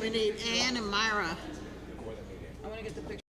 We need Ann and Myra. I want to get the picture.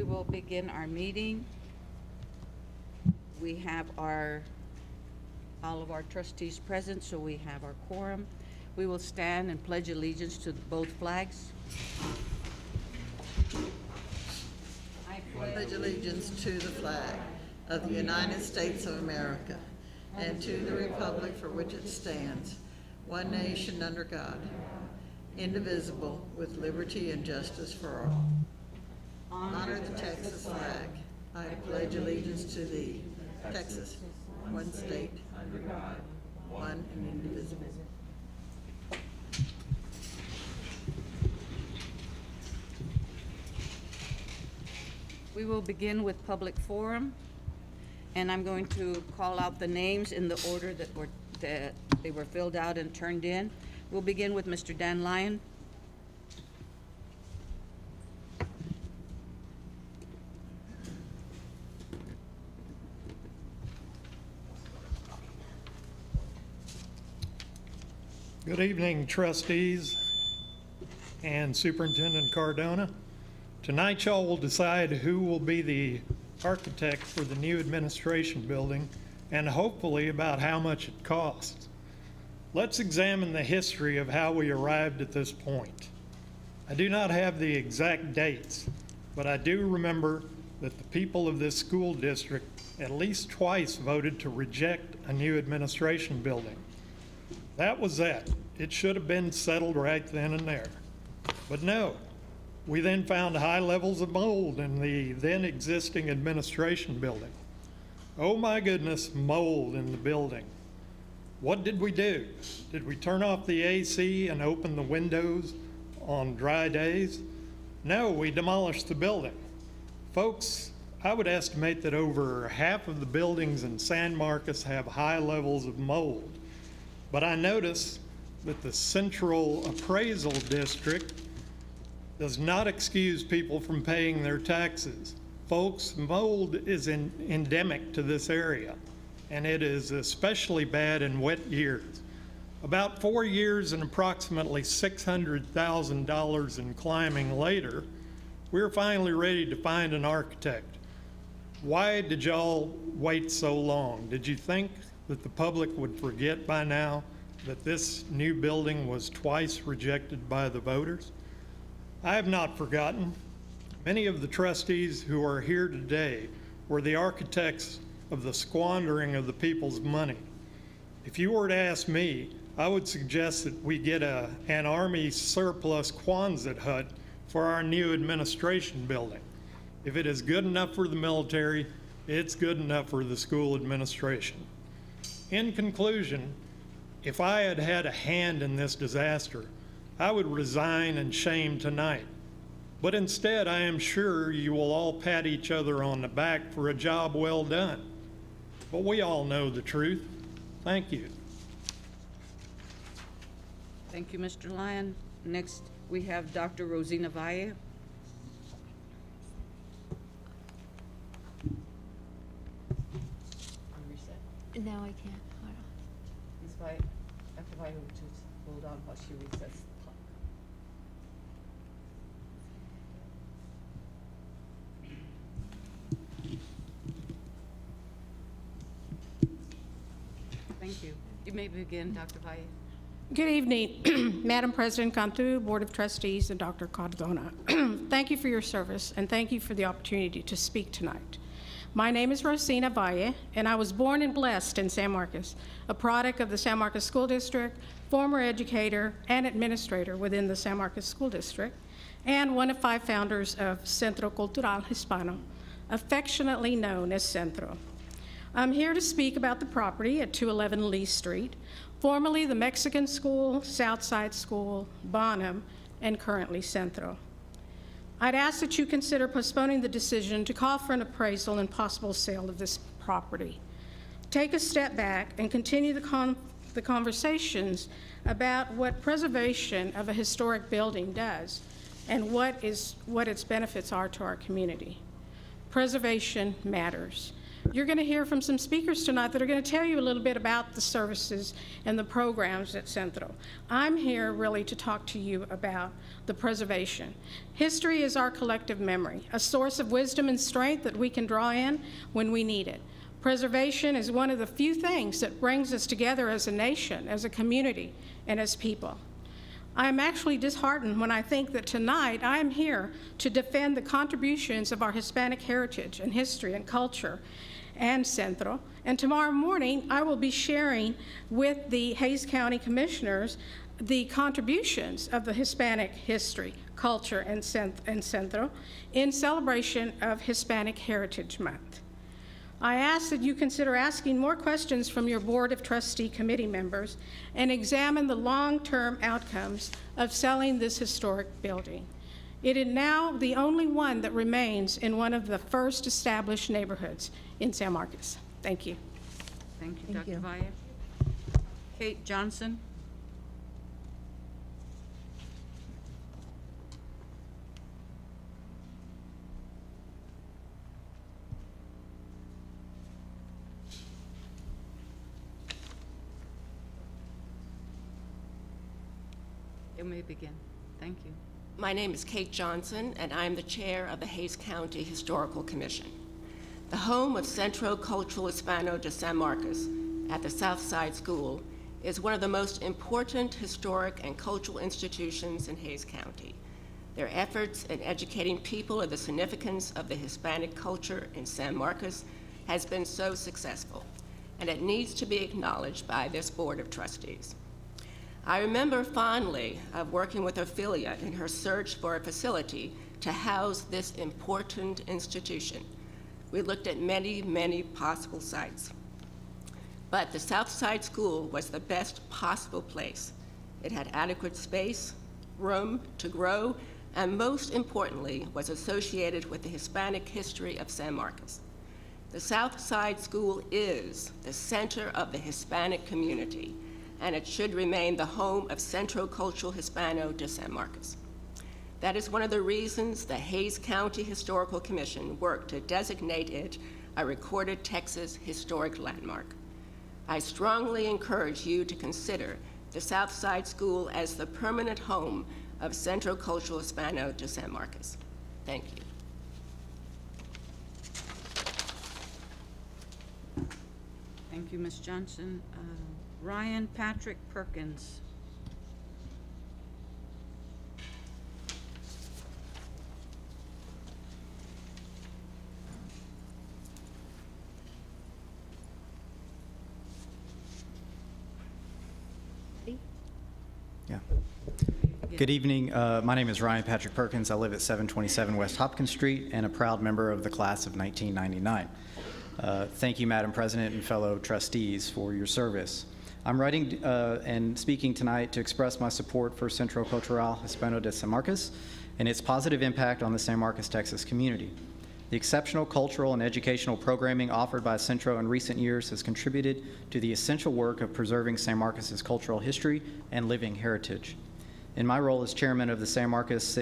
will begin our meeting. We have all of our trustees present, so we have our quorum. We will stand and pledge allegiance to both flags. I Pledge allegiance to the flag of the United States of America and to the republic for which it stands, one nation under God, indivisible, with liberty and justice for all. Honor the Texas flag. I pledge allegiance to thee, Texas, one state, under God, one and indivisible. We will begin with public forum, and I'm going to call out the names in the order that they were filled out and turned in. We'll begin with Mr. Dan Lyon. Good evening, trustees and Superintendent Cardona. Tonight y'all will decide who will be the architect for the new administration building and hopefully about how much it costs. Let's examine the history of how we arrived at this point. I do not have the exact dates, but I do remember that the people of this school district at least twice voted to reject a new administration building. That was that. It should have been settled right then and there. But no, we then found high levels of mold in the then existing administration building. Oh my goodness, mold in the building. What did we do? Did we turn off the AC and open the windows on dry days? No, we demolished the building. Folks, I would estimate that over half of the buildings in San Marcos have high levels of mold. But I notice that the Central Appraisal District does not excuse people from paying their taxes. Folks, mold is endemic to this area, and it is especially bad in wet years. About 4 years and approximately $600,000 in climbing later, we're finally ready to find an architect. Why did y'all wait so long? Did you think that the public would forget by now that this new building was twice rejected by the voters? I have not forgotten. Many of the trustees who are here today were the architects of the squandering of the people's money. If you were to ask me, I would suggest that we get an Army surplus Quonset hut for our new administration building. If it is good enough for the military, it's good enough for the school administration. In conclusion, if I had had a hand in this disaster, I would resign in shame tonight. But instead, I am sure you will all pat each other on the back for a job well done. But we all know the truth. Thank you. Thank you, Mr. Lyon. Next, we have Dr. Rosina Valle. No, I can't. Hold on. Ms. Valle, Dr. Valle, just hold on while she resets the clock. Thank you. You may begin, Dr. Valle. Good evening, Madam President Cantu, Board of Trustees, and Dr. Cardona. Thank you for your service, and thank you for the opportunity to speak tonight. My name is Rosina Valle, and I was born and blessed in San Marcos, a product of the San Marcos School District, former educator and administrator within the San Marcos School District, and one of 5 founders of Centro Cultural Hispano, affectionately known as Centro. I'm here to speak about the property at 211 Lee Street, formerly the Mexican School, Southside School, Bonham, and currently Centro. I'd ask that you consider postponing the decision to call for an appraisal and possible sale of this property. Take a step back and continue the conversations about what preservation of a historic building does and what its benefits are to our community. Preservation matters. You're going to hear from some speakers tonight that are going to tell you a little bit about the services and the programs at Centro. I'm here really to talk to you about the preservation. History is our collective memory, a source of wisdom and strength that we can draw in when we need it. Preservation is one of the few things that brings us together as a nation, as a community, and as people. I am actually disheartened when I think that tonight I am here to defend the contributions of our Hispanic heritage and history and culture and Centro, and tomorrow morning I will be sharing with the Hays County Commissioners the contributions of the Hispanic history, culture, and Centro in celebration of Hispanic Heritage Month. I ask that you consider asking more questions from your Board of Trustee committee members and examine the long-term outcomes of selling this historic building. It is now the only one that remains in one of the first established neighborhoods in San Marcos. Thank you. Thank you, Dr. Valle. Kate Johnson. You may begin. Thank you. My name is Kate Johnson, and I'm the chair of the Hays County Historical Commission. The home of Centro Cultural Hispano de San Marcos at the Southside School is one of the most important historic and cultural institutions in Hays County. Their efforts in educating people of the significance of the Hispanic culture in San Marcos has been so successful, and it needs to be acknowledged by this Board of Trustees. I remember fondly of working with Ophelia in her search for a facility to house this important institution. We looked at many, many possible sites, but the Southside School was the best possible place. It had adequate space, room to grow, and most importantly, was associated with the Hispanic history of San Marcos. The Southside School is the center of the Hispanic community, and it should remain the home of Centro Cultural Hispano de San Marcos. That is one of the reasons the Hays County Historical Commission worked to designate it a recorded Texas historic landmark. I strongly encourage you to consider the Southside School as the permanent home of Centro Cultural Hispano de San Marcos. Thank you. Thank you, Ms. Johnson. Ryan Patrick Perkins. Yeah. Good evening. My name is Ryan Patrick Perkins. I live at 727 West Hopkins Street and a proud member of the class of 1999. Thank you, Madam President and fellow trustees, for your service. I'm writing and speaking tonight to express my support for Centro Cultural Hispano de San Marcos and its positive impact on the San Marcos, Texas community. The exceptional cultural and educational programming offered by Centro in recent years has contributed to the essential work of preserving San Marcos's cultural history and living heritage. In my role as chairman of the San Marcos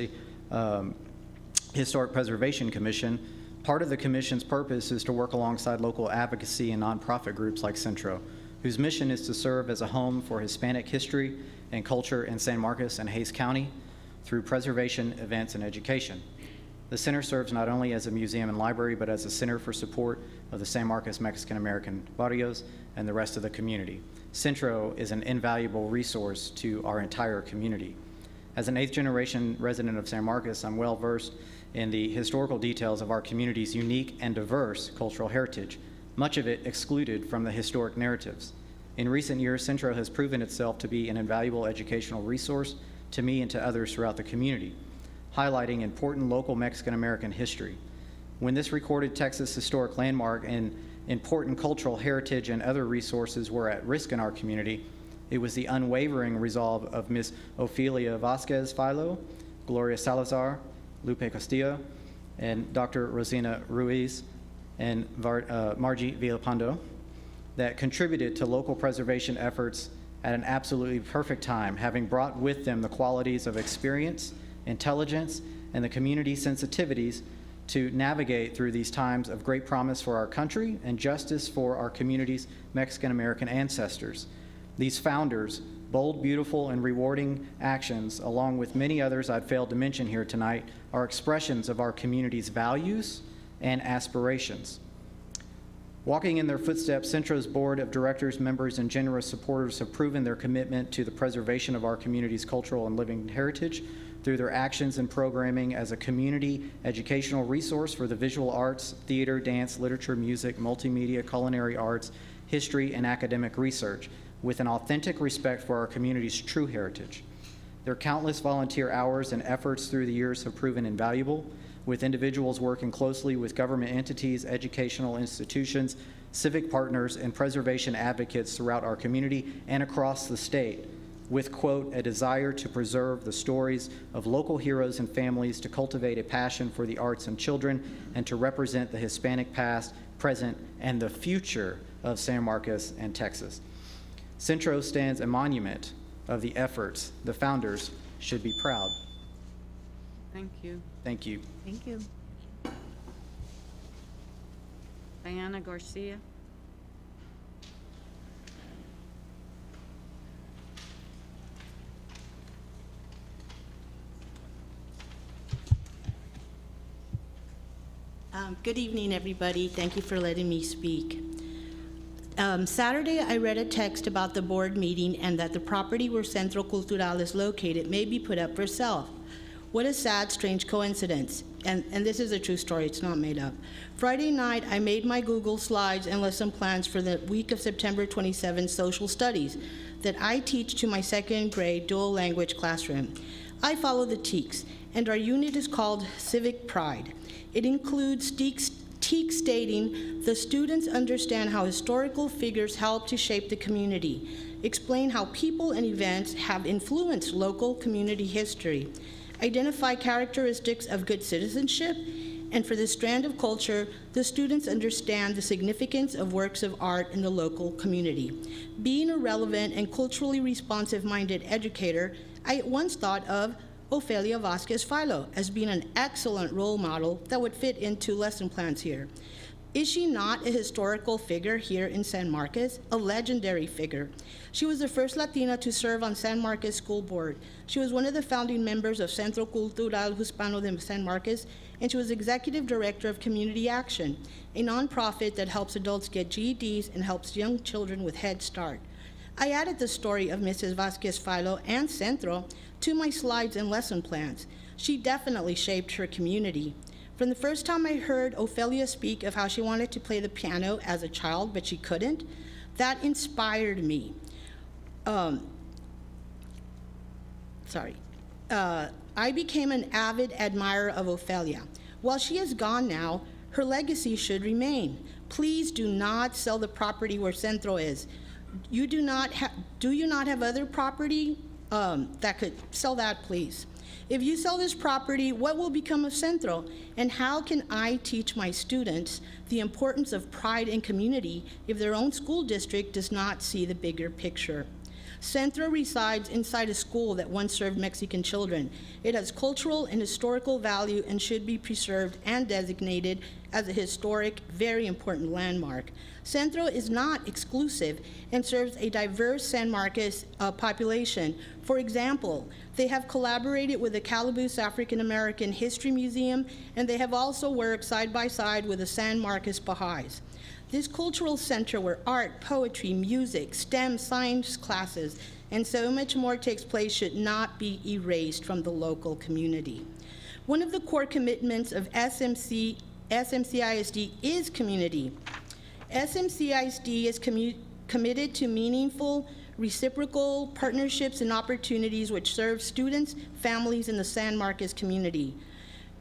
Historic Preservation Commission, part of the commission's purpose is to work alongside local advocacy and nonprofit groups like Centro, whose mission is to serve as a home for Hispanic history and culture in San Marcos and Hays County through preservation, events, and education. The center serves not only as a museum and library, but as a center for support of the San Marcos Mexican-American barrios and the rest of the community. Centro is an invaluable resource to our entire community. As an 8th-generation resident of San Marcos, I'm well-versed in the historical details of our community's unique and diverse cultural heritage, much of it excluded from the historic narratives. In recent years, Centro has proven itself to be an invaluable educational resource to me and to others throughout the community, highlighting important local Mexican-American history. When this recorded Texas historic landmark and important cultural heritage and other resources were at risk in our community, it was the unwavering resolve of Ms. Ophelia Vasquez Filo, Gloria Salazar, Lupe Castillo, and Dr. Rosina Ruiz, and Margie Villapando that contributed to local preservation efforts at an absolutely perfect time, having brought with them the qualities of experience, intelligence, and the community sensitivities to navigate through these times of great promise for our country and justice for our community's Mexican-American ancestors. These founders' bold, beautiful, and rewarding actions, along with many others I've failed to mention here tonight, are expressions of our community's values and aspirations. Walking in their footsteps, Centro's board of directors, members, and generous supporters have proven their commitment to the preservation of our community's cultural and living heritage through their actions and programming as a community educational resource for the visual arts, theater, dance, literature, music, multimedia, culinary arts, history, and academic research, with an authentic respect for our community's true heritage. Their countless volunteer hours and efforts through the years have proven invaluable, with individuals working closely with government entities, educational institutions, civic partners, and preservation advocates throughout our community and across the state, with, quote, a desire to preserve the stories of local heroes and families, to cultivate a passion for the arts and children, and to represent the Hispanic past, present, and the future of San Marcos and Texas. Centro stands a monument of the efforts. The founders should be proud. Thank you. Thank you. Thank you. Diana Garcia. Good evening, everybody. Thank you for letting me speak. Saturday, I read a text about the board meeting and that the property where Centro Cultural is located may be put up for sale. What a sad, strange coincidence. And this is a true story, it's not made up. Friday night, I made my Google slides and lesson plans for the week of September 27 social studies that I teach to my second grade dual language classroom. I follow the TEKS, and our unit is called Civic Pride. It includes TEKS stating the students understand how historical figures help to shape the community, explain how people and events have influenced local community history, identify characteristics of good citizenship, and for this strand of culture, the students understand the significance of works of art in the local community. Being a relevant and culturally responsive-minded educator, I at once thought of Ofelia Vasquez Philo as being an excellent role model that would fit into lesson plans here. Is she not a historical figure here in San Marcos? A legendary figure. She was the first Latina to serve on San Marcos School Board. She was one of the founding members of Centro Cultural Hispano de San Marcos, and she was executive director of Community Action, a nonprofit that helps adults get GEDs and helps young children with Head Start. I added the story of Mrs. Vasquez Philo and Centro to my slides and lesson plans. She definitely shaped her community. From the first time I heard Ofelia speak of how she wanted to play the piano as a child, but she couldn't, that inspired me. I became an avid admirer of Ofelia. While she is gone now, her legacy should remain. Please do not sell the property where Centro is. Do you not have other property that could sell that, please? If you sell this property, what will become of Centro? And how can I teach my students the importance of pride and community if their own school district does not see the bigger picture? Centro resides inside a school that once served Mexican children. It has cultural and historical value and should be preserved and designated as a historic, very important landmark. Centro is not exclusive and serves a diverse San Marcos population. For example, they have collaborated with the Calaboose African American History Museum, and they have also worked side by side with the San Marcos Baha'is. This cultural center where art, poetry, music, STEM, science classes, and so much more takes place should not be erased from the local community. One of the core commitments of SMCISD is community. SMCISD is committed to meaningful, reciprocal partnerships and opportunities which serve students, families, and the San Marcos community.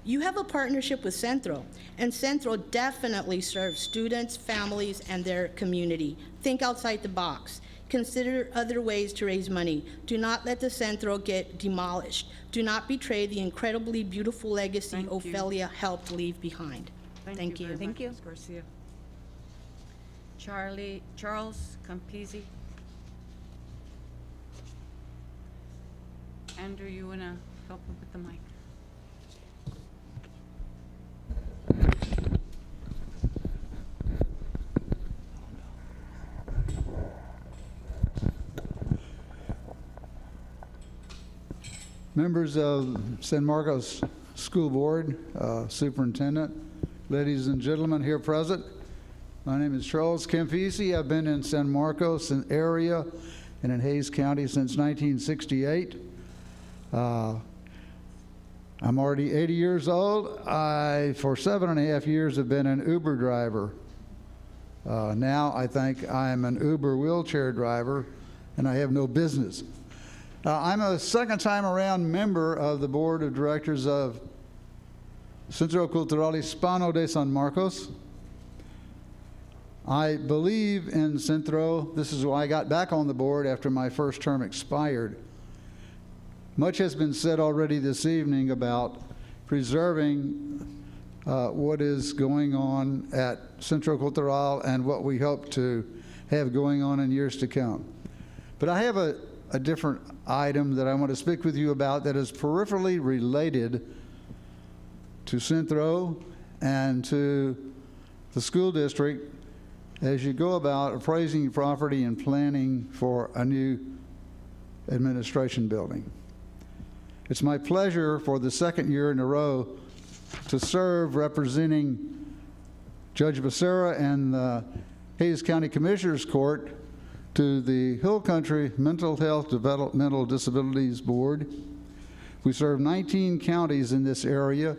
You have a partnership with Centro, and Centro definitely serves students, families, and their community. Think outside the box. Consider other ways to raise money. Do not let the Centro get demolished. Do not betray the incredibly beautiful legacy Ofelia helped leave behind. Thank you. Thank you, Ms. Garcia. Charles Campisi. Andrew, you wanna help him with the mic? Members of San Marcos School Board, Superintendent, ladies and gentlemen here present, my name is Charles Campisi. I've been in San Marcos area and in Hays County since 1968. I'm already 80 years old. I, for 7.5 years, have been an Uber driver. Now I think I'm an Uber wheelchair driver, and I have no business. I'm a second time around member of the board of directors of Centro Cultural Hispano de San Marcos. I believe in Centro. This is why I got back on the board after my first term expired. Much has been said already this evening about preserving what is going on at Centro Cultural and what we hope to have going on in years to come. But I have a different item that I want to speak with you about that is peripherally related to Centro and to the school district as you go about appraising property and planning for a new administration building. It's my pleasure for the second year in a row to serve representing Judge Becerra and the Hays County Commissioners Court to the Hill Country Mental Health Developmental Disabilities Board. We serve 19 counties in this area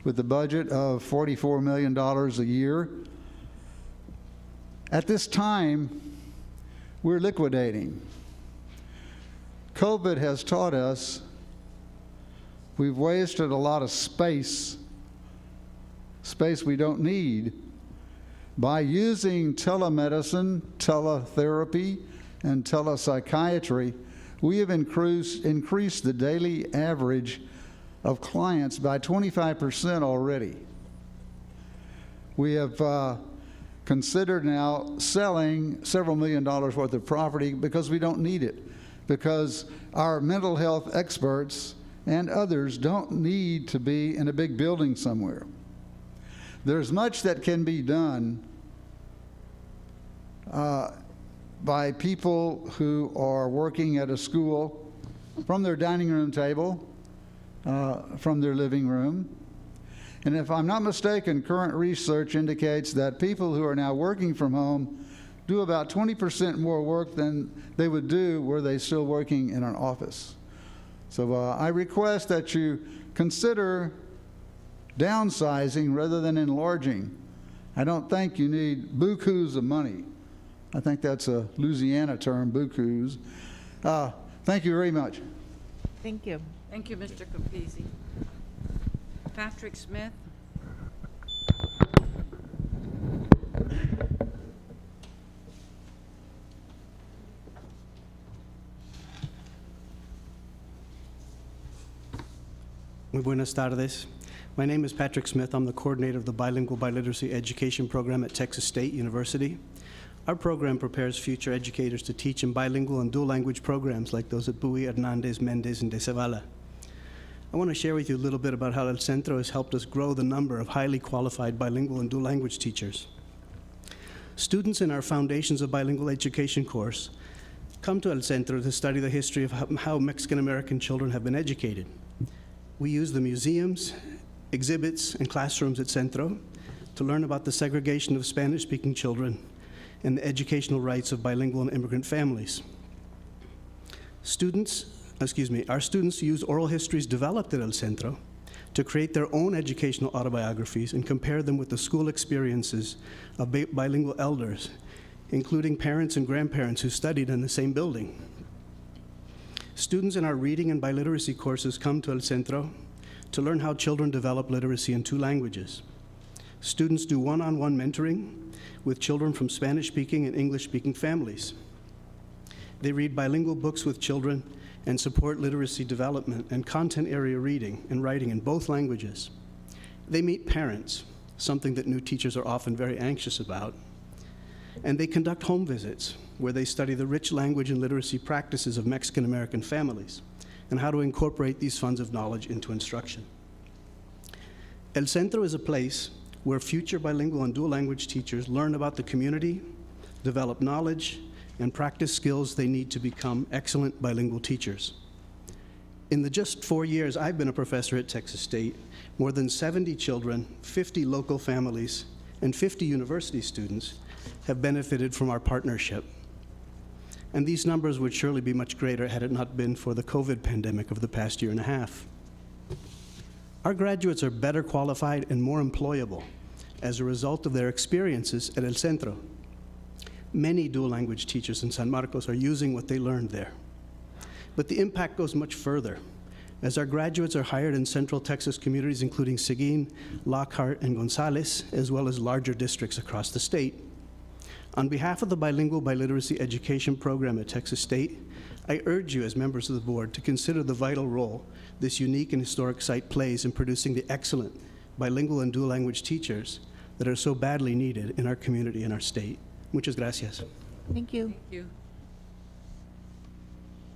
with a budget of $44 million a year. At this time, we're liquidating. COVID has taught us we've wasted a lot of space we don't need, by using telemedicine, teletherapy, and telepsychiatry. We have increased the daily average of clients by 25% already. We have considered now selling several $1 million worth of property because we don't need it, because our mental health experts and others don't need to be in a big building somewhere. There's much that can be done by people who are working at a school from their dining room table, from their living room. And if I'm not mistaken, current research indicates that people who are now working from home do about 20% more work than they would do were they still working in an office. So I request that you consider downsizing rather than enlarging. I don't think you need bukus of money. I think that's a Louisiana term, bukus. Thank you very much. Thank you. Thank you, Mr. Capizzi. Patrick Smith. Muy buenas tardes. My name is Patrick Smith. I'm the coordinator of the Bilingual Biliteracy Education Program at Texas State University. Our program prepares future educators to teach in bilingual and dual language programs like those at Bowie, Hernandez, Mendez, and DeZavala. I want to share with you a little bit about how El Centro has helped us grow the number of highly qualified bilingual and dual language teachers. Students in our Foundations of Bilingual Education course come to El Centro to study the history of how Mexican-American children have been educated. We use the museums, exhibits, and classrooms at Centro to learn about the segregation of Spanish-speaking children and the educational rights of bilingual and immigrant families. Our students use oral histories developed at El Centro to create their own educational autobiographies and compare them with the school experiences of bilingual elders, including parents and grandparents who studied in the same building. Students in our reading and biliteracy courses come to El Centro to learn how children develop literacy in 2 languages. Students do one-on-one mentoring with children from Spanish-speaking and English-speaking families. They read bilingual books with children and support literacy development and content area reading and writing in both languages. They meet parents, something that new teachers are often very anxious about. And they conduct home visits where they study the rich language and literacy practices of Mexican-American families and how to incorporate these funds of knowledge into instruction. El Centro is a place where future bilingual and dual language teachers learn about the community, develop knowledge, and practice skills they need to become excellent bilingual teachers. In the just 4 years I've been a professor at Texas State, more than 70 children, 50 local families, and 50 university students have benefited from our partnership. And these numbers would surely be much greater had it not been for the COVID pandemic of the past year and a half. Our graduates are better qualified and more employable as a result of their experiences at El Centro. Many dual language teachers in San Marcos are using what they learned there. But the impact goes much further, as our graduates are hired in Central Texas communities including Seguin, Lockhart, and Gonzales, as well as larger districts across the state. On behalf of the Bilingual Biliteracy Education Program at Texas State, I urge you as members of the board to consider the vital role this unique and historic site plays in producing the excellent bilingual and dual language teachers that are so badly needed in our community and our state. Muchas gracias. Thank you. Thank you.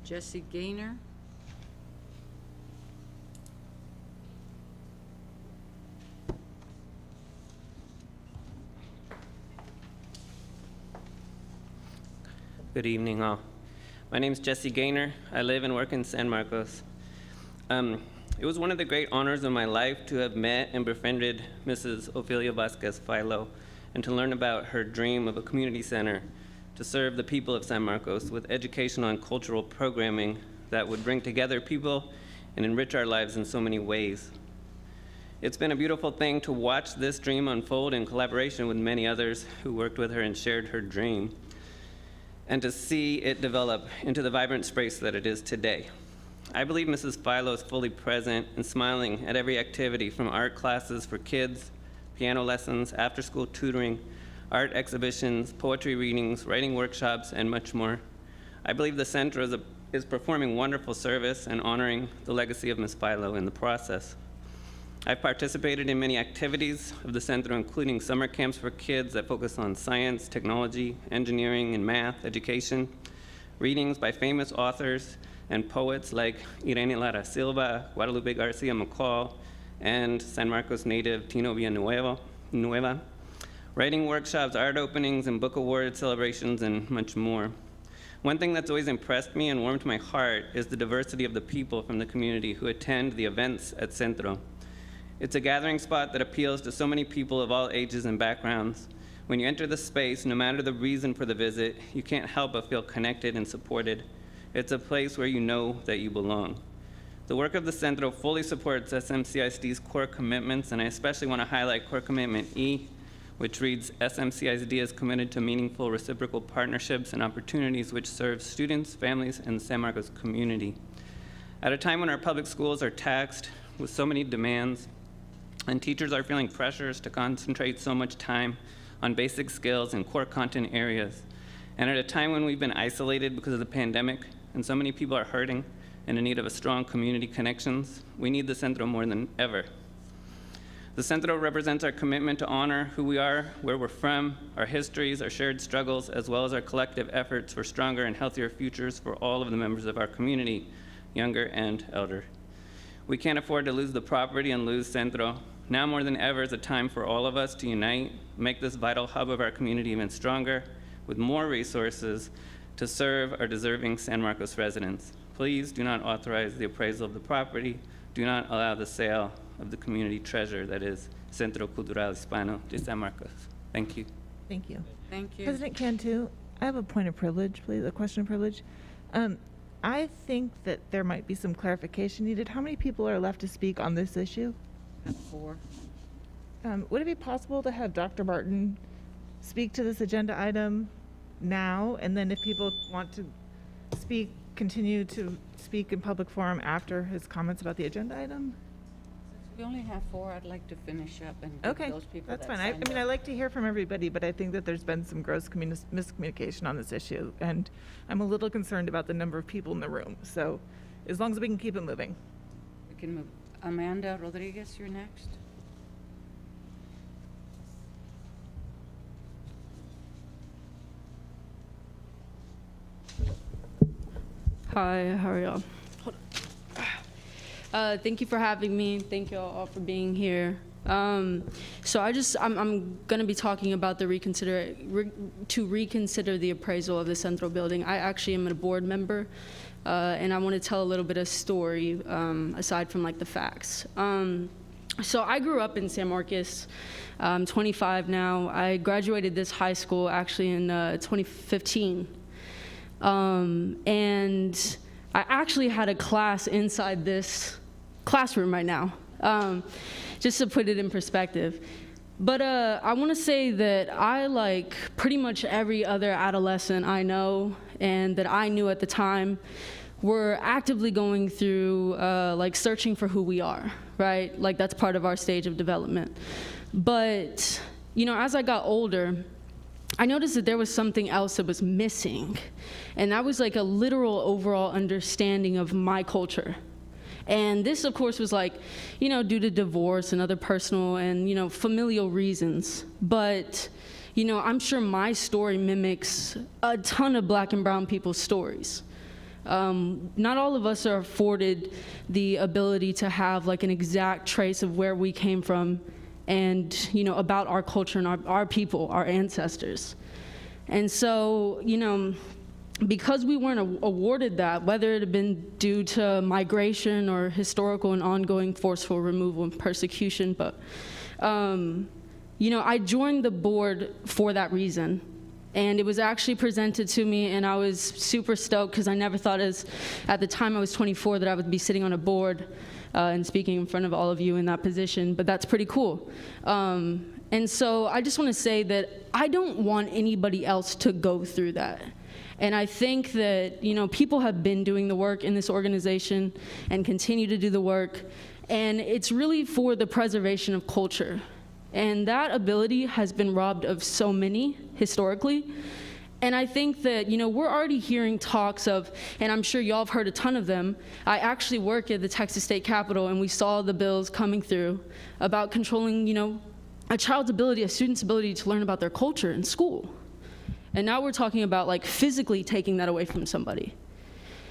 Jesse Gaynor. Good evening, all. My name is Jesse Gaynor. I live and work in San Marcos. It was one of the great honors of my life to have met and befriended Mrs. Ofelia Vasquez Philo and to learn about her dream of a community center to serve the people of San Marcos with educational and cultural programming that would bring together people and enrich our lives in so many ways. It's been a beautiful thing to watch this dream unfold in collaboration with many others who worked with her and shared her dream, and to see it develop into the vibrant space that it is today. I believe Mrs. Philo is fully present and smiling at every activity, from art classes for kids, piano lessons, after-school tutoring, art exhibitions, poetry readings, writing workshops, and much more. I believe the Centro is performing wonderful service and honoring the legacy of Ms. Philo in the process. I've participated in many activities of the Centro, including summer camps for kids that focus on science, technology, engineering, and math education, readings by famous authors and poets like Irene Lara Silva, Guadalupe Garcia McCall, and San Marcos native Tino Villanueva, writing workshops, art openings, and book award celebrations, and much more. One thing that's always impressed me and warmed my heart is the diversity of the people from the community who attend the events at Centro. It's a gathering spot that appeals to so many people of all ages and backgrounds. When you enter the space, no matter the reason for the visit, you can't help but feel connected and supported. It's a place where you know that you belong. The work of the Centro fully supports SMCISD's core commitments, and I especially want to highlight core commitment E, which reads, SMCISD is committed to meaningful reciprocal partnerships and opportunities which serve students, families, and the San Marcos community. At a time when our public schools are taxed with so many demands, and teachers are feeling pressures to concentrate so much time on basic skills and core content areas, and at a time when we've been isolated because of the pandemic, and so many people are hurting and in need of a strong community connections, we need the Centro more than ever. The Centro represents our commitment to honor who we are, where we're from, our histories, our shared struggles, as well as our collective efforts for stronger and healthier futures for all of the members of our community, younger and elder. We can't afford to lose the property and lose Centro. Now more than ever is a time for all of us to unite, make this vital hub of our community even stronger, with more resources to serve our deserving San Marcos residents. Please do not authorize the appraisal of the property. Do not allow the sale of the community treasure that is Centro Cultural Hispano de San Marcos. Thank you. Thank you. Thank you. President Cantu, I have a point of privilege, please, a question of privilege. I think that there might be some clarification needed. How many people are left to speak on this issue? 4. Would it be possible to have Dr. Martin speak to this agenda item now, and then if people want to speak, continue to speak in public forum after his comments about the agenda item? We only have 4. I'd like to finish up and give Okay, those people that's that fine. I signed mean, up. I like to hear from everybody, but I think that there's been some gross miscommunication on this issue, and I'm a little concerned about the number of people in the room. So as long as we can keep it moving. We can move. Amanda Rodriguez, you're next. Hi, how are y'all? Thank you for having me. Thank you all for being here. So I'm gonna be talking about the reconsider the appraisal of the Central building. I actually am a board member and I want to tell a little bit of story aside from like the facts. So I grew up in San Marcos. I'm 25 now. I graduated this high school actually in 2015. And I actually had a class inside this classroom right now, just to put it in perspective. But I want to say that I, like pretty much every other adolescent I know and that I knew at the time, were actively going through like searching for who we are, right? Like that's part of our stage of development. But, you know, as I got older, I noticed that there was something else that was missing. And that was like a literal overall understanding of my culture. And this, of course, was like, you know, due to divorce and other personal and, you know, familial reasons. But, you know, I'm sure my story mimics a ton of Black and brown people's stories. Not all of us are afforded the ability to have like an exact trace of where we came from and, you know, about our culture and our people, our ancestors. And so, you know, because we weren't awarded that, whether it had been due to migration or historical and ongoing forceful removal and persecution, but, you know, I joined the board for that reason. And it was actually presented to me, and I was super stoked because I never thought at the time I was 24 that I would be sitting on a board and speaking in front of all of you in that position, but that's pretty cool. And so I just want to say that I don't want anybody else to go through that. And I think that, you know, people have been doing the work in this organization and continue to do the work, and it's really for the preservation of culture. And that ability has been robbed of so many historically. And I think that, you know, we're already hearing talks of, and I'm sure y'all have heard a ton of them. I actually work at the Texas State Capitol, and we saw the bills coming through about controlling, you know, a child's ability, a student's ability to learn about their culture in school. And now we're talking about like physically taking that away from somebody.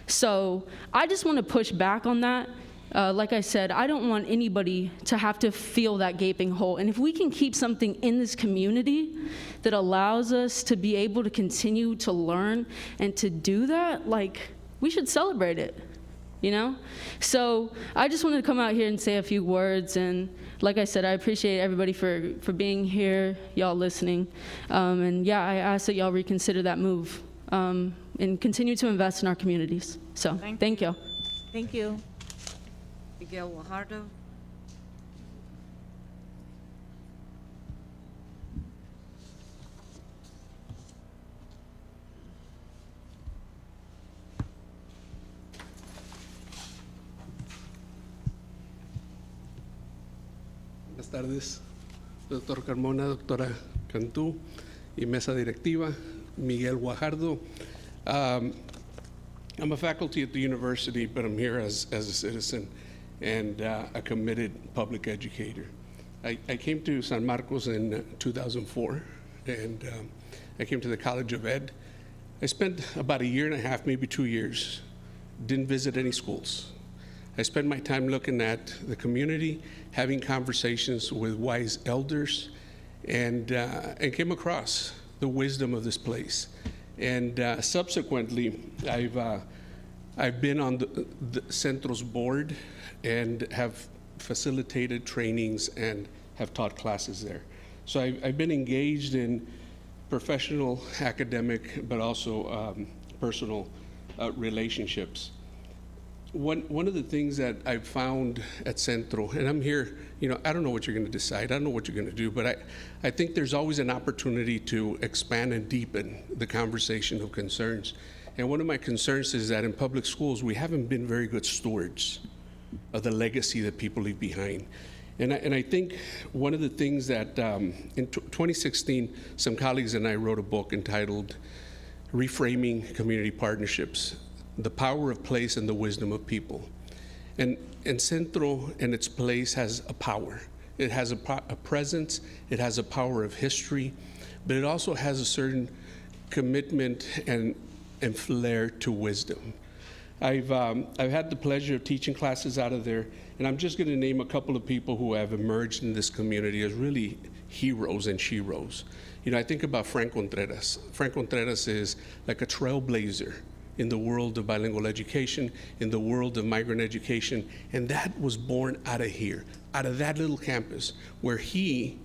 So I just want to push back on that. Like I said, I don't want anybody to have to feel that gaping hole. And if we can keep something in this community that allows us to be able to continue to learn and to do that, like, we should celebrate it, you know? So I just wanted to come out here and say a few words. And like I said, I appreciate everybody for being here, y'all listening. And yeah, I ask that y'all reconsider that move and continue to invest in our communities. So thank you. Thank you. Miguel Guajardo. Buenas tardes, doctor Carmona, doctora Cantú y mesa directiva, Miguel Guajardo. I'm a faculty at the university, but I'm here as a citizen and a committed public educator. I came to San Marcos in 2004, and I came to the College of Ed. I spent about a year and a half, maybe 2 years, didn't visit any schools. I spent my time looking at the community, having conversations with wise elders, and came across the wisdom of this place. And subsequently, I've been on the Centro's board and have facilitated trainings and have taught classes there. So I've been engaged in professional, academic, but also personal relationships. One of the things that I've found at Centro, and I'm here, you know, I don't know what you're going to decide, I don't know what you're going to do, but I think there's always an opportunity to expand and deepen the conversation of concerns. And one of my concerns is that in public schools, we haven't been very good stewards of the legacy that people leave behind. And I think one of the things that in 2016, some colleagues and I wrote a book entitled Reframing Community Partnerships, The Power of Place and the Wisdom of People. And Centro and its place has a power. It has a presence, it has a power of history, but it also has a certain commitment and flair to wisdom. I've had the pleasure of teaching classes out of there, and I'm just going to name a couple of people who have emerged in this community as really heroes and sheroes. You know, I think about Frank Contreras. Frank Contreras is like a trailblazer in the world of bilingual education, in the world of migrant education, and that was born out of here, out of that little campus, where he,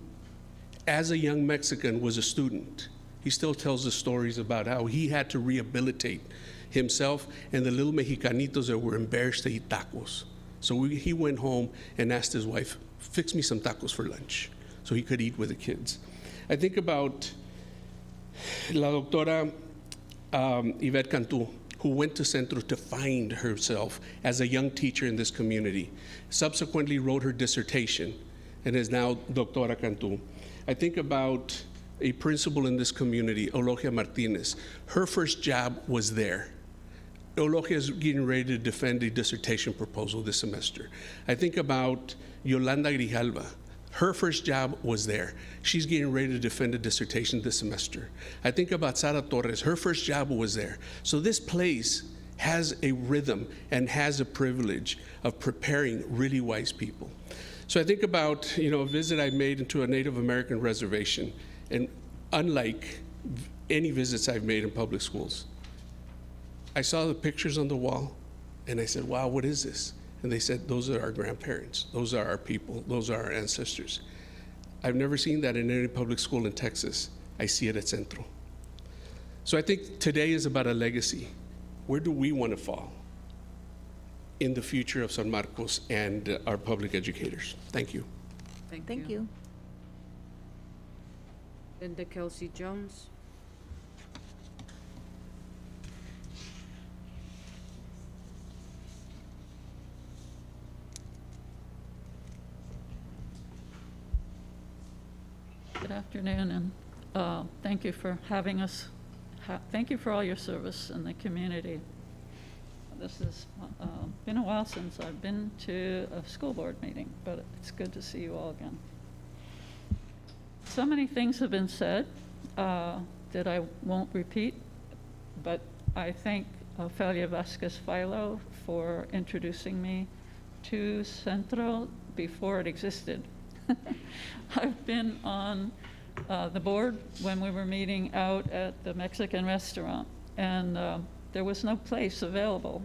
as a young Mexican, was a student. He still tells the stories about how he had to rehabilitate himself and the little Mexicanitos that were embarrassed to eat tacos. So he went home and asked his wife, fix me some tacos for lunch, so he could eat with the kids. I think about La Doctora Yvette Cantu, who went to Centro to find herself as a young teacher in this community, subsequently wrote her dissertation, and is now Doctora Cantu. I think about a principal in this community, Eulalia Martinez. Her first job was there. Eulalia is getting ready to defend a dissertation proposal this semester. I think about Yolanda Grijalva. Her first job was there. She's getting ready to defend a dissertation this semester. I think about Sara Torres. Her first job was there. So this place has a rhythm and has a privilege of preparing really wise people. So I think about, a visit I made into a Native American reservation, and unlike any visits I've made in public schools, I saw the pictures on the wall, and I said, wow, what is this? And they said, those are our grandparents. Those are our people. Those are our ancestors. I've never seen that in any public school in Texas. I see it at Centro. So I think today is about a legacy. Where do we want to fall in the future of San Marcos and our public educators? Thank you. Thank you. Linda Kelsey Jones. Good afternoon, and thank you for having us. Thank you for all your service in the community. This has been a while since I've been to a school board meeting, but it's good to see you all again. So many things have been said that I won't repeat, but I thank Ophelia Vasquez-Philo for introducing me to Centro before it existed. I've been on the board when we were meeting out at the Mexican restaurant, and there was no place available.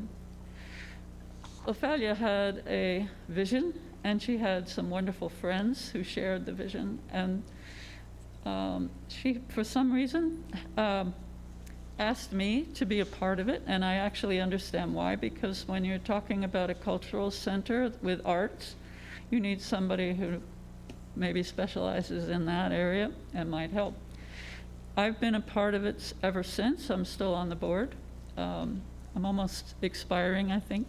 Ophelia had a vision, and she had some wonderful friends who shared the vision, and she, for some reason, asked me to be a part of it, and I actually understand why, because when you're talking about a cultural center with arts, you need somebody who maybe specializes in that area and might help. I've been a part of it ever since. I'm still on the board. I'm almost expiring, I think.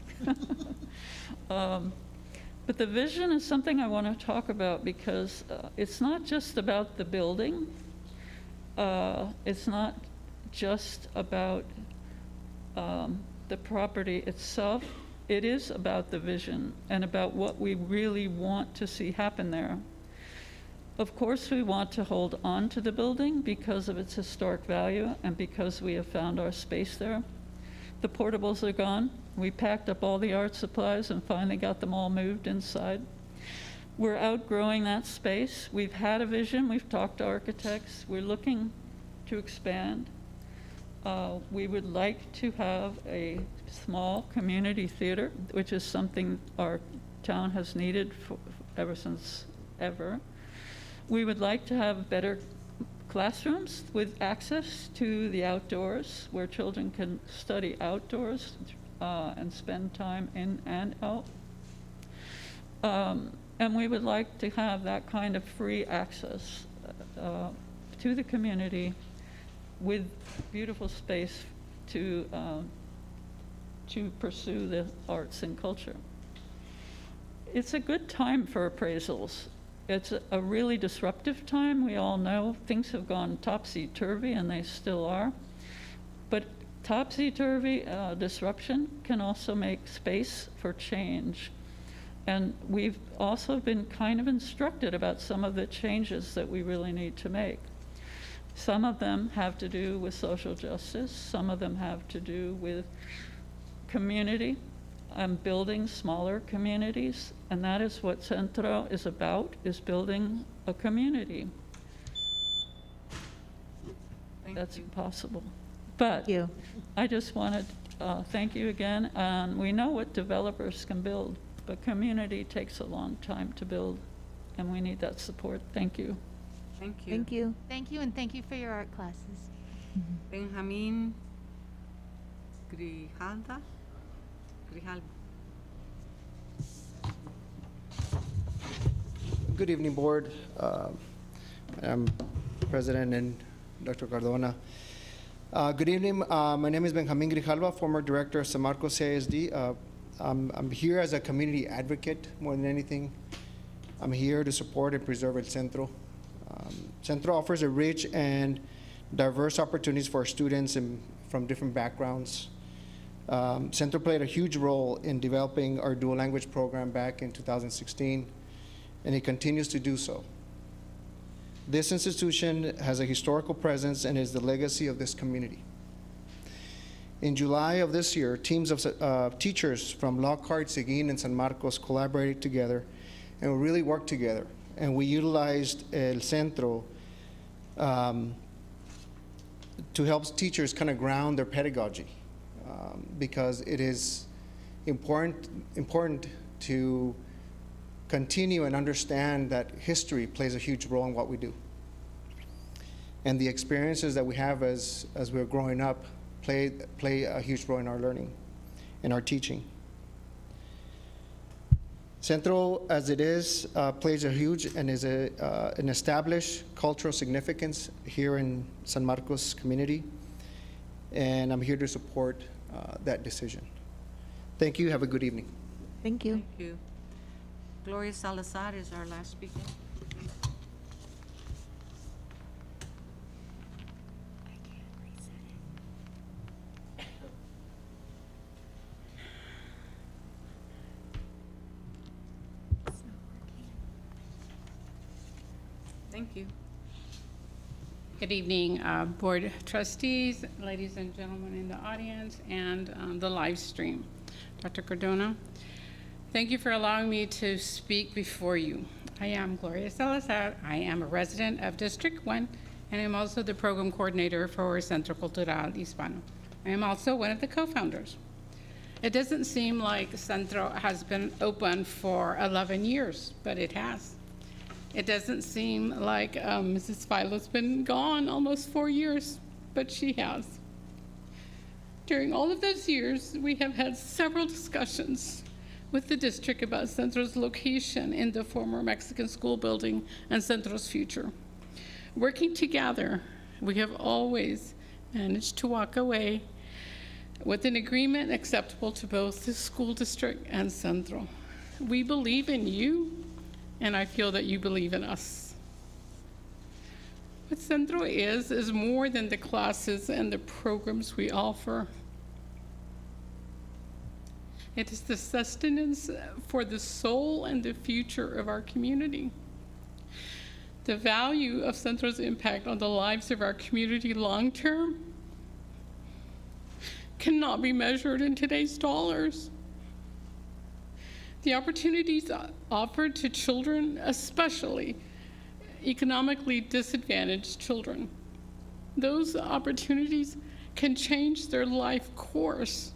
But the vision is something I want to talk about because it's not just about the building. It's not just about the property itself. It is about the vision and about what we really want to see happen there. Of course, we want to hold on to the building because of its historic value and because we have found our space there. The portables are gone. We packed up all the art supplies and finally got them all moved inside. We're outgrowing that space. We've had a vision. We've talked to architects. We're looking to expand. We would like to have a small community theater, which is something our town has needed ever since ever. We would like to have better classrooms with access to the outdoors, where children can study outdoors and spend time in and out. And we would like to have that kind of free access to the community with beautiful space to pursue the arts and culture. It's a good time for appraisals. It's a really disruptive time. We all know things have gone topsy-turvy, and they still are. But topsy-turvy disruption can also make space for change. And we've also been kind of instructed about some of the changes that we really need to make. Some of them have to do with social justice. Some of them have to do with community. Building smaller communities, and that is what Centro is about, is building a community. That's impossible. But I just wanted thank you again. We know what developers can build, but community takes a long time to build, and we need that support. Thank you. Thank you. Thank you. Thank you, and thank you for your art classes. Benjamin Grijalva. Good evening, Board. I'm President and Dr. Cardona. Good evening. My name is Benjamin Grijalva, former Director of San Marcos CISD. I'm here as a community advocate more than anything. I'm here to support and preserve El Centro. Centro offers a rich and diverse opportunities for our students from different backgrounds. Centro played a huge role in developing our dual language program back in 2016, and it continues to do so. This institution has a historical presence and is the legacy of this community. In July of this year, teams of teachers from Lockhart, Seguin, and San Marcos collaborated together and we really worked together. And we utilized El Centro to help teachers kind of ground their pedagogy because it is important to continue and understand that history plays a huge role in what we do. And the experiences that we have as we're growing up play a huge role in our learning, in our teaching. Centro, as it is, plays a huge and is an established cultural significance here in San Marcos community, and I'm here to support that decision. Thank you. Have a good evening. Thank you. Thank you. Gloria Salazar is our last speaker. Thank you. Good evening, Board Trustees, ladies and gentlemen in the audience, and the live stream. Dr. Cardona, thank you for allowing me to speak before you. I am Gloria Salazar. I am a resident of District 1, and I'm also the program coordinator for Centro Cultural Hispano. I am also one of the co-founders. It doesn't seem like Centro has been open for 11 years, but it has. It doesn't seem like Mrs. Philo's been gone almost 4 years, but she has. During all of those years, we have had several discussions with the district about Centro's location in the former Mexican school building and Centro's future. Working together, we have always managed to walk away with an agreement acceptable to both the school district and Centro. We believe in you, and I feel that you believe in us. What Centro is more than the classes and the programs we offer. It is the sustenance for the soul and the future of our community. The value of Centro's impact on the lives of our community long-term cannot be measured in today's dollars. The opportunities offered to children, especially economically disadvantaged children, those opportunities can change their life course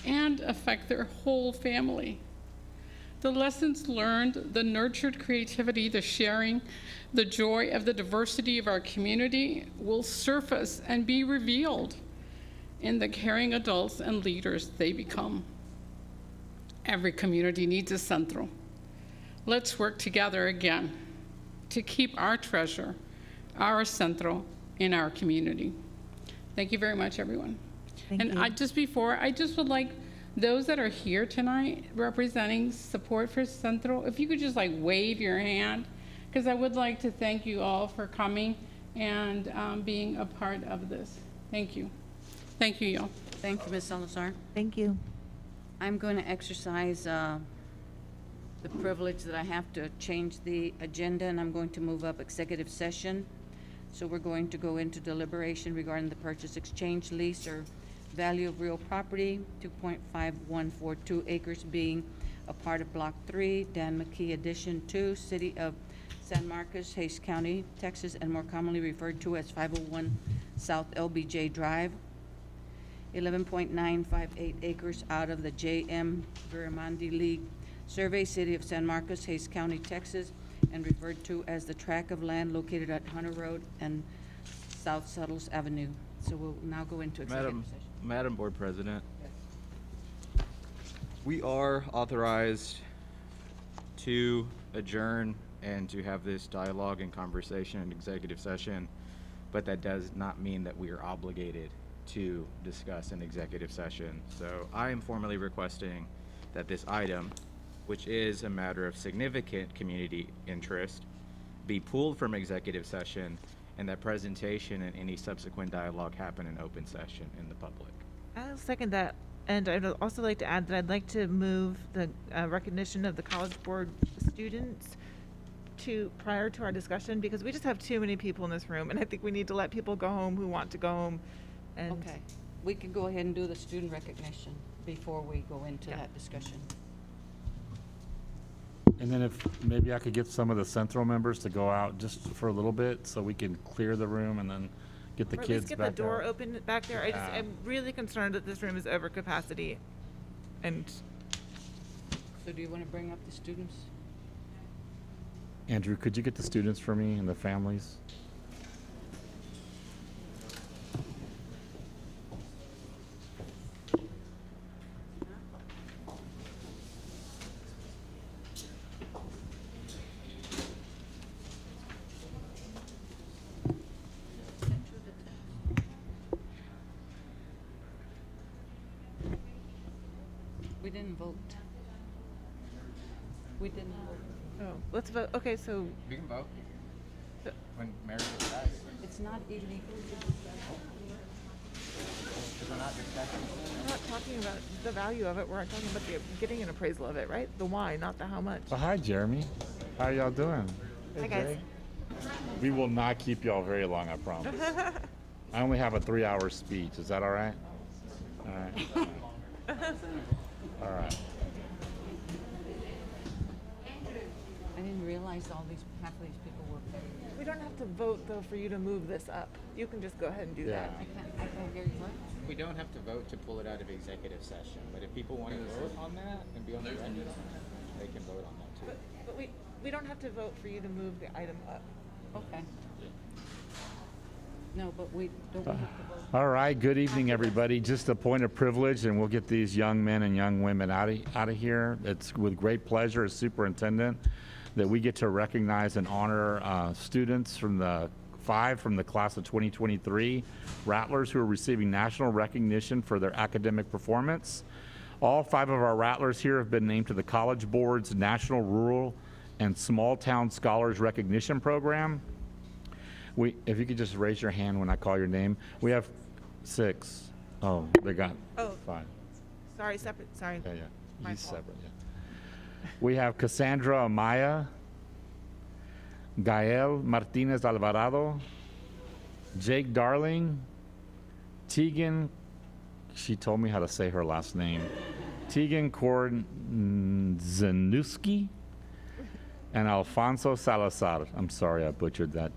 and affect their whole family. The lessons learned, the nurtured creativity, the sharing, the joy of the diversity of our community will surface and be revealed in the caring adults and leaders they become. Every community needs a Centro. Let's work together again to keep our treasure, our Centro, in our community. Thank you very much, everyone. Thank you. I just would like those that are here tonight representing support for Centro, if you could just like wave your hand, because I would like to thank you all for coming and being a part of this. Thank you. Thank you, y'all. Thank you, Ms. Salazar. Thank you. I'm going to exercise the privilege that I have to change the agenda, and I'm going to move up executive session. So we're going to go into deliberation regarding the purchase, exchange, lease, or value of real property, 2.5142 acres being a part of Block 3, Dan McKie Addition 2, City of San Marcos, Hays County, Texas, and more commonly referred to as 501 South LBJ Drive. 11.958 acres out of the J.M. Viramonte League Survey, City of San Marcos, Hays County, Texas, and referred to as the tract of land located at Hunter Road and South Suttles Avenue. So we'll now go into executive session. Madam Board President, we are authorized to adjourn and to have this dialogue and conversation in executive session, but that does not mean that we are obligated to discuss in executive session. So I am formally requesting that this item, which is a matter of significant community interest, be pulled from executive session, and that presentation and any subsequent dialogue happen in open session in the public. I'll second that. And I'd also like to add that I'd like to move the recognition of the College Board students to prior to our discussion, because we just have too many people in this room, and I think we need to let people go home who want to go home. And Okay, we can go ahead and do the student recognition before we go into that discussion. And then if, maybe I could get some of the Central members to go out just for a little bit so we can clear the room and then get the or at kids least get back the door out. open back there. I'm really concerned that this room is over capacity. And So do you want to bring up the students? Andrew, could you get the students for me and the families? We didn't vote. We didn't vote. oh, let's vote. Okay, so We can vote So- when Mary gets back. It's not illegal. we're not talking about the value of it. We're talking about getting an appraisal of it, right? The why, not the how much. Well, hi, Jeremy. How y'all doing? Hi, guys. We will not keep y'all very long, I promise. I only have a 3-hour speech. Is that all right? All right. All right. I didn't realize half of these people were there. We don't have to vote, though, for you to move this up. You can just go ahead and do that. I can't hear you. What? We don't have to vote to pull it out of executive session, but if people want to vote on that and be on the record, they can vote on that too. But we don't have to vote for you to move the item up. Okay. No, but we don't have to vote. All right, good evening, everybody. Just a point of privilege, and we'll get these young men and young women out of here. It's with great pleasure as superintendent that we get to recognize and honor students from the class of 2023, Rattlers, who are receiving national recognition for their academic performance. All 5 of our Rattlers here have been named to the College Board's National Rural and Small Town Scholars Recognition Program. If you could just raise your hand when I call your name. We have 6. Oh, they got 5. Sorry, separate. Sorry. Yeah, yeah. My He's fault. separate, yeah. We have Cassandra Amaya, Gael Martinez Alvarado, Jake Darling, Tegan, she told me how to say her last name, Tegan Korzanuski, and Alfonso Salazar. I'm sorry I butchered that.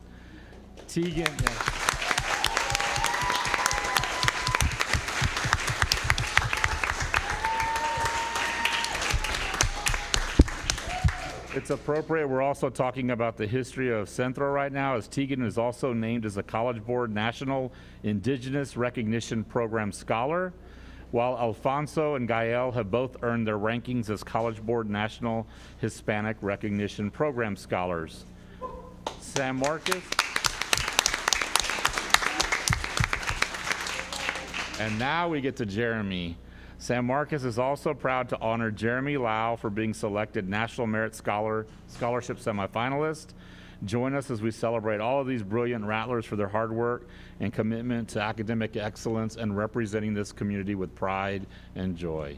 Tegan. Yeah. It's appropriate. We're also talking about the history of Centro right now, as Tegan is also named as a College Board National Indigenous Recognition Program Scholar, while Alfonso and Gael have both earned their rankings as College Board National Hispanic Recognition Program Scholars. San Marcos. And now we get to Jeremy. San Marcos is also proud to honor Jeremy Lau for being selected National Merit Scholarship semifinalist. Join us as we celebrate all of these brilliant Rattlers for their hard work and commitment to academic excellence and representing this community with pride and joy.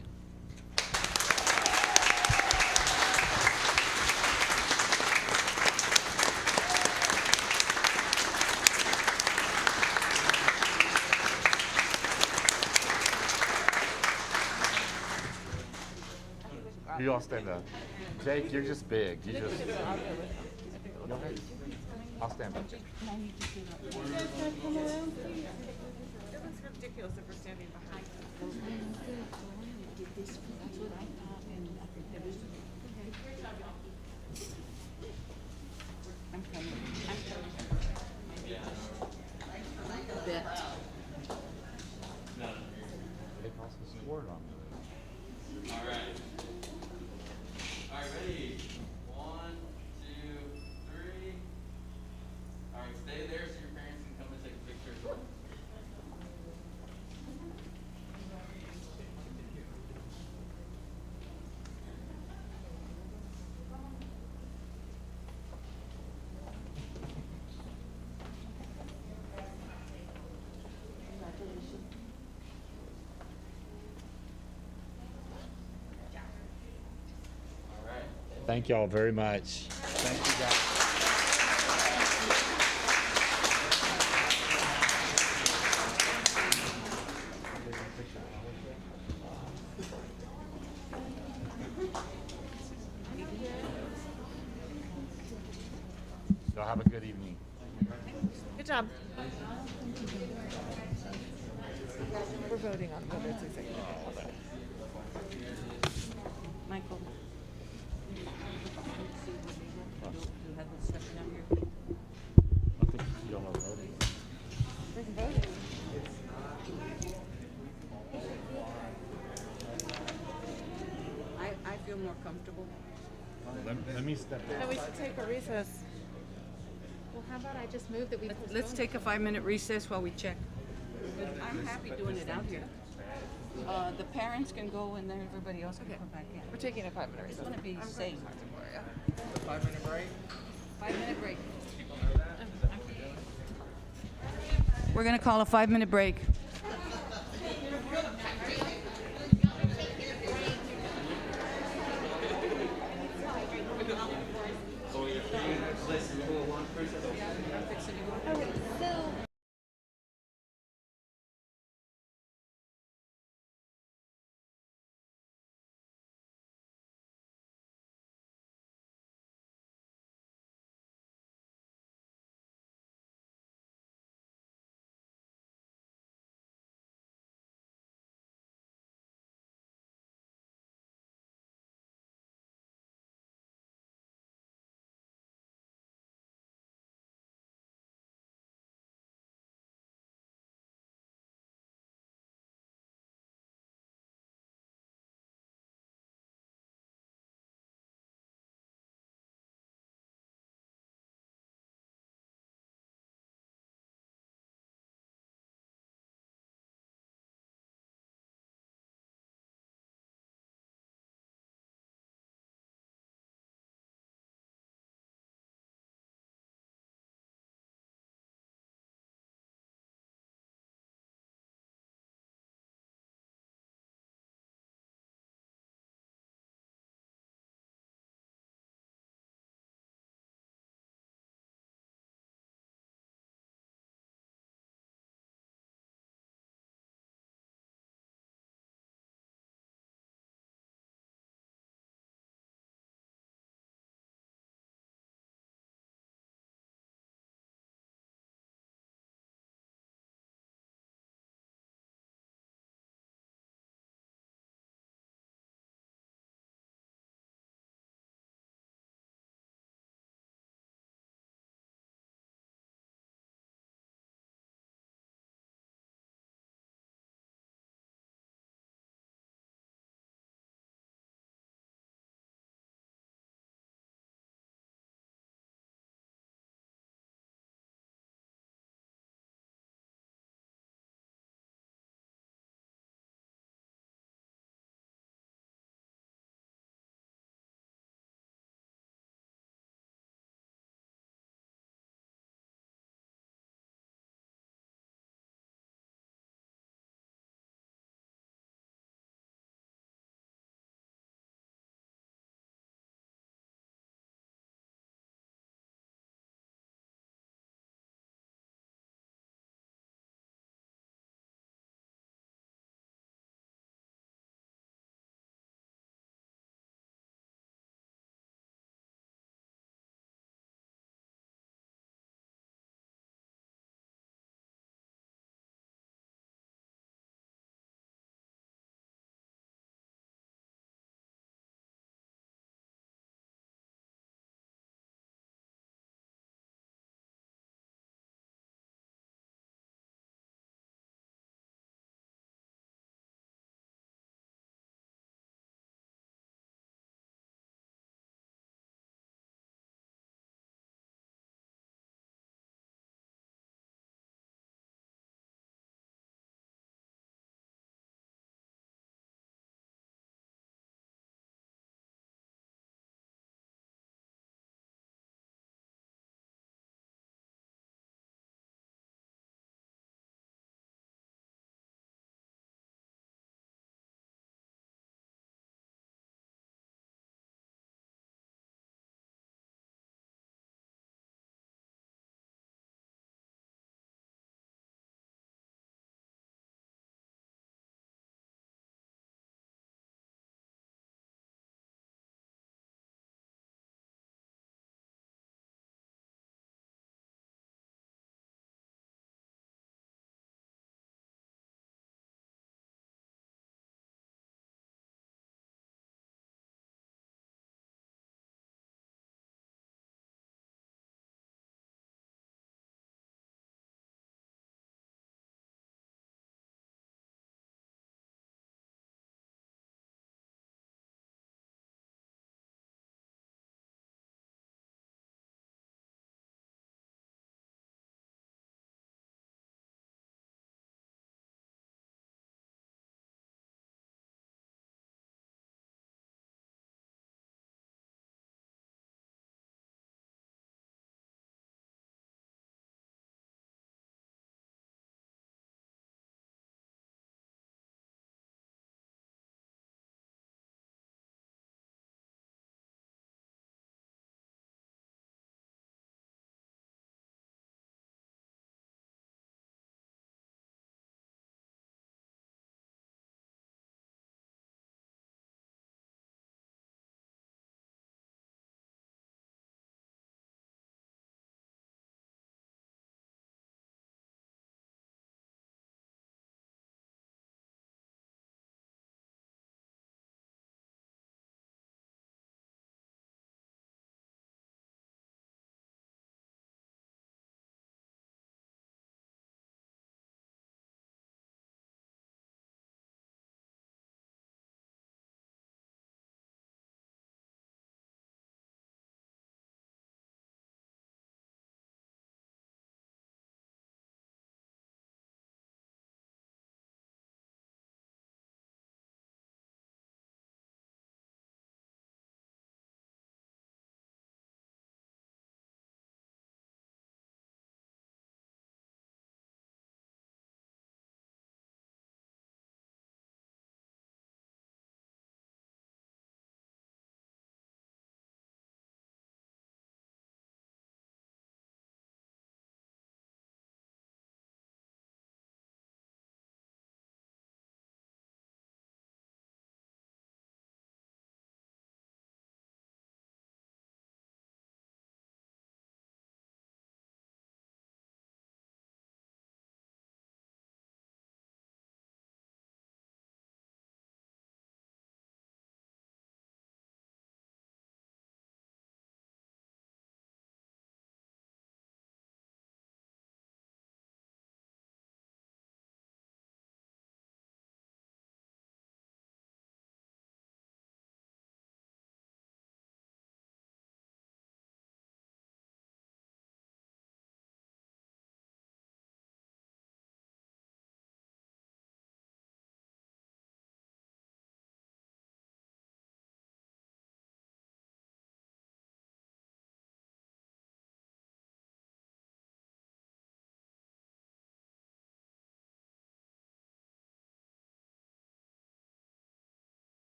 You all stand up. Jake, you're just big. You just. I'll stand up. It looks ridiculous if we're standing behind. All right. All right, ready? 1, 2, 3. All right, stay there so your parents can come and take a picture as well. All right. Thank y'all very much. Thank you, guys. Y'all have a good evening. Good job. We're voting on whether it's executive. Michael. You have this section out here? I think y'all are voting. We can vote. I feel more comfortable. Let me step Then we should take a recess. Well, how about I just move that we postpone? Let's take a 5-minute recess while we check. I'm happy doing it out here. The parents can go and then everybody else can come back in. We're taking a 5-minute I just recess. want to be safe. 5-minute break. 5-minute break. We're going to call a 5-minute break.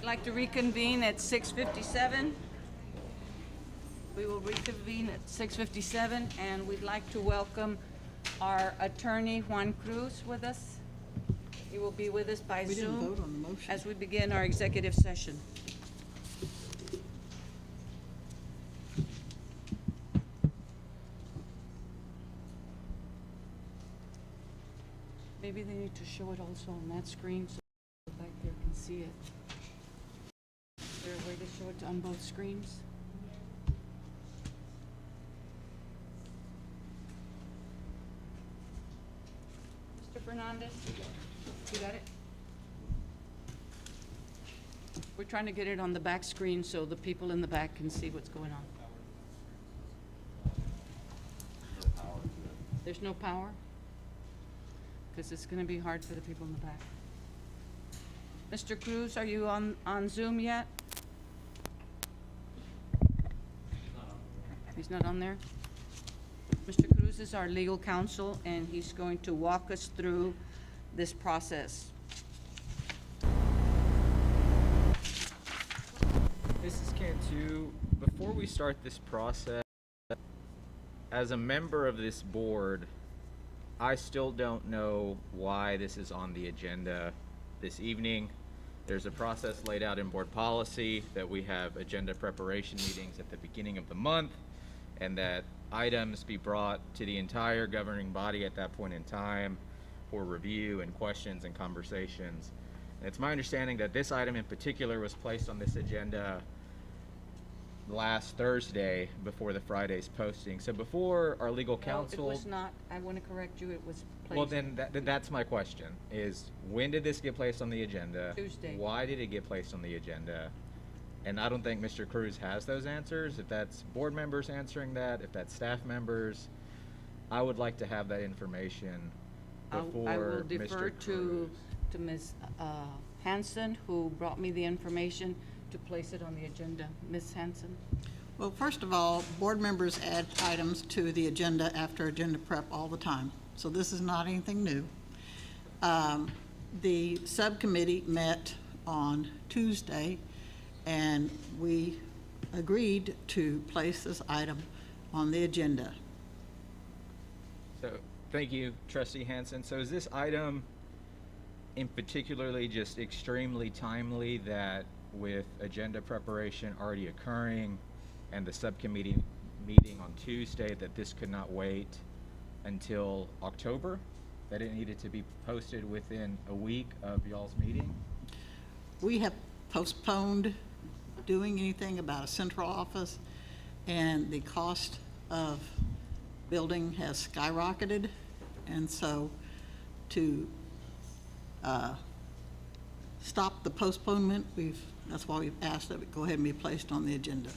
like to reconvene at 6:57. We will reconvene at 6:57, and we'd like to welcome our attorney, Juan Cruz, with us. He will be with us by We didn't Zoom vote on the motion. as we begin our executive session. Maybe they need to show it also on that screen so people back there can see it. Is there a way to show it on both screens? Mr. Fernandez, you got it? We're trying to get it on the back screen so the people in the back can see what's going on. There's no power? Because it's going to be hard for the people in the back. Mr. Cruz, are you on Zoom yet? He's not on there? Mr. Cruz is our legal counsel, and he's going to walk us through this process. This is Cantu. Before we start this process, as a member of this board, I still don't know why this is on the agenda this evening. There's a process laid out in board policy that we have agenda preparation meetings at the beginning of the month, and that items be brought to the entire governing body at that point in time for review and questions and conversations. And it's my understanding that this item in particular was placed on this agenda last Thursday before the Friday's posting. So before our legal counsel... No, it was not. I want to correct you. It was placed. Well, then that's my question, is when did this get placed on the agenda? Tuesday. Why did it get placed on the agenda? And I don't think Mr. Cruz has those answers. If that's board members answering that, if that's staff members, I would like to have that information before I will Mr. defer Cruz. to Ms. Hanson, who brought me the information to place it on the agenda. Ms. Hanson? Well, first of all, board members add items to the agenda after agenda prep all the time, so this is not anything new. The subcommittee met on Tuesday, and we agreed to place this item on the agenda. So, thank you, Trustee Hanson. So is this item in particularly just extremely timely that with agenda preparation already occurring and the subcommittee meeting on Tuesday, that this could not wait until October? That it needed to be posted within a week of y'all's meeting? We have postponed doing anything about a central office, and the cost of building has skyrocketed, and so to stop the postponement, that's why we've asked that it go ahead and be placed on the agenda.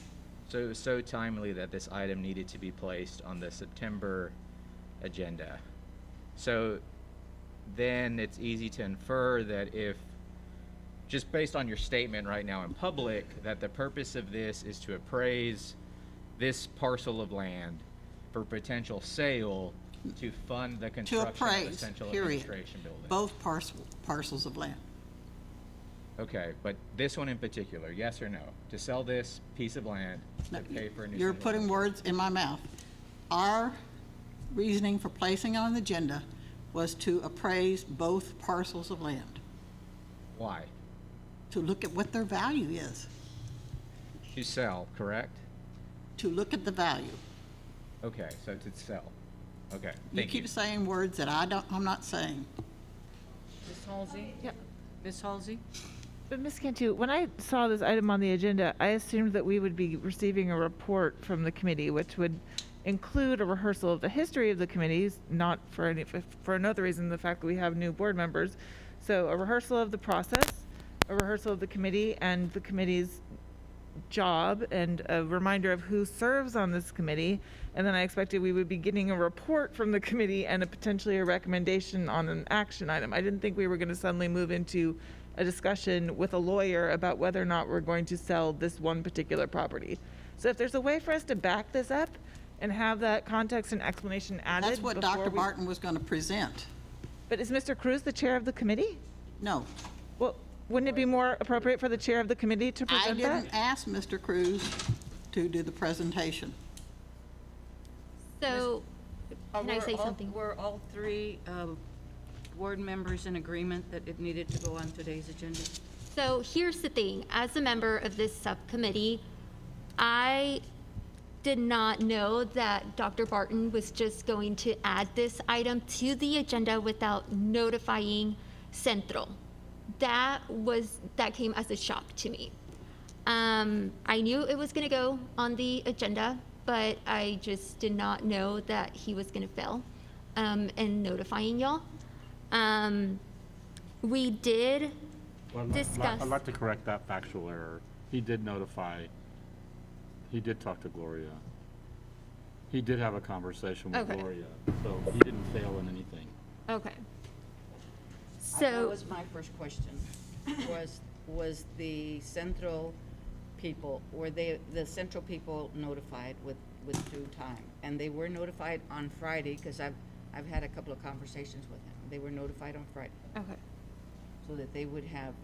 So it was so timely that this item needed to be placed on the September agenda. So then it's easy to infer that if, just based on your statement right now in public, that the purpose of this is to appraise this parcel of land for potential sale to fund the To construction of a appraise, central period, administration building. both parcels of land. Okay, but this one in particular, yes or no? To sell this piece of land to pay for a new. You're central putting words in my mouth. Our reasoning for placing it on the agenda was to appraise both parcels of land, Why? to look at what their value is, To sell, correct? to look at the value. Okay, so to sell. Okay, You thank you. keep saying words that I'm not saying. Ms. Halsey? Yeah. Ms. Halsey? But Ms. Cantu, when I saw this item on the agenda, I assumed that we would be receiving a report from the committee, which would include a rehearsal of the history of the committees, not for another reason, the fact that we have new board members. So a rehearsal of the process, a rehearsal of the committee and the committee's job, and a reminder of who serves on this committee. And then I expected we would be getting a report from the committee and potentially a recommendation on an action item. I didn't think we were going to suddenly move into a discussion with a lawyer about whether or not we're going to sell this one particular property. So if there's a way for us to back this up and have that context and explanation added. That's what before Dr. we- Barton was going to present. But is Mr. Cruz the chair of the committee? No, Well, wouldn't it be more appropriate for the chair of the committee to I present that? didn't ask Mr. Cruz to do the presentation. So, can I say something? Were all three board members in agreement that it needed to go on today's agenda? So here's the thing, as a member of this subcommittee, I did not know that Dr. Barton was just going to add this item to the agenda without notifying Central. That came as a shock to me. I knew it was gonna go on the agenda, but I just did not know that he was gonna fail in notifying y'all. We did discuss. I'd like to correct that factual error. He did notify, he did talk to Gloria. He did have a conversation with Okay. Gloria, so he didn't fail in anything. Okay. That So, was my first question. Was the central people, were the central people notified with due time? And they were notified on Friday, because I've had a couple of conversations with them. They were notified on Friday, okay. so that they would have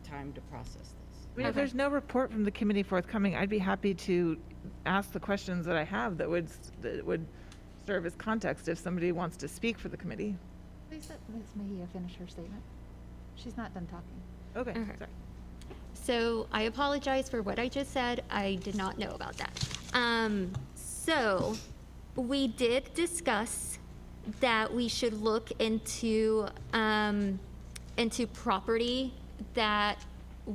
time to process this. I mean, if there's no report from the committee forthcoming, I'd be happy to ask the questions that I have that would serve as context if somebody wants to speak for the committee. Please let Ms. McKie finish her statement. She's not done talking. Okay, Okay. sorry. So I apologize for what I just said. I did not know about that. So we did discuss that we should look into property that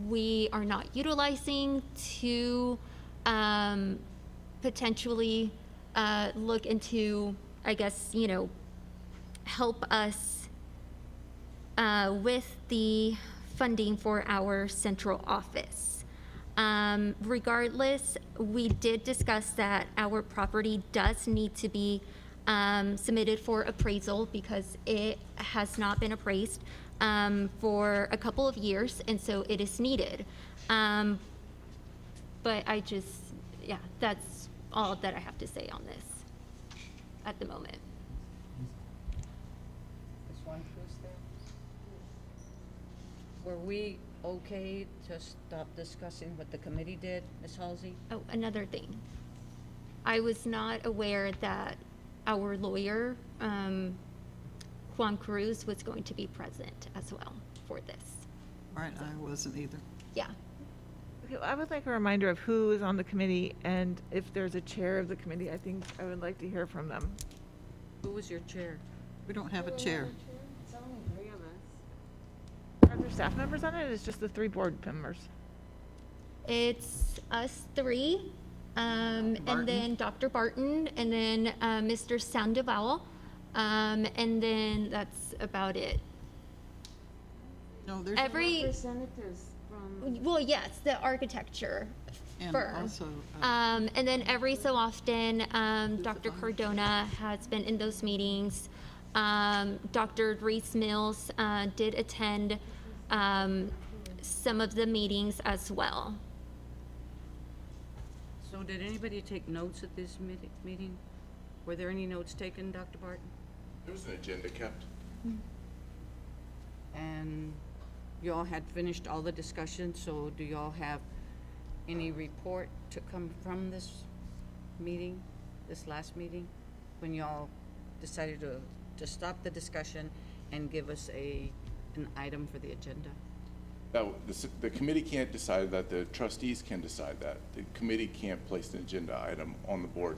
we are not utilizing to potentially look into, I guess, help us with the funding for our central office. Regardless, we did discuss that our property does need to be submitted for appraisal because it has not been appraised for a couple of years, and so it is needed. But that's all that I have to say on this at the moment. Were we okay to stop discussing what the committee did, Ms. Halsey? Oh, another thing. I was not aware that our lawyer, Juan Cruz, was going to be present as well for this. Right, I wasn't either. Yeah. Okay, well, I would like a reminder of who is on the committee, and if there's a chair of the committee, I think I would like to hear from them. Who was your chair? We don't have a chair. Are there staff members on it, or is it just the 3 board members? It's us 3, and then Dr. Barton, and then Mr. Sandoval, and then that's about it. No, there's Representatives from. Well, yes, the architecture and firm. also, And then every so often, Dr. Cardona has been in those meetings. Dr. Reese Mills did attend some of the meetings as well. So did anybody take notes at this meeting? Were there any notes taken, Dr. Barton? There was an agenda kept. And you all had finished all the discussion, so do you all have any report to come from this meeting, this last meeting, when y'all decided to stop the discussion and give us an item for the agenda? The committee can't decide that, the trustees can decide that. The committee can't place an agenda item on the board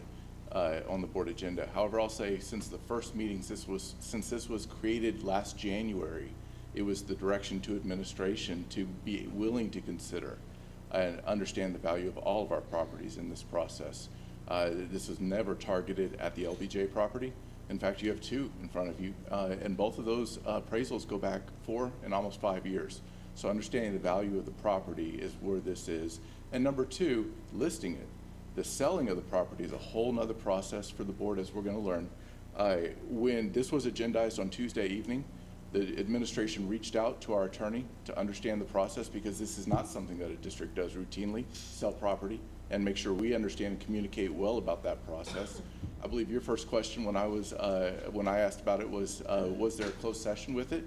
agenda. However, I'll say since the first meeting, since this was created last January, it was the direction to administration to be willing to consider and understand the value of all of our properties in this process. This was never targeted at the LBJ property. In fact, you have 2 in front of you, and both of those appraisals go back 4 and almost 5 years. So understanding the value of the property is where this is. And number 2, listing it. The selling of the property is a whole nother process for the board, as we're going to learn. When this was agendized on Tuesday evening, the administration reached out to our attorney to understand the process, because this is not something that a district does routinely, sell property, and make sure we understand and communicate well about that process. I believe your first question when I asked about it was there a closed session with it?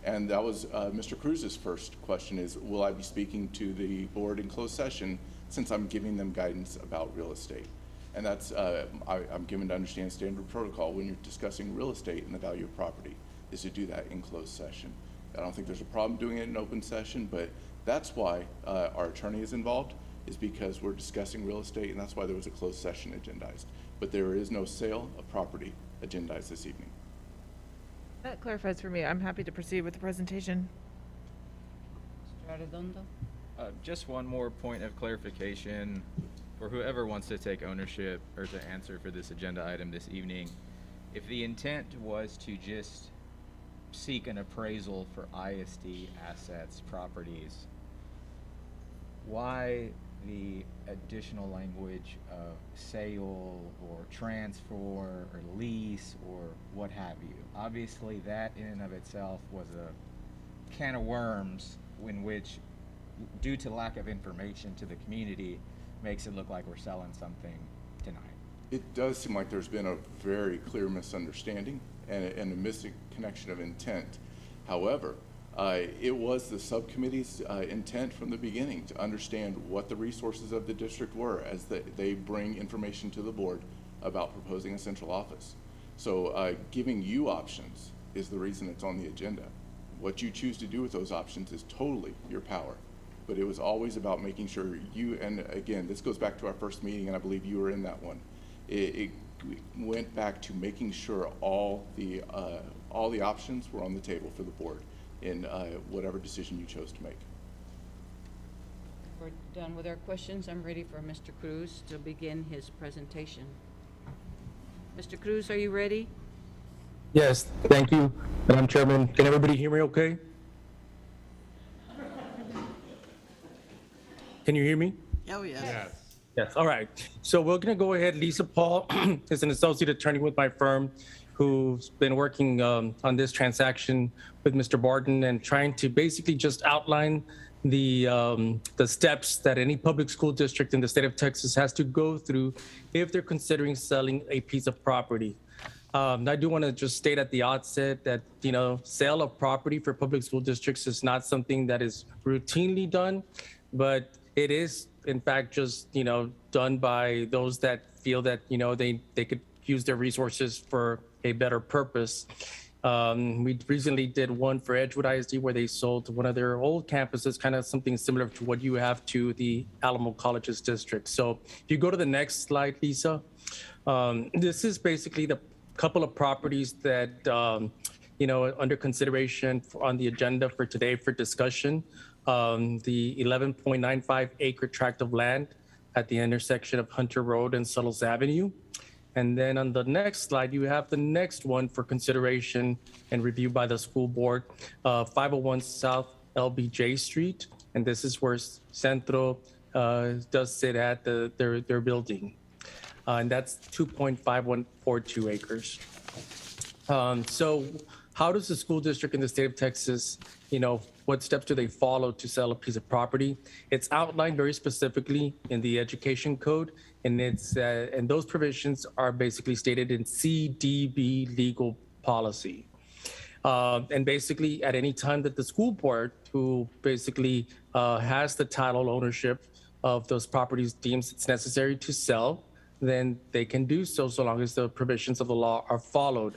And that was Mr. Cruz's first question is, will I be speaking to the board in closed session since I'm giving them guidance about real estate? And that's, I'm given to understand standard protocol when you're discussing real estate and the value of property is to do that in closed session. I don't think there's a problem doing it in open session, but that's why our attorney is involved, is because we're discussing real estate, and that's why there was a closed session agendized. But there is no sale of property agendized this evening. That clarifies for me. I'm happy to proceed with the presentation. Mr. Arredondo? Just one more point of clarification for whoever wants to take ownership or to answer for this agenda item this evening. If the intent was to just seek an appraisal for ISD assets, properties, why the additional language of sale or transfer or lease or what have you? Obviously, that in and of itself was a can of worms in which, due to lack of information to the community, makes it look like we're selling something tonight. It does seem like there's been a very clear misunderstanding and a missing connection of intent. However, it was the subcommittee's intent from the beginning to understand what the resources of the district were as they bring information to the board about proposing a central office. So giving you options is the reason it's on the agenda. What you choose to do with those options is totally your power. But it was always about making sure you, and again, this goes back to our first meeting, and I believe you were in that one. It went back to making sure all the options were on the table for the board in whatever decision you chose to make. We're done with our questions. I'm ready for Mr. Cruz to begin his presentation. Mr. Cruz, are you ready? Yes, thank you, Madam Chairman. Can everybody hear me okay? Can you hear me? Oh, yes. Yes, all right. So we're going to go ahead. Lisa Paul is an associate attorney with my firm who's been working on this transaction with Mr. Barton and trying to basically just outline the steps that any public school district in the state of Texas has to go through if they're considering selling a piece of property. I do want to just state at the outset that, sale of property for public school districts is not something that is routinely done, but it is, in fact, just, done by those that feel that, they could use their resources for a better purpose. We recently did one for Edgewood ISD where they sold one of their old campuses, kind of something similar to what you have to the Alamo Colleges district. So if you go to the next slide, Lisa, this is basically the couple of properties that, under consideration on the agenda for today for discussion. The 11.95 acre tract of land at the intersection of Hunter Road and Suttles Avenue. And then on the next slide, you have the next one for consideration and review by the school board, 501 South LBJ Street. And this is where Centro does sit at their building. And that's 2.5142 acres. So how does the school district in the state of Texas, what steps do they follow to sell a piece of property? It's outlined very specifically in the education code, and and those provisions are basically stated in CDB legal policy. And basically, at any time that the school board, who basically has the title ownership of those properties, deems it's necessary to sell, then they can do so long as the provisions of the law are followed.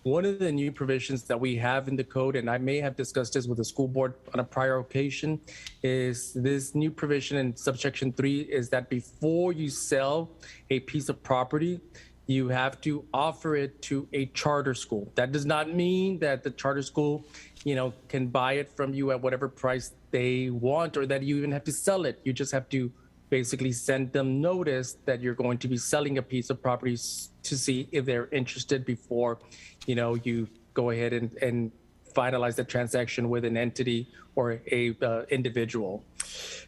One of the new provisions that we have in the code, and I may have discussed this with the school board on a prior occasion, is this new provision in subsection 3 is that before you sell a piece of property, you have to offer it to a charter school. That does not mean that the charter school, can buy it from you at whatever price they want, or that you even have to sell it. You just have to basically send them notice that you're going to be selling a piece of property to see if they're interested before, you go ahead and finalize the transaction with an entity or a individual.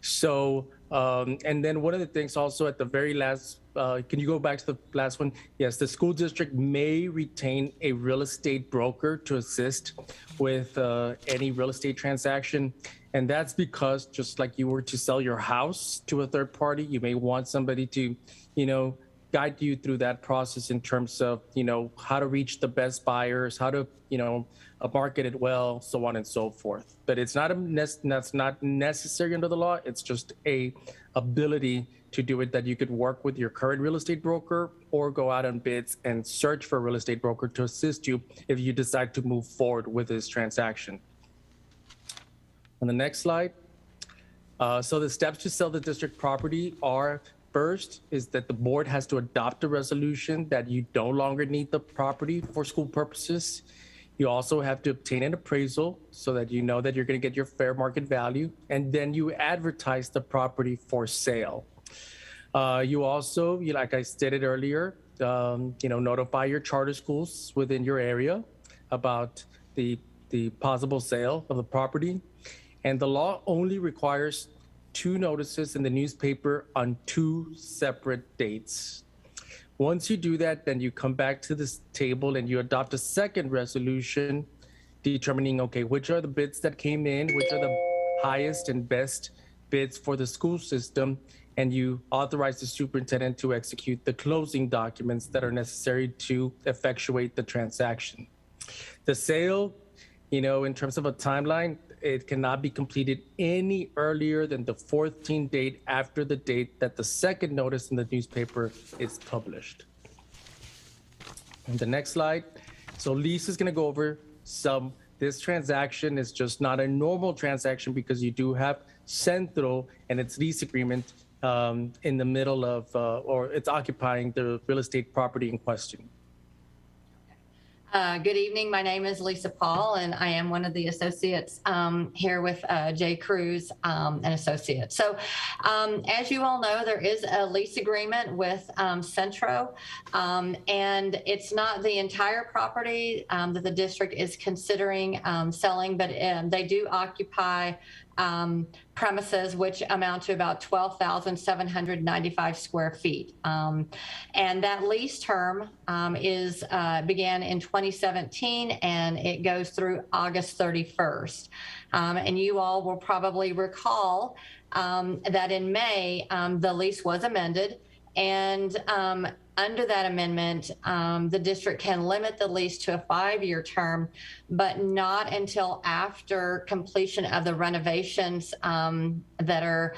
So, and then one of the things also at the very last, can you go back to the last one? Yes, the school district may retain a real estate broker to assist with any real estate transaction. And that's because just like you were to sell your house to a third party, you may want somebody to, guide you through that process in terms of, how to reach the best buyers, how to, market it well, so on and so forth. But it's not that's not necessary under the law. It's just a ability to do it that you could work with your current real estate broker or go out on bids and search for a real estate broker to assist you if you decide to move forward with this transaction. On the next slide. So the steps to sell the district property are, first is that the board has to adopt a resolution that you no longer need the property for school purposes. You also have to obtain an appraisal so that you know that you're going to get your fair market value, and then you advertise the property for sale. You also, like I stated earlier, notify your charter schools within your area about the possible sale of the property. And the law only requires 2 notices in the newspaper on 2 separate dates. Once you do that, then you come back to this table and you adopt a second resolution determining, okay, which are the bids that came in, which are the highest and best bids for the school system, and you authorize the superintendent to execute the closing documents that are necessary to effectuate the transaction. The sale, in terms of a timeline, it cannot be completed any earlier than the 14th date after the date that the second notice in the newspaper is published. And the next slide. So Lisa is going to go over this transaction is just not a normal transaction because you do have Centro and its lease agreement in the middle of, or it's occupying the real estate property in question. Good evening. My name is Lisa Paul, and I am one of the associates here with Jay Cruz and Associates. So as you all know, there is a lease agreement with Centro, and it's not the entire property that the district is considering selling, but they do occupy premises which amount to about 12,795 square feet. And that lease term began in 2017 and it goes through August 31st. And you all will probably recall that in May, the lease was amended, and under that amendment, the district can limit the lease to a 5-year term, but not until after completion of the renovations that are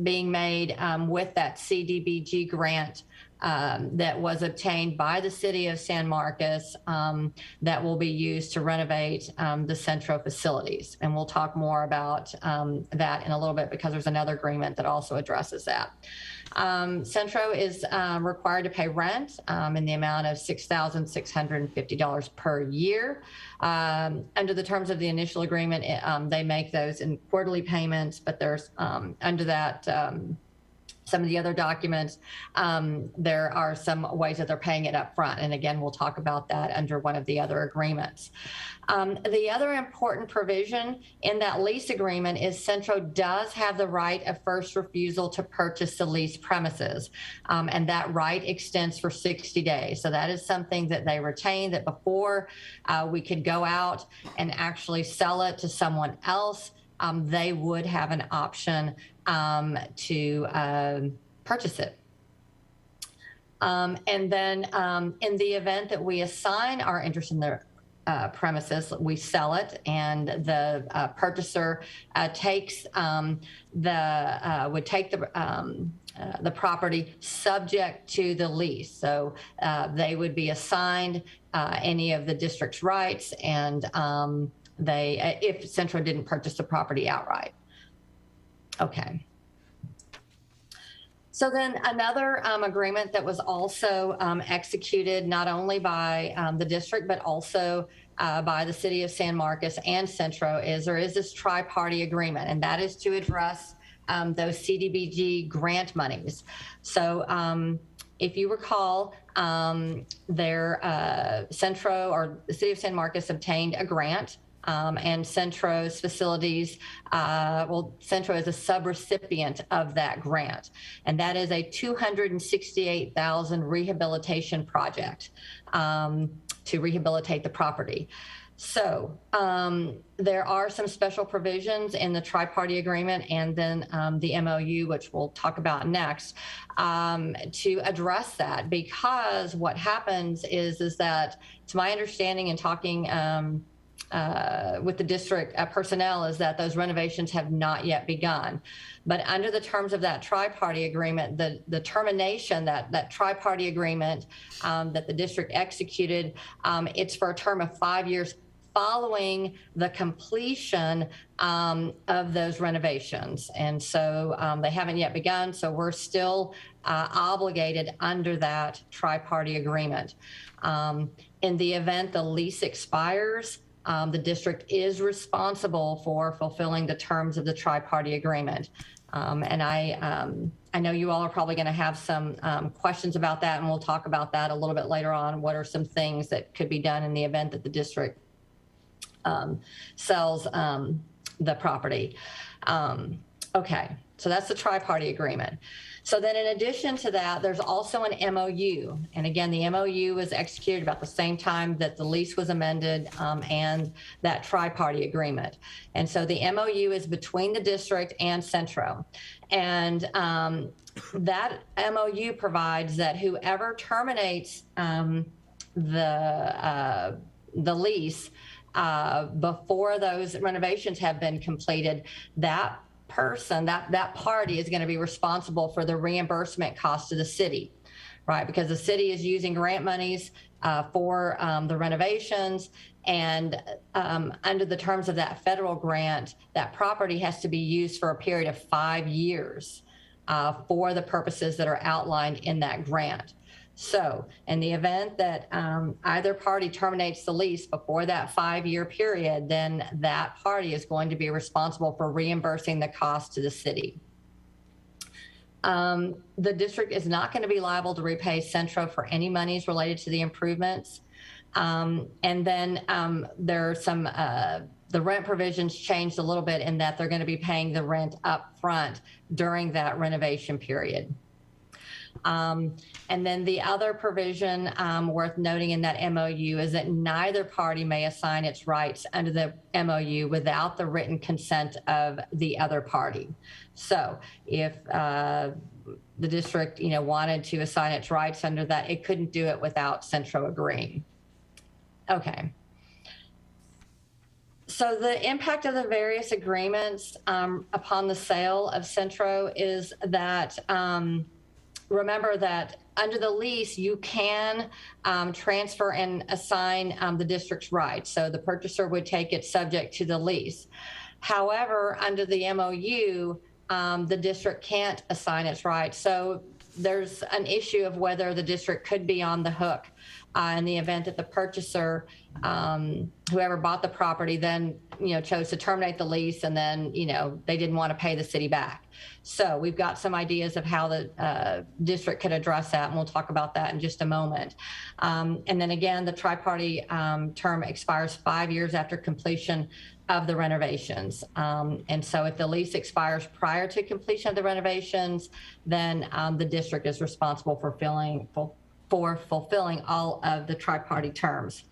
being made with that CDBG grant that was obtained by the city of San Marcos that will be used to renovate the Centro facilities. And we'll talk more about that in a little bit because there's another agreement that also addresses that. Centro is required to pay rent in the amount of $6,650 per year. Under the terms of the initial agreement, they make those in quarterly payments, but there's under that some of the other documents, there are some ways that they're paying it up front. And again, we'll talk about that under one of the other agreements. The other important provision in that lease agreement is Centro does have the right of first refusal to purchase the leased premises. And that right extends for 60 days. So that is something that they retain, that before we could go out and actually sell it to someone else, they would have an option to purchase it. And then in the event that we assign our interest in the premises, we sell it, and the purchaser would take the property subject to the lease. So they would be assigned any of the district's rights, and if Centro didn't purchase the property outright. Okay. So then another agreement that was also executed not only by the district, but also by the city of San Marcos and Centro there is this tri-party agreement, and that is to address those CDBG grant monies. So if you recall, Centro, or the city of San Marcos, obtained a grant. And Centro's facilities, Centro is a subrecipient of that grant, and that is a $268,000 rehabilitation project to rehabilitate the property. So there are some special provisions in the tri-party agreement and then the MOU, which we'll talk about next, to address that, because what happens is that, to my understanding and talking with the district personnel, is that those renovations have not yet begun. But under the terms of that tri-party agreement, the termination, that tri-party agreement that the district executed, it's for a term of 5 years following the completion of those renovations. And so they haven't yet begun, so we're still obligated under that tri-party agreement. In the event the lease expires, the district is responsible for fulfilling the terms of the tri-party agreement. And I know you all are probably going to have some questions about that, and we'll talk about that a little bit later on. What are some things that could be done in the event that the district sells the property? Okay, so that's the tri-party agreement. So then in addition to that, there's also an MOU. And again, the MOU was executed about the same time that the lease was amended and that tri-party agreement. And so the MOU is between the district and Centro. And that MOU provides that whoever terminates the lease before those renovations have been completed, that person, that party is going to be responsible for the reimbursement cost to the city, right? Because the city is using grant monies for the renovations, and under the terms of that federal grant, that property has to be used for a period of 5 years for the purposes that are outlined in that grant. So in the event that either party terminates the lease before that 5-year period, then that party is going to be responsible for reimbursing the cost to the city. The district is not going to be liable to repay Centro for any monies related to the improvements. And then there are some, the rent provisions changed a little bit in that they're going to be paying the rent up front during that renovation period. And then the other provision worth noting in that MOU is that neither party may assign its rights under the MOU without the written consent of the other party. So if the district, wanted to assign its rights under that, it couldn't do it without Centro agreeing. Okay. So the impact of the various agreements upon the sale of Centro is that remember that under the lease, you can transfer and assign the district's rights. So the purchaser would take it subject to the lease. However, under the MOU, the district can't assign its rights. So there's an issue of whether the district could be on the hook in the event that the purchaser, whoever bought the property, then chose to terminate the lease, and then they didn't want to pay the city back. So we've got some ideas of how the district could address that, and we'll talk about that in just a moment. And then again, the tri-party term expires 5 years after completion of the renovations. And so if the lease expires prior to completion of the renovations, then the district is responsible for fulfilling all of the tri-party terms.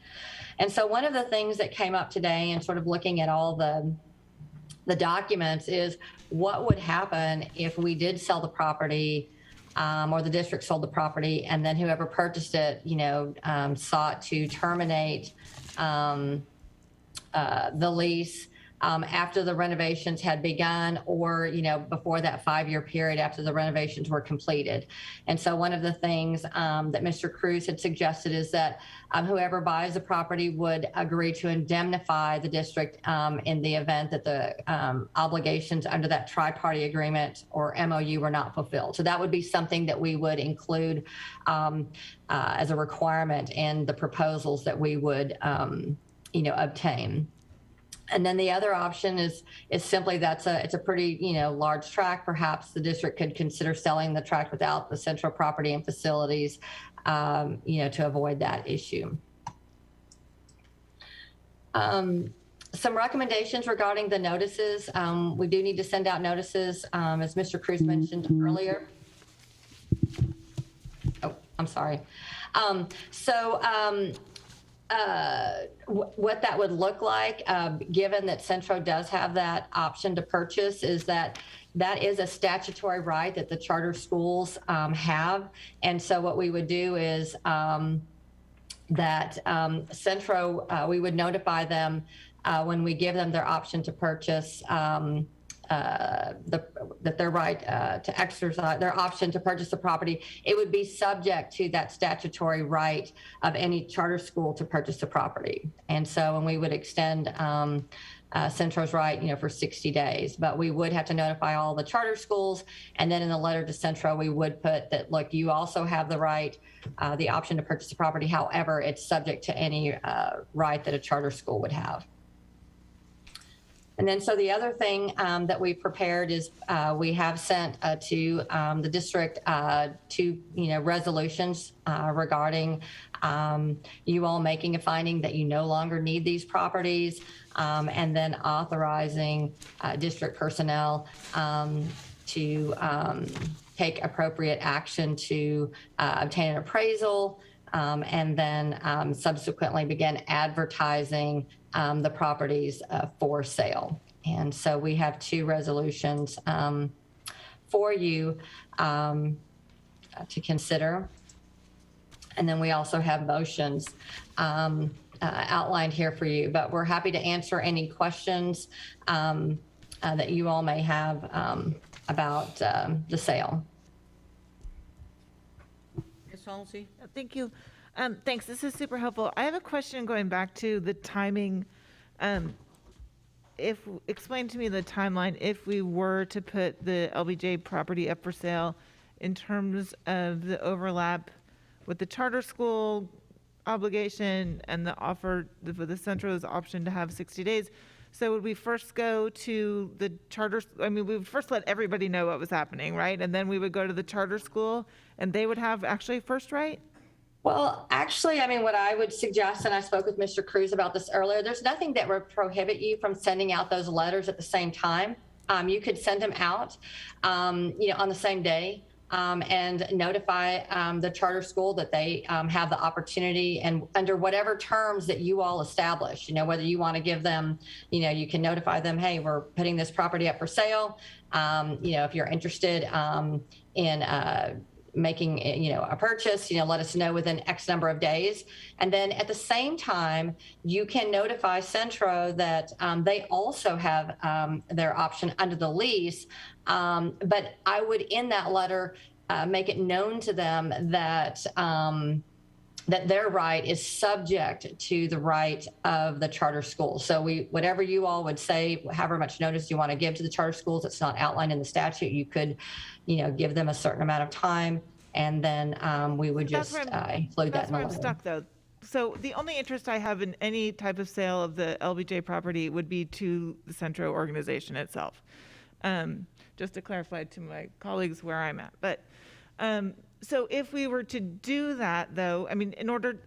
And so one of the things that came up today, and sort of looking at all the documents, is what would happen if we did sell the property, or the district sold the property, and then whoever purchased it, sought to terminate the lease after the renovations had begun, or before that 5-year period after the renovations were completed. And so one of the things that Mr. Cruz had suggested is that whoever buys the property would agree to indemnify the district in the event that the obligations under that tri-party agreement or MOU were not fulfilled. So that would be something that we would include as a requirement in the proposals that we would obtain. And then the other option is simply it's a pretty large tract. Perhaps the district could consider selling the tract without the central property and facilities, to avoid that issue. Some recommendations regarding the notices. We do need to send out notices, as Mr. Cruz mentioned earlier. Oh, I'm sorry. what that would look like, given that Centro does have that option to purchase, is that is a statutory right that the charter schools have. And so what we would do is that Centro, we would notify them when we give them their option to purchase, that their right to exercise their option to purchase the property, it would be subject to that statutory right of any charter school to purchase the property. And so, and we would extend Centro's right, for 60 days, but we would have to notify all the charter schools. And then in the letter to Centro, we would put that, look, you also have the right, the option to purchase the property. However, it's subject to any right that a charter school would have. And then, so the other thing that we prepared is we have sent to the district two, resolutions regarding you all making a finding that you no longer need these properties, and then authorizing district personnel to take appropriate action to obtain an appraisal, and then subsequently begin advertising the properties for sale. And so we have two resolutions for you to consider. And then we also have motions outlined here for you, but we're happy to answer any questions that you all may have about the sale. Ms. Halsey? Thank you. Thanks. This is super helpful. I have a question going back to the timing. Explain to me the timeline if we were to put the LBJ property up for sale in terms of the overlap with the charter school obligation and the offer, the Centro's option to have 60 days. So would we first go to the charter, we would first let everybody know what was happening, right? And then we would go to the charter school and they would have actually first right? Well, actually, what I would suggest, and I spoke with Mr. Cruz about this earlier, there's nothing that would prohibit you from sending out those letters at the same time. You could send them out, on the same day, and notify the charter school that they have the opportunity, and under whatever terms that you all establish, whether you want to give them, you can notify them, hey, we're putting this property up for sale. If you're interested in making a purchase, let us know within X number of days. And then at the same time, you can notify Centro that they also have their option under the lease. But I would, in that letter, make it known to them that that their right is subject to the right of the charter school. So whatever you all would say, however much notice you want to give to the charter schools, it's not outlined in the statute. You could, give them a certain amount of time, and then we would just include that in the letter. That's where I'm stuck, though. So the only interest I have in any type of sale of the LBJ property would be to the Centro organization itself. Just to clarify to my colleagues where I'm at. But so if we were to do that, though, in order,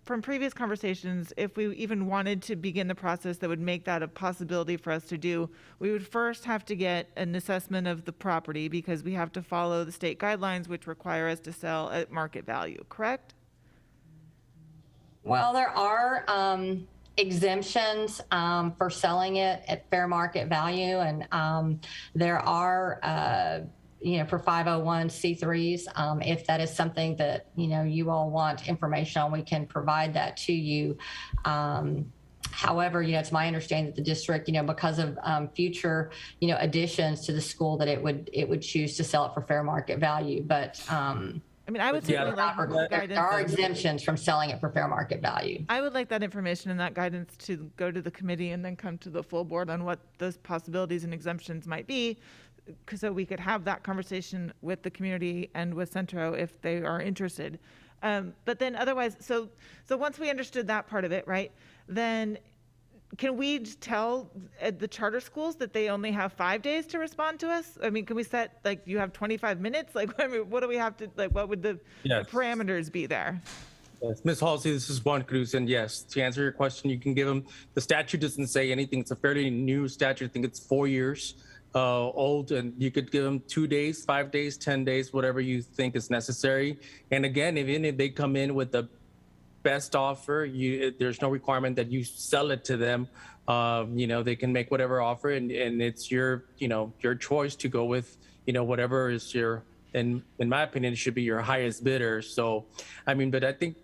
from previous conversations, if we even wanted to begin the process that would make that a possibility for us to do, we would first have to get an assessment of the property because we have to follow the state guidelines, which require us to sell at market value, correct? Well, there are exemptions for selling it at fair market value, and there are for 501c3s, if that is something that you all want information on, we can provide that to you. However, it's my understanding that the district, because of future additions to the school, that it would choose to sell it for fair market value. But I would certainly like guidance. There are exemptions from selling it for fair market value. I would like that information and that guidance to go to the committee and then come to the full board on what those possibilities and exemptions might be, so we could have that conversation with the community and with Centro if they are interested. But then otherwise, so once we understood that part of it, right, then can we tell the charter schools that they only have 5 days to respond to us? Can we set, you have 25 minutes? What do we have to, what would the parameters be there? Yes, Ms. Halsey, this is Juan Cruz, and yes, to answer your question, you can give them, the statute doesn't say anything. It's a fairly new statute. I think it's 4 years old, and you could give them 2 days, 5 days, 10 days, whatever you think is necessary. And again, even if they come in with a best offer. There's no requirement that you sell it to them. They can make whatever offer, and it's your choice to go with, whatever is your, in my opinion, it should be your highest bidder. So, but I think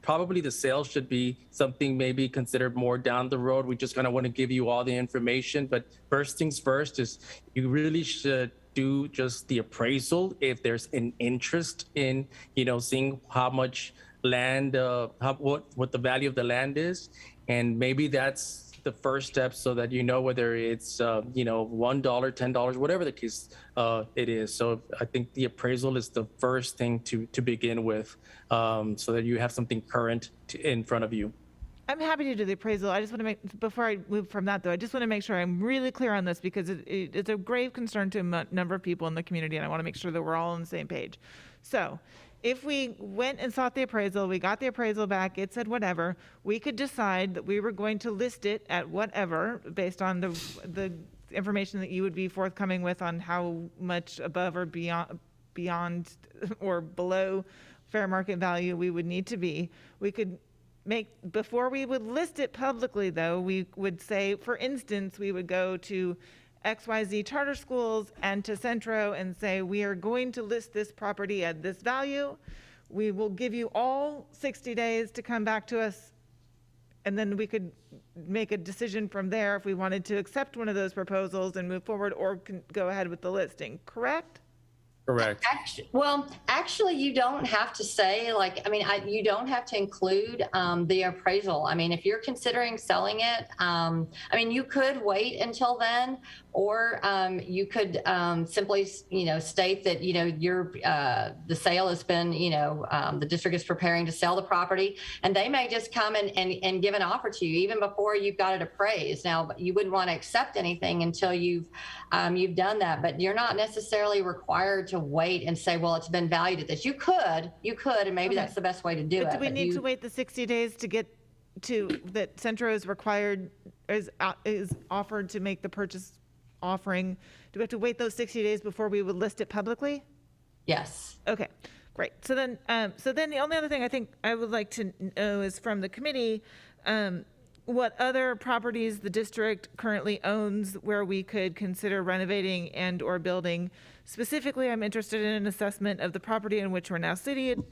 probably the sale should be something maybe considered more down the road. We just kind of want to give you all the information, but first things first is you really should do just the appraisal if there's an interest in, seeing how much land, what the value of the land is, and maybe that's the first step, so that whether it's $1, $10, whatever the case it is. So I think the appraisal is the first thing to begin with, so that you have something current in front of you. I'm happy to do the appraisal. I just want to make, before I move from that though, I just want to make sure I'm really clear on this, because it's a grave concern to a number of people in the community, and I want to make sure that we're all on the same page. So if we went and sought the appraisal, we got the appraisal back, it said whatever, we could decide that we were going to list it at whatever based on the information that you would be forthcoming with on how much above or beyond or below fair market value we would need to be. We could before we would list it publicly though, we would say, for instance, we would go to XYZ charter schools and to Centro and say, we are going to list this property at this value. We will give you all 60 days to come back to us, and then we could make a decision from there if we wanted to accept one of those proposals and move forward, or go ahead with the listing, correct? Correct. Actually, you don't have to say, you don't have to include the appraisal. If you're considering selling it, you could wait until then, or you could simply, state that, the sale has been, the district is preparing to sell the property, and they may just come and give an offer to you even before you've got it appraised. Now, you wouldn't want to accept anything until you've done that, but you're not necessarily required to wait and say, well, it's been valued at this. You could, and maybe that's the best way to do it. Do we need to wait the 60 days to get to that Centro is required, is offered to make the purchase offering? Do we have to wait those 60 days before we would list it publicly? Yes. Okay, great. So then the only other thing I think I would like to know is from the committee, what other properties the district currently owns where we could consider renovating and or building. Specifically, I'm interested in an assessment of the property in which we're now seated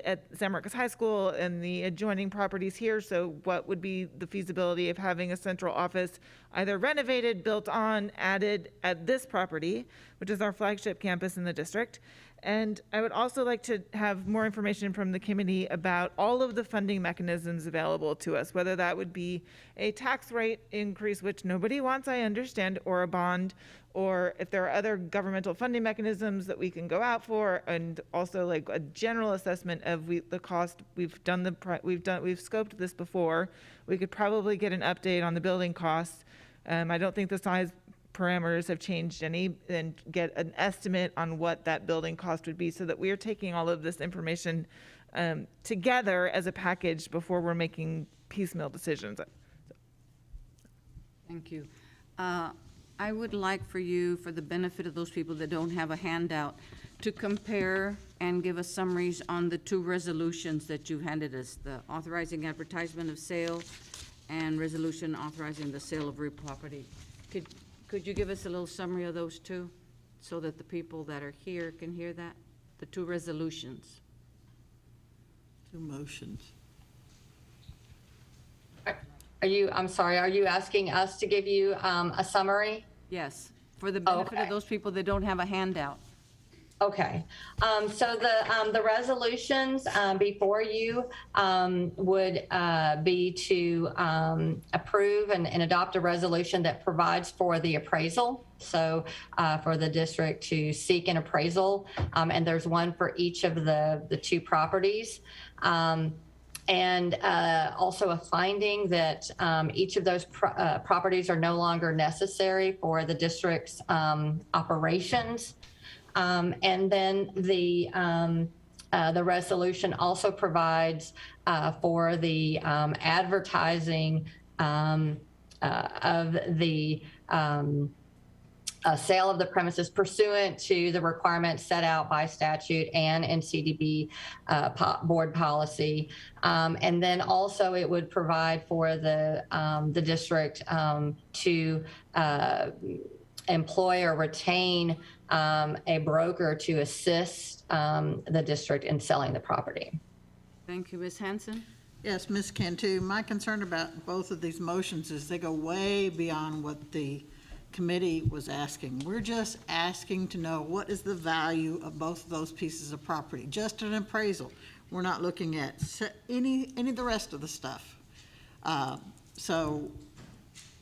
at San Marcos High School and the adjoining properties here. So what would be the feasibility of having a central office either renovated, built on, added at this property, which is our flagship campus in the district? And I would also like to have more information from the committee about all of the funding mechanisms available to us, whether that would be a tax rate increase, which nobody wants, I understand, or a bond, or if there are other governmental funding mechanisms that we can go out for, and also like a general assessment of the cost. We've scoped this before. We could probably get an update on the building costs. I don't think the size parameters have changed any, and get an estimate on what that building cost would be, so that we are taking all of this information together as a package before we're making piecemeal decisions. Thank you. I would like for you, for the benefit of those people that don't have a handout, to compare and give us summaries on the two resolutions that you handed us, the authorizing advertisement of sale and resolution authorizing the sale of real property. Could you give us a little summary of those two, so that the people that are here can hear that? The two resolutions. Two motions. Are you asking us to give you a summary? Yes, for the benefit of those people that don't have a handout. Okay, so the resolutions before you would be to approve and adopt a resolution that provides for the appraisal. So for the district to seek an appraisal, and there's one for each of the two properties. And also a finding that each of those properties are no longer necessary for the district's operations. And then the resolution also provides for the advertising of the sale of the premises pursuant to the requirements set out by statute and in CDB board policy. And then also it would provide for the district to employ or retain a broker to assist the district in selling the property. Thank you, Ms. Hanson. Yes, Ms. Cantu, my concern about both of these motions is they go way beyond what the committee was asking. We're just asking to know what is the value of both of those pieces of property, just an appraisal. We're not looking at any of the rest of the stuff. So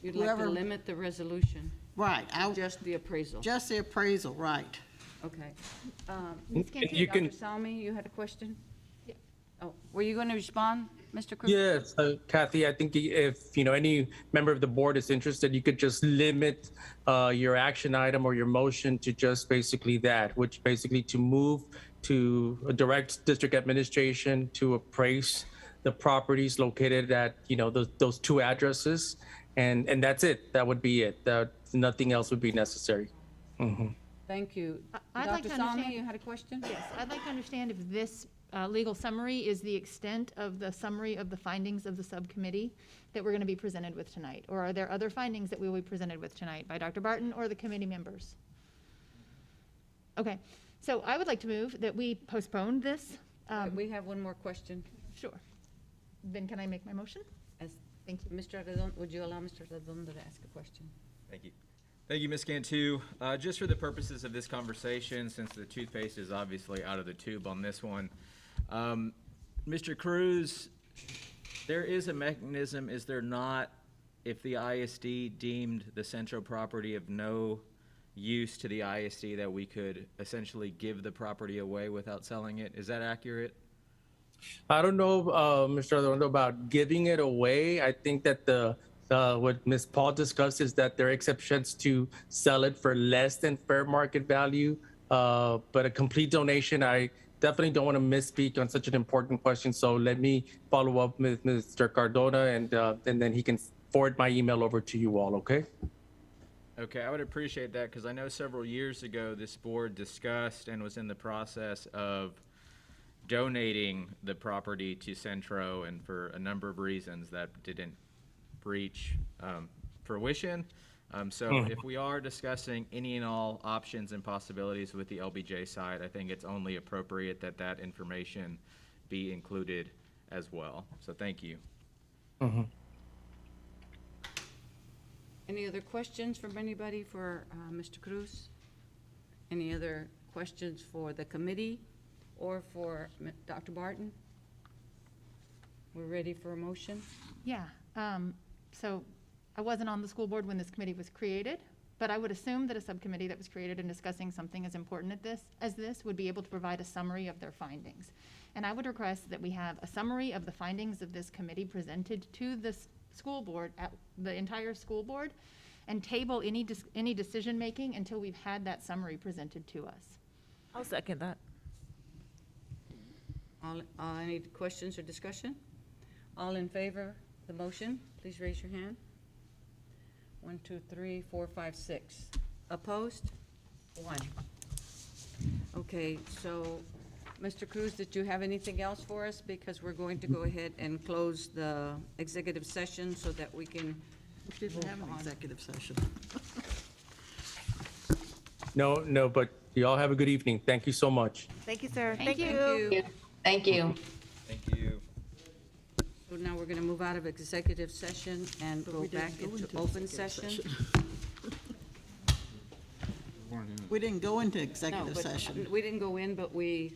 You'd like to whoever- limit the resolution, Right, just the appraisal? just the appraisal, right. Okay. And you Dr. can- Salmi, you had a question? Oh, were you going to respond, Mr. Cruz? Yes, Kathy, I think if, any member of the board is interested, you could just limit your action item or your motion to just basically that, which basically to move to direct district administration to appraise the properties located at, those two addresses. And that's it. That would be it. Nothing else would be necessary. Mm-hmm. Thank you. I'd like Dr. to Salmi, understand- you had a question? Yes, I'd like to understand if this legal summary is the extent of the summary of the findings of the subcommittee that we're going to be presented with tonight? Or are there other findings that we will be presented with tonight by Dr. Barton or the committee members? Okay, so I would like to move that we postpone this. We have one more question. Sure. Then can I make my motion? Thank you. Mr. Redondo, would you allow Mr. Redondo to ask a question? Thank you. Thank you, Ms. Cantu. Just for the purposes of this conversation, since the toothpaste is obviously out of the tube on this one, Mr. Cruz, there is a mechanism, is there not, if the ISD deemed the Centro property of no use to the ISD, that we could essentially give the property away without selling it? Is that accurate? I don't know, Mr. Redondo, about giving it away. I think that what Ms. Paul discussed is that there are exceptions to sell it for less than fair market value. But a complete donation, I definitely don't want to misspeak on such an important question. So let me follow up with Mr. Cardona, and then he can forward my email over to you all, okay? Okay, I would appreciate that, because I know several years ago this board discussed and was in the process of donating the property to Centro, and for a number of reasons that didn't reach fruition. So if we are discussing any and all options and possibilities with the LBJ side, I think it's only appropriate that that information be included as well. So thank you. Mm-hmm. Any other questions from anybody for Mr. Cruz? Any other questions for the committee or for Dr. Barton? We're ready for a motion? Yeah, so I wasn't on the school board when this committee was created, but I would assume that a subcommittee that was created in discussing something as important as this would be able to provide a summary of their findings. And I would request that we have a summary of the findings of this committee presented to the school board, at the entire school board, and table any decision-making until we've had that summary presented to us. I'll second that. Any questions or discussion? All in favor of the motion, please raise your hand. 1, 2, 3, 4, 5, 6. Opposed? 1. Okay, so, Mr. Cruz, did you have anything else for us? Because we're going to go ahead and close the executive session so that we can We didn't have an executive session. No, but you all have a good evening. Thank you so much. Thank you, sir. Thank you. Thank you. Thank you. So now we're going to move out of executive session and go back into open session. We didn't go into No, executive but session, we didn't go in, but we.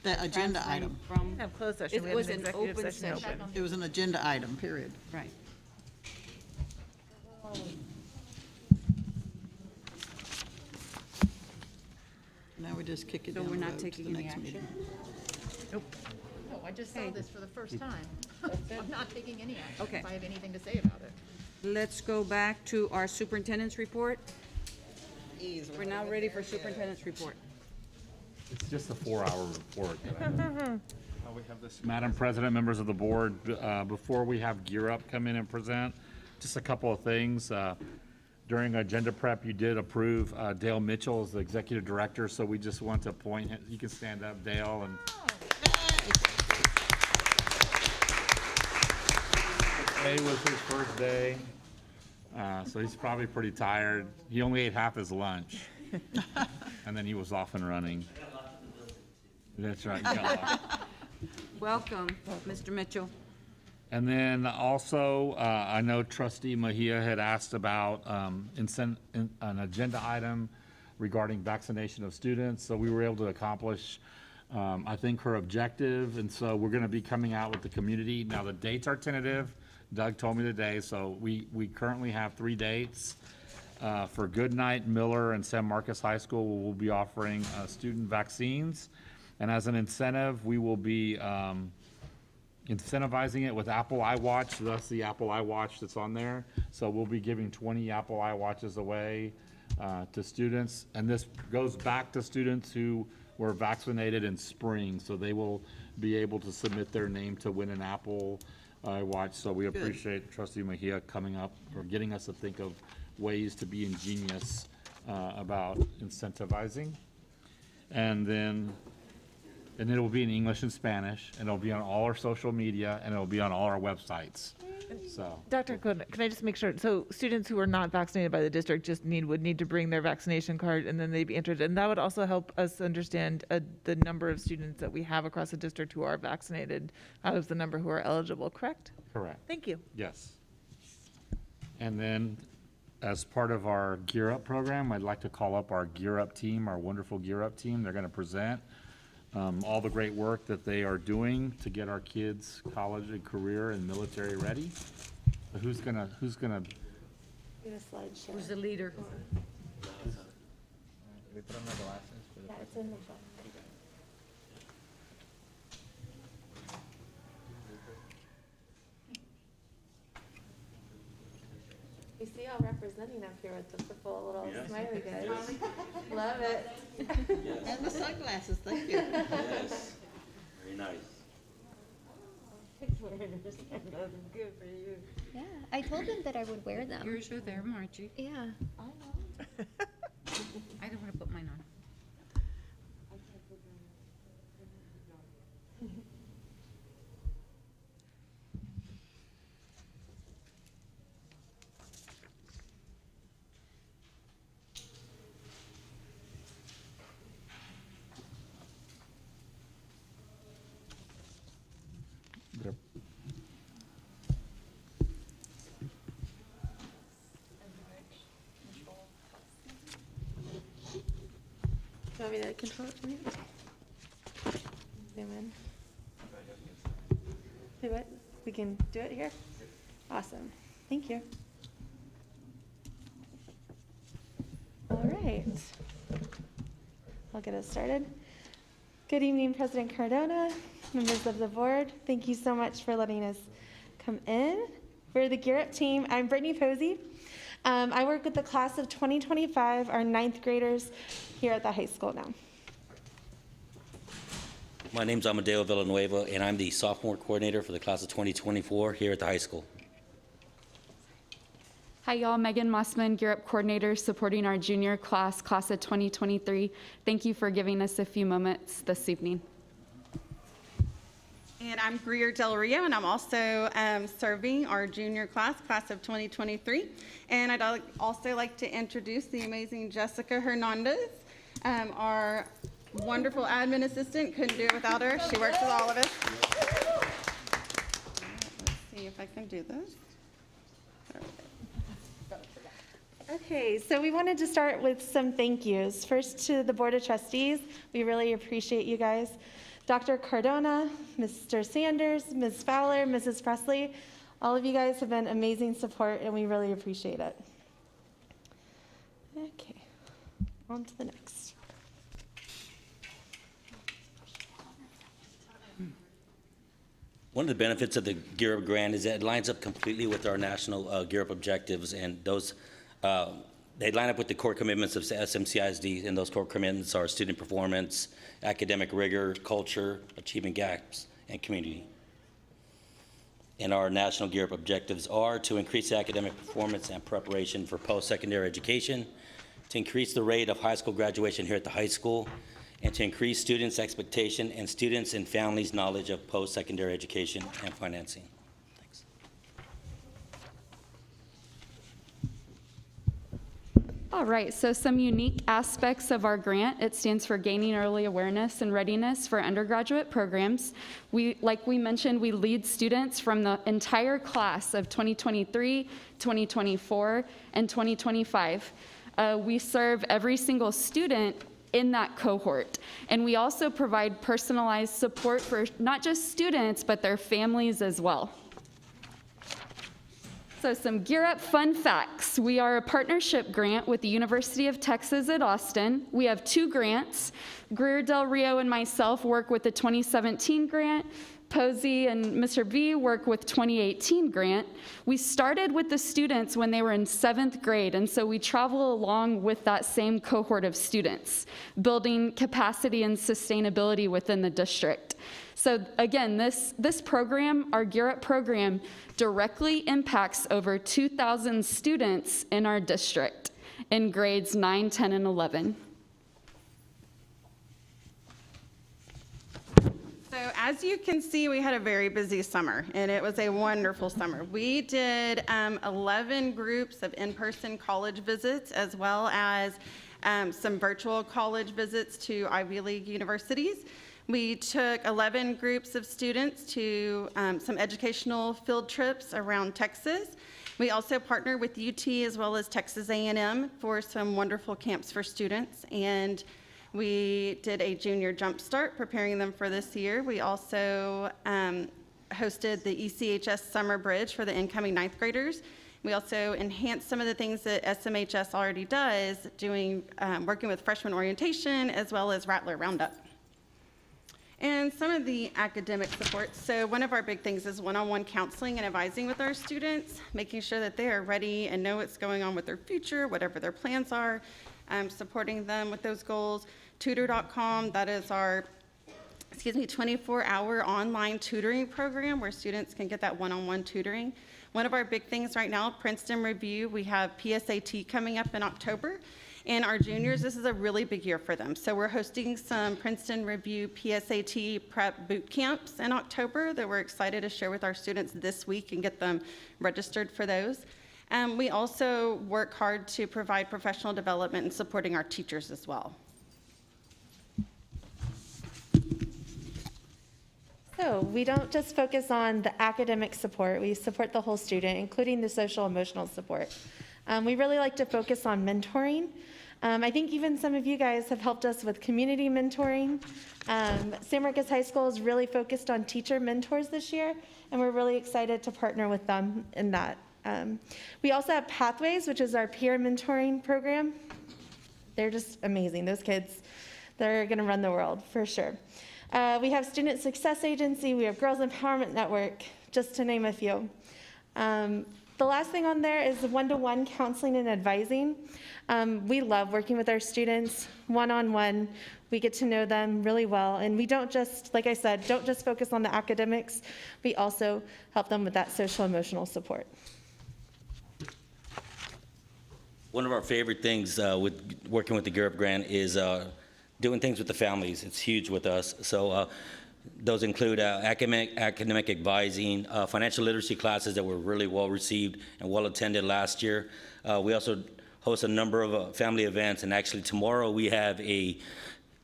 the agenda transferred item. From, We have closed session. it We have was an an executive open session session. open. It was an agenda item, period. Right. Now we just kick it So down we're the not road to taking the any next meeting. action? No, I just saw this for the first time. I'm not taking any action Okay. if I have anything to say about it. Let's go back to our superintendent's report. We're now ready for superintendent's report. It's just a 4-hour report. Madam President, members of the board, before we have Gear Up come in and present, just a couple of things. During agenda prep, you did approve Dale Mitchell as the executive director, so we just want to appoint him. You can stand up, Dale. And today was his first day, so he's probably pretty tired. He only ate half his lunch, and then he was off and running. That's right. You got a lot. Welcome, Mr. Mitchell. And then also, I know Trustee Mejia had asked about an agenda item regarding vaccination of students. So we were able to accomplish, I think, her objective. And so we're going to be coming out with the community. Now, the dates are tentative. Doug told me today. So we currently have 3 dates. For Goodnight, Miller, and San Marcos High School, we'll be offering student vaccines. And as an incentive, we will be incentivizing it with Apple iWatch. So that's the Apple iWatch that's on there. So we'll be giving 20 Apple iWatches away to students. And this goes back to students who were vaccinated in spring. So they will be able to submit their name to win an Apple iWatch. So we appreciate Trustee Mejia coming up or getting us to think of ways to be ingenious about incentivizing. And it will be in English and Spanish, and it'll be on all our social media, and it'll be on all our websites. So, Dr. Cohen, can I just make sure? So students who are not vaccinated by the district just would need to bring their vaccination card, and then they'd be entered. And that would also help us understand the number of students that we have across the district who are vaccinated out of the number who are eligible, correct? correct. Thank you. Yes. And then, as part of our Gear Up program, I'd like to call up our Gear Up team, our wonderful Gear Up team. They're going to present all the great work that they are doing to get our kids college and career and military ready. So who's gonna Who's the leader? You see y'all representing up here with the purple little smiley guys. Love it. And the sunglasses, thank you. Yes, very nice. Good for you. Yeah, I told them that I would wear them. Yours are there, Margie. Yeah. I don't want to put mine on. Yep. You want me to control it for you? Zoom in. Do it? We can do it here? Awesome. Thank you. All right. I'll get us started. Good evening, President Cardona, members of the board. Thank you so much for letting us come in. We're the Gear Up team. I'm Brittany Posey. I work with the class of 2025, our 9th graders here at the high school now. My name's Amadeo Villanueva, and I'm the sophomore coordinator for the class of 2024 here at the high school. Hi, y'all. Megan Mossman, Gear Up coordinator, supporting our junior class of 2023. Thank you for giving us a few moments this evening. And I'm Greer Del Rio, and I'm also serving our junior class of 2023. And I'd also like to introduce the amazing Jessica Hernandez, our wonderful admin assistant. Couldn't do it without her. She works with all of us. Let's see if I can do this. Okay, so we wanted to start with some thank yous. First to the Board of Trustees. We really appreciate you guys. Dr. Cardona, Mr. Sanders, Ms. Fowler, Mrs. Presley, all of you guys have been amazing support, and we really appreciate it. Okay, on to the next. One of the benefits of the Gear Up grant is that it lines up completely with our national Gear Up objectives, and those they line up with the core commitments of SMCISD, and those core commitments are student performance, academic rigor, culture, achievement gaps, and community. And our national Gear Up objectives are to increase academic performance and preparation for post-secondary education, to increase the rate of high school graduation here at the high school, and to increase students' expectation and students' and families' knowledge of post-secondary education and financing. Thanks. All right, so some unique aspects of our grant. It stands for Gaining Early Awareness and Readiness for Undergraduate Programs. Like we mentioned, we lead students from the entire class of 2023, 2024, and 2025. We serve every single student in that cohort. And we also provide personalized support for not just students, but their families as well. So some Gear Up fun facts. We are a partnership grant with the University of Texas at Austin. We have 2 grants. Greer Del Rio and myself work with the 2017 grant. Posey and Mr. V work with 2018 grant. We started with the students when they were in 7th grade, and so we travel along with that same cohort of students, building capacity and sustainability within the district. So again, this program, our Gear Up program, directly impacts over 2,000 students in our district in grades 9, 10, and 11. So as you can see, we had a very busy summer, and it was a wonderful summer. We did 11 groups of in-person college visits, as well as some virtual college visits to Ivy League universities. We took 11 groups of students to some educational field trips around Texas. We also partnered with UT as well as Texas A&M for some wonderful camps for students, and we did a junior jumpstart, preparing them for this year. We also hosted the ECHS Summer Bridge for the incoming 9th graders. We also enhanced some of the things that SMHS already does, working with freshman orientation as well as Rattler Roundup. And some of the academic support. So one of our big things is one-on-one counseling and advising with our students, making sure that they are ready and know what's going on with their future, whatever their plans are. Supporting them with those goals. Tutor.com, that is our 24-hour online tutoring program where students can get that one-on-one tutoring. One of our big things right now, Princeton Review, we have PSAT coming up in October. And our juniors, this is a really big year for them. So we're hosting some Princeton Review PSAT prep boot camps in October that we're excited to share with our students this week and get them registered for those. We also work hard to provide professional development and supporting our teachers as well. So we don't just focus on the academic support, we support the whole student, including the social emotional support. We really like to focus on mentoring. I think even some of you guys have helped us with community mentoring. San Marcos High School is really focused on teacher mentors this year, and we're really excited to partner with them in that. We also have Pathways, which is our peer mentoring program. They're just amazing. Those kids, they're going to run the world for sure. We have Student Success Agency. We have Girls Empowerment Network, just to name a few. The last thing on there is one-to-one counseling and advising. We love working with our students one-on-one. We get to know them really well. And we don't just, like I said, don't just focus on the academics. We also help them with that social emotional support. One of our favorite things with working with the Gear Up grant is doing things with the families. It's huge with us. So those include academic advising, financial literacy classes that were really well received and well attended last year. We also host a number of family events, and actually tomorrow we have a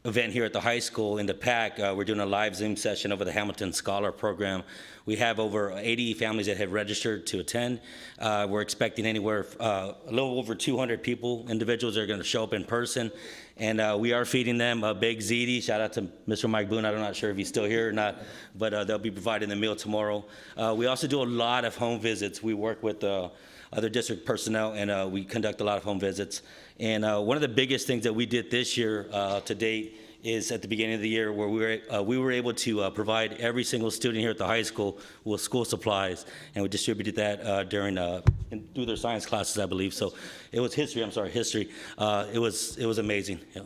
event here at the high school in the PAC. We're doing a live Zoom session over the Hamilton Scholar Program. We have over 80 families that have registered to attend. We're expecting anywhere, a little over 200 individuals that are going to show up in person. And we are feeding them a baked ziti. Shout out to Mr. Mike Boone. I'm not sure if he's still here or not, but they'll be providing the meal tomorrow. We also do a lot of home visits. We work with other district personnel, and we conduct a lot of home visits. And one of the biggest things that we did this year to date is at the beginning of the year where we were able to provide every single student here at the high school with school supplies, and we distributed that through their science classes, I believe. So it was history. It was amazing. Yeah.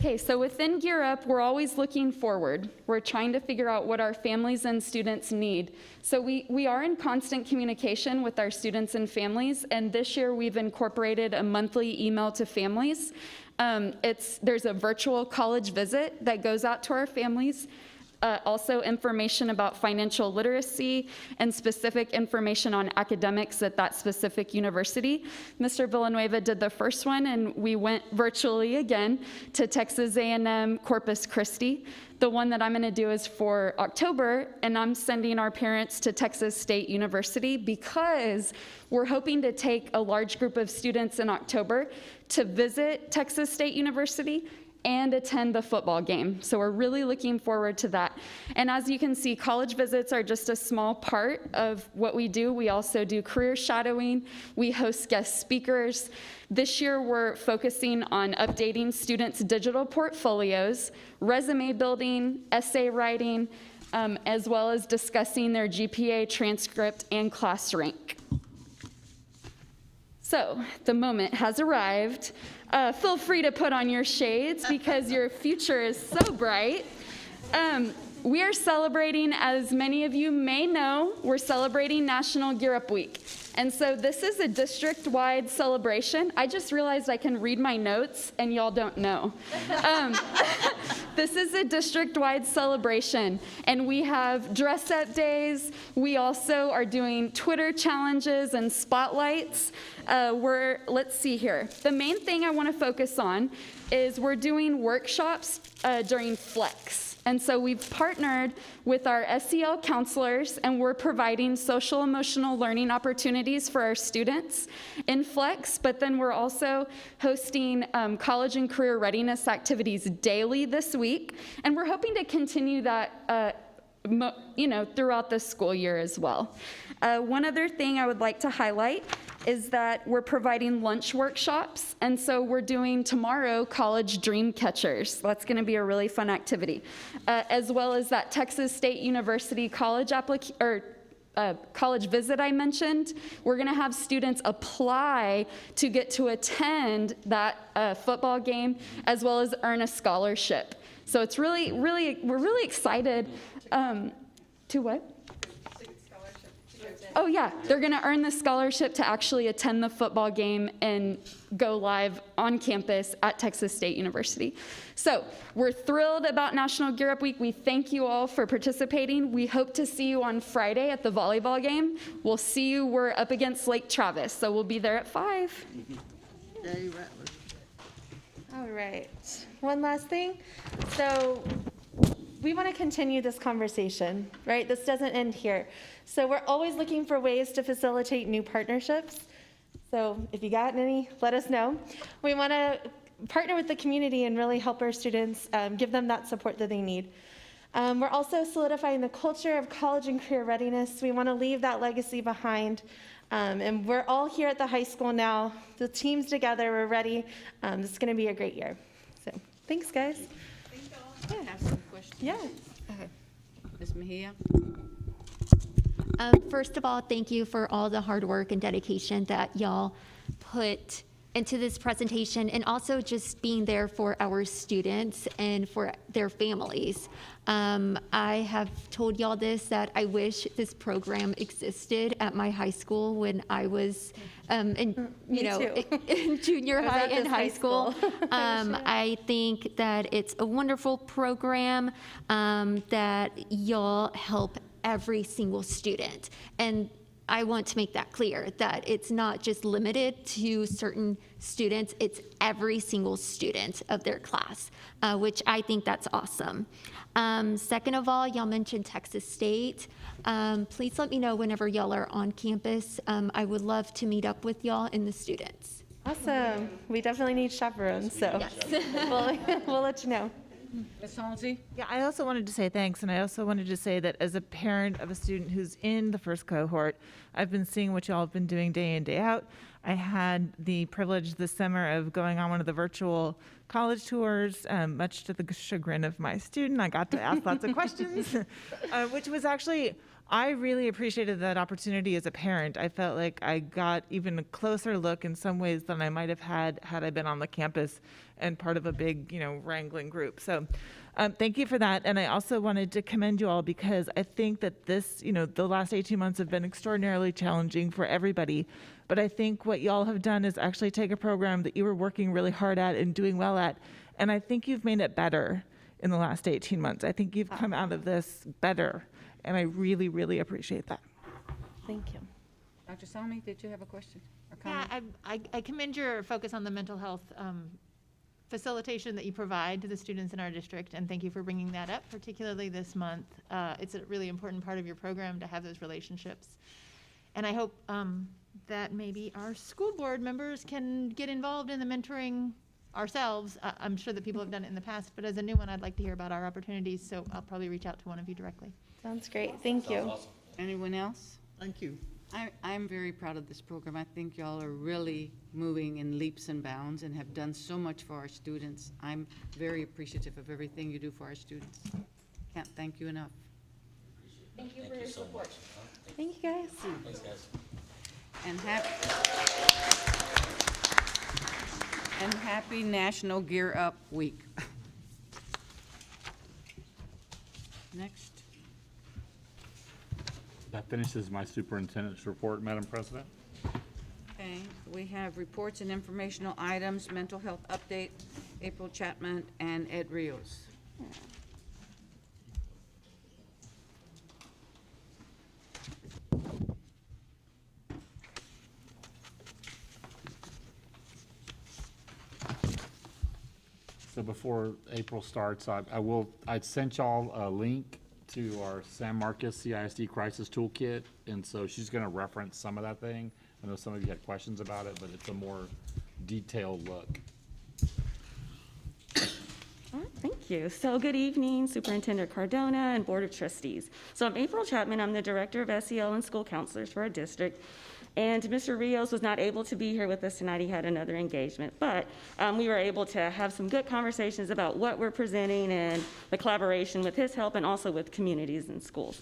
Okay, so within Gear Up, we're always looking forward. We're trying to figure out what our families and students need. So we are in constant communication with our students and families, and this year we've incorporated a monthly email to families. There's a virtual college visit that goes out to our families. Also information about financial literacy and specific information on academics at that specific university. Mr. Villanueva did the first one, and we went virtually again to Texas A&M Corpus Christi. The one that I'm going to do is for October, and I'm sending our parents to Texas State University because we're hoping to take a large group of students in October to visit Texas State University and attend the football game. So we're really looking forward to that. And as you can see, college visits are just a small part of what we do. We also do career shadowing. We host guest speakers. This year, we're focusing on updating students' digital portfolios, resume building, essay writing, as well as discussing their GPA, transcript, and class rank. So the moment has arrived. Feel free to put on your shades because your future is so bright. We are celebrating, as many of you may know, we're celebrating National Gear Up Week. And so this is a district-wide celebration. I just realized I can read my notes and y'all don't know. This is a district-wide celebration, and we have dress-up days. We also are doing Twitter challenges and spotlights. Let's see here. The main thing I want to focus on is we're doing workshops during Flex. And so we've partnered with our SEL counselors, and we're providing social emotional learning opportunities for our students in Flex, but then we're also hosting college and career readiness activities daily this week, and we're hoping to continue that throughout the school year as well. One other thing I would like to highlight is that we're providing lunch workshops, and so we're doing tomorrow college dream catchers. That's going to be a really fun activity, as well as that Texas State University college college visit I mentioned. We're going to have students apply to get to attend that football game, as well as earn a scholarship. So it's we're really excited. To what? Oh yeah, they're gonna earn the scholarship to actually attend the football game and go live on campus at Texas State University. So we're thrilled about National Gear Up Week. We thank you all for participating. We hope to see you on Friday at the volleyball game. We'll see you, we're up against Lake Travis, so we'll be there at 5. All right, one last thing. So we want to continue this conversation, right? This doesn't end here. So we're always looking for ways to facilitate new partnerships. So if you got any, let us know. We want to partner with the community and really help our students, give them that support that they need. We're also solidifying the culture of college and career readiness. We want to leave that legacy behind. And we're all here at the high school now. The team's together, we're ready. This is going to be a great year. So thanks, guys. I have some questions. Yeah. Ms. Mejia? First of all, thank you for all the hard work and dedication that y'all put into this presentation, and also just being there for our students and for their families. I have told y'all this, that I wish this program existed at my high school when I was in junior high and high school. I think that it's a wonderful program, that y'all help every single student. And I want to make that clear, that it's not just limited to certain students, it's every single student of their class, which I think that's awesome. Second of all, y'all mentioned Texas State. Please let me know whenever y'all are on campus. I would love to meet up with y'all and the students. Awesome. We definitely need chaperones, so Yes. we'll let you know. Ms. Halsey? Yeah, I also wanted to say thanks, and I also wanted to say that as a parent of a student who's in the first cohort, I've been seeing what y'all have been doing day in, day out. I had the privilege this summer of going on one of the virtual college tours, much to the chagrin of my student. I got to ask lots of questions, which was actually I really appreciated that opportunity as a parent. I felt like I got even a closer look in some ways than I might have had I been on the campus and part of a big, wrangling group. So thank you for that. And I also wanted to commend you all because I think that this, the last 18 months have been extraordinarily challenging for everybody. But I think what y'all have done is actually take a program that you were working really hard at and doing well at, and I think you've made it better in the last 18 months. I think you've come out of this better. And I really, really appreciate that. Thank you. Dr. Salmi, did you have a question or Yeah, comment? I commend your focus on the mental health facilitation that you provide to the students in our district, and thank you for bringing that up, particularly this month. It's a really important part of your program to have those relationships. And I hope that maybe our school board members can get involved in the mentoring ourselves. I'm sure that people have done it in the past, but as a new one, I'd like to hear about our opportunities, so I'll probably reach out to one of you directly. Sounds great. Thank you. Awesome. Anyone else? Thank you. I'm very proud of this program. I think y'all are really moving in leaps and bounds and have done so much for our students. I'm very appreciative of everything you do for our students. Can't thank you enough. Thank you for Thank your you so support. much. Thank you, guys. Thanks, guys. And happy National Gear Up Week. Next. That finishes my superintendent's report, Madam President. Okay, we have reports and informational items, mental health update, April Chatmon and Ed Rios. So before April starts, I sent y'all a link to our San Marcos CISD Crisis Toolkit, and so she's gonna reference some of that thing. I know some of you had questions about it, but it's a more detailed look. All right, thank you. So good evening, Superintendent Cardona and Board of Trustees. So I'm April Chatmon. I'm the Director of SEL and School Counselors for our district. And Mr. Rios was not able to be here with us tonight. He had another engagement. But we were able to have some good conversations about what we're presenting and the collaboration with his help and also with communities and schools.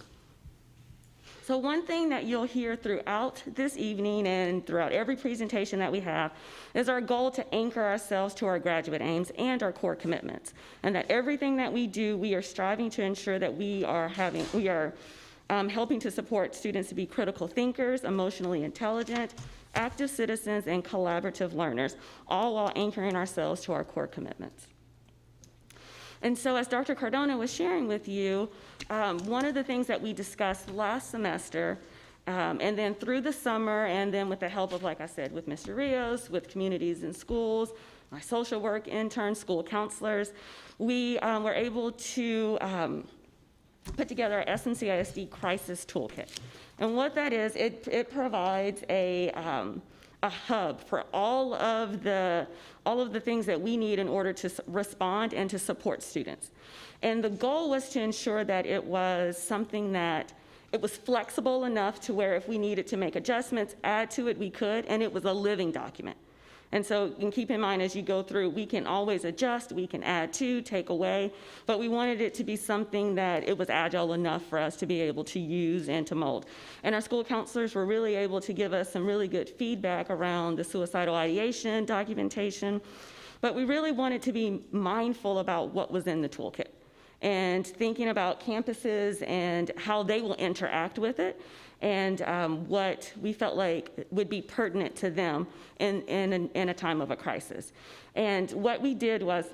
So one thing that you'll hear throughout this evening and throughout every presentation that we have is our goal to anchor ourselves to our graduate aims and our core commitments. And that everything that we do, we are striving to ensure that we are helping to support students to be critical thinkers, emotionally intelligent, active citizens, and collaborative learners, all while anchoring ourselves to our core commitments. And so as Dr. Cardona was sharing with you, one of the things that we discussed last semester, and then through the summer, and then with the help of, like I said, with Mr. Rios, with communities and schools, my social work interns, school counselors, we were able to put together our SMCISD Crisis Toolkit. And what that is, it provides a hub for all of the things that we need in order to respond and to support students. And the goal was to ensure that it was something that it was flexible enough to where if we needed to make adjustments, add to it, we could, and it was a living document. And so you can keep in mind as you go through, we can always adjust, we can add to, take away, but we wanted it to be something that it was agile enough for us to be able to use and to mold. And our school counselors were really able to give us some really good feedback around the suicidal ideation, documentation, but we really wanted to be mindful about what was in the toolkit and thinking about campuses and how they will interact with it, and what we felt like would be pertinent to them in a time of a crisis. And what we did was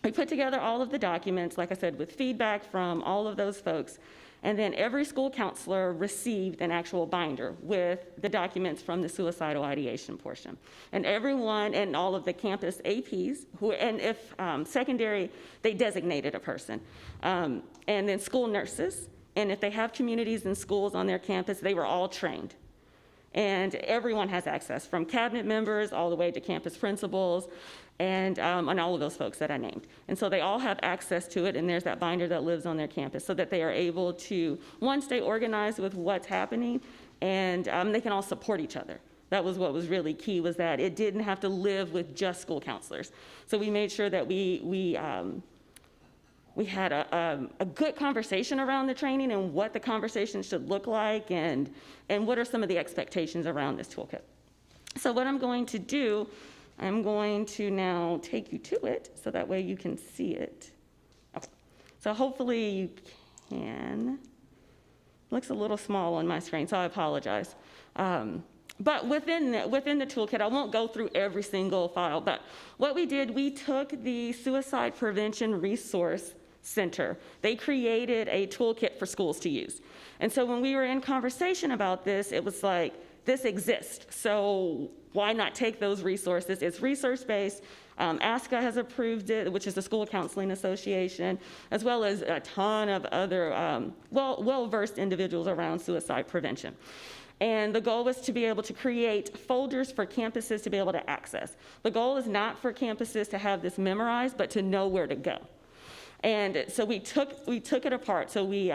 we put together all of the documents, like I said, with feedback from all of those folks, and then every school counselor received an actual binder with the documents from the suicidal ideation portion. And everyone and all of the campus APs, and if secondary, they designated a person, and then school nurses, and if they have communities and schools on their campus, they were all trained. And everyone has access, from cabinet members all the way to campus principals, and all of those folks that I named. And so they all have access to it, and there's that binder that lives on their campus so that they are able to, one, stay organized with what's happening, and they can all support each other. That was what was really key, was that it didn't have to live with just school counselors. So we made sure that we we had a good conversation around the training and what the conversation should look like and what are some of the expectations around this toolkit. So what I'm going to do, I'm going to now take you to it so that way you can see it. Okay. So hopefully you can. Looks a little small on my screen, so I apologize. But within the toolkit, I won't go through every single file, but what we did, we took the Suicide Prevention Resource Center. They created a toolkit for schools to use. And so when we were in conversation about this, it was like, this exists, so why not take those resources? It's resource-based. ASCA has approved it, which is the School Counseling Association, as well as a ton of other well-versed individuals around suicide prevention. And the goal was to be able to create folders for campuses to be able to access. The goal is not for campuses to have this memorized, but to know where to go. And so we took it apart. So we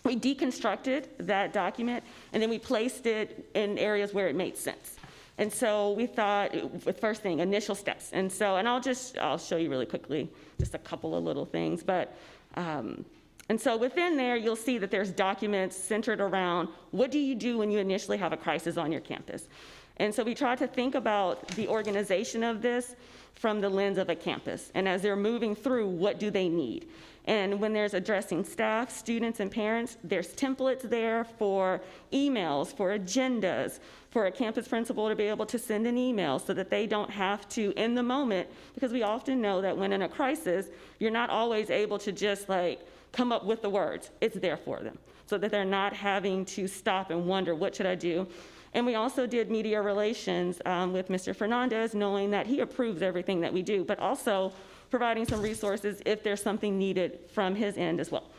deconstructed that document, and then we placed it in areas where it made sense. And so we thought, the first thing, initial steps. And I'll show you really quickly, just a couple of little things. But, and so within there, you'll see that there's documents centered around what do you do when you initially have a crisis on your campus. And so we tried to think about the organization of this from the lens of a campus. And as they're moving through, what do they need? And when there's addressing staff, students, and parents, there's templates there for emails, for agendas, for a campus principal to be able to send an email so that they don't have to, in the moment, because we often know that when in a crisis, you're not always able to just come up with the words. It's there for them, so that they're not having to stop and wonder, what should I do? And we also did media relations with Mr. Fernandez, knowing that he approves everything that we do, but also providing some resources if there's something needed from his end as well.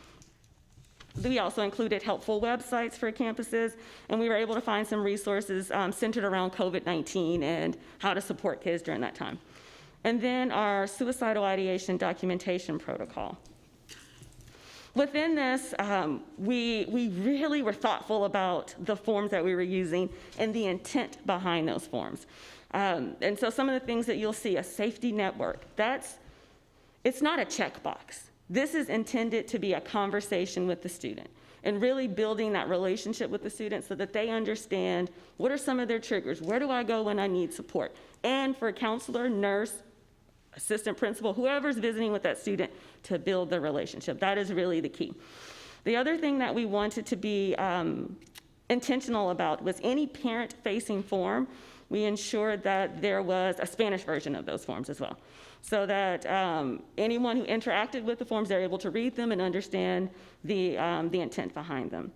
We also included helpful websites for campuses, and we were able to find some resources centered around COVID-19 and how to support kids during that time. And then our suicidal ideation documentation protocol. Within this, we really were thoughtful about the forms that we were using and the intent behind those forms. And so some of the things that you'll see, a safety network, it's not a checkbox. This is intended to be a conversation with the student and really building that relationship with the student so that they understand what are some of their triggers, where do I go when I need support, and for a counselor, nurse, assistant principal, whoever's visiting with that student to build the relationship. That is really the key. The other thing that we wanted to be intentional about was any parent-facing form, we ensured that there was a Spanish version of those forms as well, so that anyone who interacted with the forms, they're able to read them and understand the intent behind them.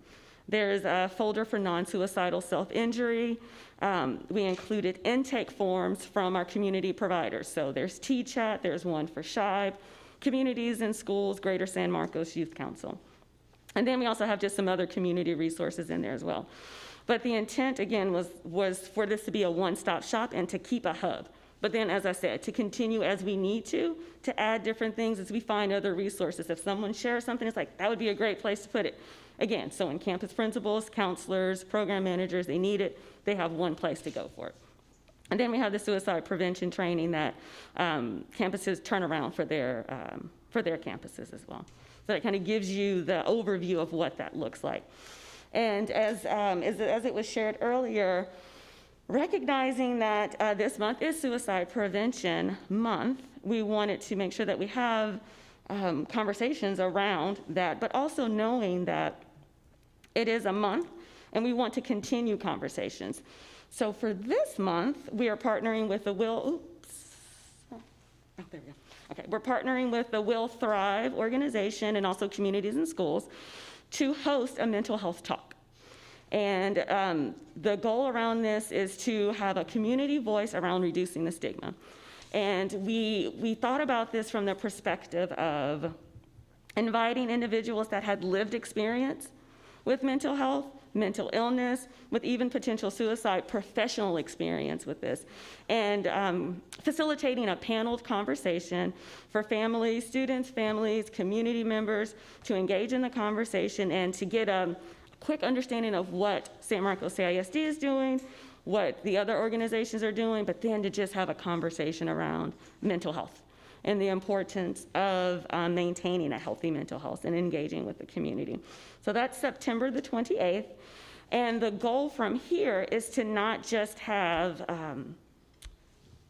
There's a folder for non-suicidal self-injury. We included intake forms from our community providers. So there's T-Chat, there's one for SHIBE, Communities in Schools, Greater San Marcos Youth Council. And then we also have just some other community resources in there as well. But the intent, again, was for this to be a one-stop shop and to keep a hub. But then, as I said, to continue as we need to add different things as we find other resources. If someone shares something, it's like, that would be a great place to put it. Again, so when campus principals, counselors, program managers, they need it, they have one place to go for it. And then we have the suicide prevention training that campuses turn around for their campuses as well. So that kind of gives you the overview of what that looks like. And as it was shared earlier, recognizing that this month is Suicide Prevention Month, we wanted to make sure that we have conversations around that, but also knowing that it is a month and we want to continue conversations. So for this month, we are partnering with the we're partnering with the Will Thrive organization and also Communities in Schools to host a mental health talk. And the goal around this is to have a community voice around reducing the stigma. And we thought about this from the perspective of inviting individuals that had lived experience with mental health, mental illness, with even potential suicide, professional experience with this, and facilitating a paneled conversation for families, students, families, community members to engage in the conversation and to get a quick understanding of what San Marcos CISD is doing, what the other organizations are doing, but then to just have a conversation around mental health and the importance of maintaining a healthy mental health and engaging with the community. So that's September the 28th. And the goal from here is to not just have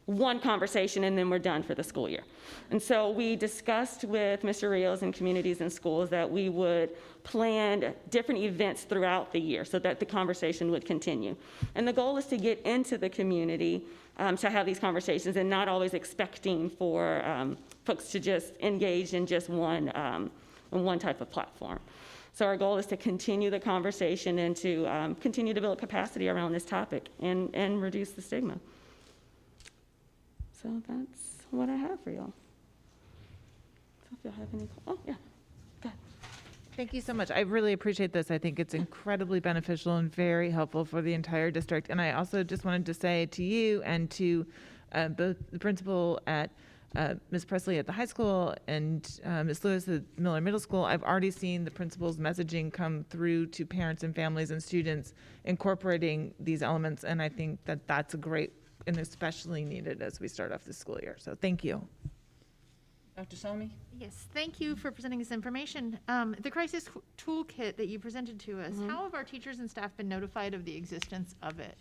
one conversation and then we're done for the school year. And so we discussed with Mr. Rios and Communities and Schools that we would plan different events throughout the year so that the conversation would continue. And the goal is to get into the community to have these conversations and not always expecting for folks to just engage in just one type of platform. So our goal is to continue the conversation and to continue to build capacity around this topic and reduce the stigma. So that's what I have for y'all. So if y'all have any, oh yeah, go ahead. Thank you so much. I really appreciate this. I think it's incredibly beneficial and very helpful for the entire district. And I also just wanted to say to you and to both the principal at Ms. Presley at the high school and Ms. Lewis at Miller Middle School, I've already seen the principal's messaging come through to parents and families and students incorporating these elements. And I think that that's a great and especially needed as we start off the school year. So thank you. Dr. Somi? Yes, thank you for presenting this information. The crisis toolkit that you presented to us, how have our teachers and staff been notified of the existence of it?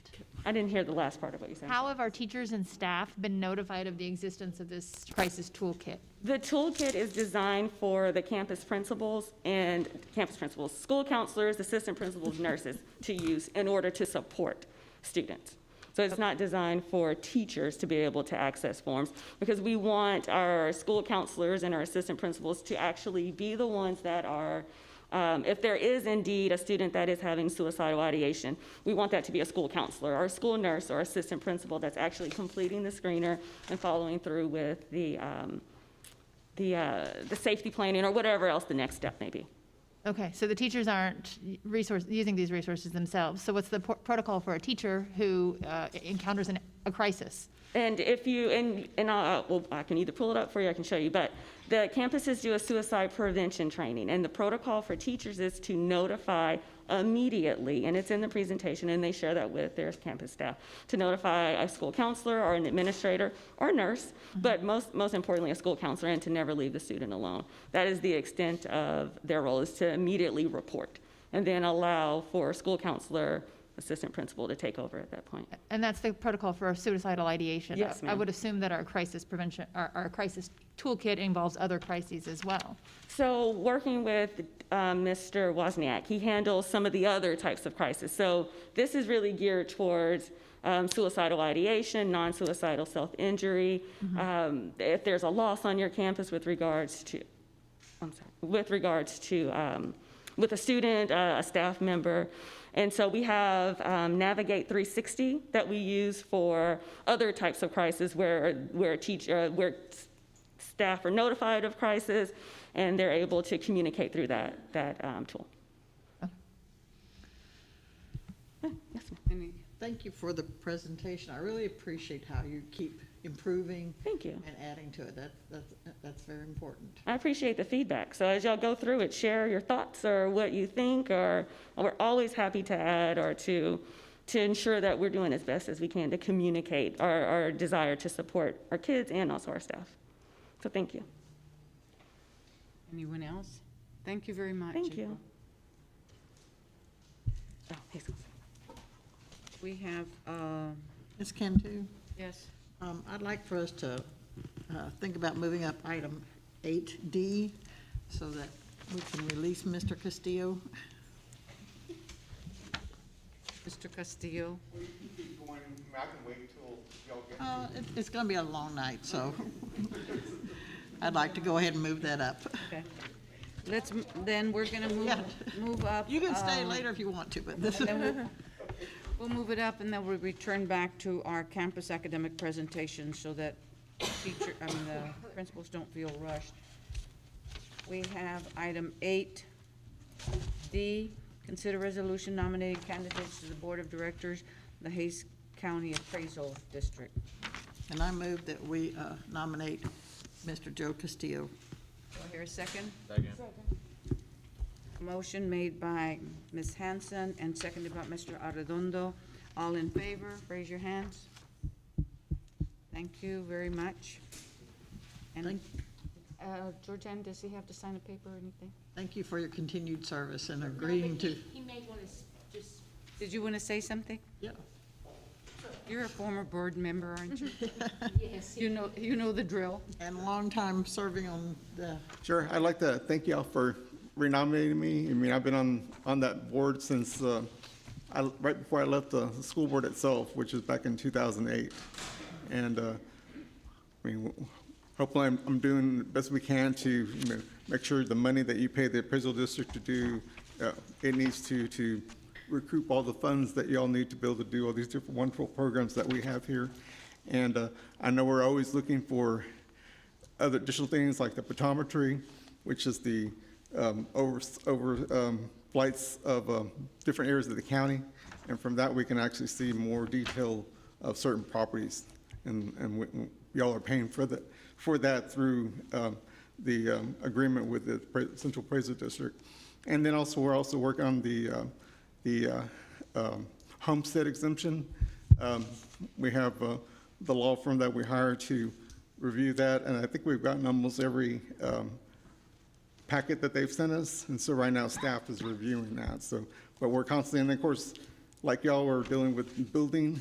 I didn't hear the last part of what you said. How have our teachers and staff been notified of the existence of this crisis toolkit? The toolkit is designed for the campus principals, school counselors, assistant principals, nurses to use in order to support students. So it's not designed for teachers to be able to access forms because we want our school counselors and our assistant principals to actually be the ones that are, if there is indeed a student that is having suicidal ideation, we want that to be a school counselor or a school nurse or assistant principal that's actually completing the screener and following through with the safety planning or whatever else the next step may be. Okay, so the teachers aren't using these resources themselves. So what's the protocol for a teacher who encounters a crisis? And if you, well, I can either pull it up for you, I can show you, but the campuses do a suicide prevention training, and the protocol for teachers is to notify immediately, and it's in the presentation, and they share that with their campus staff, to notify a school counselor or an administrator or nurse, but most importantly, a school counselor, and to never leave the student alone. That is the extent of their role, is to immediately report, and then allow for a school counselor, assistant principal to take over at that point. And that's the protocol for suicidal ideation? Yes, ma'am. I would assume that our crisis prevention, our crisis toolkit involves other crises as well. So working with Mr. Wozniak, he handles some of the other types of crisis. So this is really geared towards suicidal ideation, non-suicidal self-injury. If there's a loss on your campus with regards to, with a student, a staff member. And so we have Navigate 360 that we use for other types of crisis where staff are notified of crisis and they're able to communicate through that tool. Yes, ma'am. Thank you for the presentation. I really appreciate how you keep improving. Thank you. And adding to it. That's very important. I appreciate the feedback. So as y'all go through it, share your thoughts or what you think, or we're always happy to add or to ensure that we're doing as best as we can to communicate our desire to support our kids and also our staff. So thank you. Anyone else? Thank you very much. Thank you. Oh, We have, Ms. Cantu? yes. I'd like for us to think about moving up item 8D so that we can release Mr. Castillo. Mr. Castillo? I can wait till y'all get. It's going to be a long night, so I'd like to go ahead and move that up. Okay. Then we're going to move up. You can stay later if you want to, but this is. We'll move it up and then we'll return back to our campus academic presentation so that the principals don't feel rushed. We have item 8D, consider resolution nominating candidates to the Board of Directors, the Hays County Appraisal District. And I move that we nominate Mr. Joe Castillo. Do I hear a second? Second. Motion made by Ms. Hanson and seconded by Mr. Arredondo. All in favor, raise your hands. Thank you very much. And Georgianne, does he have to sign a paper or anything? Thank you for your continued service and agreeing to, He may want to just. Did you want to say something? yeah. You're a former board member, aren't you? Yes. You know the drill. And a long time serving on the, Sure. I'd like to thank y'all for renominating me. I mean, I've been on that board since right before I left the school board itself, which was back in 2008. And I mean, hopefully I'm doing the best we can to make sure the money that you pay the appraisal district to do, it needs to recoup all the funds that y'all need to be able to do all these different wonderful programs that we have here. And I know we're always looking for other additional things like the photometry, which is the flights of different areas of the county. And from that, we can actually see more detail of certain properties. And y'all are paying for that through the agreement with the Central Appraisal District. And then also, we're also working on the homestead exemption. We have the law firm that we hired to review that, and I think we've gotten almost every packet that they've sent us, and so right now staff is reviewing that. So, but we're constantly, and of course, like y'all are dealing with building,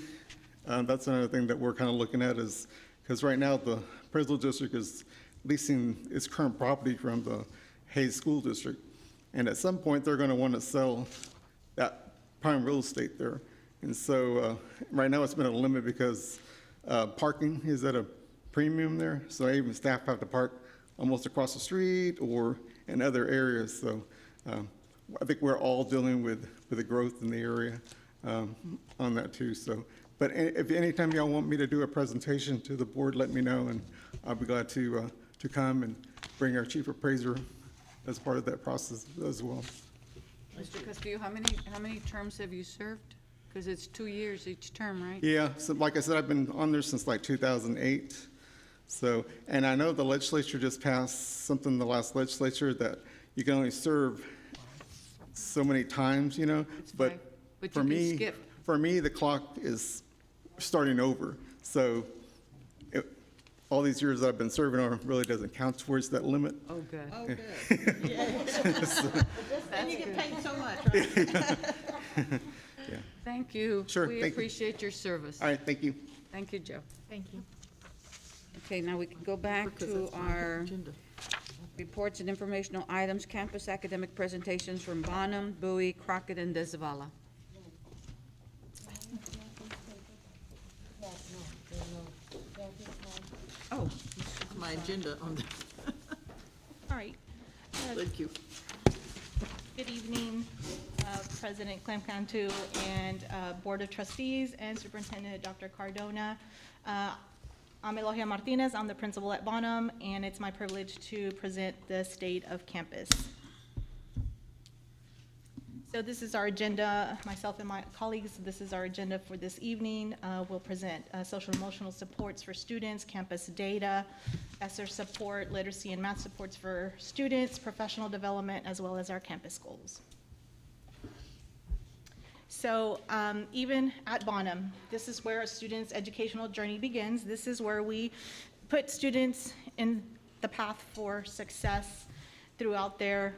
that's another thing that we're kind of looking at is, because right now the appraisal district is leasing its current property from the Hayes School District, and at some point they're going to want to sell that prime real estate there. And so right now it's been a limit because parking is at a premium there. So even staff have to park almost across the street or in other areas. So I think we're all dealing with the growth in the area on that too. So, but if anytime y'all want me to do a presentation to the board, let me know, and I'll be glad to come and bring our chief appraiser as part of that process as well. Mr. Castillo, how many terms have you served? Because it's 2 years each term, right? Yeah, so like I said, I've been on there since like 2008. So, and I know the legislature just passed something in the last legislature that you can only serve so many times, but for me, the clock is starting over. So all these years that I've been serving on really doesn't count towards that limit. Oh, good. oh, good. Yeah. And you get paid so much, right? Yeah. Thank you. Sure, We thank you. appreciate your service. All right, thank you. Thank you, Joe. Thank you. Okay, now we can go back to our reports and informational items, campus academic presentations from Bonham, Bowie, Crockett, and DeZavala. Oh, My agenda on the, All right. thank you. Good evening, President Clamcantu and Board of Trustees and Superintendent Dr. Cardona. I'm Elogia Martinez. I'm the principal at Bonham, and it's my privilege to present the state of campus. So this is our agenda, myself and my colleagues, this is our agenda for this evening. We'll present social emotional supports for students, campus data, ESSER support, literacy and math supports for students, professional development, as well as our campus goals. So even at Bonham, this is where a student's educational journey begins. This is where we put students in the path for success throughout their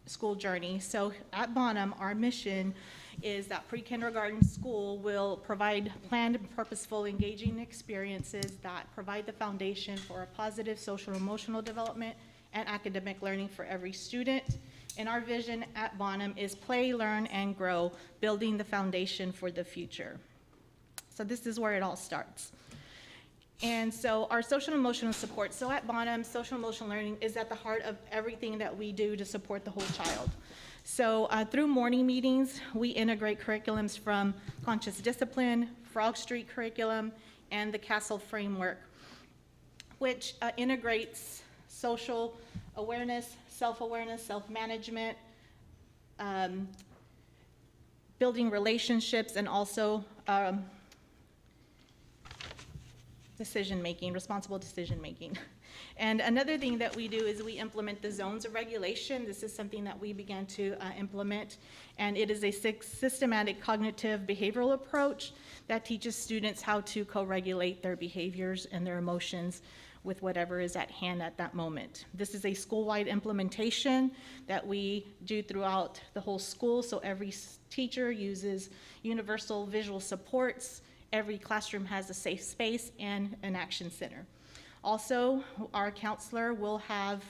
school journey. So at Bonham, our mission is that pre-kindergarten school will provide planned, purposeful, engaging experiences that provide the foundation for a positive social emotional development and academic learning for every student. And our vision at Bonham is play, learn, and grow, building the foundation for the future. So this is where it all starts. And so our social emotional support, so at Bonham, social emotional learning is at the heart of everything that we do to support the whole child. So through morning meetings, we integrate curriculums from Conscious Discipline, Frog Street curriculum, and the Castle Framework, which integrates social awareness, self-awareness, self-management, building relationships, and also decision-making, responsible decision-making. And another thing that we do is we implement the zones of regulation. This is something that we began to implement, and it is a systematic cognitive behavioral approach that teaches students how to co-regulate their behaviors and their emotions with whatever is at hand at that moment. This is a school-wide implementation that we do throughout the whole school, so every teacher uses universal visual supports, every classroom has a safe space and an action center. Also, our counselor will have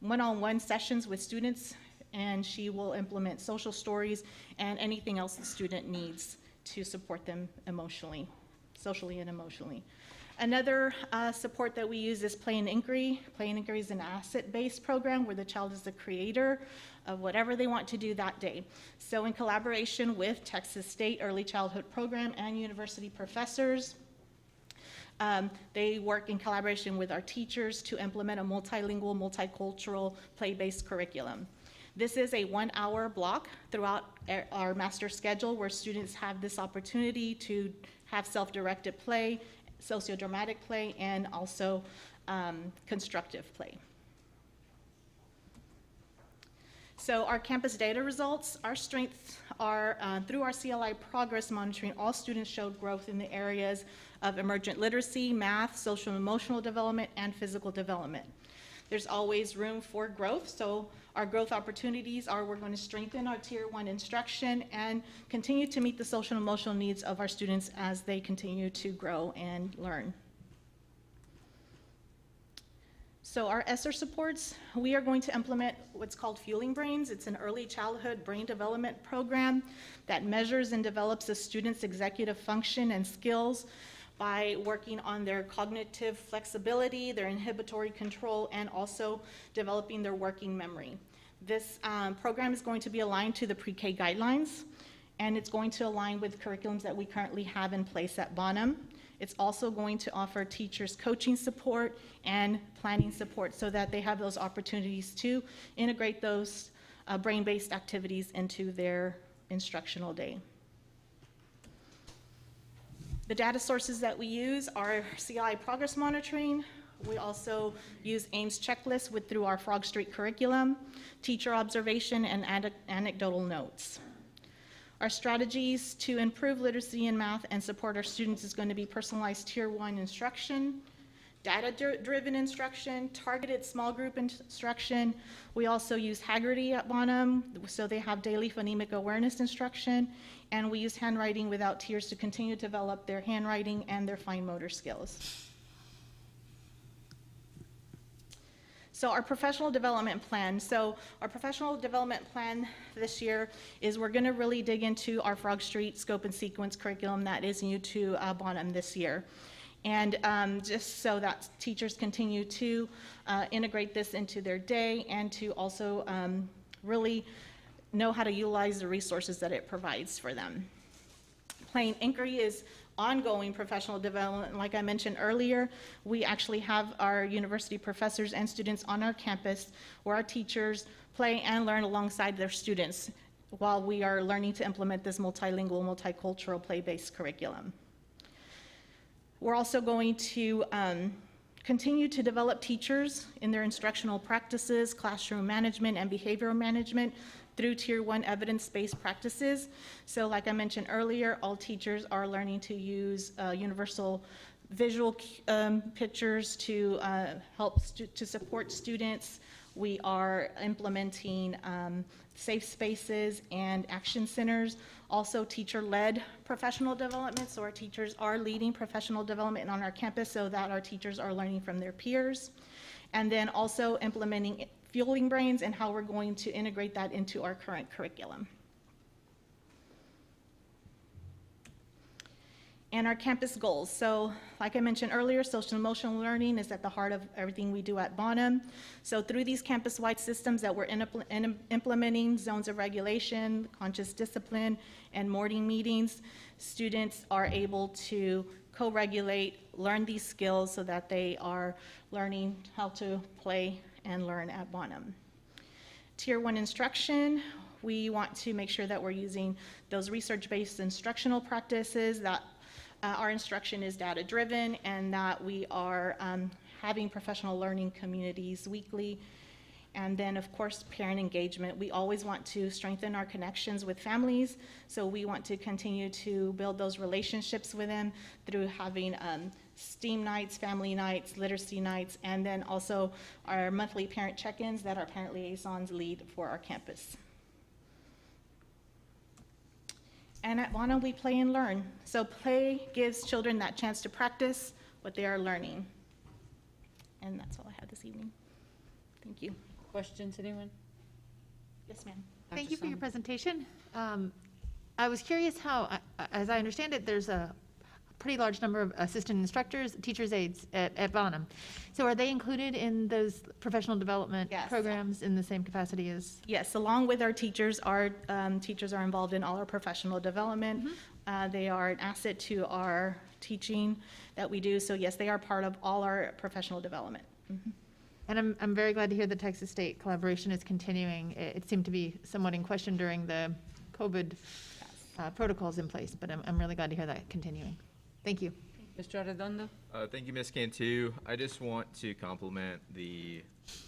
one-on-one sessions with students, and she will implement social stories and anything else the student needs to support them emotionally, socially and emotionally. Another support that we use is Play and Inquiry. Play and Inquiry is an asset-based program where the child is the creator of whatever they want to do that day. So in collaboration with Texas State Early Childhood Program and university professors, they work in collaboration with our teachers to implement a multilingual, multicultural, play-based curriculum. This is a 1-hour block throughout our master schedule where students have this opportunity to have self-directed play, sociodramatic play, and also constructive play. So our campus data results, our strengths are through our CLI progress monitoring, all students showed growth in the areas of emergent literacy, math, social and emotional development, and physical development. There's always room for growth, so our growth opportunities are we're going to strengthen our Tier 1 instruction and continue to meet the social and emotional needs of our students as they continue to grow and learn. So our ESSER supports, we are going to implement what's called Fueling Brains. It's an early childhood brain development program that measures and develops a student's executive function and skills by working on their cognitive flexibility, their inhibitory control, and also developing their working memory. This program is going to be aligned to the pre-K guidelines, and it's going to align with curriculums that we currently have in place at Bonham. It's also going to offer teachers coaching support and planning support so that they have those opportunities to integrate those brain-based activities into their instructional day. The data sources that we use are CLI progress monitoring. We also use Ames checklists through our Frog Street curriculum, teacher observation, and anecdotal notes. Our strategies to improve literacy in math and support our students is going to be personalized Tier 1 instruction, data-driven instruction, targeted small group instruction. We also use Haggerty at Bonham, so they have daily phonemic awareness instruction, and we use handwriting without tears to continue to develop their handwriting and their fine motor skills. So our professional development plan. So our professional development plan this year is we're going to really dig into our Frog Street scope and sequence curriculum that is new to Bonham this year. And just so that teachers continue to integrate this into their day and to also really know how to utilize the resources that it provides for them. Plain Inquiry is ongoing professional development. Like I mentioned earlier, we actually have our university professors and students on our campus where our teachers play and learn alongside their students while we are learning to implement this multilingual, multicultural, play-based curriculum. We're also going to continue to develop teachers in their instructional practices, classroom management, and behavioral management through Tier 1 evidence-based practices. So like I mentioned earlier, all teachers are learning to use universal visual pictures to help to support students. We are implementing safe spaces and action centers, also teacher-led professional development. So our teachers are leading professional development on our campus so that our teachers are learning from their peers. And then also implementing Fueling Brains and how we're going to integrate that into our current curriculum. And our campus goals. So like I mentioned earlier, social and emotional learning is at the heart of everything we do at Bonham. So through these campus-wide systems that we're implementing, zones of regulation, conscious discipline, and morning meetings, students are able to co-regulate, learn these skills so that they are learning how to play and learn at Bonham. Tier 1 instruction, we want to make sure that we're using those research-based instructional practices, that our instruction is data-driven, and that we are having professional learning communities weekly. And then, of course, parent engagement. We always want to strengthen our connections with families, so we want to continue to build those relationships with them through having STEAM nights, family nights, literacy nights, and then also our monthly parent check-ins that our parent liaisons lead for our campus. And at Bonham, we play and learn. So play gives children that chance to practice what they are learning. And that's all I have this evening. Thank you. Questions, anyone? Yes, ma'am. Thank you for your presentation. I was curious how, as I understand it, there's a pretty large number of assistant instructors, teachers' aides at Bonham. So are they included in those professional development programs in the same capacity as? Yes, along with our teachers are involved in all our professional development. They are an asset to our teaching that we do. So yes, they are part of all our professional development. And I'm very glad to hear the Texas State collaboration is continuing. It seemed to be somewhat in question during the COVID protocols in place, but I'm really glad to hear that continuing. Thank you. Mr. Arredondo? Thank you, Ms. Cantu. I just want to compliment the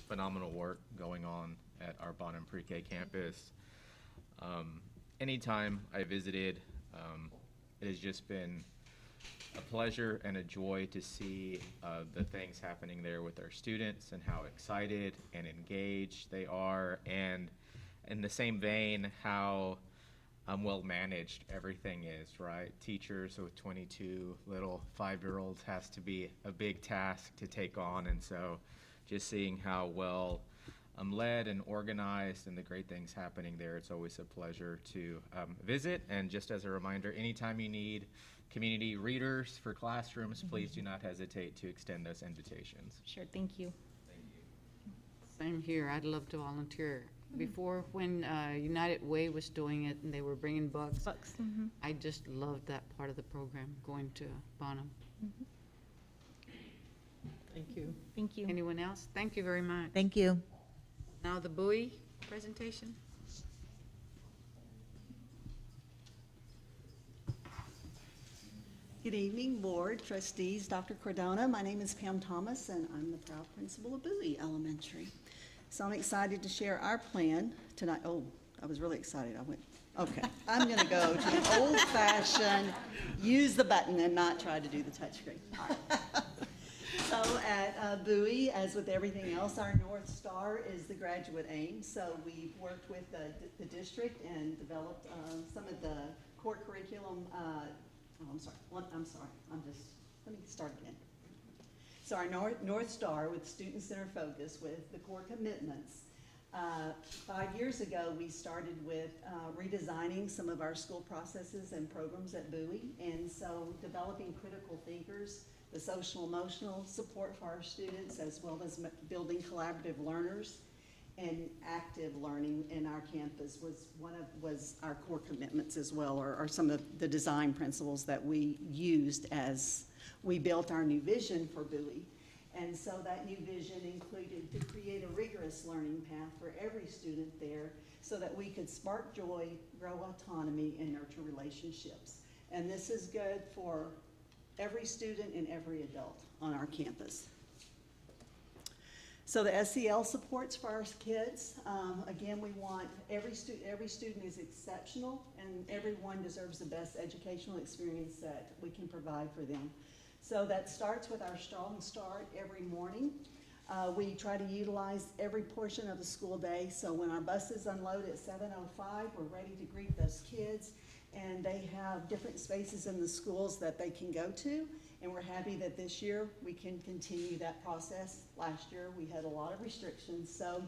phenomenal work going on at our Bonham Pre-K campus. Anytime I visited, it has just been a pleasure and a joy to see the things happening there with our students and how excited and engaged they are, and in the same vein, how well managed everything is, right? Teachers with 22 little 5-year-olds has to be a big task to take on, and so just seeing how well led and organized and the great things happening there, it's always a pleasure to visit. And just as a reminder, anytime you need community readers for classrooms, please do not hesitate to extend those invitations. Sure, thank you. Same here. I'd love to volunteer. Before, when United Way was doing it and they were bringing books, I just loved that part of the program, going to Bonham. Thank you. Thank you. Anyone else? Thank you very much. Thank you. Now the Bowie presentation. Good evening, Board, Trustees, Dr. Cardona. My name is Pam Thomas, and I'm the proud principal of Bowie Elementary. So I'm excited to share our plan tonight. Oh, I was really excited. I went, okay. I'm going to go to the old-fashioned, use the button and not try to do the touchscreen. All right. So at Bowie, as with everything else, our North Star is the graduate aim. So we've worked with the district and developed some of the core curriculum. I'm sorry. Let me start again. So our North Star with student-centered focus with the core commitments. 5 years ago, we started with redesigning some of our school processes and programs at Bowie. And so developing critical thinkers, the social emotional support for our students, as well as building collaborative learners and active learning in our campus was our core commitments as well, or some of the design principles that we used as we built our new vision for Bowie. And so that new vision included to create a rigorous learning path for every student there so that we could spark joy, grow autonomy, and nurture relationships. And this is good for every student and every adult on our campus. So the SEL supports for our kids. Again, we want every student is exceptional, and everyone deserves the best educational experience that we can provide for them. So that starts with our strong start every morning. We try to utilize every portion of the school day. So when our buses unload at 7:05, we're ready to greet those kids, and they have different spaces in the schools that they can go to. And we're happy that this year we can continue that process. Last year we had a lot of restrictions. So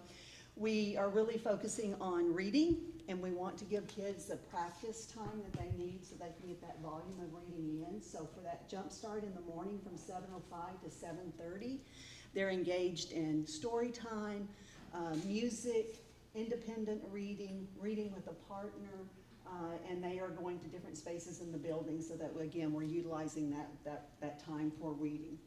we are really focusing on reading, and we want to give kids the practice time that they need so they can get that volume of reading in. So for that jump start in the morning from 7:05 to 7:30, they're engaged in story time, music, independent reading, reading with a partner, and they are going to different spaces in the building so that, again, we're utilizing that time for reading.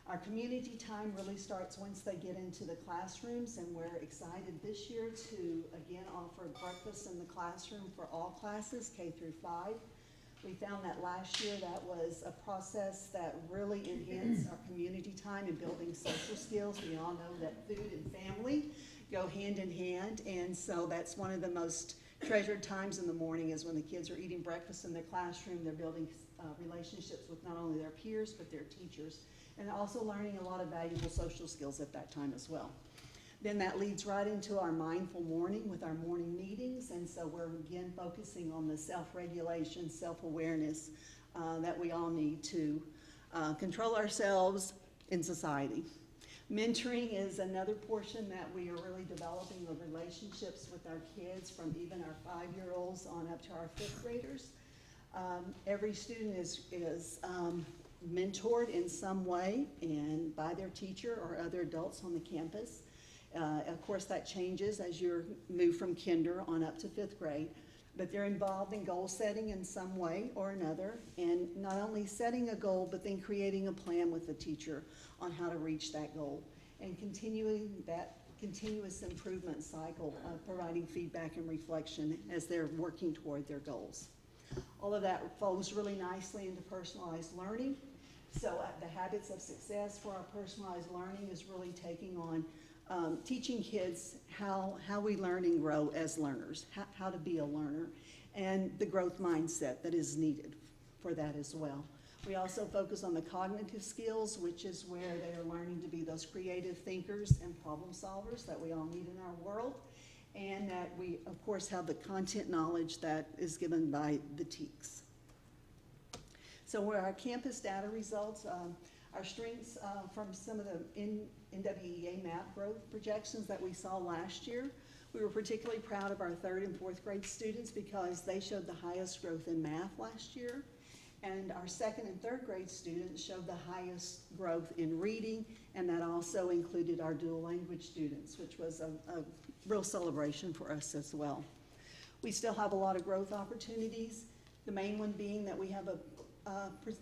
Our community time really starts once they get into the classrooms, and we're excited this year to, again, offer breakfast in the classroom for all classes, K through 5. We found that last year that was a process that really enhanced our community time and building social skills. We all know that food and family go hand in hand, and so that's one of the most treasured times in the morning is when the kids are eating breakfast in their classroom. They're building relationships with not only their peers, but their teachers, and also learning a lot of valuable social skills at that time as well. Then that leads right into our mindful morning with our morning meetings, and so we're again focusing on the self-regulation, self-awareness that we all need to control ourselves in society. Mentoring is another portion that we are really developing the relationships with our kids, from even our 5-year-olds on up to our 5th graders. Every student is mentored in some way and by their teacher or other adults on the campus. Of course, that changes as you move from kinder on up to 5th grade, but they're involved in goal setting in some way or another, and not only setting a goal, but then creating a plan with the teacher on how to reach that goal, and continuing that continuous improvement cycle of providing feedback and reflection as they're working toward their goals. All of that falls really nicely into personalized learning. So the habits of success for our personalized learning is really taking on teaching kids how we learn and grow as learners, how to be a learner, and the growth mindset that is needed for that as well. We also focus on the cognitive skills, which is where they are learning to be those creative thinkers and problem solvers that we all need in our world, and that we, of course, have the content knowledge that is given by the TEKS. So where our campus data results, our strengths from some of the NWEA map growth projections that we saw last year, we were particularly proud of our 3rd and 4th grade students because they showed the highest growth in math last year. And our 2nd and 3rd grade students showed the highest growth in reading, and that also included our dual language students, which was a real celebration for us as well. We still have a lot of growth opportunities, the main one being that we have a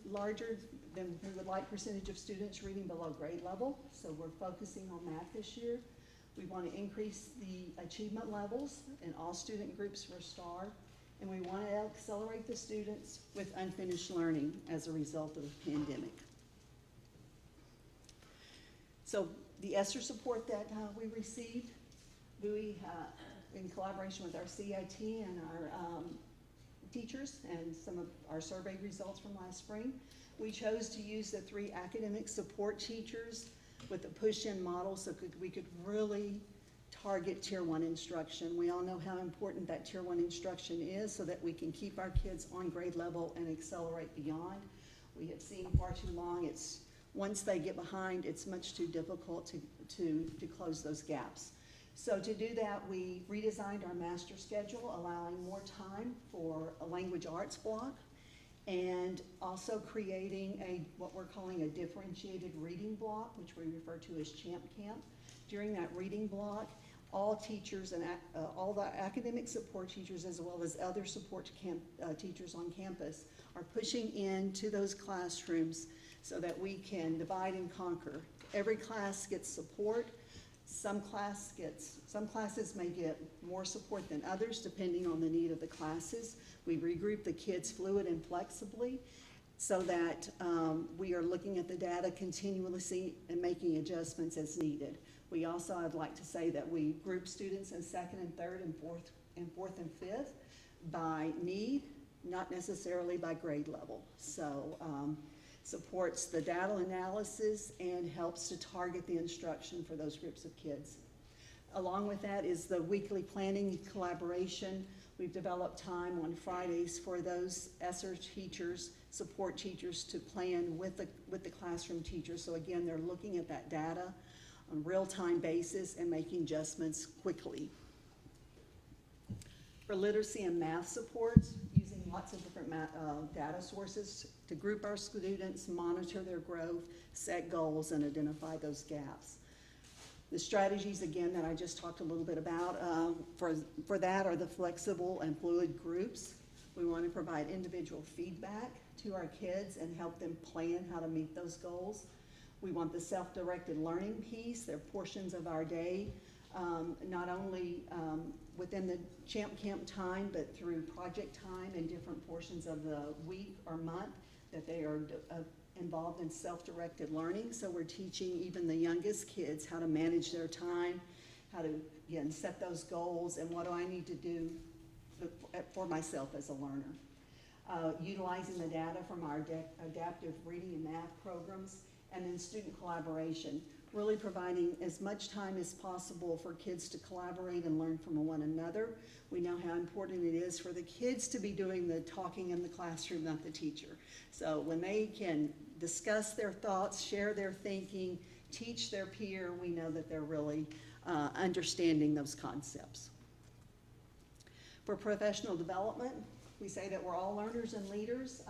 larger than we would like percentage of students reading below grade level, so we're focusing on that this year. We want to increase the achievement levels in all student groups for STAR, and we want to accelerate the students with unfinished learning as a result of the pandemic. So the ESSER support that we received, Bowie, in collaboration with our CIT and our teachers and some of our survey results from last spring, we chose to use the 3 academic support teachers with the push-in model so we could really target Tier 1 instruction. We all know how important that Tier 1 instruction is so that we can keep our kids on grade level and accelerate beyond. We have seen far too long, once they get behind, it's much too difficult to close those gaps. So to do that, we redesigned our master schedule, allowing more time for a language arts block, and also creating what we're calling a differentiated reading block, which we refer to as Champ Camp. During that reading block, all teachers and all the academic support teachers, as well as other support teachers on campus, are pushing into those classrooms so that we can divide and conquer. Every class gets support. Some classes may get more support than others depending on the need of the classes. We regroup the kids fluid and flexibly so that we are looking at the data continuously and making adjustments as needed. We also, I'd like to say that we group students in 2nd and 3rd and 4th and 5th by need, not necessarily by grade level. So supports the data analysis and helps to target the instruction for those groups of kids. Along with that is the weekly planning collaboration. We've developed time on Fridays for those ESSER teachers, support teachers, to plan with the classroom teachers. So again, they're looking at that data on a real-time basis and making adjustments quickly. For literacy and math supports, using lots of different data sources to group our students, monitor their growth, set goals, and identify those gaps. The strategies, again, that I just talked a little bit about for that are the flexible and fluid groups. We want to provide individual feedback to our kids and help them plan how to meet those goals. We want the self-directed learning piece. They're portions of our day, not only within the Champ Camp time, but through project time and different portions of the week or month that they are involved in self-directed learning. So we're teaching even the youngest kids how to manage their time, again, set those goals and what do I need to do for myself as a learner. Utilizing the data from our adaptive reading and math programs, and then student collaboration, really providing as much time as possible for kids to collaborate and learn from one another. We know how important it is for the kids to be doing the talking in the classroom, not the teacher. So when they can discuss their thoughts, share their thinking, teach their peer, we know that they're really understanding those concepts. For professional development, we say that we're all learners and leaders.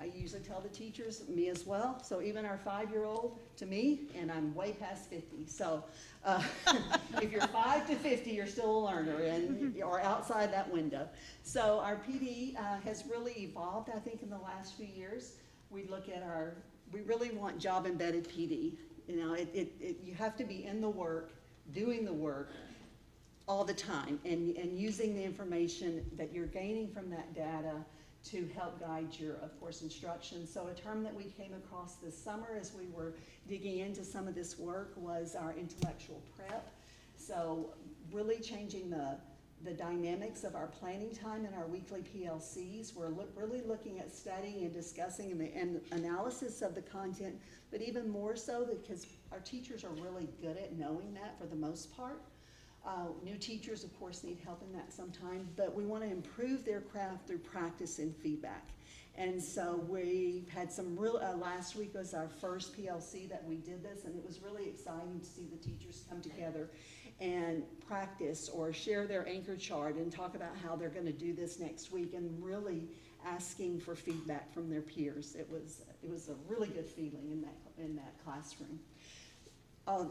I usually tell the teachers, me as well. So even our 5-year-old to me, and I'm way past 50. So if you're 5 to 50, you're still a learner and you're outside that window. So our PD has really evolved, I think, in the last few years. We look at we really want job embedded PD. You know, you have to be in the work, doing the work all the time, and using the information that you're gaining from that data to help guide your, of course, instruction. So a term that we came across this summer as we were digging into some of this work was our intellectual prep. So really changing the dynamics of our planning time and our weekly PLCs. We're really looking at studying and discussing and analysis of the content, but even more so because our teachers are really good at knowing that for the most part. New teachers, of course, need help in that sometimes, but we want to improve their craft through practice and feedback. And so we had some last week was our first PLC that we did this, and it was really exciting to see the teachers come together and practice or share their anchor chart and talk about how they're going to do this next week, and really asking for feedback from their peers. It was a really good feeling in that classroom.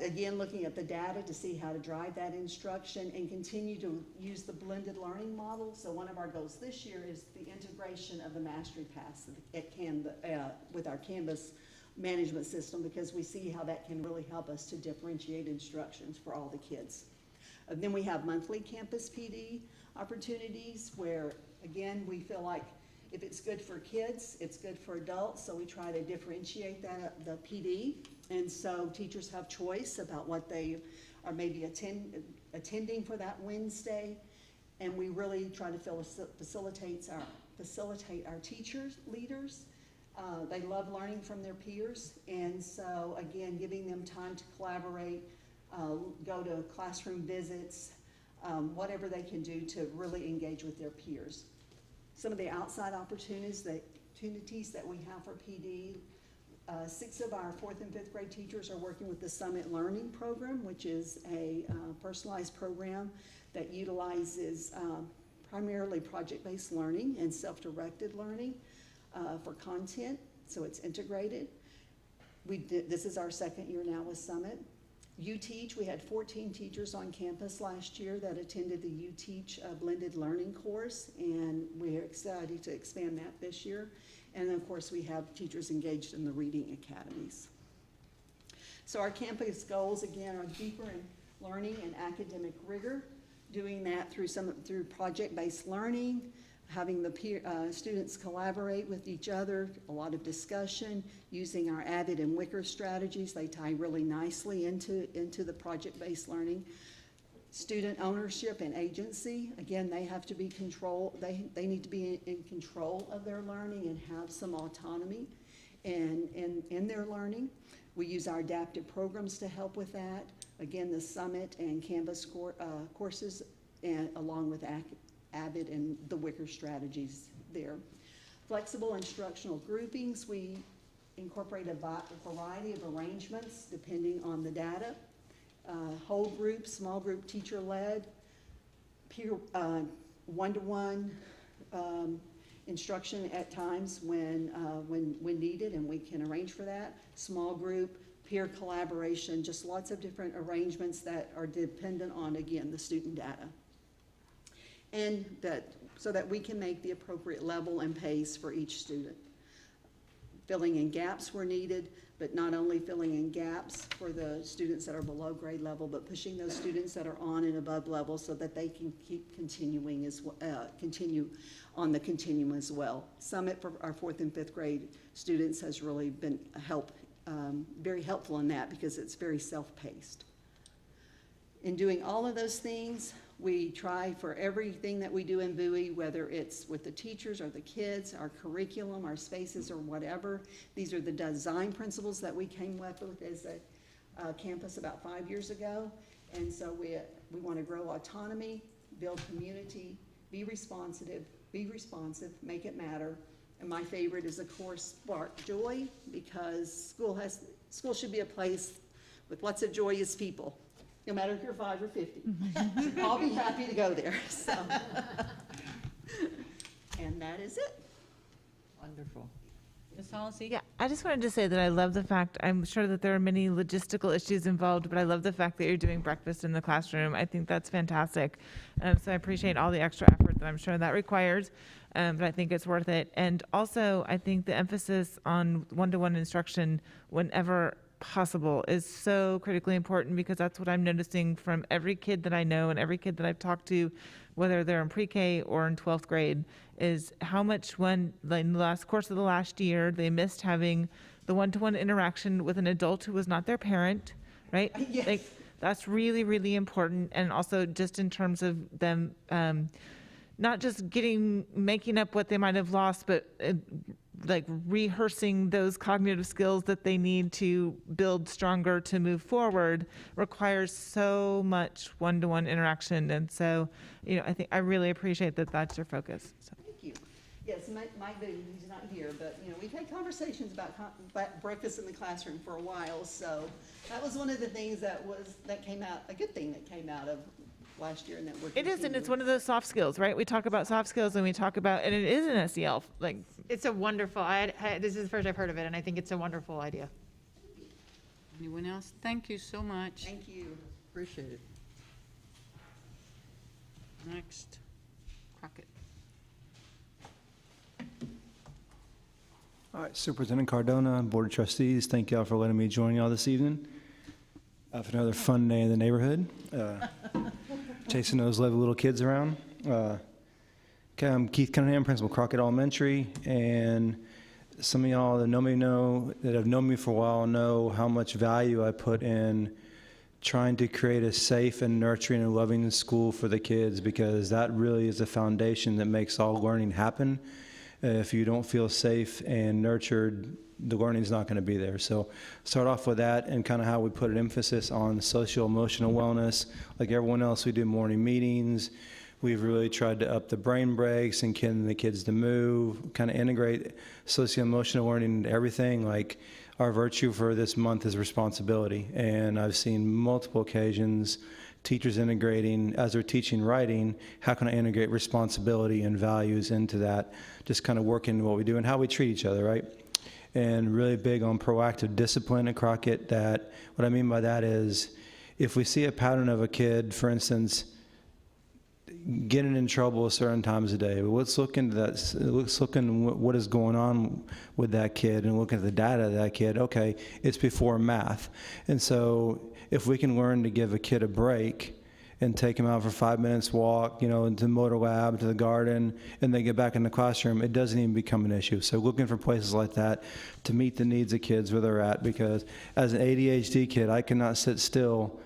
Again, looking at the data to see how to drive that instruction and continue to use the blended learning model. So one of our goals this year is the integration of the mastery paths with our Canvas management system, because we see how that can really help us to differentiate instructions for all the kids. And then we have monthly campus PD opportunities where, again, we feel like if it's good for kids, it's good for adults, so we try to differentiate the PD. And so teachers have choice about what they are maybe attending for that Wednesday, and we really try to facilitate our teachers, leaders. They love learning from their peers, and so again, giving them time to collaborate, go to classroom visits, whatever they can do to really engage with their peers. Some of the outside opportunities that we have for PD, 6 of our 4th and 5th grade teachers are working with the Summit Learning Program, which is a personalized program that utilizes primarily project-based learning and self-directed learning for content, so it's integrated. This is our 2nd year now with Summit. UTeach, we had 14 teachers on campus last year that attended the UTeach blended learning course, and we're excited to expand that this year. And then, of course, we have teachers engaged in the reading academies. So our campus goals, again, are deeper in learning and academic rigor, doing that through project-based learning, having the students collaborate with each other, a lot of discussion, using our AVID and Wicker strategies. They tie really nicely into the project-based learning. Student ownership and agency, again, they have to be they need to be in control of their learning and have some autonomy in their learning. We use our adaptive programs to help with that. Again, the Summit and Canvas courses, and along with AVID and the Wicker strategies there. Flexible instructional groupings, we incorporate a variety of arrangements depending on the data. Whole group, small group, teacher-led, peer one-to-one instruction at times when needed, and we can arrange for that. Small group, peer collaboration, just lots of different arrangements that are dependent on, again, the student data. And so that we can make the appropriate level and pace for each student. Filling in gaps where needed, but not only filling in gaps for the students that are below grade level, but pushing those students that are on and above level so that they can keep continue on the continuum as well. Summit for our 4th and 5th grade students has really been very helpful in that, because it's very self-paced. In doing all of those things, we try for everything that we do in Bowie, whether it's with the teachers or the kids, our curriculum, our spaces, or whatever. These are the design principles that we came up with as a campus about 5 years ago. And so we want to grow autonomy, build community, be responsive, make it matter. And my favorite is, of course, spark joy, because school should be a place with lots of joyous people. No matter if you're 5 or 50. I'll be happy to go there, so. And that is it. Wonderful. Ms. Halsey? Yeah, I just wanted to say that I love the fact, I'm sure that there are many logistical issues involved, but I love the fact that you're doing breakfast in the classroom. I think that's fantastic. So I appreciate all the extra effort that I'm sure that requires, but I think it's worth it. And also, I think the emphasis on one-to-one instruction whenever possible is so critically important, because that's what I'm noticing from every kid that I know and every kid that I've talked to, whether they're in pre-K or in 12th grade, is how much in the course of the last year, they missed having the one-to-one interaction with an adult who was not their parent, right? Yes. Like, that's really, really important. And also just in terms of them, not just making up what they might have lost, but like rehearsing those cognitive skills that they need to build stronger to move forward, requires so much one-to-one interaction. And so, I really appreciate that that's your focus. So. Thank you. Yes, Mike Bowie, he's not here, but we've had conversations about breakfast in the classroom for a while. So that was one of the things that came out, a good thing that came out of last year, and that we're It is, and it's one of those soft skills, right? We talk about soft skills, and we talk about, and it is an SEL. Like, It's a wonderful, this is the first I've heard of it, and I think it's a wonderful idea. Anyone else? Thank you so much. Thank you. Appreciate it. Next, Crockett. All right, Superintendent Cardona, Board of Trustees, thank y'all for letting me join y'all this evening for another fun day in the neighborhood. Chasing those lovely little kids around. Okay, I'm Keith Cunningham, Principal, Crockett Elementary, and some of y'all that have known me for a while know how much value I put in trying to create a safe and nurturing and loving school for the kids, because that really is the foundation that makes all learning happen. If you don't feel safe and nurtured, the learning's not going to be there. So start off with that, and kind of how we put an emphasis on social emotional wellness. Like everyone else, we do morning meetings. We've really tried to up the brain breaks and getting the kids to move, kind of integrate social emotional learning into everything. Like our virtue for this month is responsibility. And I've seen multiple occasions teachers integrating, as they're teaching writing, how can I integrate responsibility and values into that? Just kind of working what we do and how we treat each other, right? And really big on proactive discipline at Crockett. That, what I mean by that is, if we see a pattern of a kid, for instance, getting in trouble certain times a day, let's look into that. Let's look into what is going on with that kid and look at the data of that kid. Okay, it's before math. And so if we can learn to give a kid a break and take them out for 5 minutes walk, into the motor lab, to the garden, and they get back in the classroom, it doesn't even become an issue. So looking for places like that to meet the needs of kids where they're at, because as an ADHD kid, I cannot sit still,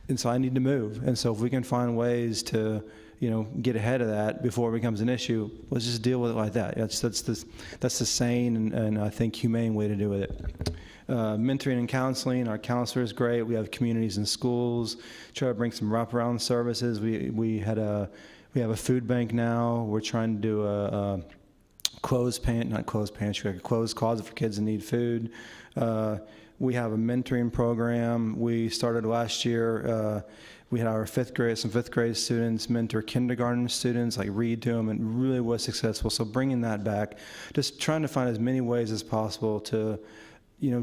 and so I need to move. And so if we can find ways to, get ahead of that before it becomes an issue, let's just deal with it like that. That's the sane and I think humane way to do with it. Mentoring and counseling, our counselor is great. We have communities and schools, try to bring some wraparound services. We have a food bank now. We're trying to do a closed closet for kids that need food. We have a mentoring program. We started last year. We had some fifth grade students mentor kindergarten students, like read to them, and really was successful. So bringing that back, just trying to find as many ways as possible to,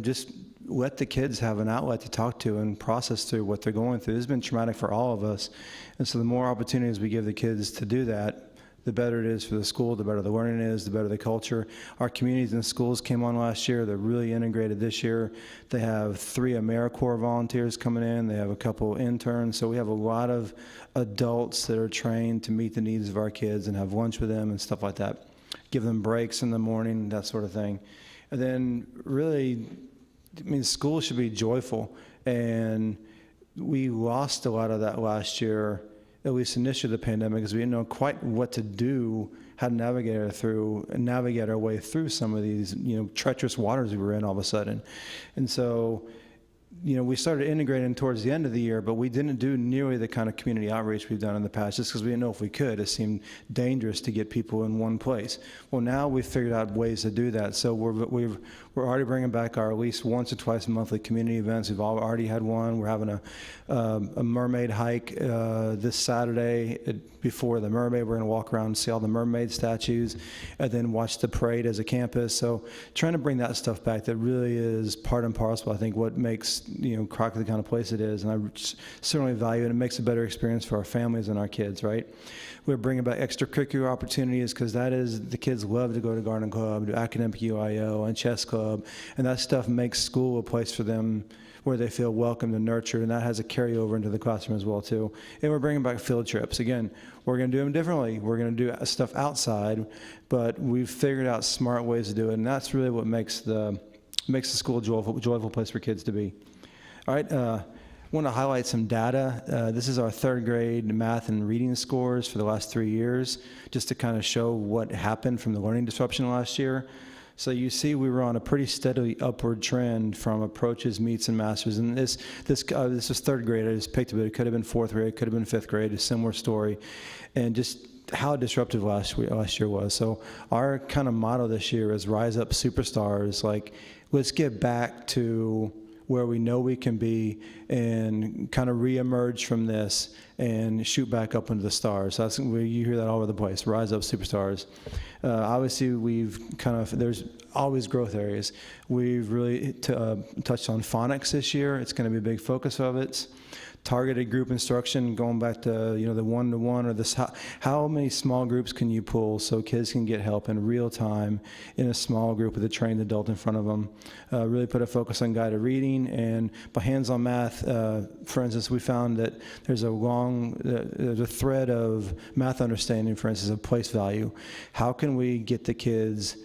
just let the kids have an outlet to talk to and process through what they're going through. This has been traumatic for all of us. And so the more opportunities we give the kids to do that, the better it is for the school, the better the learning is, the better the culture. Our communities and schools came on last year. They're really integrated this year. They have 3 AmeriCorps volunteers coming in. They have a couple interns. So we have a lot of adults that are trained to meet the needs of our kids and have lunch with them and stuff like that. Give them breaks in the morning, that sort of thing. And then really, school should be joyful. And we lost a lot of that last year, at least initially the pandemic, because we didn't know quite what to do, how to navigate our way through some of these, treacherous waters we were in all of a sudden. And so, we started integrating towards the end of the year, but we didn't do nearly the kind of community outreach we've done in the past, just because we didn't know if we could. It seemed dangerous to get people in one place. Well, now we've figured out ways to do that. So we're already bringing back our at least once or twice monthly community events. We've already had one. We're having a mermaid hike this Saturday. Before the mermaid, we're going to walk around and see all the mermaid statues, and then watch the parade as a campus. So trying to bring that stuff back, that really is part and parcel, I think, what makes Crockett the kind of place it is, and I certainly value it. It makes a better experience for our families and our kids, right? We're bringing back extracurricular opportunities, because that is, the kids love to go to garden club, do academic UIO, and chess club, and that stuff makes school a place for them where they feel welcomed and nurtured, and that has a carryover into the classroom as well too. And we're bringing back field trips. Again, we're going to do them differently. We're going to do stuff outside, but we've figured out smart ways to do it, and that's really what makes the school a joyful place for kids to be. All right, I want to highlight some data. This is our third grade math and reading scores for the last 3 years, just to kind of show what happened from the learning disruption last year. So you see we were on a pretty steadily upward trend from approaches, meets, and masters. And this was third grade. I just picked it, but it could have been fourth grade, it could have been fifth grade, a similar story. And just how disruptive last year was. So our kind of motto this year is rise up superstars. Like, let's get back to where we know we can be and kind of reemerge from this and shoot back up into the stars. So that's, you hear that all over the place, rise up superstars. Obviously, there's always growth areas. We've really touched on phonics this year. It's going to be a big focus of it. Targeted group instruction, going back to the one-to-one, or this, how many small groups can you pull so kids can get help in real time in a small group with a trained adult in front of them. Really put a focus on guided reading, and by hands-on math, for instance, we found that there's a thread of math understanding, for instance, of place value. How can we get the kids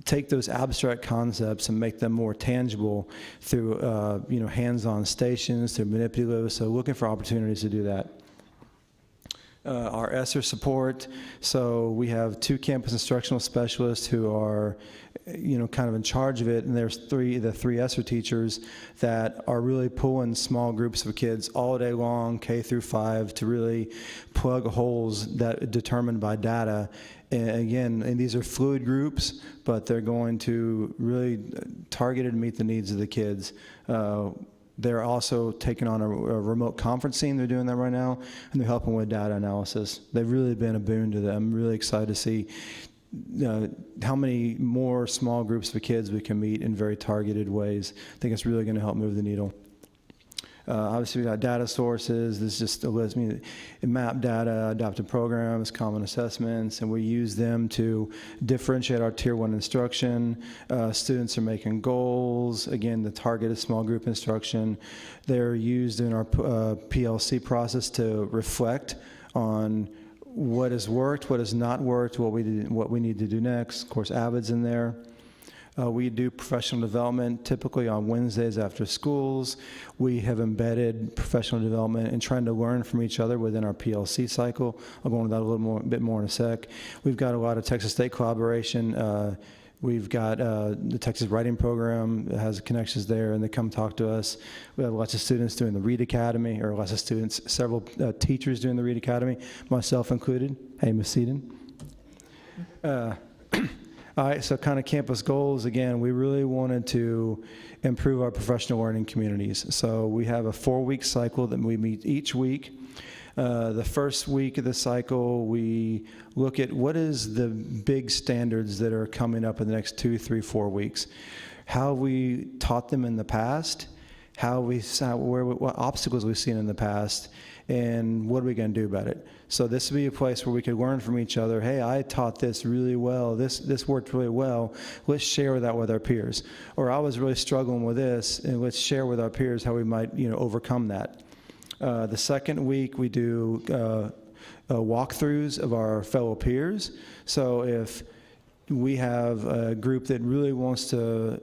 take those abstract concepts and make them more tangible through hands-on stations, through manipulatives, so looking for opportunities to do that. Our ESSER support, so we have 2 campus instructional specialists who are kind of in charge of it, and there's the three ESSER teachers that are really pulling small groups of kids all day long, K through 5, to really plug holes that are determined by data. And again, and these are fluid groups, but they're going to really target and meet the needs of the kids. They're also taking on a remote conferencing. They're doing that right now, and they're helping with data analysis. They've really been a boon to them. I'm really excited to see how many more small groups of kids we can meet in very targeted ways. I think it's really going to help move the needle. Obviously, we got data sources. This is just a list. Map data, adaptive programs, common assessments, and we use them to differentiate our Tier 1 instruction. Students are making goals. Again, the targeted small group instruction. They're used in our PLC process to reflect on what has worked, what has not worked, what we need to do next. Of course, AVID's in there. We do professional development typically on Wednesdays after schools. We have embedded professional development and trying to learn from each other within our PLC cycle. I'll go into that a bit more in a sec. We've got a lot of Texas State collaboration. We've got the Texas Writing Program that has connections there, and they come talk to us. We have lots of students doing the Read Academy, or lots of students, several teachers doing the Read Academy, myself included. Hey, Ms. Seaton. All right, so kind of campus goals. Again, we really wanted to improve our professional learning communities. So we have a 4-week cycle that we meet each week. The first week of the cycle, we look at what is the big standards that are coming up in the next 2, 3, 4 weeks. How we taught them in the past, what obstacles we've seen in the past, and what are we going to do about it? So this would be a place where we could learn from each other. Hey, I taught this really well. This worked really well. Let's share that with our peers. Or I was really struggling with this, and let's share with our peers how we might, overcome that. The second week we do walkthroughs of our fellow peers. So if we have a group that really wants to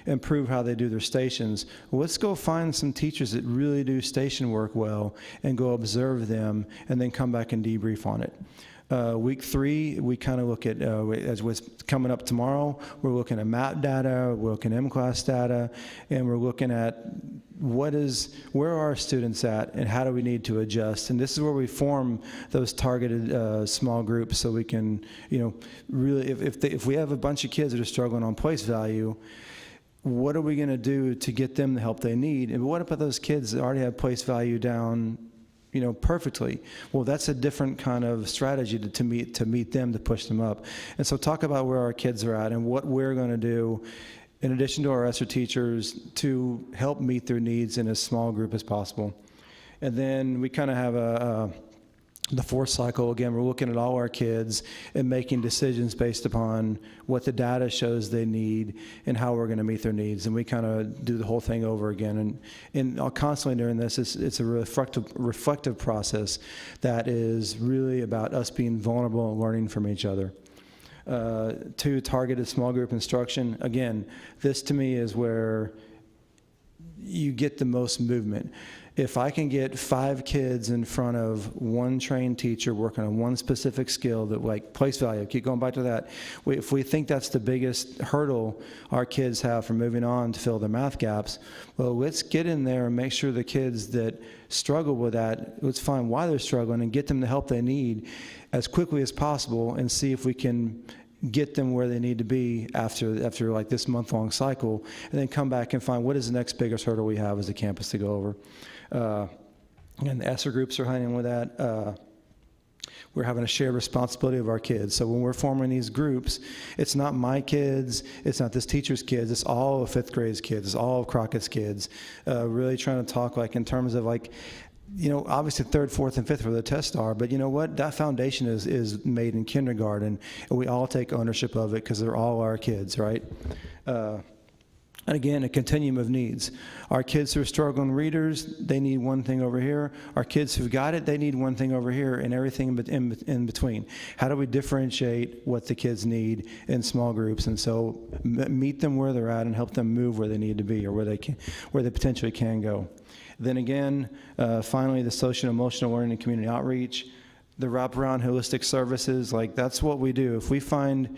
improve how they do their stations. Well, let's go find some teachers that really do station work well and go observe them and then come back and debrief on it. Week 3, we kind of look at, as what's coming up tomorrow, we're looking at MAP data, we're looking at M-Class data, and we're looking at where are our students at and how do we need to adjust. And this is where we form those targeted small groups so we can, really, if we have a bunch of kids that are struggling on place value, what are we going to do to get them the help they need? And what about those kids that already have place value down perfectly? Well, that's a different kind of strategy to meet them, to push them up. And so talk about where our kids are at and what we're going to do in addition to our ESSER teachers to help meet their needs in as small group as possible. And then we kind of have the 4th cycle. Again, we're looking at all our kids and making decisions based upon what the data shows they need and how we're going to meet their needs. And we kind of do the whole thing over again. And constantly during this, it's a reflective process that is really about us being vulnerable and learning from each other. 2, targeted small group instruction. Again, this to me is where you get the most movement. If I can get 5 kids in front of one trained teacher working on one specific skill that, like place value, keep going back to that. If we think that's the biggest hurdle our kids have for moving on to fill their math gaps, well, let's get in there and make sure the kids that struggle with that, let's find why they're struggling and get them the help they need as quickly as possible and see if we can get them where they need to be after like this month-long cycle, and then come back and find what is the next biggest hurdle we have as a campus to go over. And the ESSER groups are handling with that. We're having a shared responsibility of our kids. So when we're forming these groups, it's not my kids, it's not this teacher's kids, it's all of 5th grade's kids, it's all of Crockett's kids. Really trying to talk like in terms of like, obviously 3rd, 4th, and 5th where the tests are, but you know what? That foundation is made in kindergarten, and we all take ownership of it because they're all our kids, right? And again, a continuum of needs. Our kids who are struggling readers, they need one thing over here. Our kids who've got it, they need one thing over here, and everything in between. How do we differentiate what the kids need in small groups? And so meet them where they're at and help them move where they need to be or where they potentially can go. Then again, finally, the social and emotional learning and community outreach, the wraparound holistic services, like that's what we do. If we find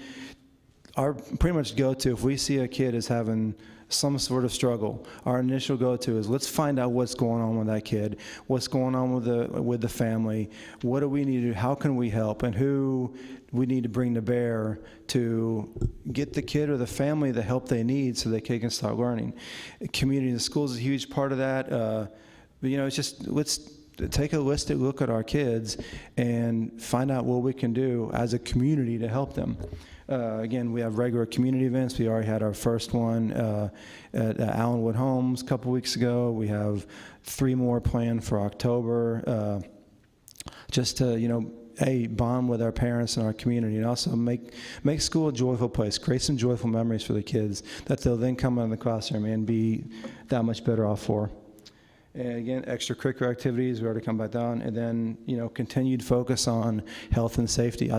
our pretty much go-to, if we see a kid is having some sort of struggle, our initial go-to is let's find out what's going on with that kid, what's going on with the family, what do we need to do, how can we help, and who we need to bring to bear to get the kid or the family the help they need so the kid can start learning. Community in the schools is a huge part of that. But it's just let's take a holistic look at our kids and find out what we can do as a community to help them. Again, we have regular community events. We already had our first one at Allenwood Homes a couple weeks ago. We have 3 more planned for October, just to, bond with our parents and our community, and also make school a joyful place, create some joyful memories for the kids that they'll then come out of the classroom and be that much better off for. And again, extracurricular activities, we already come back down, and then, continued focus on health and safety.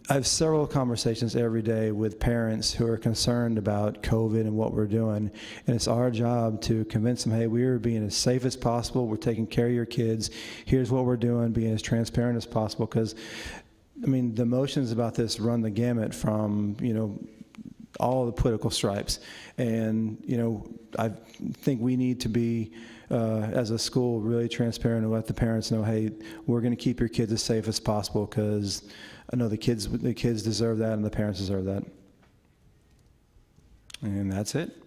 I have several conversations every day with parents who are concerned about COVID and what we're doing, and it's our job to convince them, hey, we're being as safe as possible, we're taking care of your kids, here's what we're doing, being as transparent as possible, because, the emotions about this run the gamut from, all the political stripes, and, I think we need to be, as a school, really transparent and let the parents know, hey, we're going to keep your kids as safe as possible because I know the kids deserve that and the parents deserve that. And that's it.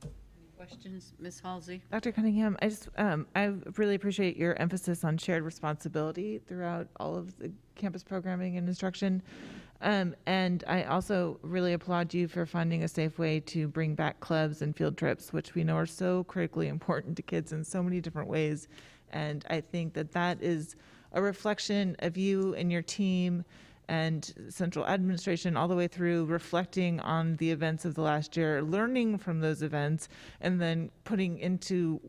Any questions, Ms. Halsey? Dr. Cunningham, I really appreciate your emphasis on shared responsibility throughout all of the campus programming and instruction. And I also really applaud you for finding a safe way to bring back clubs and field trips, which we know are so critically important to kids in so many different ways. And I think that is a reflection of you and your team and central administration all the way through, reflecting on the events of the last year, learning from those events, and then putting into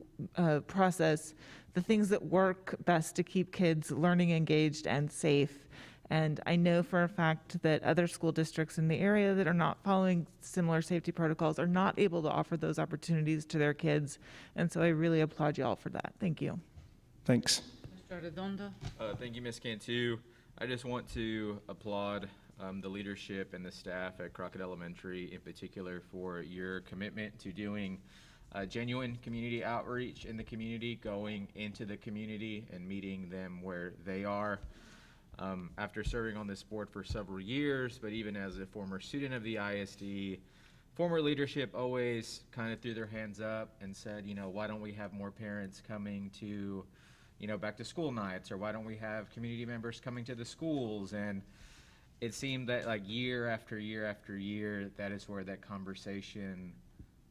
process the things that work best to keep kids learning, engaged, and safe. And I know for a fact that other school districts in the area that are not following similar safety protocols are not able to offer those opportunities to their kids. And so I really applaud you all for that. Thank you. Thanks. Mr. Arredondo? Thank you, Ms. Cantu. I just want to applaud the leadership and the staff at Crockett Elementary in particular for your commitment to doing genuine community outreach in the community, going into the community and meeting them where they are. After serving on this board for several years, but even as a former student of the ISD, former leadership always kind of threw their hands up and said, you know, why don't we have more parents coming to, you know, back to school nights, or why don't we have community members coming to the schools? And it seemed that like year after year after year, that is where that conversation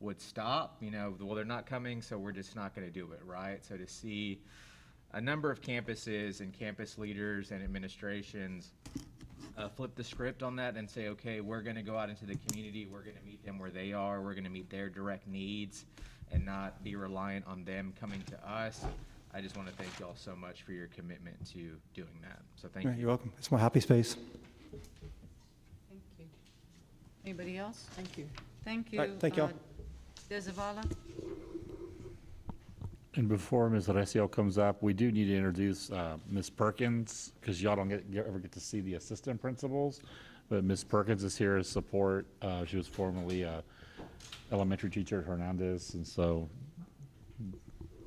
would stop. You know, well, they're not coming, so we're just not going to do it, right? So to see a number of campuses and campus leaders and administrations flip the script on that and say, okay, we're going to go out into the community, we're going to meet them where they are, we're going to meet their direct needs and not be reliant on them coming to us. I just want to thank you all so much for your commitment to doing that. So thank you. You're welcome. It's my happy space. Thank you. Anybody else? Thank you. Thank you. All right, thank y'all. DeZavala? And before Ms. Recio comes up, we do need to introduce Ms. Perkins, because y'all don't ever get to see the assistant principals. But Ms. Perkins is here as support. She was formerly a elementary teacher at Hernandez, and so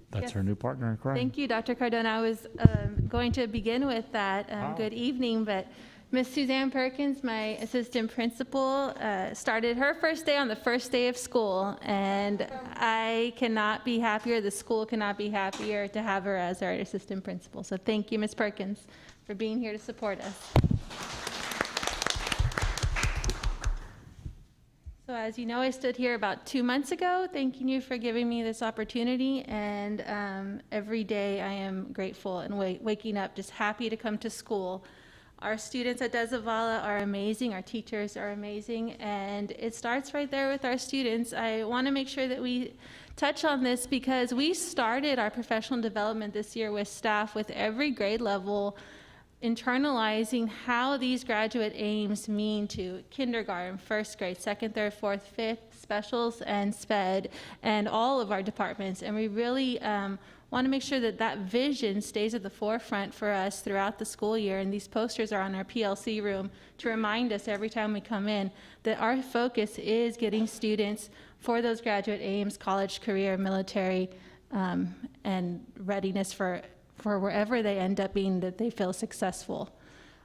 that's Yes. her new partner in crime. Thank you, Dr. Cardona. I was going to begin with that. Good evening, but Ms. Suzanne Perkins, my assistant principal, started her first day on the first day of school, and I cannot be happier, the school cannot be happier to have her as our assistant principal. So thank you, Ms. Perkins, for being here to support us. So as you know, I stood here about 2 months ago, thanking you for giving me this opportunity, and every day I am grateful and waking up just happy to come to school. Our students at DeZavala are amazing, our teachers are amazing, and it starts right there with our students. I want to make sure that we touch on this because we started our professional development this year with staff with every grade level internalizing how these graduate aims mean to kindergarten, first grade, second, third, fourth, fifth, specials, and SPED, and all of our departments. And we really want to make sure that that vision stays at the forefront for us throughout the school year. And these posters are on our PLC room to remind us every time we come in that our focus is getting students for those graduate aims, college, career, military, and readiness for wherever they end up being, that they feel successful.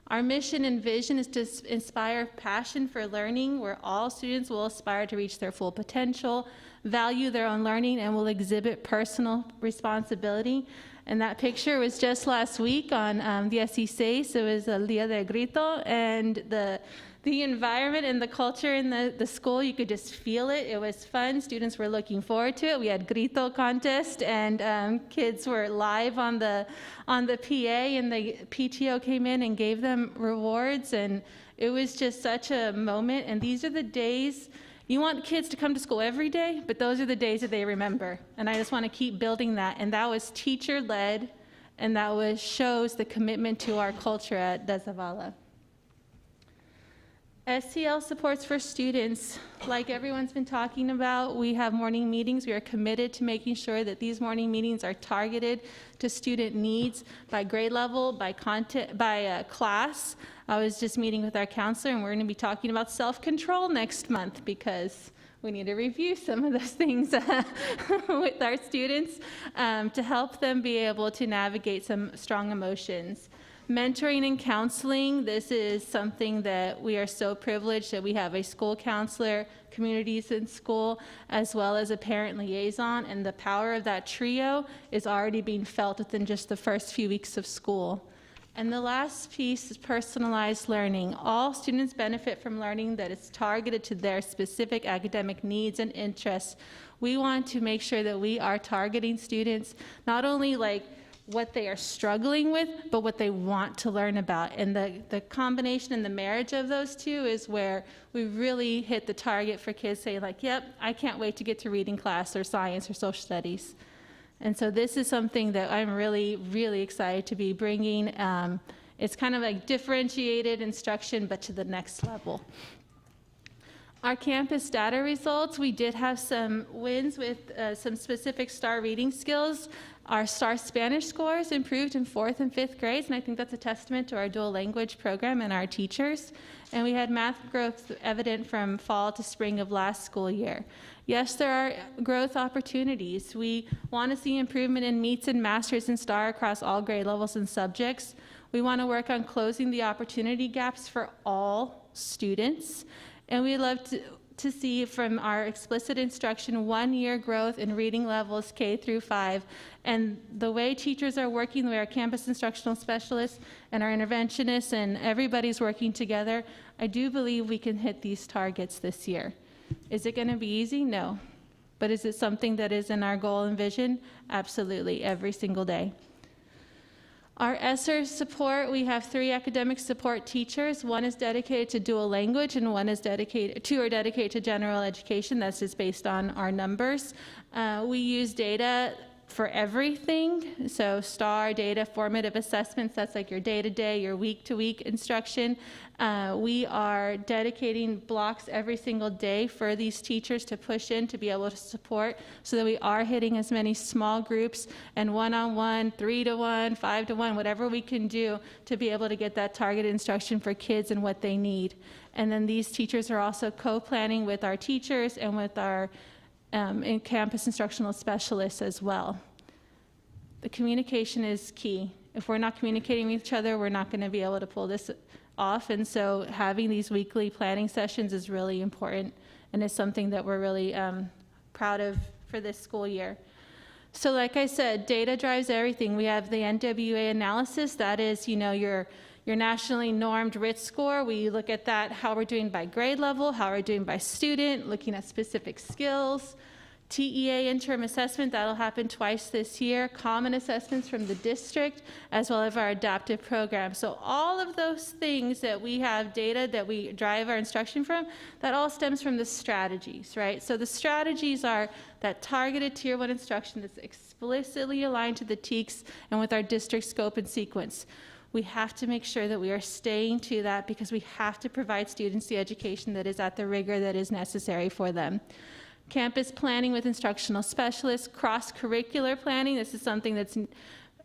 Our mission and vision is to inspire passion for learning, where all students will aspire to reach their full potential, value their own learning, and will exhibit personal responsibility. And that picture was just last week on the SEC, so it was El Día de Grito, and the environment and the culture in the school, you could just feel it. It was fun. Students were looking forward to it. We had grito contest, and kids were live on the PA, and the PTO came in and gave them rewards, and it was just such a moment. And these are the days, you want kids to come to school every day, but those are the days that they remember. And I just want to keep building that. And that was teacher-led, and that shows the commitment to our culture at DeZavala. SCL supports for students. Like everyone's been talking about, we have morning meetings. We are committed to making sure that these morning meetings are targeted to student needs by grade level, by content, by class. I was just meeting with our counselor, and we're going to be talking about self-control next month because we need to review some of those things with our students to help them be able to navigate some strong emotions. Mentoring and counseling, this is something that we are so privileged that we have a school counselor, communities in school, as well as a parent liaison, and the power of that trio is already being felt within just the first few weeks of school. And the last piece is personalized learning. All students benefit from learning that is targeted to their specific academic needs and interests. We want to make sure that we are targeting students, not only like what they are struggling with, but what they want to learn about. And the combination and the marriage of those two is where we really hit the target for kids saying like, yep, I can't wait to get to reading class or science or social studies. And so this is something that I'm really, really excited to be bringing It's kind of like differentiated instruction, but to the next level. Our campus data results, we did have some wins with some specific STAR reading skills. Our STAR Spanish scores improved in 4th and 5th grades, and I think that's a testament to our dual language program and our teachers. And we had math growth evident from fall to spring of last school year. Yes, there are growth opportunities. We want to see improvement in meets and masters in STAR across all grade levels and subjects. We want to work on closing the opportunity gaps for all students. And we love to see from our explicit instruction 1-year growth in reading levels K through 5. And the way teachers are working, the way our campus instructional specialists and our interventionists and everybody's working together, I do believe we can hit these targets this year. Is it going to be easy? No. But is it something that is in our goal and vision? Absolutely, every single day. Our ESSER support, we have 3 academic support teachers. 1 is dedicated to dual language and 2 are dedicated to general education. That's just based on our numbers. We use data for everything. So STAR, data, formative assessments, that's like your day-to-day, your week-to-week instruction. We are dedicating blocks every single day for these teachers to push in to be able to support so that we are hitting as many small groups and one-on-one, 3-to-1, 5-to-1, whatever we can do to be able to get that targeted instruction for kids and what they need. And then these teachers are also co-planning with our teachers and with our in-campus instructional specialists as well. The communication is key. If we're not communicating with each other, we're not going to be able to pull this off. And so having these weekly planning sessions is really important, and it's something that we're really proud of for this school year. So like I said, data drives everything. We have the NWA analysis. That is, your nationally normed RIT score. We look at that, how we're doing by grade level, how we're doing by student, looking at specific skills. TEA interim assessment, that'll happen twice this year. Common assessments from the district, as well as our adaptive program. So all of those things that we have data that we drive our instruction from, that all stems from the strategies, right? So the strategies are that targeted tier 1 instruction that's explicitly aligned to the TEKS and with our district scope and sequence. We have to make sure that we are staying to that because we have to provide students the education that is at the rigor that is necessary for them. Campus planning with instructional specialists, cross-curricular planning. This is something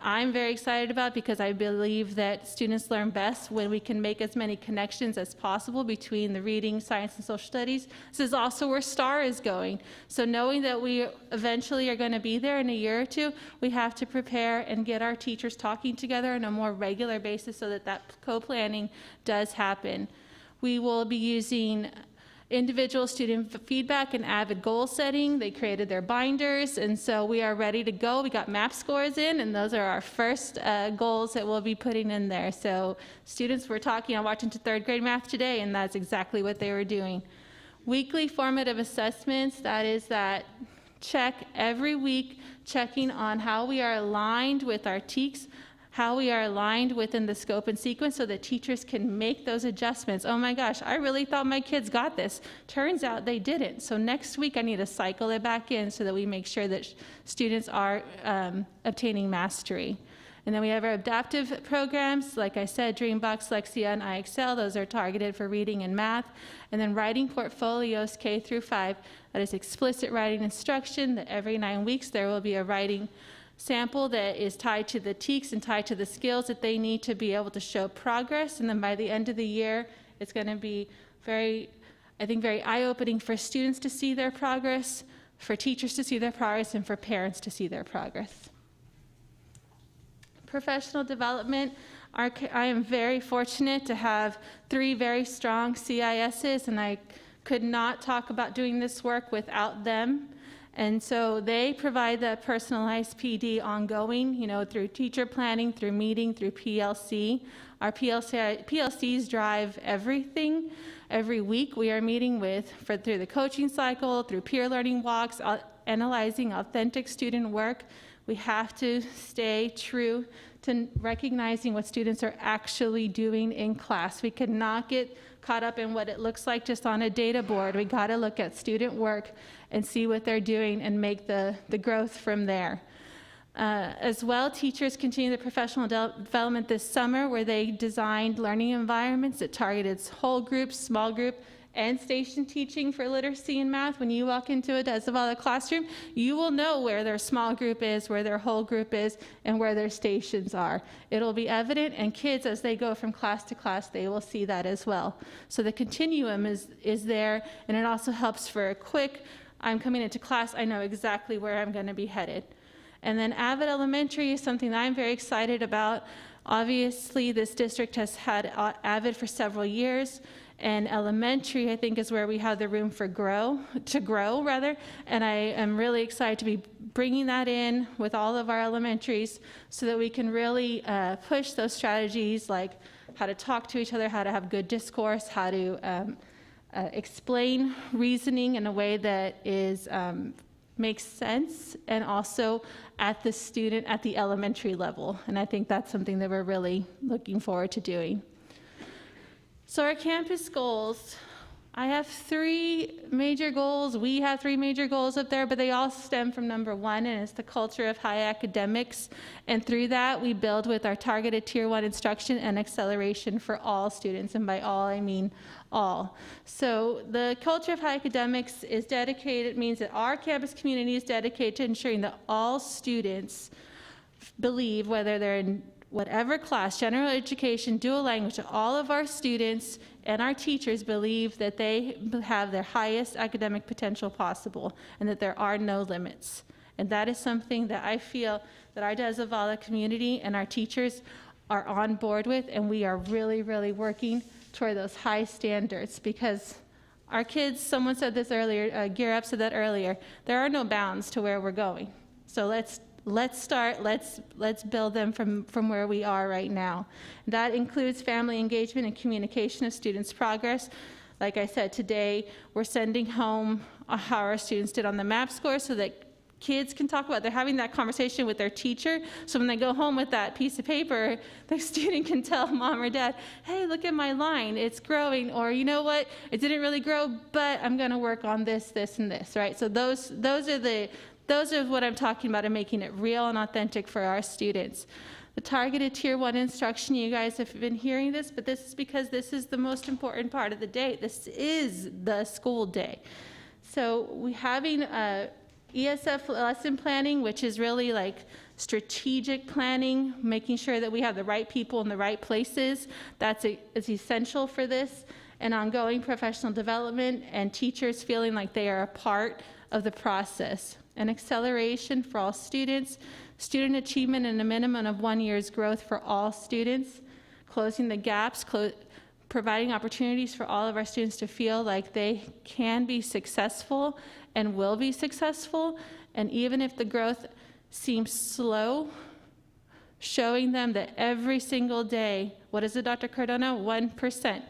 I'm very excited about because I believe that students learn best when we can make as many connections as possible between the reading, science, and social studies. This is also where STAR is going. So knowing that we eventually are going to be there in a year or 2, we have to prepare and get our teachers talking together on a more regular basis so that co-planning does happen. We will be using individual student feedback and avid goal setting. They created their binders, and so we are ready to go. We got MAP scores in, and those are our first goals that we'll be putting in there. So students were talking, I'm watching to 3rd grade math today, and that's exactly what they were doing. Weekly formative assessments, that is that check every week, checking on how we are aligned with our TEKS, how we are aligned within the scope and sequence so that teachers can make those adjustments. Oh my gosh, I really thought my kids got this. Turns out they didn't. So next week I need to cycle it back in so that we make sure that students are obtaining mastery. And then we have our adaptive programs, like I said, Dreambox, Lexia, and IXL. Those are targeted for reading and math. And then writing portfolios K through 5. That is explicit writing instruction, that every 9 weeks there will be a writing sample that is tied to the TEKS and tied to the skills that they need to be able to show progress. And then by the end of the year, it's going to be very eye-opening for students to see their progress, for teachers to see their progress, and for parents to see their progress. Professional development. I am very fortunate to have 3 very strong CISs, and I could not talk about doing this work without them. And so they provide the personalized PD ongoing, through teacher planning, through meeting, through PLC. Our PLCs drive everything. Every week we are meeting through the coaching cycle, through peer learning walks, analyzing authentic student work. We have to stay true to recognizing what students are actually doing in class. We cannot get caught up in what it looks like just on a data board. We got to look at student work and see what they're doing and make the growth from there. As well, teachers continue the professional development this summer where they designed learning environments that targeted whole groups, small group, and station teaching for literacy and math. When you walk into a DeZavala classroom, you will know where their small group is, where their whole group is, and where their stations are. It'll be evident, and kids, as they go from class to class, they will see that as well. So the continuum is there, and it also helps for a quick, I'm coming into class, I know exactly where I'm going to be headed. And then Avid Elementary is something that I'm very excited about. Obviously, this district has had Avid for several years, and elementary, I think, is where we have the room to grow, and I am really excited to be bringing that in with all of our elementaries so that we can really push those strategies like how to talk to each other, how to have good discourse, how to explain reasoning in a way that is makes sense, and also at the elementary level. And I think that's something that we're really looking forward to doing. So our campus goals, I have 3 major goals. We have 3 major goals up there, but they all stem from number 1, and it's the culture of high academics. And through that, we build with our targeted Tier 1 instruction and acceleration for all students. And by all, I mean all. So the culture of high academics is dedicated, means that our campus community is dedicated to ensuring that all students believe, whether they're in whatever class, general education, dual language, all of our students and our teachers believe that they have their highest academic potential possible and that there are no limits. And that is something that I feel that our DeZavala community and our teachers are on board with, and we are really, really working toward those high standards, because our kids, someone said this earlier, Gear Up said that earlier, there are no bounds to where we're going. So let's start, let's build them from where we are right now. That includes family engagement and communication of students' progress. Like I said, today we're sending home how our students did on the MAP score so that kids can talk about, they're having that conversation with their teacher, so when they go home with that piece of paper, the student can tell mom or dad, hey, look at my line, it's growing, or you know what, it didn't really grow, but I'm gonna work on this, this, and this, right? So those are what I'm talking about, and making it real and authentic for our students. The targeted Tier 1 instruction, you guys have been hearing this, but this is because this is the most important part of the day. This is the school day. So we having ESF lesson planning, which is really like strategic planning, making sure that we have the right people in the right places. It's essential for this. And ongoing professional development and teachers feeling like they are a part of the process. An acceleration for all students, student achievement and a minimum of 1 year's growth for all students, closing the gaps, providing opportunities for all of our students to feel like they can be successful and will be successful, and even if the growth seems slow, showing them that every single day, what is it, Dr. Cardona? 1%.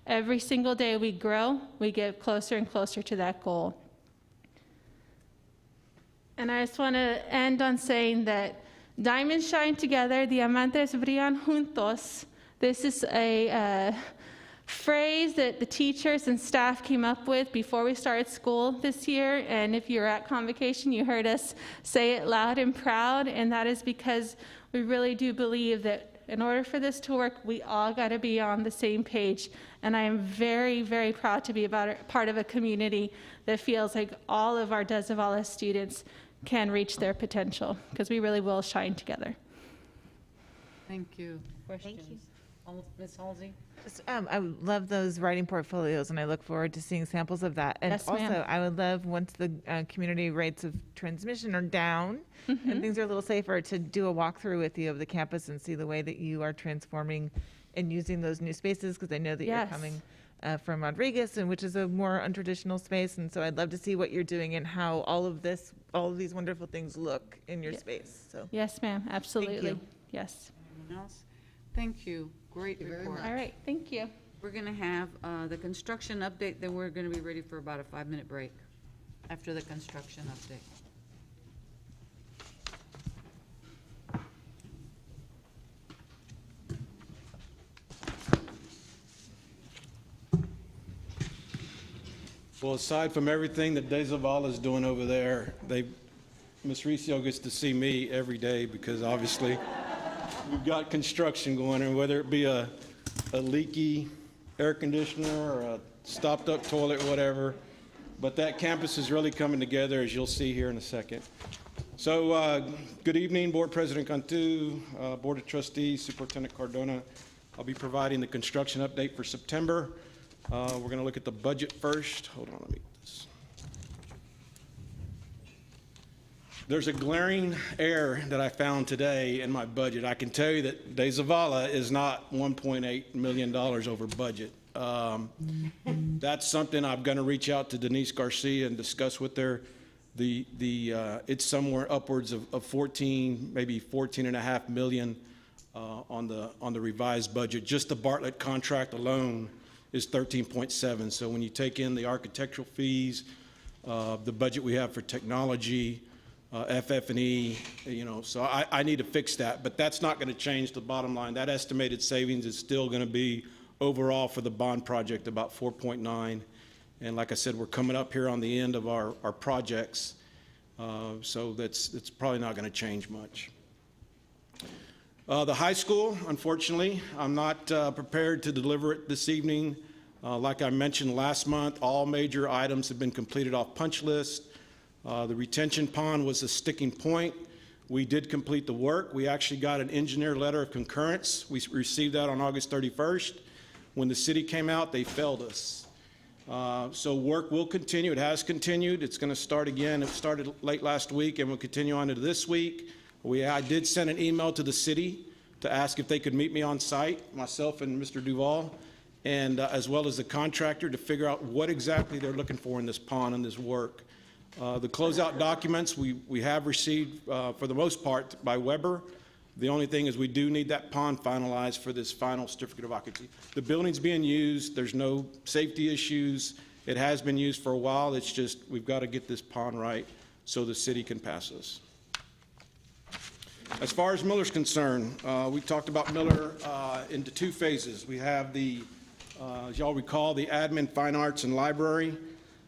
Every single day we grow, we get closer and closer to that goal. And I just want to end on saying that diamonds shine together, diamantes brillan juntos. This is a phrase that the teachers and staff came up with before we started school this year. And if you're at convocation, you heard us say it loud and proud. And that is because we really do believe that in order for this to work, we all got to be on the same page. And I am very, very proud to be part of a community that feels like all of our DeZavala students can reach their potential, because we really will shine together. Thank you. Questions? Thank you. Ms. Halsey? I would love those writing portfolios, and I look forward to seeing samples of that. And Yes, also, ma'am. I would love, once the community rates of transmission are down and things are a little safer, to do a walkthrough with you of the campus and see the way that you are transforming and using those new spaces, because I know that Yes. you're coming from Rodriguez, and which is a more untraditional space. And so I'd love to see what you're doing and how all of these wonderful things look in your space. So Yes, ma'am, absolutely. you. Yes. Anyone else? Thank you. Great report. All right, thank you. We're going to have the construction update, then we're going to be ready for about a 5-minute break after the construction update. Well, aside from everything that DeZavala is doing over there, they've Ms. Rios gets to see me every day because obviously we've got construction going on, whether it be a leaky air conditioner or a stopped up toilet, whatever. But that campus is really coming together, as you'll see here in a second. So good evening, Board President Cantu, Board of Trustees, Superintendent Cardona. I'll be providing the construction update for September. We're going to look at the budget first. Hold on, let me get this. There's a glaring error that I found today in my budget. I can tell you that DeZavala is not $1.8 million over budget. That's something I'm going to reach out to Denise Garcia and discuss with her. It's somewhere upwards of 14, maybe 14.5 million on the revised budget. Just the Bartlett contract alone is 13.7. So when you take in the architectural fees, the budget we have for technology, FF&E, so I need to fix that, but that's not going to change the bottom line. That estimated savings is still going to be overall for the bond project about 4.9. And like I said, we're coming up here on the end of our projects, so it's probably not going to change much. The high school, unfortunately, I'm not prepared to deliver it this evening. Like I mentioned last month, all major items have been completed off punch list. The retention pond was a sticking point. We did complete the work. We actually got an engineer letter of concurrence. We received that on August 31st. When the city came out, they failed us. So work will continue. It has continued. It's going to start again. It started late last week and will continue on into this week. I did send an email to the city to ask if they could meet me on site, myself and Mr. Duval, and as well as the contractor, to figure out what exactly they're looking for in this pond and this work. The closeout documents we have received for the most part by Weber. The only thing is we do need that pond finalized for this final certificate of occupancy. The building's being used. There's no safety issues. It has been used for a while. It's just we've got to get this pond right so the city can pass us. As far as Miller's concerned, we talked about Miller into two phases. We have as y'all recall, the admin, fine arts, and library.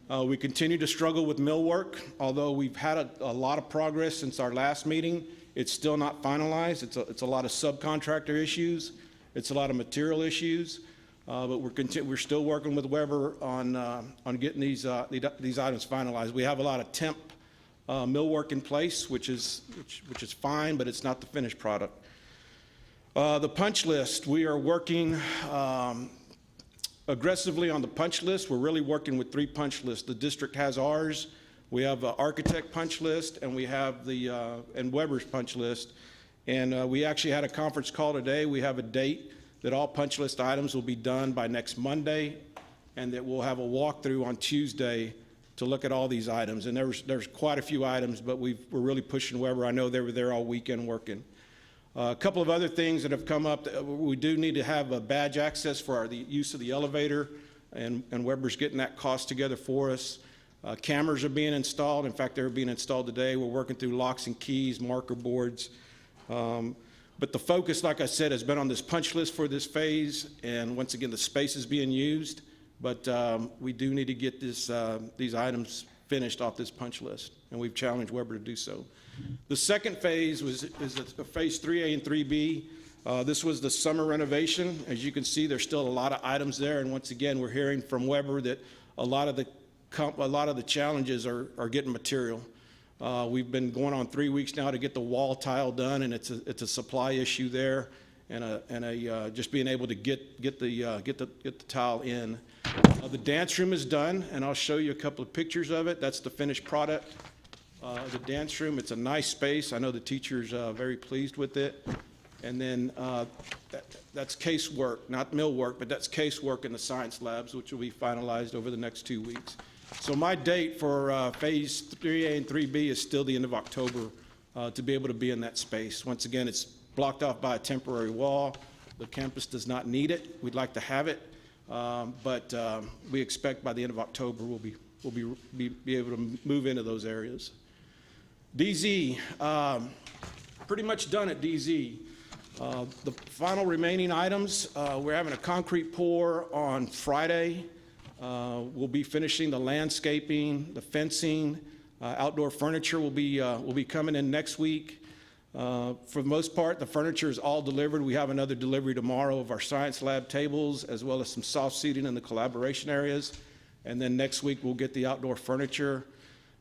We continue to struggle with millwork. Although we've had a lot of progress since our last meeting, it's still not finalized. It's a lot of subcontractor issues. It's a lot of material issues. But we're still working with Weber on getting these items finalized. We have a lot of temp millwork in place, which is fine, but it's not the finished product. The punch list, we are working aggressively on the punch list. We're really working with 3 punch lists. The district has ours. We have an architect punch list, and we have and Weber's punch list. And we actually had a conference call today. We have a date that all punch list items will be done by next Monday, and that we'll have a walkthrough on Tuesday to look at all these items. And there's quite a few items, but we're really pushing Weber. I know they were there all weekend working. A couple of other things that have come up. We do need to have a badge access for the use of the elevator, and Weber's getting that cost together for us. Cameras are being installed. In fact, they're being installed today. We're working through locks and keys, marker boards. But the focus, like I said, has been on this punch list for this phase. And once again, the space is being used. But we do need to get these items finished off this punch list. And we've challenged Weber to do so. The second phase is phase 3A and 3B. This was the summer renovation. As you can see, there's still a lot of items there. And once again, we're hearing from Weber that a lot of the challenges are getting material. We've been going on 3 weeks now to get the wall tile done, and it's a supply issue there, and just being able to get the tile in. The dance room is done, and I'll show you a couple of pictures of it. That's the finished product. The dance room, it's a nice space. I know the teacher's very pleased with it. And then that's casework, not millwork, but that's casework in the science labs, which will be finalized over the next 2 weeks. So my date for phase 3A and 3B is still the end of October to be able to be in that space. Once again, it's blocked off by a temporary wall. The campus does not need it. We'd like to have it, but we expect by the end of October we'll be able to move into those areas. DZ, pretty much done at DZ. The final remaining items, we're having a concrete pour on Friday. We'll be finishing the landscaping, the fencing, Outdoor furniture will be coming in next week. For the most part, the furniture is all delivered. We have another delivery tomorrow of our science lab tables, as well as some soft seating in the collaboration areas. And then next week, we'll get the outdoor furniture.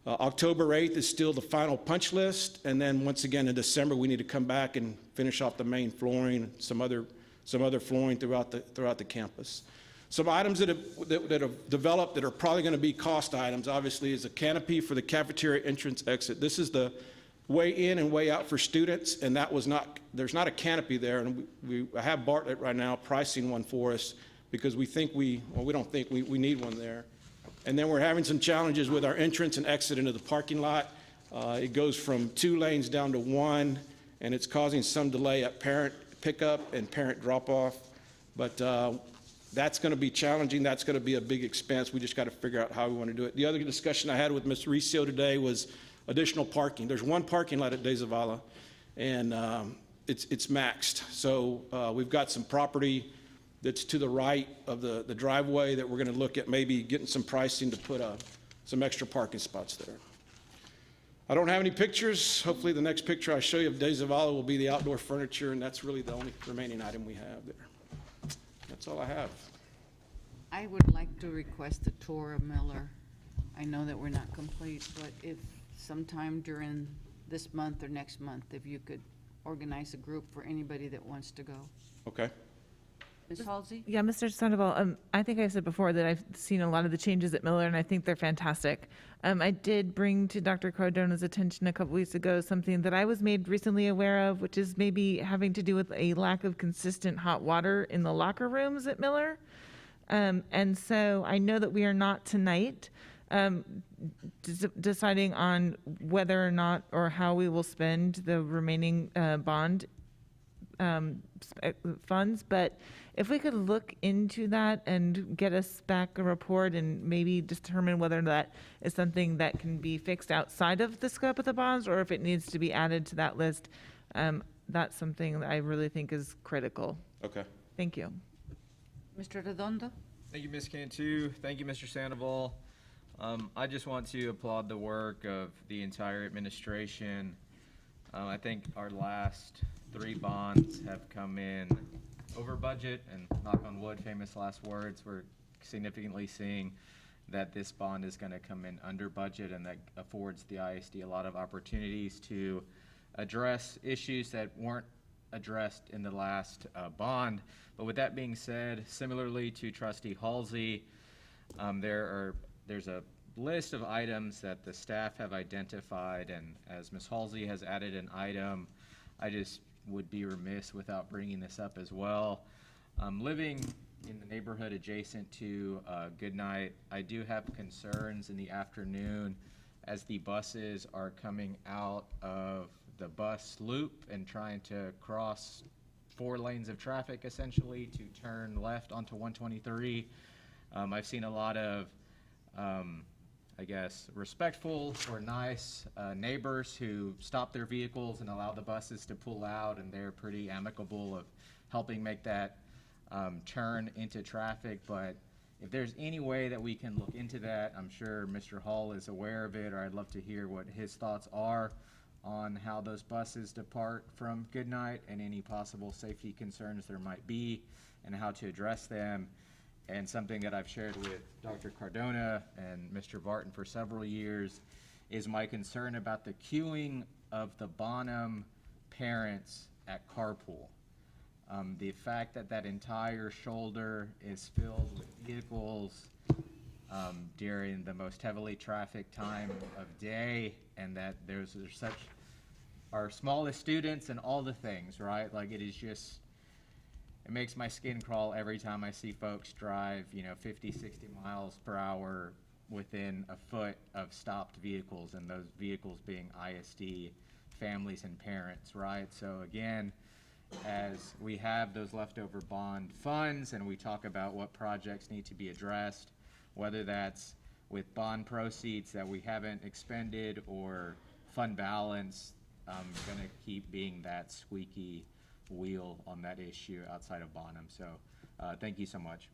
October 8th is still the final punch list. And then once again, in December, we need to come back and finish off the main flooring, some other flooring throughout the campus. Some items that have developed that are probably going to be cost items, obviously, is a canopy for the cafeteria entrance exit. This is the way in and way out for students, and there's not a canopy there, and I have Bartlett right now pricing one for us because we don't think we need one there. And then we're having some challenges with our entrance and exit into the parking lot. It goes from 2 lanes down to 1, and it's causing some delay at parent pickup and parent drop-off. But that's going to be challenging. That's going to be a big expense. We just got to figure out how we want to do it. The other discussion I had with Ms. Rios today was additional parking. There's 1 parking lot at DeZavala, and it's maxed. So we've got some property that's to the right of the driveway that we're going to look at maybe getting some pricing to put some extra parking spots there. I don't have any pictures. Hopefully the next picture I show you of DeZavala will be the outdoor furniture, and that's really the only remaining item we have there. That's all I have. I would like to request a tour of Miller. I know that we're not complete, but if sometime during this month or next month, if you could organize a group for anybody that wants to go. Okay. Ms. Halsey? Yeah, Mr. Sandoval, I think I said before that I've seen a lot of the changes at Miller, and I think they're fantastic. I did bring to Dr. Cardona's attention a couple weeks ago something that I was made recently aware of, which is maybe having to do with a lack of consistent hot water in the locker rooms at Miller. And so I know that we are not tonight deciding on whether or not or how we will spend the remaining bond funds, but if we could look into that and get us back a report and maybe determine whether that is something that can be fixed outside of the scope of the bonds or if it needs to be added to that list, that's something that I really think is critical. Okay. Thank you. Mr. Redondo? Thank you, Ms. Cantu. Thank you, Mr. Sandoval. I just want to applaud the work of the entire administration. I think our last 3 bonds have come in over budget, and knock on wood, famous last words, we're significantly seeing that this bond is going to come in under budget, and that affords the ISD a lot of opportunities to address issues that weren't addressed in the last bond. But with that being said, similarly to Trustee Halsey, there's a list of items that the staff have identified, and as Ms. Halsey has added an item, I just would be remiss without bringing this up as well. Living in the neighborhood adjacent to Goodnight, I do have concerns in the afternoon as the buses are coming out of the bus loop and trying to cross 4 lanes of traffic essentially to turn left onto 123. I've seen a lot of I guess, respectful or nice neighbors who stop their vehicles and allow the buses to pull out, and they're pretty amicable of helping make that turn into traffic. But if there's any way that we can look into that, I'm sure Mr. Hall is aware of it, or I'd love to hear what his thoughts are on how those buses depart from Goodnight and any possible safety concerns there might be and how to address them. And something that I've shared with Dr. Cardona and Mr. Barton for several years is my concern about the queuing of the Bonham parents at carpool. The fact that that entire shoulder is filled with vehicles during the most heavily trafficked time of day, and that there's such our smallest students and all the things, right? Like, it is just, it makes my skin crawl every time I see folks drive, 50, 60 miles per hour within a foot of stopped vehicles, and those vehicles being ISD families and parents, right? So again, as we have those leftover bond funds and we talk about what projects need to be addressed, whether that's with bond proceeds that we haven't expended or fund balance, I'm gonna keep being that squeaky wheel on that issue outside of Bonham. So thank you so much.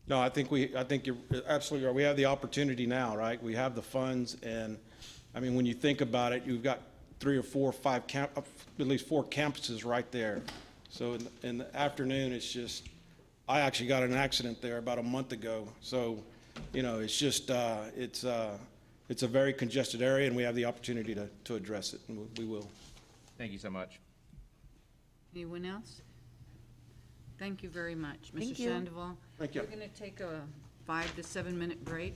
No, I think you're absolutely right. We have the opportunity now, right? We have the funds, and I mean, when you think about it, you've got 3 or 4 or 5 at least 4 campuses right there. So in the afternoon, it's just, I actually got in an accident there about a month ago. So, you know, it's just, it's a very congested area, and we have the opportunity to address it, and we will. Thank you so much. Anyone else? Thank you very much. Thank Mr. you. Sandoval. Thank you. We're going to take a 5 to 7 minute break.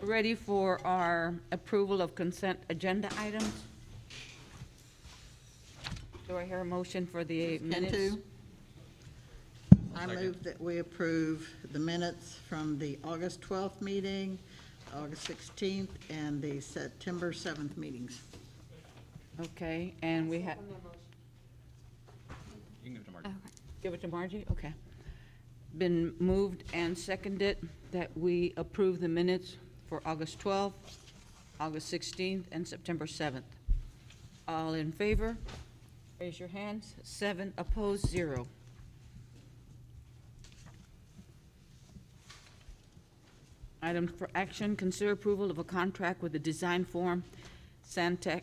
Ready for our approval of consent agenda items? Do I hear a motion for the minutes? Cantu? I move that we approve the minutes from the August 12th meeting, August 16th, and the September 7th meetings. Okay, and we have, You can give it to Mark. give it to Margie? Okay. Been moved and seconded that we approve the minutes for August 12th, August 16th, and September 7th. All in favor? Raise your hands. 7 opposed, 0. Items for action, consider approval of a contract with the design firm Stantec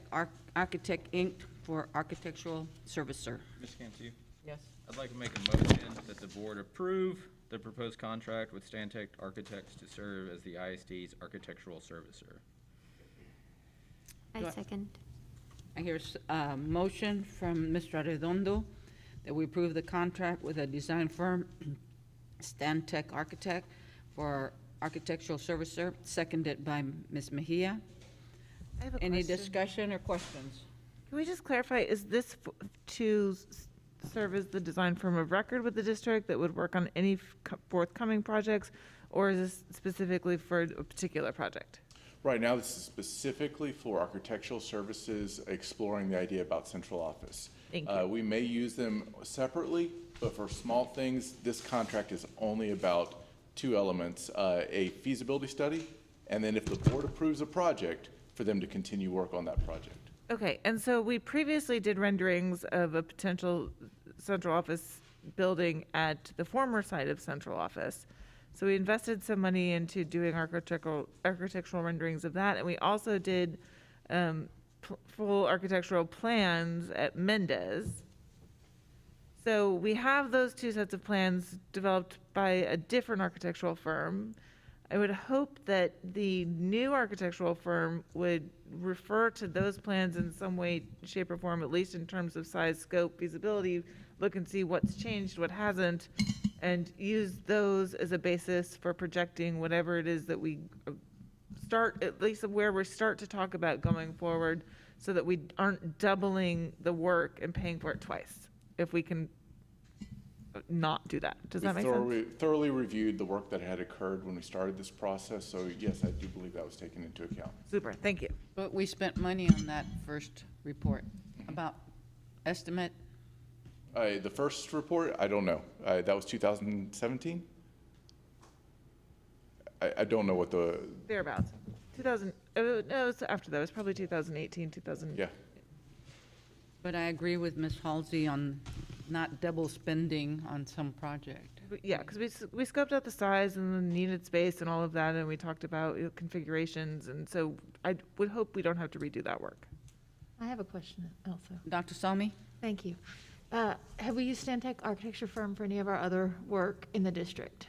Architect, Inc. for architectural servicer. Ms. Cantu? Yes. I'd like to make a motion that the board approve the proposed contract with Stantec Architects to serve as the ISD's architectural servicer. I second. I hear a motion from Mr. Arredondo that we approve the contract with a design firm, Stantec Architect, for architectural servicer, seconded by Ms. Mejia. I have a Any question. discussion or questions? Can we just clarify, is this to serve as the design firm of record with the district that would work on any forthcoming projects, or is this specifically for a particular project? Right now, this is specifically for architectural services, exploring the idea about central office. Thank you. We may use them separately, but for small things, this contract is only about 2 elements, a feasibility study, and then if the board approves a project, for them to continue work on that project. Okay, and so we previously did renderings of a potential central office building at the former site of central office. So we invested some money into doing architectural renderings of that, and we also did full architectural plans at Mendez. So we have those 2 sets of plans developed by a different architectural firm. I would hope that the new architectural firm would refer to those plans in some way, shape, or form, at least in terms of size, scope, feasibility, look and see what's changed, what hasn't, and use those as a basis for projecting whatever it is that we start, at least where we start to talk about going forward, so that we aren't doubling the work and paying for it twice, if we can not do that. Does that make sense? Thoroughly reviewed the work that had occurred when we started this process, so yes, I do believe that was taken into account. Super, thank you. But we spent money on that first report. About estimate? The first report, I don't know. That was 2017? I don't know what the, Thereabouts. 2000, no, it's after that. It was probably 2018, 2000. yeah. But I agree with Ms. Halsey on not double spending on some project. Yeah, because we scoped out the size and the needed space and all of that, and we talked about configurations, and so I would hope we don't have to redo that work. I have a question also. Dr. Salmi? Thank you. Have we used Stantec Architecture Firm for any of our other work in the district?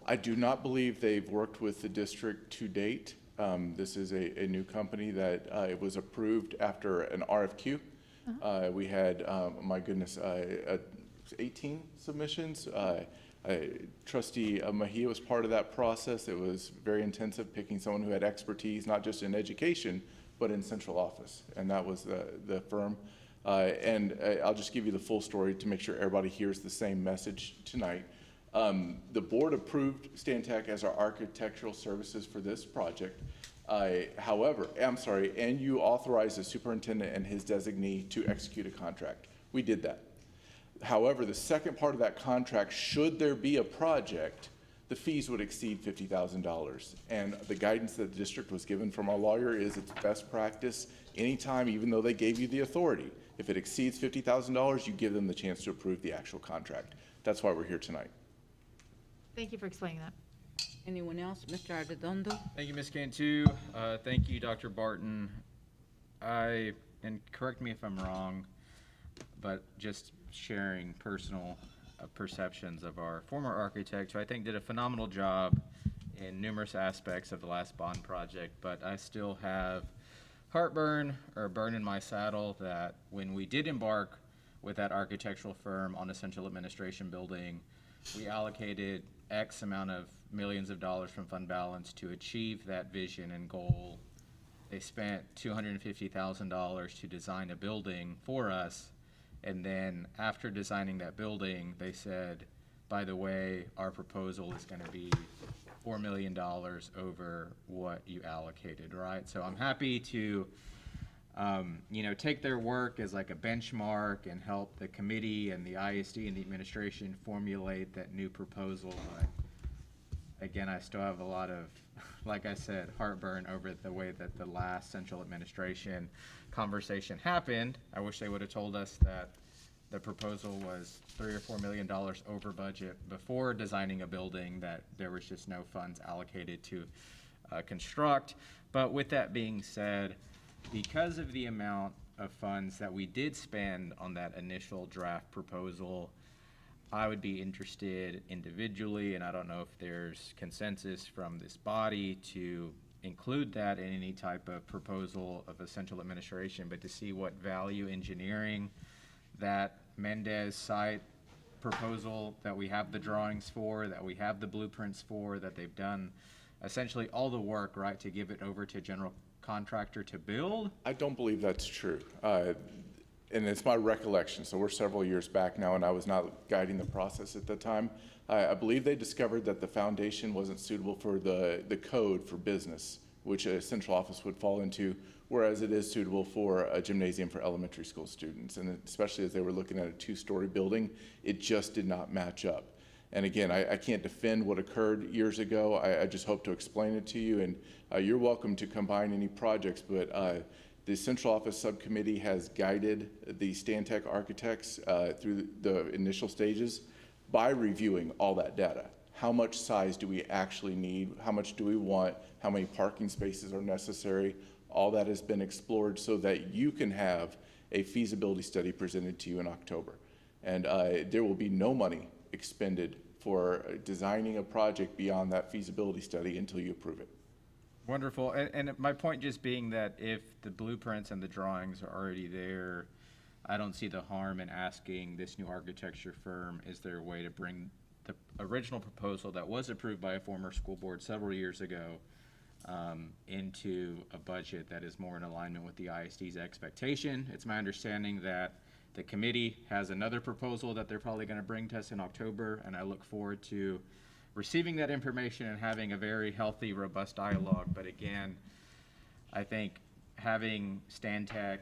I do not believe they've worked with the district to date. This is a new company that it was approved after an RFQ. We had, my goodness, 18 submissions. Trustee Mejia was part of that process. It was very intensive, picking someone who had expertise, not just in education, but in central office. And that was the firm. And I'll just give you the full story to make sure everybody hears the same message tonight. The board approved Stantec as our architectural services for this project. And you authorized the superintendent and his designee to execute a contract. We did that. However, the second part of that contract, should there be a project, the fees would exceed $50,000. And the guidance that the district was given from our lawyer is it's best practice anytime, even though they gave you the authority. If it exceeds $50,000, you give them the chance to approve the actual contract. That's why we're here tonight. Thank you for explaining that. Anyone else? Mr. Arredondo? Thank you, Ms. Cantu. Thank you, Dr. Barton. And correct me if I'm wrong, but just sharing personal perceptions of our former architect, who I think did a phenomenal job in numerous aspects of the last bond project, but I still have heartburn or burn in my saddle that when we did embark with that architectural firm on a central administration building, we allocated X amount of millions of dollars from fund balance to achieve that vision and goal. They spent $250,000 to design a building for us, and then after designing that building, they said, by the way, our proposal is going to be $4 million over what you allocated, right? So I'm happy to, take their work as like a benchmark and help the committee and the ISD and the administration formulate that new proposal. But again, I still have a lot of, like I said, heartburn over the way that the last central administration conversation happened. I wish they would have told us that the proposal was $3 or $4 million over budget before designing a building, that there was just no funds allocated to construct. But with that being said, because of the amount of funds that we did spend on that initial draft proposal, I would be interested individually, and I don't know if there's consensus from this body to include that in any type of proposal of a central administration, but to see what value engineering that Mendez site proposal that we have the drawings for, that we have the blueprints for, that they've done essentially all the work, right, to give it over to general contractor to build? I don't believe that's true. And it's my recollection, so we're several years back now, and I was not guiding the process at the time. I believe they discovered that the foundation wasn't suitable for the code for business, which a central office would fall into, whereas it is suitable for a gymnasium for elementary school students. And especially as they were looking at a 2-story building, it just did not match up. And again, I can't defend what occurred years ago. I just hope to explain it to you, and you're welcome to combine any projects, but the central office subcommittee has guided the Stantec architects through the initial stages by reviewing all that data. How much size do we actually need? How much do we want? How many parking spaces are necessary? All that has been explored so that you can have a feasibility study presented to you in October. And there will be no money expended for designing a project beyond that feasibility study until you approve it. Wonderful. And my point just being that if the blueprints and the drawings are already there, I don't see the harm in asking this new architecture firm, is there a way to bring the original proposal that was approved by a former school board several years ago into a budget that is more in alignment with the ISD's expectation. It's my understanding that the committee has another proposal that they're probably going to bring to us in October, and I look forward to receiving that information and having a very healthy, robust dialogue. But again, I think having Stantec,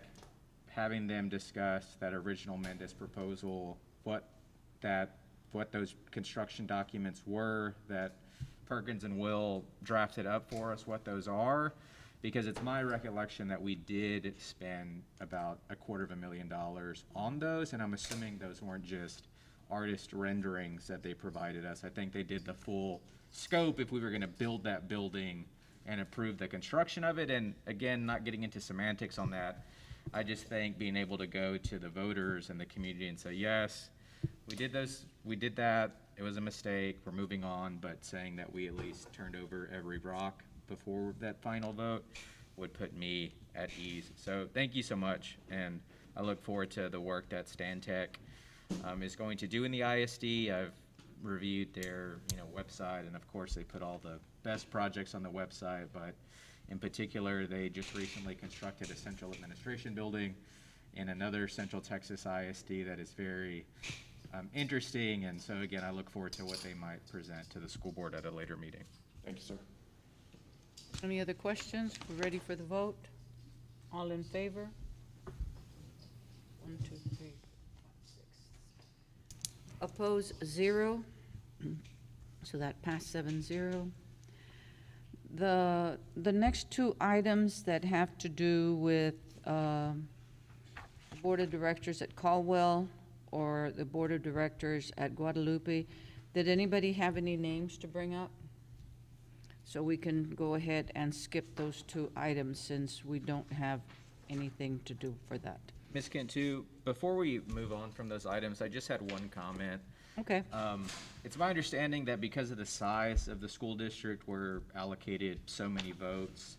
having them discuss that original Mendez proposal, what those construction documents were that Perkins and Will drafted up for us, what those are, because it's my recollection that we did spend about $250,000 on those, and I'm assuming those weren't just artist renderings that they provided us. I think they did the full scope if we were going to build that building and approve the construction of it. And again, not getting into semantics on that, I just think being able to go to the voters and the community and say, yes, we did that, it was a mistake, we're moving on, but saying that we at least turned over every rock before that final vote would put me at ease. So thank you so much, and I look forward to the work that Stantec is going to do in the ISD. I've reviewed their website, and of course they put all the best projects on the website, but in particular they just recently constructed a central administration building in another Central Texas ISD that is very interesting, and so again I look forward to what they might present to the school board at a later meeting. Thank you, sir. Any other questions? We're ready for the vote. All in favor? 1, 2, 3, 6. Oppose, 0. So that passed 7-0. The next 2 items that have to do with Board of Directors at Caldwell or the Board of Directors at Guadalupe. Did anybody have any names to bring up? So we can go ahead and skip those 2 items since we don't have anything to do for that. Ms. Cantu, before we move on from those items, I just had one comment. Okay. It's my understanding that because of the size of the school district, we're allocated so many votes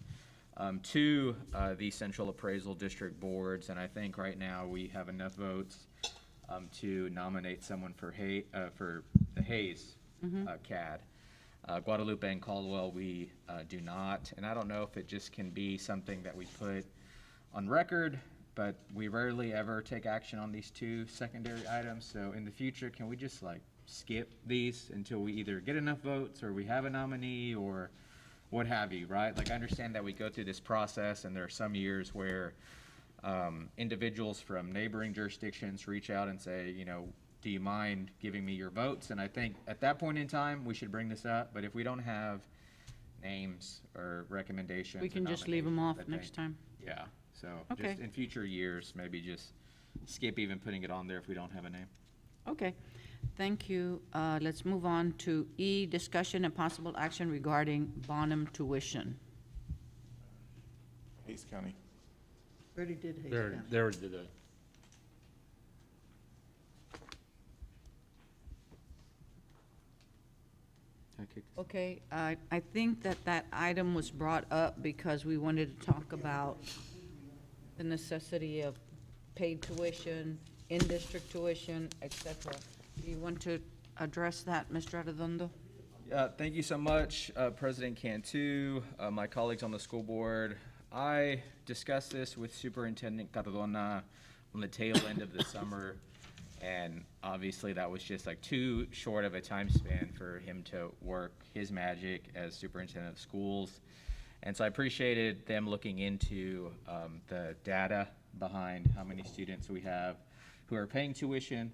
to the central appraisal district boards, and I think right now we have enough votes to nominate someone for the Hayes CAD. Guadalupe and Caldwell, we do not. And I don't know if it just can be something that we put on record, but we rarely ever take action on these two secondary items. So in the future, can we just like skip these until we either get enough votes or we have a nominee or what have you, right? Like I understand that we go through this process and there are some years where individuals from neighboring jurisdictions reach out and say, you know, do you mind giving me your votes? And I think at that point in time, we should bring this up. But if we don't have names or recommendations, We can just leave them off next time. Yeah, so Okay. just in future years, maybe just skip even putting it on there if we don't have a name. Okay, thank you. Let's move on to E, discussion and possible action regarding Bonham tuition. Hayes County. Already did Hayes There, County. there did it. Okay, I think that that item was brought up because we wanted to talk about the necessity of paid tuition, in-district tuition, et cetera. Do you want to address that, Mr. Arredondo? Thank you so much, President Cantu, my colleagues on the school board. I discussed this with Superintendent Cardona on the tail end of the summer, and obviously that was just like too short of a time span for him to work his magic as superintendent of schools. And so I appreciated them looking into the data behind how many students we have who are paying tuition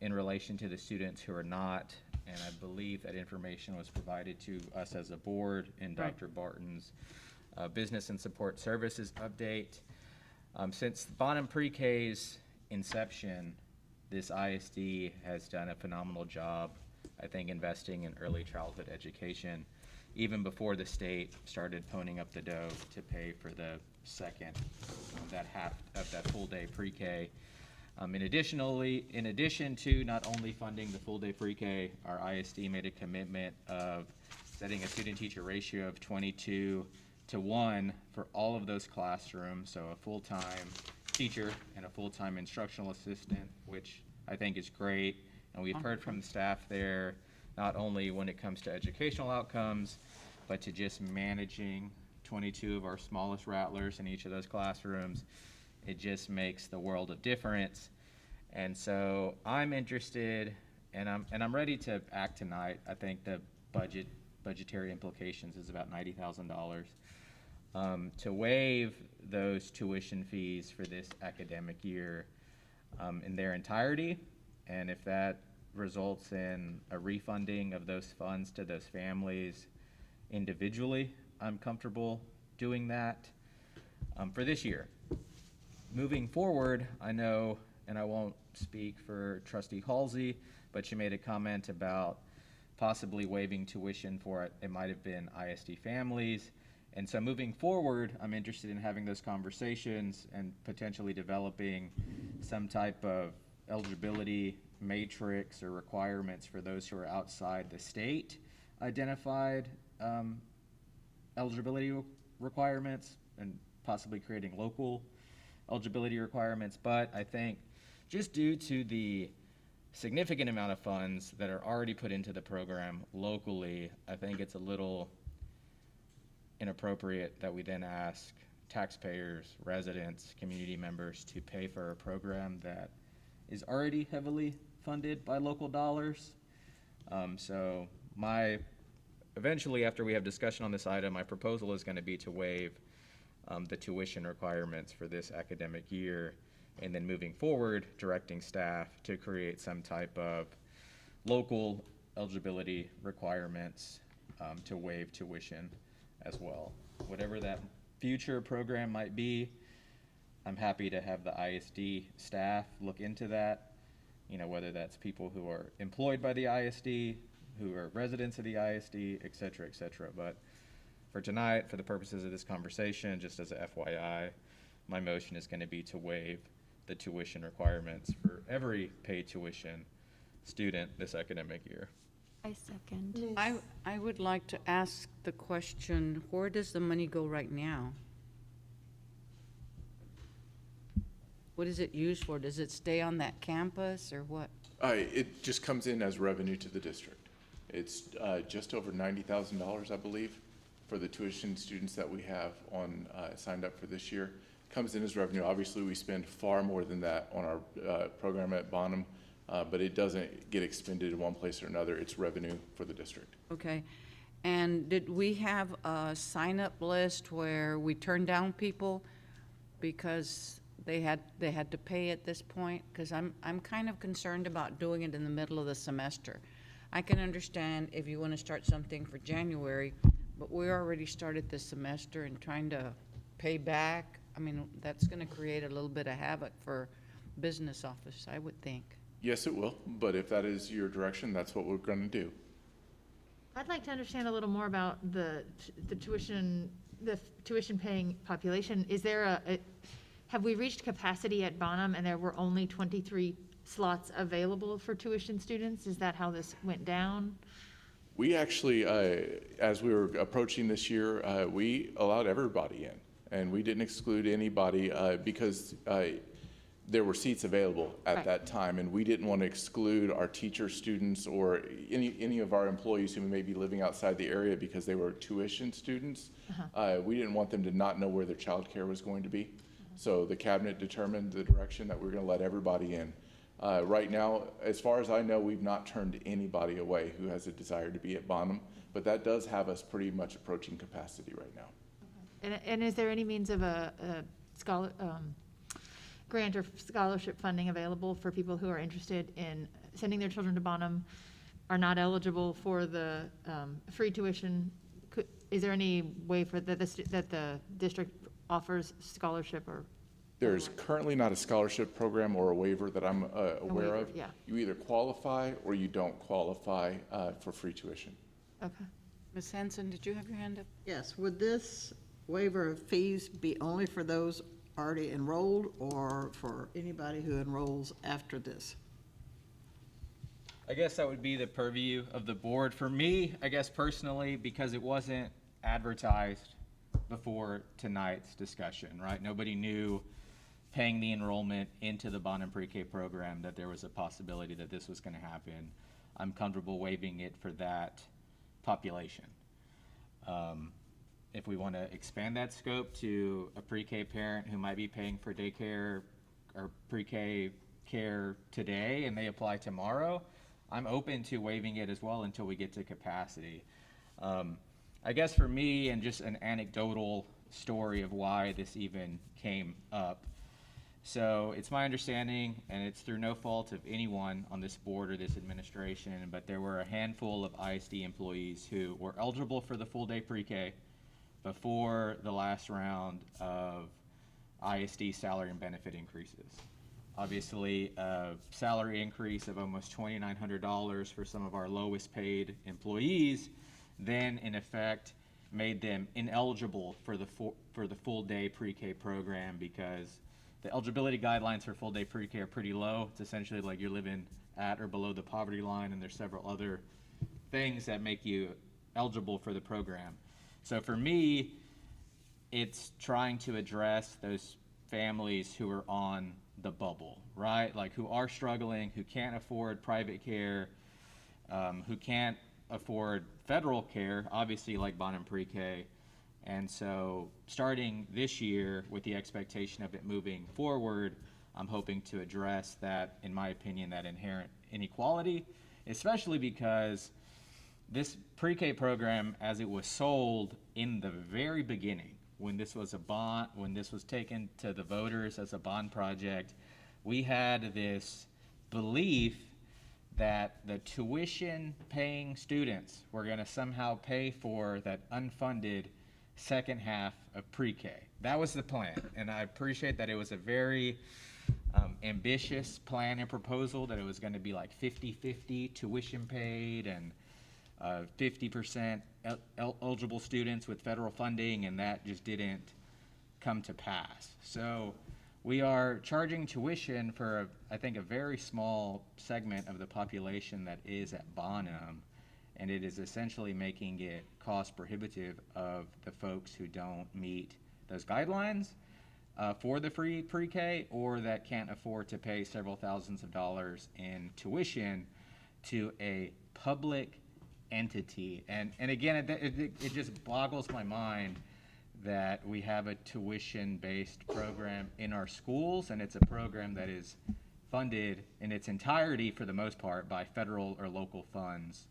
in relation to the students who are not. And I believe that information was provided to us as a board in Dr. Barton's Business and Support Services update. Since Bonham Pre-K's inception, this ISD has done a phenomenal job, I think, investing in early childhood education, even before the state started ponying up the dough to pay for the second, that half of that full day pre-K. In addition to not only funding the full day pre-K, our ISD made a commitment of setting a student-teacher ratio of 22:1 for all of those classrooms, so a full-time teacher and a full-time instructional assistant, which I think is great. And we've heard from the staff there, not only when it comes to educational outcomes, but to just managing 22 of our smallest rattlers in each of those classrooms. It just makes the world of difference. And so I'm interested, and I'm ready to act tonight. I think the budgetary implications is about $90,000. To waive those tuition fees for this academic year in their entirety, and if that results in a refunding of those funds to those families individually, I'm comfortable doing that for this year. Moving forward, I know, and I won't speak for Trustee Halsey, but she made a comment about possibly waiving tuition for it might have been ISD families. And so moving forward, I'm interested in having those conversations and potentially developing some type of eligibility matrix or requirements for those who are outside the state identified eligibility requirements, and possibly creating local eligibility requirements. But I think just due to the significant amount of funds that are already put into the program locally, I think it's a little inappropriate that we then ask taxpayers, residents, community members to pay for a program that is already heavily funded by local dollars. So eventually, after we have discussion on this item, my proposal is going to be to waive the tuition requirements for this academic year, and then moving forward, directing staff to create some type of local eligibility requirements to waive tuition as well. Whatever that future program might be, I'm happy to have the ISD staff look into that, whether that's people who are employed by the ISD, who are residents of the ISD, et cetera, et cetera. But for tonight, for the purposes of this conversation, just as a FYI, my motion is going to be to waive the tuition requirements for every paid tuition student this academic year. I second. I would like to ask the question, where does the money go right now? What is it used for? Does it stay on that campus or what? It just comes in as revenue to the district. It's just over $90,000, I believe, for the tuition students that we have on signed up for this year. Comes in as revenue. Obviously, we spend far more than that on our program at Bonham, but it doesn't get expended in one place or another. It's revenue for the district. Okay. And did we have a sign-up list where we turned down people because they had to pay at this point? Because I'm kind of concerned about doing it in the middle of the semester. I can understand if you want to start something for January, but we already started this semester and trying to pay back. I mean, that's going to create a little bit of havoc for business office, I would think. Yes, it will. But if that is your direction, that's what we're going to do. I'd like to understand a little more about the tuition paying population. Is there have we reached capacity at Bonham and there were only 23 slots available for tuition students? Is that how this went down? We actually, as we were approaching this year, we allowed everybody in, and we didn't exclude anybody because there were seats available at that time, and we didn't want to exclude our teacher students or any of our employees who may be living outside the area because they were tuition students. We didn't want them to not know where their child care was going to be. So the cabinet determined the direction that we're going to let everybody in. Right now, as far as I know, we've not turned anybody away who has a desire to be at Bonham, but that does have us pretty much approaching capacity right now. And is there any means of a grant or scholarship funding available for people who are interested in sending their children to Bonham, are not eligible for the free tuition? Is there any way for that the district offers scholarship or? There's currently not a scholarship program or a waiver that I'm aware of. Yeah. You either qualify or you don't qualify for free tuition. Okay. Ms. Hanson, did you have your hand up? Yes, would this waiver of fees be only for those already enrolled or for anybody who enrolls after this? I guess that would be the purview of the board. For me, I guess personally, because it wasn't advertised before tonight's discussion, right? Nobody knew paying the enrollment into the Bonham pre-K program that there was a possibility that this was going to happen. I'm comfortable waiving it for that population. If we want to expand that scope to a pre-K parent who might be paying for daycare or pre-K care today and they apply tomorrow, I'm open to waiving it as well until we get to capacity. I guess for me, and just an anecdotal story of why this even came up. So it's my understanding, and it's through no fault of anyone on this board or this administration, but there were a handful of ISD employees who were eligible for the full day pre-K before the last round of ISD salary and benefit increases. Obviously, a salary increase of almost $2,900 for some of our lowest paid employees then in effect made them ineligible for the full day pre-K program, because the eligibility guidelines for full day pre-K are pretty low. It's essentially like you're living at or below the poverty line, and there's several other things that make you eligible for the program. So for me, it's trying to address those families who are on the bubble, right? Like who are struggling, who can't afford private care, who can't afford federal care, obviously like Bonham pre-K. And so starting this year with the expectation of it moving forward, I'm hoping to address that, in my opinion, that inherent inequality, especially because this pre-K program, as it was sold in the very beginning, when this was a bond, when this was taken to the voters as a bond project, we had this belief that the tuition paying students were going to somehow pay for that unfunded second half of pre-K. That was the plan, and I appreciate that it was a very ambitious plan and proposal, that it was going to be like 50-50 tuition paid and 50% eligible students with federal funding, and that just didn't come to pass. So we are charging tuition for, I think, a very small segment of the population that is at Bonham, and it is essentially making it cost prohibitive of the folks who don't meet those guidelines. for the free pre-K, or that can't afford to pay several thousands of dollars in tuition to a public entity. And again, it just boggles my mind that we have a tuition-based program in our schools, and it's a program that is funded in its entirety, for the most part, by federal or local funds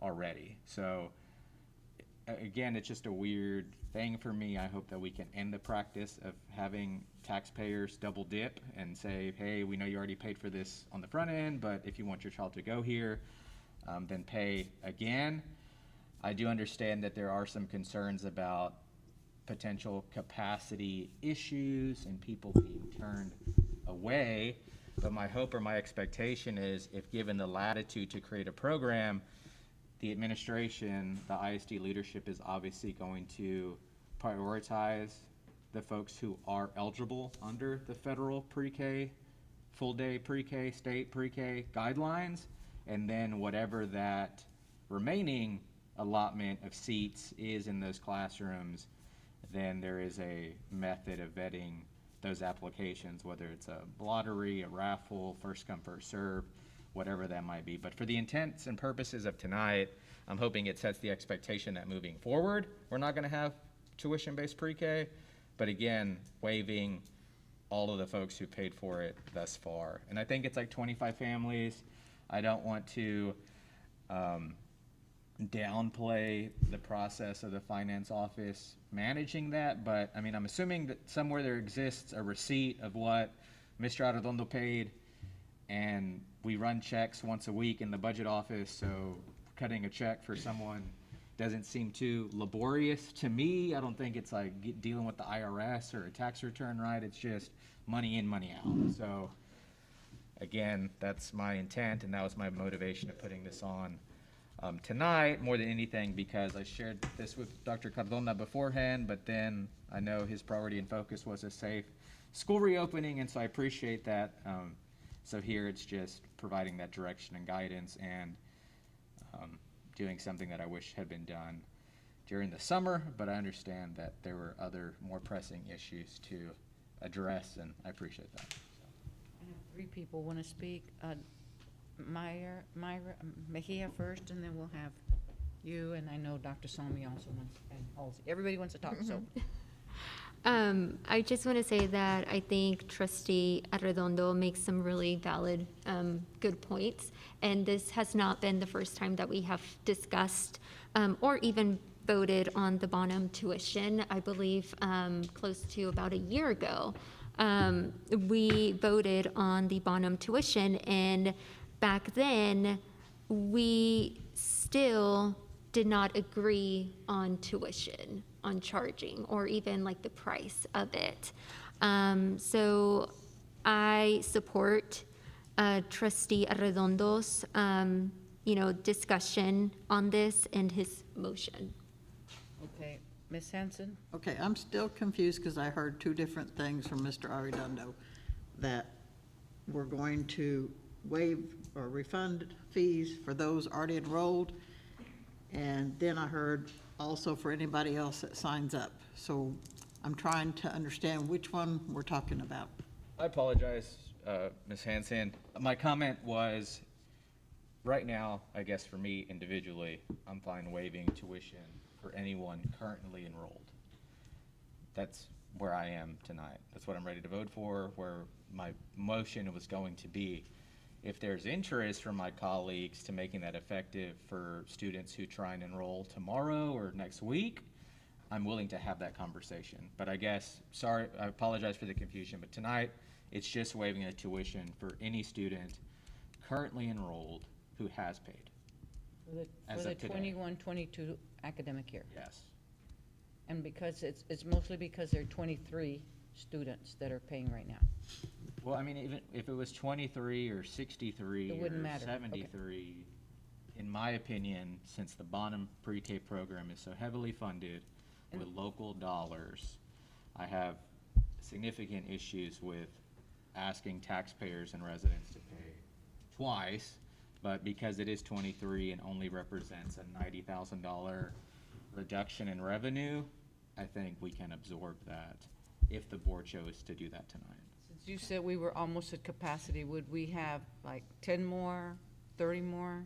already. So again, it's just a weird thing for me. I hope that we can end the practice of having taxpayers double dip and say, hey, we know you already paid for this on the front end, but if you want your child to go here, then pay again. I do understand that there are some concerns about potential capacity issues and people being turned away, but my hope or my expectation is, if given the latitude to create a program, the administration, the ISD leadership is obviously going to prioritize the folks who are eligible under the federal pre-K, full day pre-K, state pre-K guidelines, and then whatever that remaining allotment of seats is in those classrooms, then there is a method of vetting those applications, whether it's a lottery, a raffle, first come, first serve, whatever that might be. But for the intents and purposes of tonight, I'm hoping it sets the expectation that moving forward, we're not going to have tuition-based pre-K, but again, waiving all of the folks who paid for it thus far. And I think it's like 25 families. I don't want to downplay the process of the finance office managing that, but I mean, I'm assuming that somewhere there exists a receipt of what Mr. Arredondo paid, and we run checks once a week in the budget office, so cutting a check for someone doesn't seem too laborious to me. I don't think it's like dealing with the IRS or a tax return, right? It's just money in, money out. So again, that's my intent, and that was my motivation of putting this on tonight, more than anything, because I shared this with Dr. Cardona beforehand, but then I know his priority and focus was a safe school reopening, and so I appreciate that. So here it's just providing that direction and guidance, and doing something that I wish had been done during the summer, but I understand that there were other more pressing issues to address, and I appreciate that. I have 3 people want to speak. McKie first, and then we'll have you, and I know Dr. Somi also wants, and Halsey. Everybody wants to talk, so. I just want to say that I think Trustee Arredondo makes some really valid, good points. And this has not been the first time that we have discussed or even voted on the Bonham tuition. I believe close to about a year ago, we voted on the Bonham tuition. And back then, we still did not agree on tuition, on charging, or even like the price of it. So I support Trustee Arredondo's, discussion on this and his motion. Okay, Ms. Hanson? Okay, I'm still confused because I heard 2 different things from Mr. Arredondo, that we're going to waive or refund fees for those already enrolled, and then I heard also for anybody else that signs up. So I'm trying to understand which one we're talking about. I apologize, Ms. Hansen. My comment was, right now, I guess for me individually, I'm fine waiving tuition for anyone currently enrolled. That's where I am tonight. That's what I'm ready to vote for, where my motion was going to be. If there's interest from my colleagues to making that effective for students who try and enroll tomorrow or next week, I'm willing to have that conversation. But I guess, sorry, I apologize for the confusion, but tonight, it's just waiving a tuition for any student currently enrolled who has paid. For the 21-22 academic year. Yes. And because it's mostly because there are 23 students that are paying right now. Well, I mean, even if it was 23 or 63 It wouldn't or matter. 73, in my opinion, since the Bonham pre-K program is so heavily funded with local dollars, I have significant issues with asking taxpayers and residents to pay twice, but because it is 23 and only represents a $90,000 reduction in revenue, I think we can absorb that if the board chose to do that tonight. Since you said we were almost at capacity, would we have like 10 more, 30 more?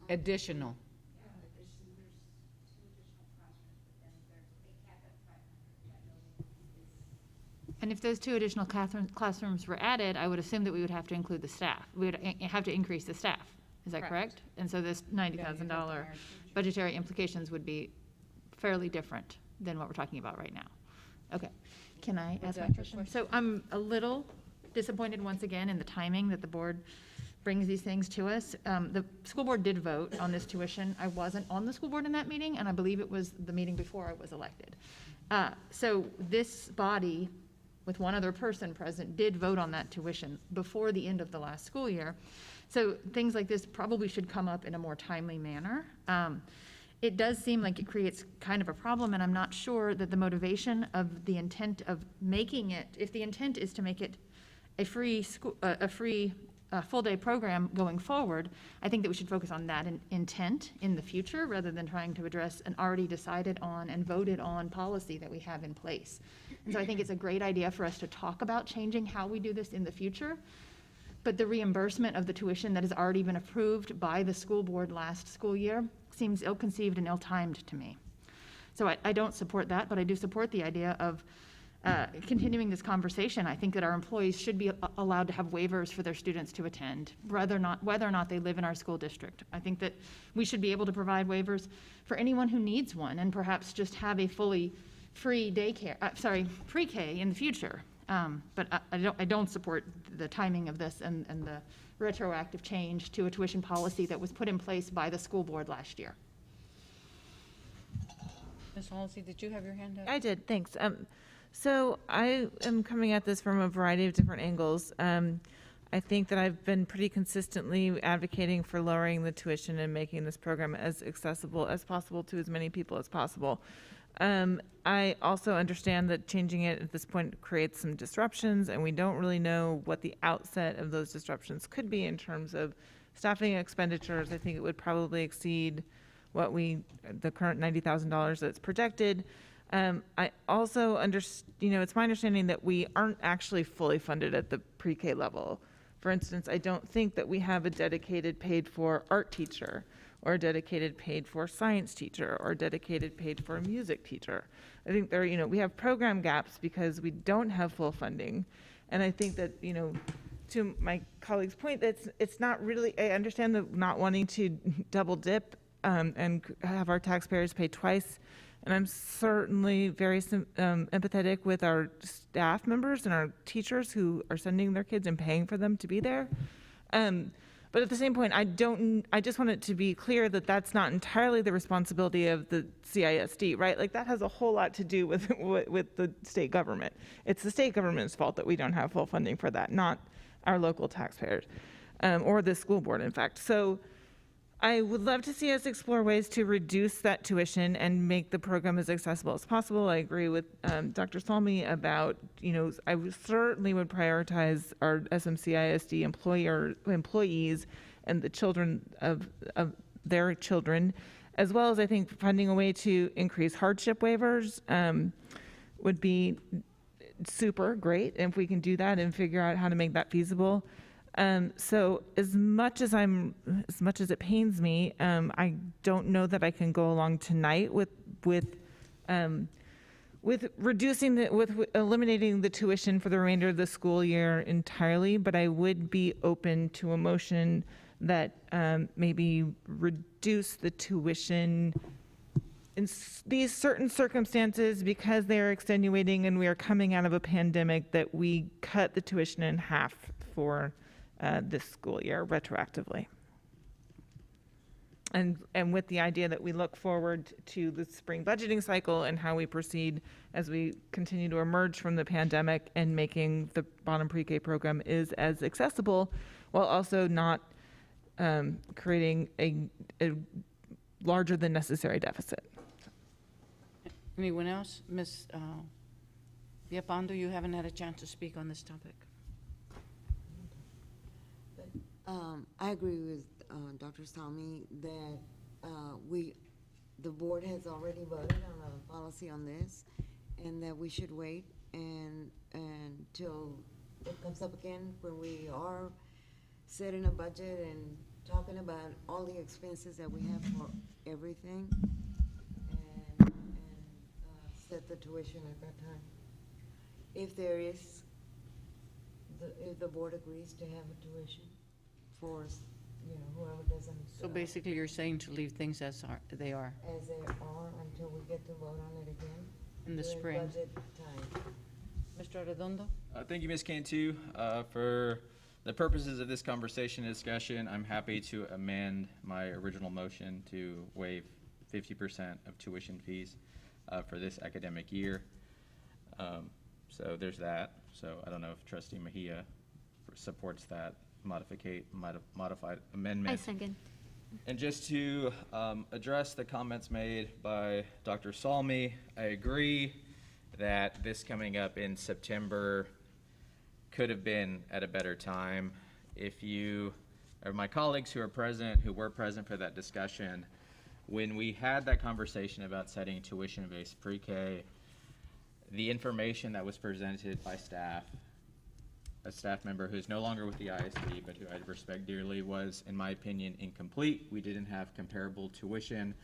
Additional? And if those 2 additional classrooms were added, I would assume that we would have to include the staff. We would have to increase the staff. Is that correct? And so this $90,000 budgetary implications would be fairly different than what we're talking about right now. Okay. Can I ask my question? So I'm a little disappointed once again in the timing that the board brings these things to us. The school board did vote on this tuition. I wasn't on the school board in that meeting, and I believe it was the meeting before I was elected. So this body, with one other person present, did vote on that tuition before the end of the last school year. So things like this probably should come up in a more timely manner. It does seem like it creates kind of a problem, and I'm not sure that the motivation of the intent of making it, if the intent is to make it a free full-day program going forward, I think that we should focus on that intent in the future rather than trying to address an already decided on and voted on policy that we have in place. And so I think it's a great idea for us to talk about changing how we do this in the future. But the reimbursement of the tuition that has already been approved by the school board last school year seems ill-conceived and ill-timed to me. So I don't support that, but I do support the idea of continuing this conversation. I think that our employees should be allowed to have waivers for their students to attend, whether or not they live in our school district. I think that we should be able to provide waivers for anyone who needs one, and perhaps just have a fully free pre-K in the future. But I don't support the timing of this and the retroactive change to a tuition policy that was put in place by the school board last year. Ms. Halsey, did you have your hand up? I did, thanks. So I am coming at this from a variety of different angles. I think that I've been pretty consistently advocating for lowering the tuition and making this program as accessible as possible to as many people as possible. I also understand that changing it at this point creates some disruptions, and we don't really know what the outset of those disruptions could be in terms of staffing expenditures. I think it would probably exceed what the current $90,000 that's projected. I also it's my understanding that we aren't actually fully funded at the pre-K level. For instance, I don't think that we have a dedicated paid for art teacher, or a dedicated paid for science teacher, or dedicated paid for a music teacher. I think we have program gaps because we don't have full funding. And I think that, to my colleague's point, it's not really, I understand the not wanting to double dip and have our taxpayers pay twice. And I'm certainly very empathetic with our staff members and our teachers who are sending their kids and paying for them to be there. But at the same point, I just want it to be clear that that's not entirely the responsibility of the CISD, right? Like, that has a whole lot to do with the state government. It's the state government's fault that we don't have full funding for that, not our local taxpayers, or the school board, in fact. So I would love to see us explore ways to reduce that tuition and make the program as accessible as possible. I agree with Dr. Salmi about, I certainly would prioritize our SMCISD employees and the children of their children, as well as I think finding a way to increase hardship waivers would be super great if we can do that and figure out how to make that feasible. So as much as it pains me, I don't know that I can go along tonight with eliminating the tuition for the remainder of the school year entirely, but I would be open to a motion that maybe reduce the tuition in these certain circumstances because they are extenuating and we are coming out of a pandemic, that we cut the tuition in half for this school year retroactively. And with the idea that we look forward to the spring budgeting cycle and how we proceed as we continue to emerge from the pandemic, and making the Bonham pre-K program is as accessible while also not creating a larger than necessary deficit. Anyone else? Ms. Biapando, you haven't had a chance to speak on this topic. I agree with Dr. Salmi that the board has already voted on a policy on this, and that we should wait until it comes up again when we are setting a budget and talking about all the expenses that we have for everything, and set the tuition at that time. If there is, if the board agrees to have a tuition for, whoever doesn't. So basically, you're saying to leave things as they are As they are until we get to vote on it again. in the during spring. budget time. Mr. Arredondo? Thank you, Ms. Cantu. For the purposes of this conversation and discussion, I'm happy to amend my original motion to waive 50% of tuition fees for this academic year. So there's that. So I don't know if Trustee Mejia supports that modified amendment. I second. And just to address the comments made by Dr. Salmi, I agree that this coming up in September could have been at a better time. If you, or my colleagues who were present for that discussion, when we had that conversation about setting tuition-based pre-K, the information that was presented by staff, a staff member who's no longer with the ISD, but who I respect dearly, was, in my opinion, incomplete. We didn't have comparable tuition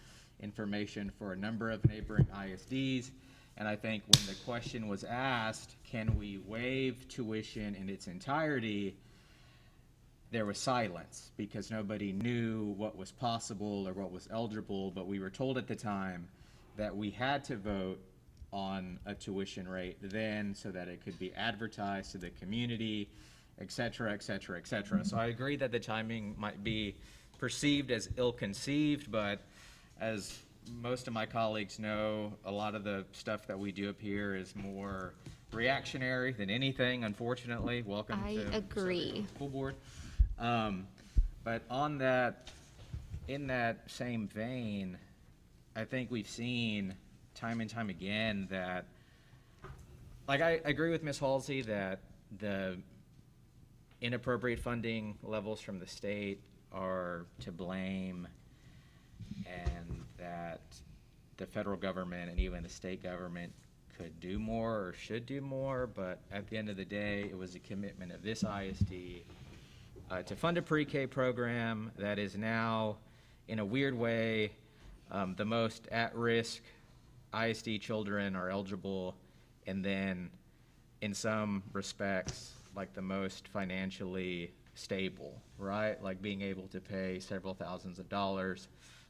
information for a number of neighboring ISDs. And I think when the question was asked, can we waive tuition in its entirety, there was silence because nobody knew what was possible or what was eligible. But we were told at the time that we had to vote on a tuition rate then so that it could be advertised to the community, et cetera, et cetera, et cetera. So I agree that the timing might be perceived as ill-conceived, but as most of my colleagues know, a lot of the stuff that we do up here is more reactionary than anything, unfortunately. Welcome to I agree. School Board. But on that, in that same vein, I think we've seen time and time again that, like, I agree with Ms. Halsey that the inappropriate funding levels from the state are to blame, and that the federal government and even the state government could do more or should do more, but at the end of the day, it was a commitment of this ISD to fund a pre-K program that is now, in a weird way, the most at-risk ISD children are eligible, and then in some respects, like the most financially stable, right? Like being able to pay several thousands of dollars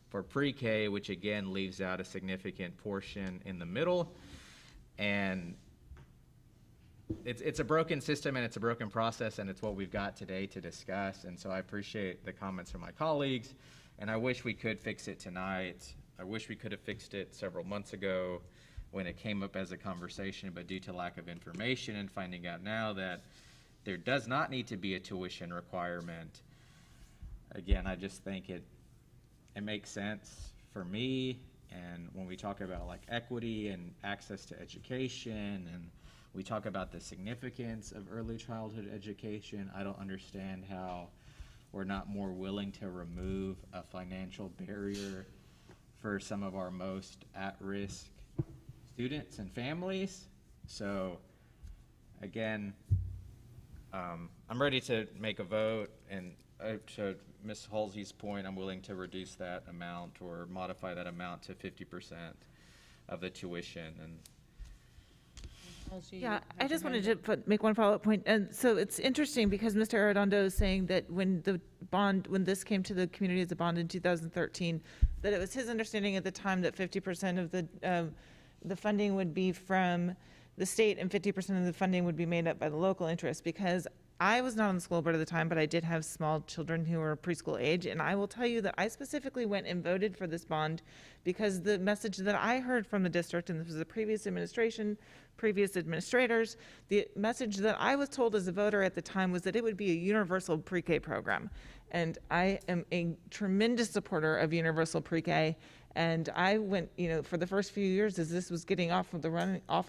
for pre-K, which again leaves out a significant portion in the middle. And it's a broken system and it's a broken process, and it's what we've got today to discuss. And so I appreciate the comments from my colleagues, and I wish we could fix it tonight. I wish we could have fixed it several months ago when it came up as a conversation, but due to lack of information and finding out now that there does not need to be a tuition requirement, again, I just think it makes sense for me. And when we talk about like equity and access to education, and we talk about the significance of early childhood education, I don't understand how we're not more willing to remove a financial barrier for some of our most at-risk students and families. So again, I'm ready to make a vote, and to Ms. Halsey's point, I'm willing to reduce that amount or modify that amount to 50% of the tuition. And Yeah, I just wanted to make one follow-up point. And so it's interesting because Mr. Arredondo is saying that when this came to the community as a bond in 2013, that it was his understanding at the time that 50% of the funding would be from the state and 50% of the funding would be made up by the local interest, because I was not on the school board at the time, but I did have small children who were preschool age, and I will tell you that I specifically went and voted for this bond because the message that I heard from the district, and this was the previous administration, previous administrators, the message that I was told as a voter at the time was that it would be a universal pre-K program. And I am a tremendous supporter of universal pre-K. And I went, for the first few years as this was getting off and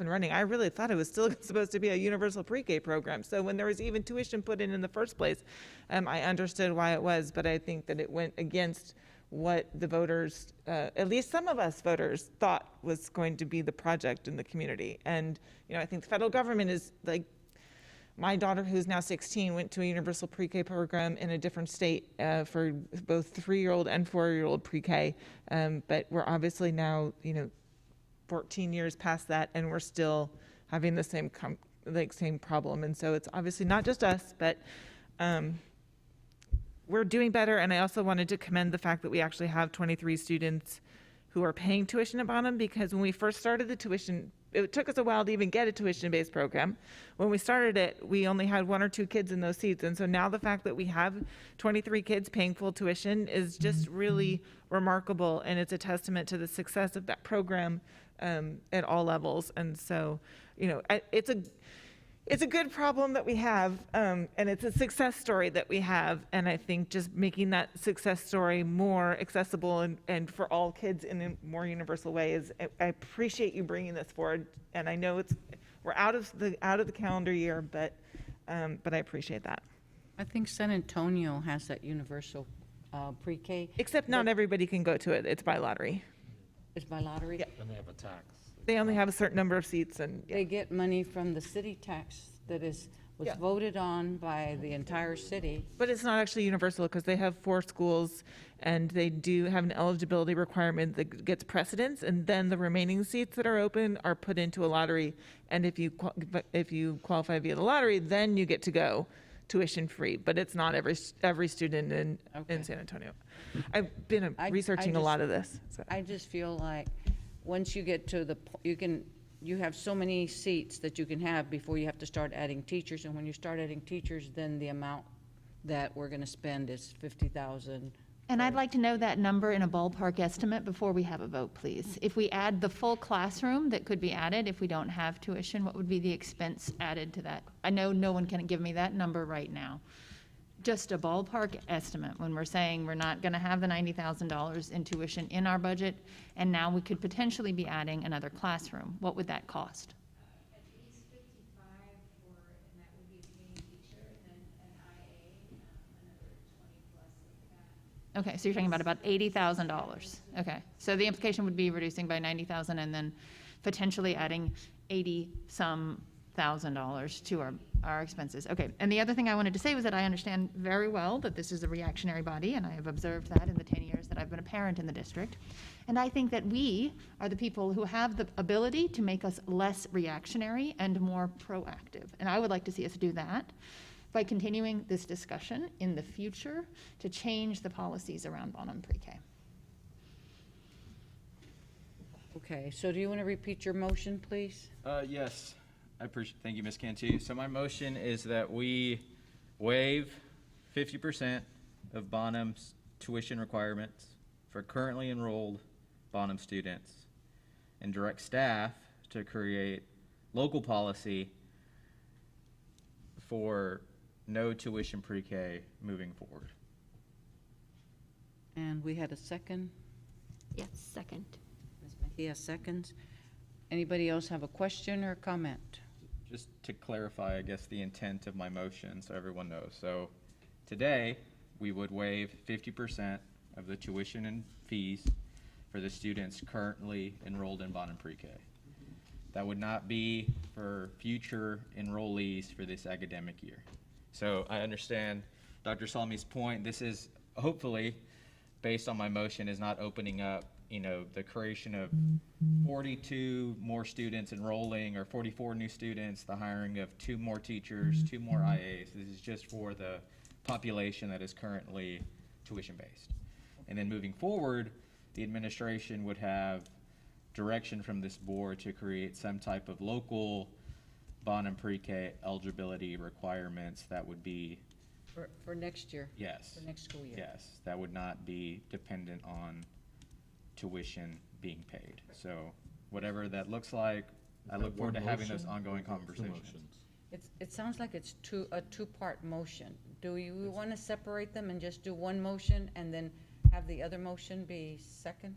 running, I really thought it was still supposed to be a universal pre-K program. So when there was even tuition put in the first place, I understood why it was, but I think that it went against what the voters, at least some of us voters, thought was going to be the project in the community. And, I think the federal government is like, my daughter, who's now 16, went to a universal pre-K program in a different state for both 3-year-old and 4-year-old pre-K. But we're obviously now, 14 years past that, and we're still having the same problem. And so it's obviously not just us, but we're doing better. And I also wanted to commend the fact that we actually have 23 students who are paying tuition at Bonham, because when we first started the tuition, it took us a while to even get a tuition-based program. When we started it, we only had 1 or 2 kids in those seats. And so now the fact that we have 23 kids paying full tuition is just really remarkable. And it's a testament to the success of that program at all levels. And so, it's a good problem that we have, and it's a success story that we have. And I think just making that success story more accessible and for all kids in a more universal way is, I appreciate you bringing this forward. And I know we're out of the calendar year, but I appreciate that. I think San Antonio has that universal pre-K. Except not everybody can go to it. It's by lottery. It's by lottery? Yeah. And they have a tax. They only have a certain number of seats, and They get money from the city tax that was Yeah. voted on by the entire city. but it's not actually universal because they have 4 schools, and they do have an eligibility requirement that gets precedence, and then the remaining seats that are open are put into a lottery. And if you qualify via the lottery, then you get to go tuition free. But it's not every student in San Antonio. I've been researching a lot of this. So. I just feel like once you get to you have so many seats that you can have before you have to start adding teachers. And when you start adding teachers, then the amount that we're going to spend is $50,000. And I'd like to know that number in a ballpark estimate before we have a vote, please. If we add the full classroom that could be added, if we don't have tuition, what would be the expense added to that? I know no one can give me that number right now. Just a ballpark estimate when we're saying we're not going to have the $90,000 in tuition in our budget, and now we could potentially be adding another classroom. What would that cost? At least 55 and that would be a paying teacher, and then an IA, another 20 plus of that. Okay, so you're talking about $80,000. Okay, so the implication would be reducing by $90,000 and then potentially adding $80-some thousand to our expenses. Okay, and the other thing I wanted to say was that I understand very well that this is a reactionary body, and I have observed that in the 10 years that I've been a parent in the district. And I think that we are the people who have the ability to make us less reactionary and more proactive. And I would like to see us do that by continuing this discussion in the future to change the policies around Bonham Pre-K. Okay, so do you want to repeat your motion, please? Yes, thank you, Ms. Cantu. So my motion is that we waive 50% of Bonham's tuition requirements for currently enrolled Bonham students and direct staff to create local policy for no tuition pre-K moving forward. And we had a second? Yes, second. Ms. McKie seconds. Anybody else have a question or comment? Just to clarify, I guess, the intent of my motion so everyone knows. So today, we would waive 50% of the tuition and fees for the students currently enrolled in Bonham Pre-K. That would not be for future enrollees for this academic year. So I understand Dr. Salmi's point. This is hopefully, based on my motion, is not opening up the creation of 42 more students enrolling or 44 new students, the hiring of 2 more teachers, 2 more IAs. This is just for the population that is currently tuition-based. And then moving forward, the administration would have direction from this board to create some type of local Bonham Pre-K eligibility requirements that would be For next year? Yes. For next school year? Yes, that would not be dependent on tuition being paid. So whatever that looks like, I look forward to having those ongoing conversations. It sounds like it's a two-part motion. Do you want to separate them and just do one motion and then have the other motion be second?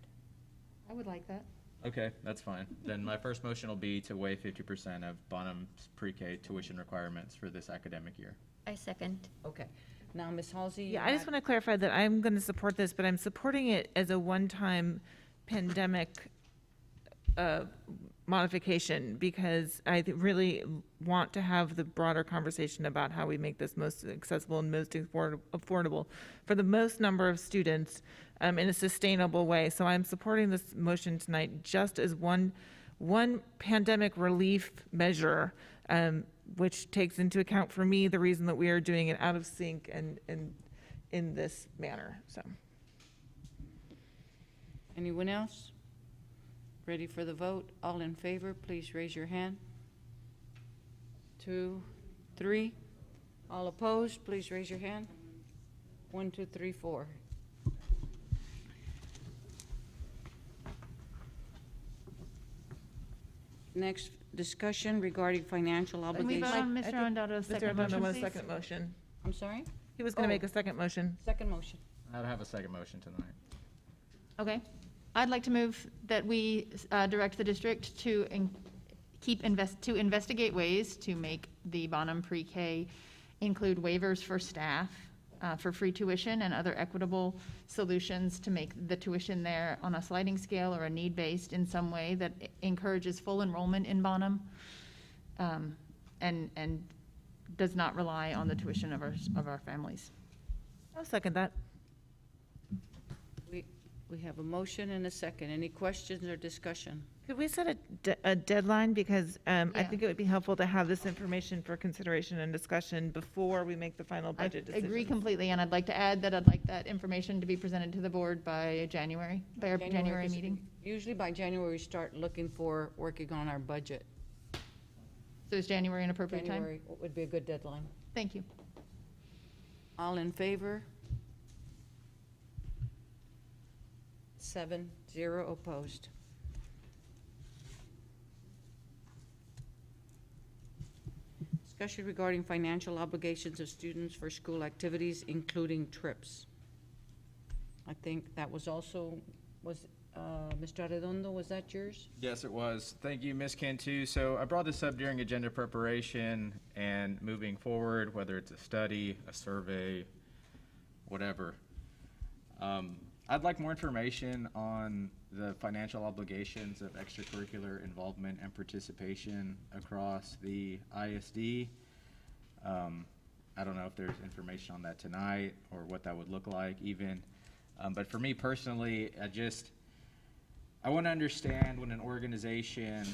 I would like that. Okay, that's fine. Then my first motion will be to waive 50% of Bonham's pre-K tuition requirements for this academic year. I second. Okay. Now, Ms. Halsey? Yeah, I just want to clarify that I'm going to support this, but I'm supporting it as a one-time pandemic modification because I really want to have the broader conversation about how we make this most accessible and most affordable for the most number of students in a sustainable way. So I'm supporting this motion tonight just as one pandemic relief measure, which takes into account for me the reason that we are doing it out of sync and in this manner. So, Anyone else? Ready for the vote? All in favor, please raise your hand. 2, 3. All opposed, please raise your hand. 1, 2, 3, 4. Next, discussion regarding financial Can we obligations. vote on Mr. Rondado's Mr. second Armando motion, wants a please? second motion. I'm sorry? He was going to Oh. make a second motion. Second motion. I'd have a second motion tonight. Okay. I'd like to move that we direct the district to investigate ways to make the Bonham pre-K include waivers for staff for free tuition and other equitable solutions to make the tuition there on a sliding scale or a need-based in some way that encourages full enrollment in Bonham and does not rely on the tuition of our families. I'll second that. We have a motion and a second. Any questions or discussion? Could we set a deadline? Because I Yeah. think it would be helpful to have this information for consideration and discussion before we make the final I budget decision. agree completely, and I'd like to add that I'd like that information to be presented to the board by January, by our January because meeting. Usually by January, we start working on our budget. So is January an appropriate time? January would be a good deadline. Thank you. All in favor? 7, 0 opposed. Discussion regarding financial obligations of students for school activities, including trips. I think that was also, Mr. Arredondo, was that yours? Yes, it was. Thank you, Ms. Cantu. So I brought this up during agenda preparation and moving forward, whether it's a study, a survey, whatever. I'd like more information on the financial obligations of extracurricular involvement and participation across the ISD. I don't know if there's information on that tonight or what that would look like even. But for me personally, I want to understand when an organization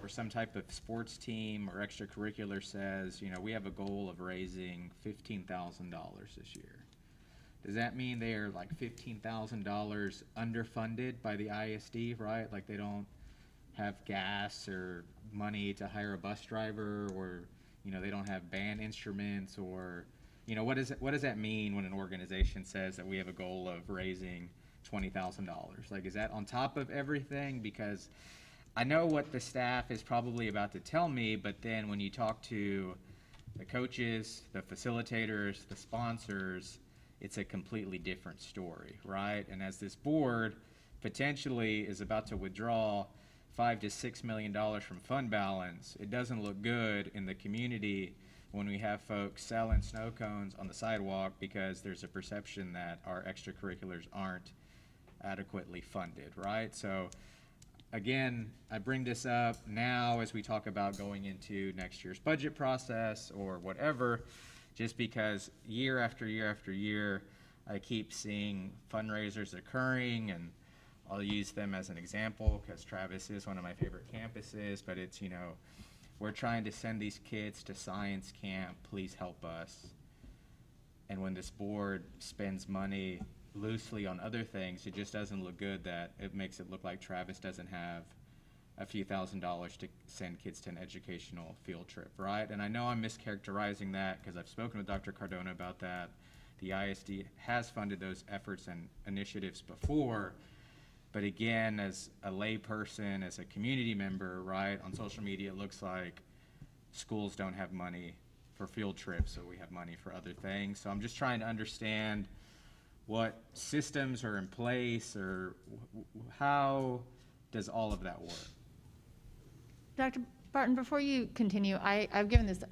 or some type of sports team or extracurricular says, you know, we have a goal of raising $15,000 this year. Does that mean they are like $15,000 underfunded by the ISD, right? Like they don't have gas or money to hire a bus driver, or, you know, they don't have band instruments, or, you know, what does that mean when an organization says that we have a goal of raising $20,000? Like, is that on top of everything? Because I know what the staff is probably about to tell me, but then when you talk to the coaches, the facilitators, the sponsors, it's a completely different story, right? And as this board potentially is about to withdraw $5 to $6 million from fund balance, it doesn't look good in the community when we have folks selling snow cones on the sidewalk because there's a perception that our extracurriculars aren't adequately funded, right? So again, I bring this up now as we talk about going into next year's budget process or whatever, just because year after year after year, I keep seeing fundraisers occurring, and I'll use them as an example because Travis is one of my favorite campuses, but it's, you know, we're trying to send these kids to science camp, please help us. And when this board spends money loosely on other things, it just doesn't look good that it makes it look like Travis doesn't have a few $1,000s to send kids to an educational field trip, right? And I know I'm mischaracterizing that because I've spoken with Dr. Cardona about that. The ISD has funded those efforts and initiatives before, but again, as a lay person, as a community member, right, on social media, it looks like schools don't have money for field trips, so we have money for other things. So I'm just trying to understand what systems are in place, or how does all of that work? Dr. Barton, before you continue, I've given this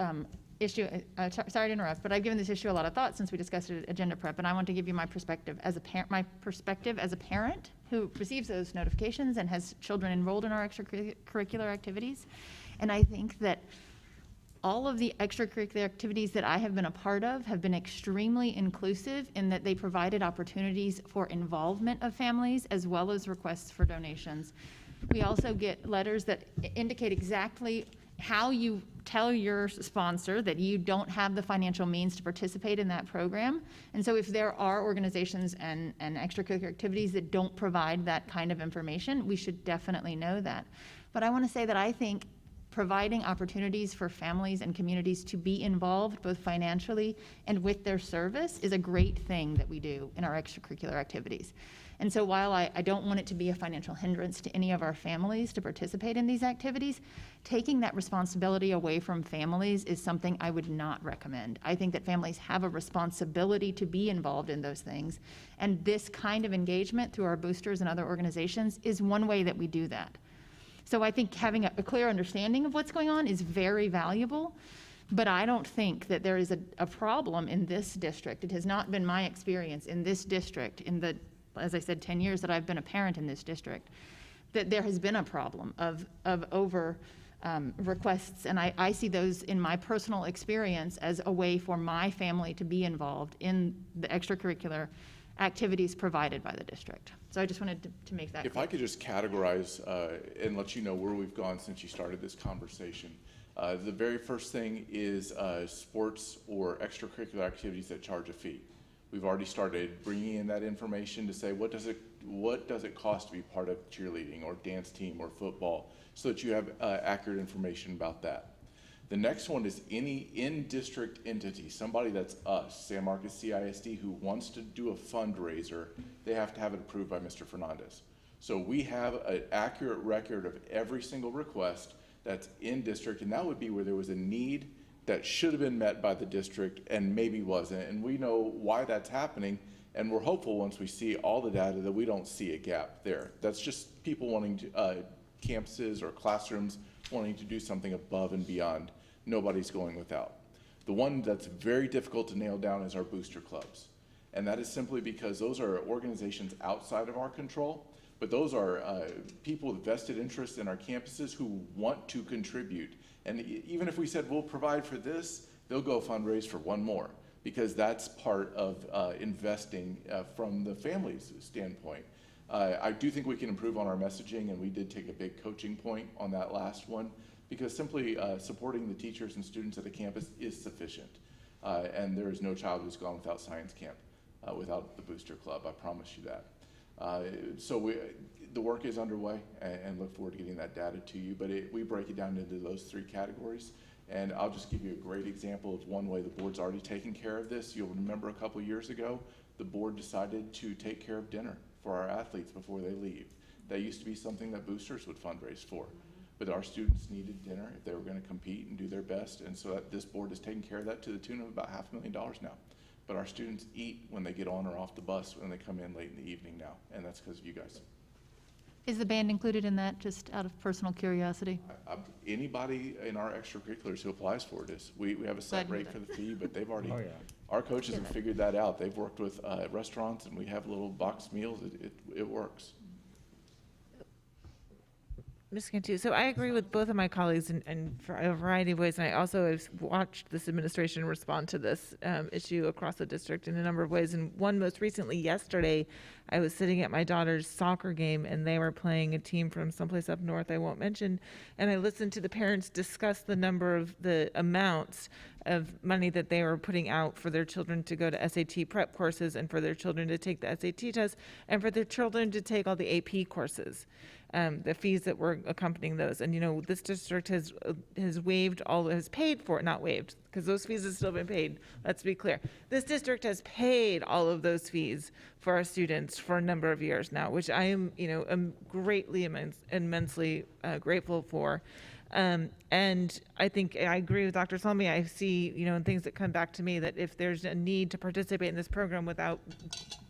issue, sorry to interrupt, but I've given this issue a lot of thought since we discussed it at agenda prep, and I want to give you my perspective as a parent who receives those notifications and has children enrolled in our extracurricular activities. And I think that all of the extracurricular activities that I have been a part of have been extremely inclusive in that they provided opportunities for involvement of families as well as requests for donations. We also get letters that indicate exactly how you tell your sponsor that you don't have the financial means to participate in that program. And so if there are organizations and extracurricular activities that don't provide that kind of information, we should definitely know that. But I want to say that I think providing opportunities for families and communities to be involved both financially and with their service is a great thing that we do in our extracurricular activities. And so while I don't want it to be a financial hindrance to any of our families to participate in these activities, taking that responsibility away from families is something I would not recommend. I think that families have a responsibility to be involved in those things. And this kind of engagement through our boosters and other organizations is one way that we do that. So I think having a clear understanding of what's going on is very valuable, but I don't think that there is a problem in this district. It has not been my experience in this district, in the, as I said, 10 years that I've been a parent in this district, that there has been a problem of over requests. And I see those in my personal experience as a way for my family to be involved in the extracurricular activities provided by the district. So I just wanted to make that If clear. I could just categorize and let you know where we've gone since you started this conversation. The very first thing is sports or extracurricular activities that charge a fee. We've already started bringing in that information to say what does it cost to be part of cheerleading or dance team or football, so that you have accurate information about that. The next one is any in-district entity, somebody that's us, San Marcos CISD, who wants to do a fundraiser, they have to have it approved by Mr. Fernandez. So we have an accurate record of every single request that's in district, and that would be where there was a need that should have been met by the district and maybe wasn't. And we know why that's happening, and we're hopeful once we see all the data that we don't see a gap there. That's just people wanting to, campuses or classrooms wanting to do something above and beyond. Nobody's going without. The one that's very difficult to nail down is our booster clubs. And that is simply because those are organizations outside of our control, but those are people with vested interest in our campuses who want to contribute. And even if we said we'll provide for this, they'll go fundraise for one more, because that's part of investing from the family's standpoint. I do think we can improve on our messaging, and we did take a big coaching point on that last one, because simply supporting the teachers and students at the campus is sufficient. And there is no child who's gone without science camp without the booster club, I promise you that. So the work is underway, and look forward to getting that data to you, but we break it down into those three categories. And I'll just give you a great example of one way the board's already taken care of this. You'll remember a couple years ago, the board decided to take care of dinner for our athletes before they leave. That used to be something that boosters would fundraise for. But our students needed dinner if they were going to compete and do their best, and so this board has taken care of that to the tune of about $500,000 now. But our students eat when they get on or off the bus when they come in late in the evening now, and that's because of you guys. Is the band included in that, just out of personal curiosity? Anybody in our extracurriculars who applies for it is. We have a set rate for the fee, but they've already, our coaches have figured that out. They've worked with restaurants, and we have little box meals. It works. Ms. Cantu, so I agree with both of my colleagues in for a variety of ways, and I also have watched this administration respond to this issue across the district in a number of ways. And one most recently, yesterday, I was sitting at my daughter's soccer game, and they were playing a team from someplace up north I won't mention, and I listened to the parents discuss the amounts of money that they were putting out for their children to go to SAT prep courses, and for their children to take the SAT test, and for their children to take all the AP courses. The fees that were accompanying those. And, you know, this district has paid for it, not waived, because those fees have still been paid. Let's be clear. This district has paid all of those fees for our students for a number of years now, which I am, greatly, immensely grateful for. And I think I agree with Dr. Salmi. I see, things that come back to me that if there's a need to participate in this program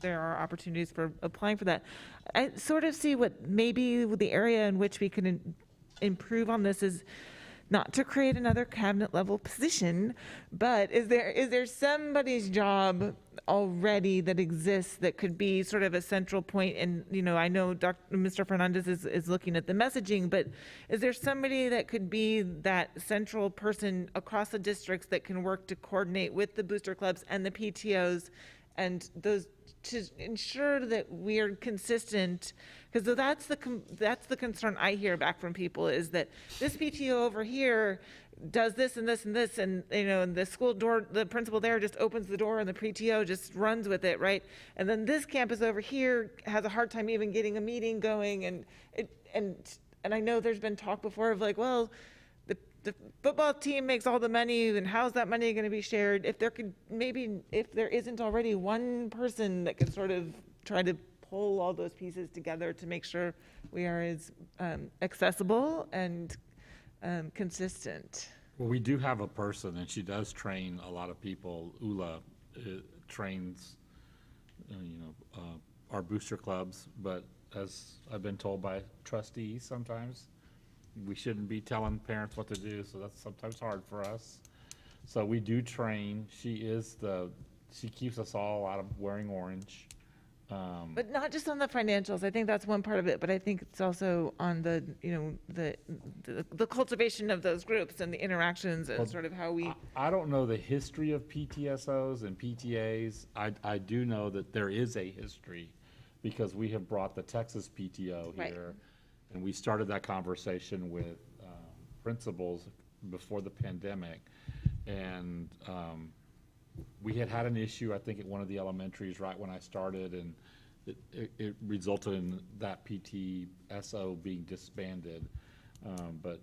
there are opportunities for applying for that. I sort of see what maybe the area in which we can improve on this is not to create another cabinet level position, but is there somebody's job already that exists that could be sort of a central point? And, I know Mr. Fernandez is looking at the messaging, but is there somebody that could be that central person across the districts that can work to coordinate with the booster clubs and the PTOs and those to ensure that we are consistent? Because that's the concern I hear back from people, is that this PTO over here does this and this and this, and and the principal there just opens the door and the PTO just runs with it, right? And then this campus over here has a hard time even getting a meeting going, and I know there's been talk before of like, well, the football team makes all the money, and how's that money going to be shared? If there isn't already one person that could sort of try to pull all those pieces together to make sure we are as accessible and consistent. Well, we do have a person, and she does train a lot of people. Ula trains, our booster clubs, but as I've been told by trustees sometimes, we shouldn't be telling parents what to do, so that's sometimes hard for us. So we do train. She keeps us all out of wearing orange. But not just on the financials. I think that's one part of it, but I think it's also on the cultivation of those groups and the interactions and sort of how we. I don't know the history of PTSOs and PTAs. I do know that there is a history because we have brought the Texas PTO here. Right. And we started that conversation with principals before the pandemic. And we had an issue, I think, at one of the elementaries right when I started, and it resulted in that PTSO being disbanded. But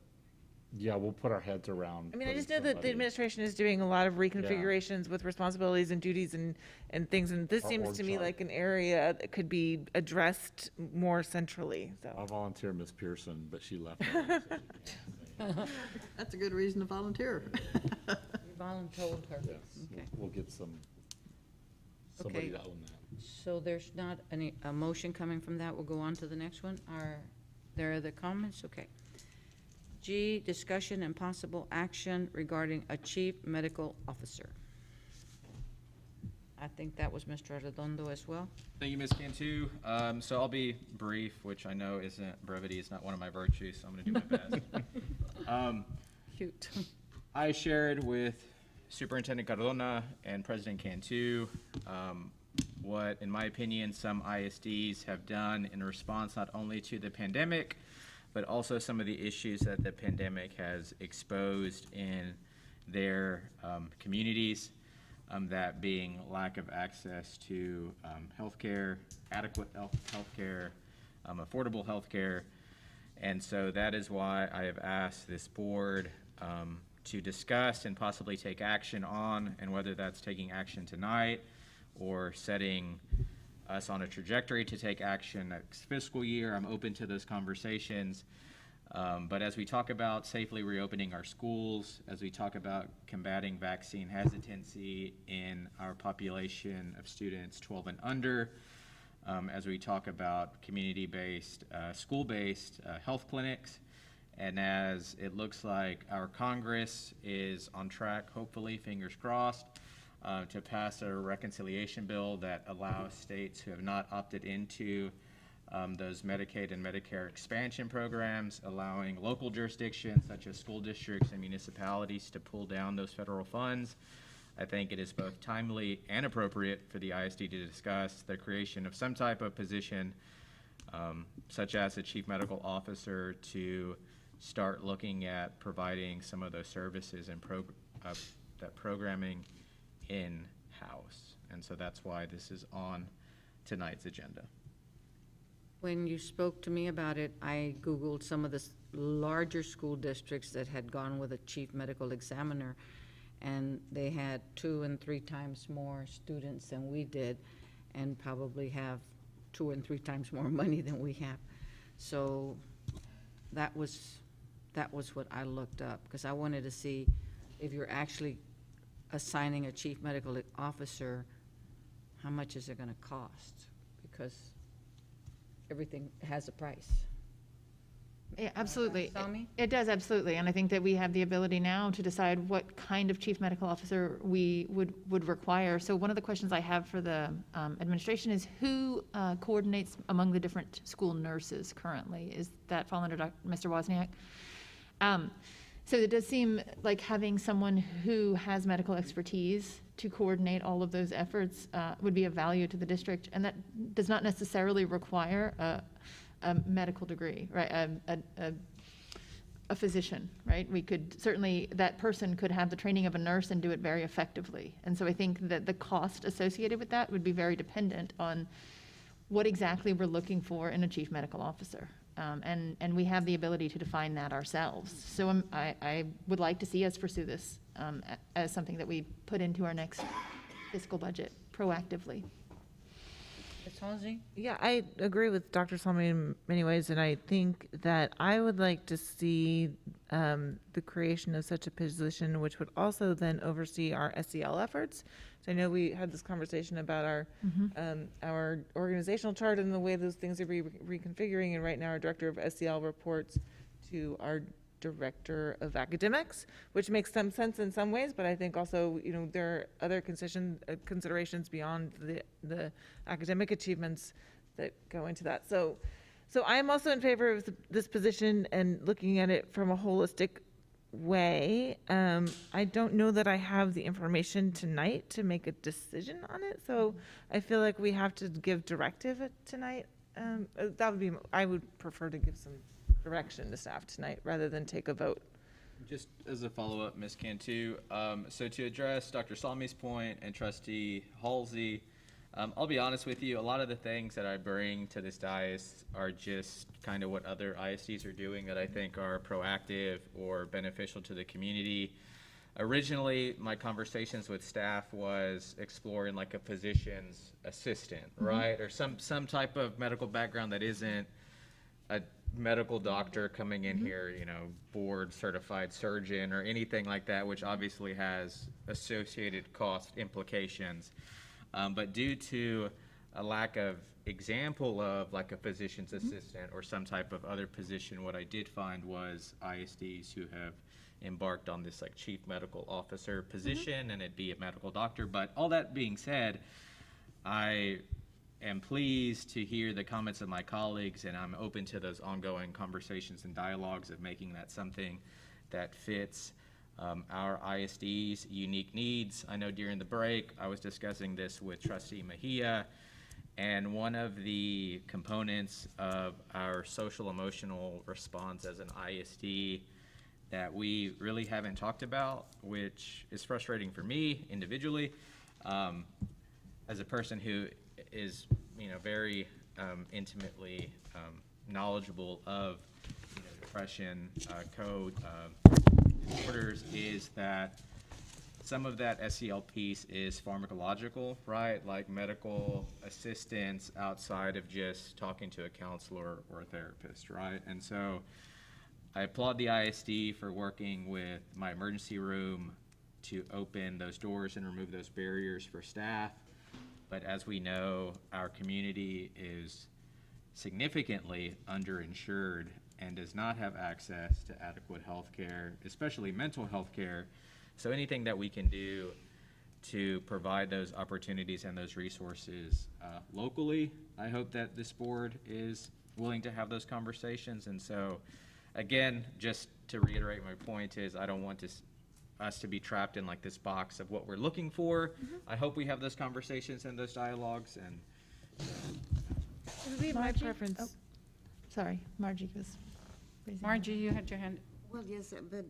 yeah, we'll put our heads around. I mean, I just know that the administration is doing a lot of reconfigurations with responsibilities and duties and things, and this seems to me like an area that could be addressed more centrally. So I'll volunteer Ms. Pearson, but she left. That's a good reason to volunteer. You voluntold her. Yes, Okay. we'll get somebody Okay. to own that. So there's not a motion coming from that. We'll go on to the next one. Are there other comments? Okay. G, discussion and possible action regarding a chief medical officer. I think that was Mr. Arredondo as well. Thank you, Ms. Cantu. So I'll be brief, which I know brevity is not one of my virtues, so I'm going to do my best. Cute. I shared with Superintendent Cardona and President Cantu what, in my opinion, some ISDs have done in response not only to the pandemic, but also some of the issues that the pandemic has exposed in their communities, that being lack of access to healthcare, adequate healthcare, affordable healthcare. And so that is why I have asked this board to discuss and possibly take action on, and whether that's taking action tonight or setting us on a trajectory to take action next fiscal year. I'm open to those conversations. But as we talk about safely reopening our schools, as we talk about combating vaccine hesitancy in our population of students 12 and under, as we talk about community-based, school-based health clinics, and as it looks like our Congress is on track, hopefully, fingers crossed, to pass a reconciliation bill that allows states who have not opted into those Medicaid and Medicare expansion programs, allowing local jurisdictions such as school districts and municipalities to pull down those federal funds. I think it is both timely and appropriate for the ISD to discuss the creation of some type of position, such as a chief medical officer, to start looking at providing some of those services and that programming in-house. And so that's why this is on tonight's agenda. When you spoke to me about it, I Googled some of the larger school districts that had gone with a chief medical examiner, and they had 2 and 3 times more students than we did, and probably have 2 and 3 times more money than we have. So that was that was what I looked up, because I wanted to see if you're actually assigning a chief medical officer, how much is it gonna cost? Because everything has a price. Yeah, absolutely. Sami? It does, absolutely. And I think that we have the ability now to decide what kind of chief medical officer we would require. So one of the questions I have for the administration is who coordinates among the different school nurses currently? Is that fall under Mr. Wozniak? So it does seem like having someone who has medical expertise to coordinate all of those efforts would be of value to the district. And that does not necessarily require a medical degree, right? A physician, right? We could certainly, that person could have the training of a nurse and do it very effectively. And so I think that the cost associated with that would be very dependent on what exactly we're looking for in a chief medical officer. And we have the ability to define that ourselves. So I would like to see us pursue this as something that we put into our next fiscal budget proactively. Ms. Halsey? Yeah, I agree with Dr. Salmi in many ways, and I think that I would like to see the creation of such a position, which would also then oversee our SEL efforts. So I know we had this conversation about our organizational chart and the way those things are reconfiguring, and right now our director of SEL reports to our director of academics, which makes some sense in some ways, but I think also, you know, there are other considerations beyond the academic achievements that go into that. So I am also in favor of this position and looking at it from a holistic way. I don't know that I have the information tonight to make a decision on it, so I feel like we have to give directive tonight. I would prefer to give some direction to staff tonight rather than take a vote. Just as a follow-up, Ms. Cantu, so to address Dr. Salmi's point and Trustee Halsey, I'll be honest with you, a lot of the things that I bring to this dais are just kind of what other ISDs are doing that I think are proactive or beneficial to the community. Originally, my conversations with staff was exploring like a physician's assistant, right? Or some type of medical background that isn't a medical doctor coming in here, you know, board certified surgeon or anything like that, which obviously has associated cost implications. But due to a lack of example of like a physician's assistant or some type of other position, what I did find was ISDs who have embarked on this like chief medical officer position, and it'd be a medical doctor. But all that being said, I am pleased to hear the comments of my colleagues, and I'm open to those ongoing conversations and dialogues of making that something that fits our ISD's unique needs. I know during the break, I was discussing this with Trustee McKie, and one of the components of our social emotional response as an ISD that we really haven't talked about, which is frustrating for me individually, as a person who is, you know, very intimately knowledgeable of, you know, depression code disorders, is that some of that SEL piece is pharmacological, right? Like medical assistance outside of just talking to a counselor or a therapist, right? And so I applaud the ISD for working with my emergency room to open those doors and remove those barriers for staff. But as we know, our community is significantly underinsured and does not have access to adequate health care, especially mental health care. So anything that we can do to provide those opportunities and those resources locally, I hope that this board is willing to have those conversations. And so, again, just to reiterate my point is I don't want us to be trapped in like this box of what we're looking for. I hope we have those conversations and those dialogues. And It would be my preference. Oh, sorry, Margie was raising her Margie, you had your hand. Well, yes, but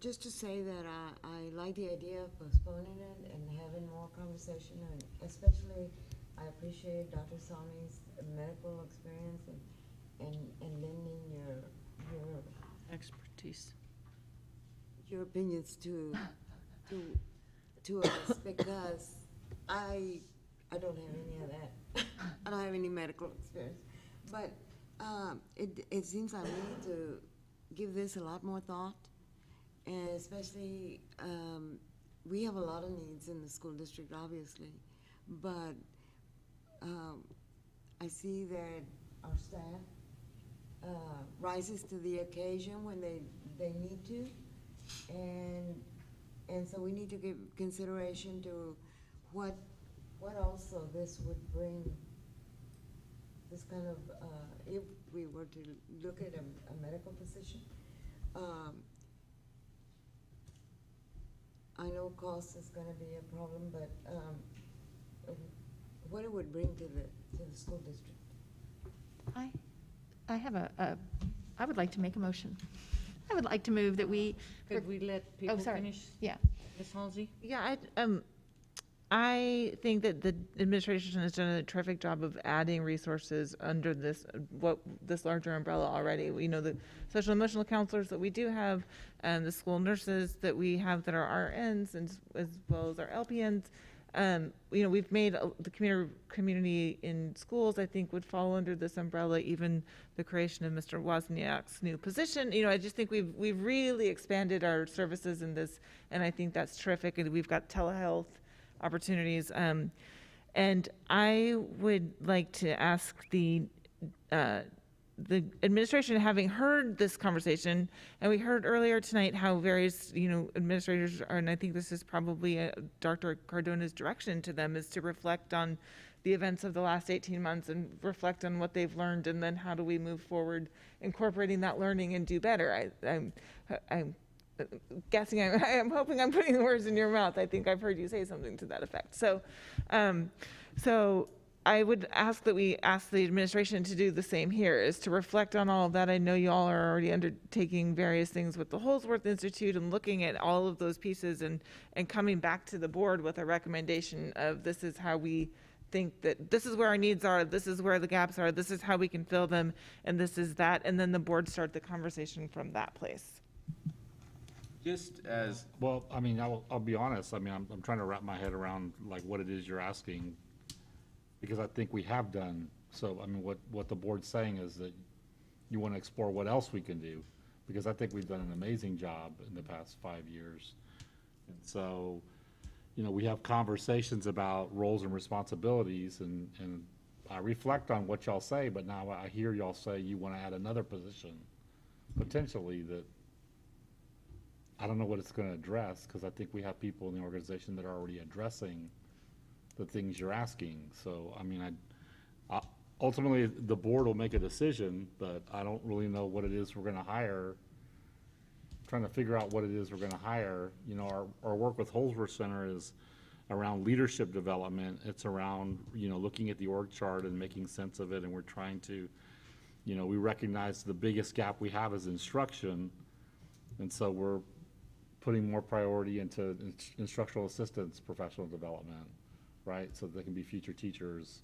just to say that I like the idea of postponing it and having more conversation, and especially I appreciate Dr. Sami's medical experience and lending your Expertise. your opinions to us, because I don't have any of that. I don't have any medical experience, but it seems like we need give this a lot more thought, and especially, we have a lot of needs in the school district, obviously, but I see that our staff rises to the occasion when they need to, and so we need to give consideration to what also this would bring, this kind of, if we were to look at a medical position. I know cost is gonna be a problem, but what it would bring to the school district. I have I would like to make a motion. I would like to move that we. Could we let people sorry. finish? Yeah. Ms. Halsey? Yeah, I think that the administration has done a terrific job of adding resources under this larger umbrella already. You know, the social emotional counselors that we do have, and the school nurses that we have that are RNs, and as well as our LPNs. You know, we've made the community in schools, I think, would fall under this umbrella, even the creation of Mr. Wozniak's new position. You know, I just think we've really expanded our services in this, and I think that's terrific. And we've got telehealth opportunities. And I would like to ask the administration, having heard this conversation, and we heard earlier tonight how various, you know, administrators are, and I think this is probably Dr. Cardona's direction to them, is to reflect on the events of the last 18 months and reflect on what they've learned, and then how do we move forward incorporating that learning and do better. I'm guessing, I'm hoping I'm putting the words in your mouth. I think I've heard you say something to that effect. So I would ask that we ask the administration to do the same here, is to reflect on all of that. I know you all are already undertaking various things with the Holsworth Institute and looking at all of those pieces and coming back to the board with a recommendation of, this is how we think that, this is where our needs are, this is where the gaps are, this is how we can fill them, and this is that, and then the board start the conversation from that place. Just as, Well, I mean, I'll be honest, I mean, I'm trying to wrap my head around like what it is you're asking, because I think we have done. So, I mean, what the board's saying is that you want to explore what else we can do, because I think we've done an amazing job in the past 5 years. And so, you know, we have conversations about roles and responsibilities, and I reflect on what y'all say, but now I hear y'all say you want to add another position, potentially, that I don't know what it's going to address, because I think we have people in the organization that are already addressing the things you're asking. So, I mean, I ultimately, the board will make a decision, but I don't really know what it is we're going to hire. Trying to figure out what it is we're going to hire. You know, our work with Holsworth Center is around leadership development. It's around, you know, looking at the org chart and making sense of it, and we're trying to, you know, we recognize the biggest gap we have is instruction, and so we're putting more priority into instructional assistants, professional development, right? So they can be future teachers.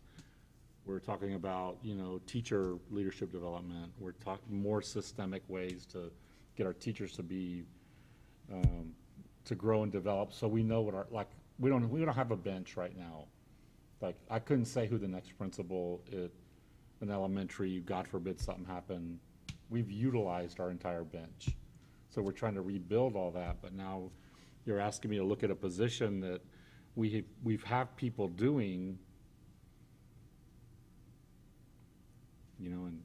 We're talking about, you know, teacher leadership development. We're talking more systemic ways to get our teachers to be, to grow and develop. So we know what our, like, we don't have a bench right now. Like, I couldn't say who the next principal at an elementary, God forbid something happened. We've utilized our entire bench. So we're trying to rebuild all that, but now you're asking me to look at a position that we've have people doing, you know, and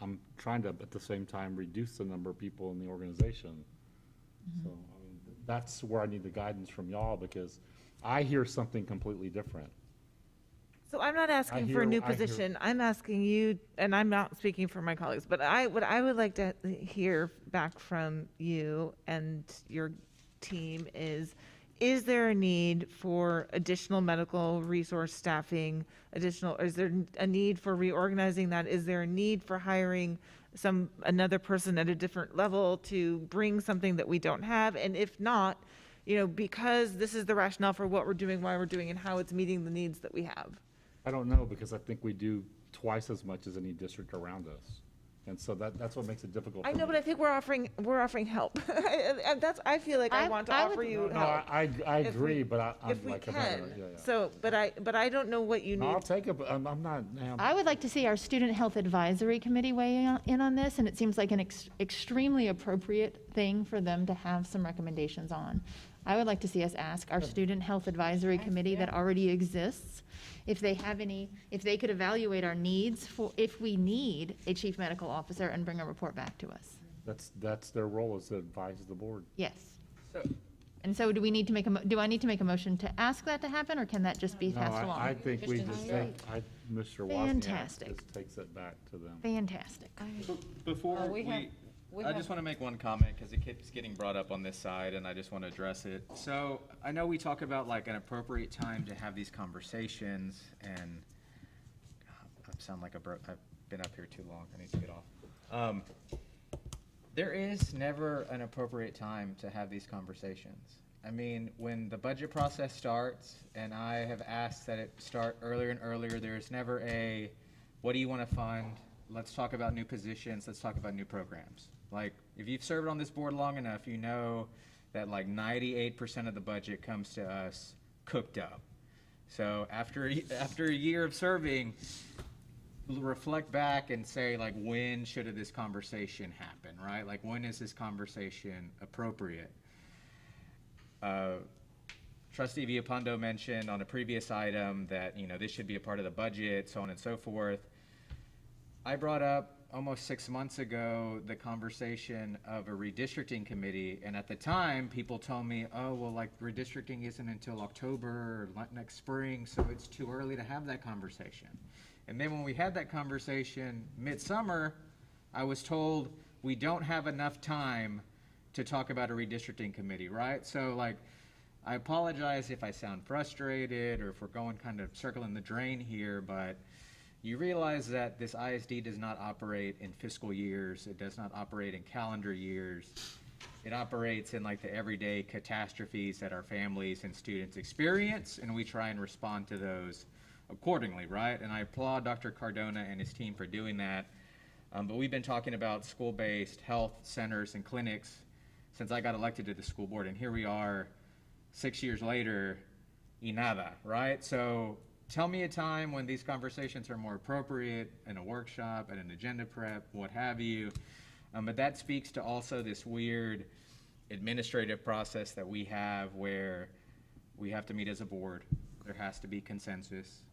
I'm trying to, at the same time, reduce the number of people in the organization. So, I mean, that's where I need the guidance from y'all, because I hear something completely different. So I'm not asking for a new position. I'm asking you, and I'm not speaking for my colleagues, but what I would like to hear back from you and your team is there a need for additional medical resource staffing, is there a need for reorganizing that? Is there a need for hiring another person at a different level to bring something that we don't have? And if not, you know, because this is the rationale for what we're doing, why we're doing, and how it's meeting the needs that we have. I don't know, because I think we do twice as much as any district around us. And so that's what makes it difficult. I for know, me. but I think we're offering help. And I feel like I want to I would- offer you No, help. I if agree, we- but I'm If we like. can, Yeah. so, but I don't know what you No, I'll need. take it, but I'm not. I would like to see our Student Health Advisory Committee weigh in on this, and it seems like an extremely appropriate thing for them to have some recommendations on. I would like to see us ask our Student Health Advisory Committee that already exists, if they have any, if they could evaluate our needs for, if we need a chief medical officer and bring a report back to us. That's their role, is to advise the board. Yes. And so do we need to make do I need to make a motion to ask that to happen, or can that just be No, passed along? I think we just take, Mr. Wozniak Fantastic. just takes it back to them. Fantastic. Before I just want to make one comment because it keeps getting brought up on this side, and I just want to address it. So I know we talk about like an appropriate time to have these conversations, and I sound like I've been up here too long. I need to get off. There is never an appropriate time to have these conversations. I mean, when the budget process starts, and I have asked that it start earlier and earlier, there's never a, what do you want to fund? Let's talk about new positions. Let's talk about new programs. Like, if you've served on this board long enough, you know that like 98% of the budget comes to us cooked up. So after a year of serving, reflect back and say, like, when should this conversation happen, right? Like, when is this conversation appropriate? Trustee Villalpando mentioned on a previous item that, you know, this should be a part of the budget, so on and so forth. I brought up almost 6 months ago the conversation of a redistricting committee, and at the time, people told me, oh, well, like, redistricting isn't until October or next spring, so it's too early to have that conversation. And then when we had that conversation midsummer, I was told we don't have enough time to talk about a redistricting committee, right? So, like, I apologize if I sound frustrated or if we're going kind of circling the drain here, but you realize that this ISD does not operate in fiscal years. It does not operate in calendar years. It operates in like the everyday catastrophes that our families and students experience, and we try and respond to those accordingly, right? And I applaud Dr. Cardona and his team for doing that. But we've been talking about school-based health centers and clinics since I got elected to the school board, and here we are 6 years later, y nada, right? So tell me a time when these conversations are more appropriate in a workshop, at an agenda prep, what have you. But that speaks to also this weird administrative process that we have where we have to meet as a board. There has to be consensus.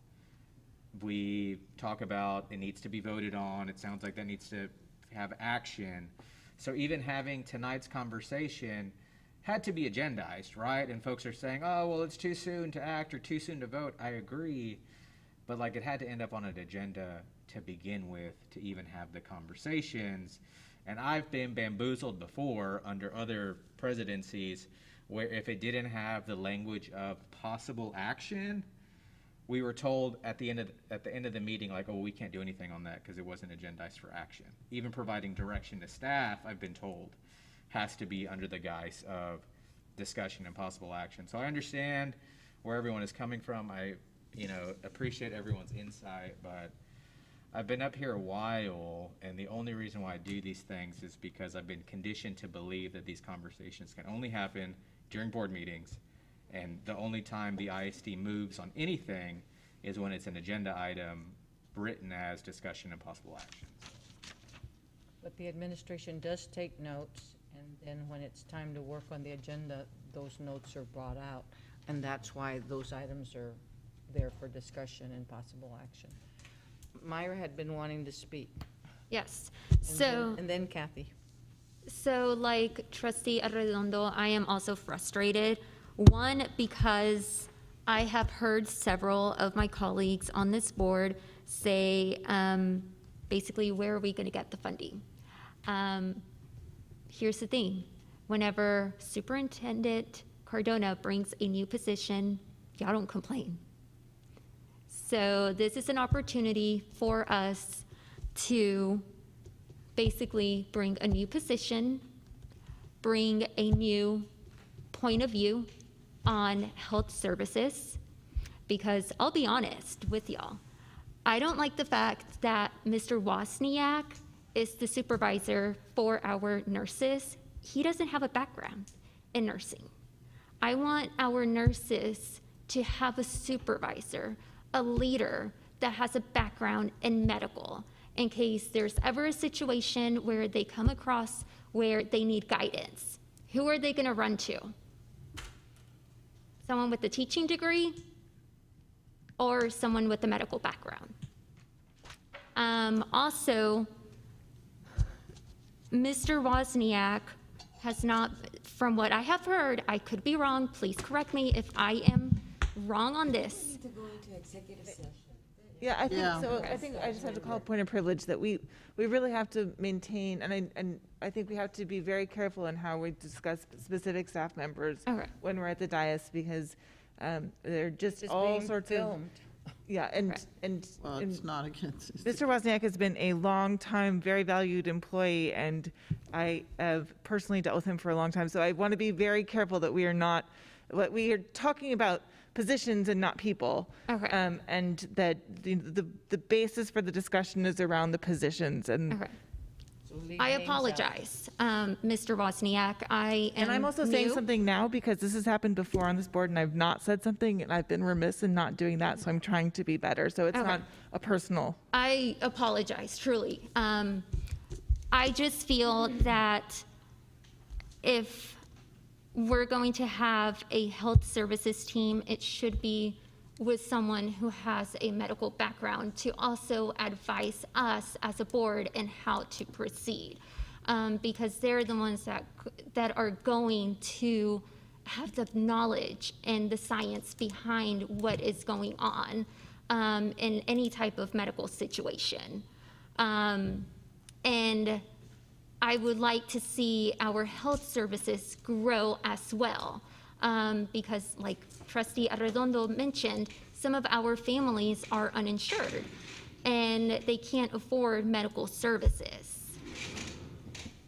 We talk about it needs to be voted on. It sounds like that needs to have action. So even having tonight's conversation had to be agendized, right? And folks are saying, oh, well, it's too soon to act or too soon to vote. I agree. But like it had to end up on an agenda to begin with to even have the conversations. And I've been bamboozled before under other presidencies where if it didn't have the language of possible action, we were told at the end of the meeting, like, oh, we can't do anything on that because it wasn't agendized for action. Even providing direction to staff, I've been told, has to be under the guise of discussion and possible action. So I understand where everyone is coming from. I, appreciate everyone's insight, but I've been up here a while, and the only reason why I do these things is because I've been conditioned to believe that these conversations can only happen during board meetings. And the only time the ISD moves on anything is when it's an agenda item written as discussion and possible action. But the administration does take notes, and then when it's time to work on the agenda, those notes are brought out. And that's why those items are there for discussion and possible action. Myra had been wanting to speak. Yes. And then Kathy. So like Trustee Arredondo, I am also frustrated. One, because I have heard several of my colleagues on this board say, basically, where are we going to get the funding? Here's the thing. Whenever Superintendent Cardona brings a new position, y'all don't complain. So this is an opportunity for us to basically bring a new position, bring a new point of view on health services, because I'll be honest with y'all, I don't like the fact that Mr. Wozniak is the supervisor for our nurses. He doesn't have a background in nursing. I want our nurses to have a supervisor, a leader that has a background in medical, in case there's ever a situation where they come across where they need guidance. Who are they going to run to? Someone with a teaching degree or someone with a medical background? Also, Mr. Wozniak has not, from what I have heard, I could be wrong, please correct me if I am wrong on this. To go into executive session. Yeah, I think Yeah. so. I think I just have to call a point of privilege that we really have to maintain, and I think we have to be very careful in how we discuss specific staff members Okay. when we're at the dais, because they're just It's all being sorts filmed. of, yeah, and, Okay. and. Well, and it's not against. Mr. Wozniak has been a long-time, very valued employee, and I have personally dealt with him for a long time. So I want to be very careful that we are talking about positions and not people. Okay. And that the basis for the discussion is around the positions. And Okay. So leave I names out. apologize, Mr. Wozniak. I am And I'm also saying new. something now because this has happened before on this board, and I've not said something, and I've been remiss in not doing that. So I'm trying to be better. So it's Okay. not a personal. I apologize, truly. I just feel that if we're going to have a health services team, it should be with someone who has a medical background to also advise us as a board in how to proceed. Because they're the ones that are going to have the knowledge and the science behind what is going on in any type of medical situation. And I would like to see our health services grow as well. Because like Trustee Arredondo mentioned, some of our families are uninsured and they can't afford medical services.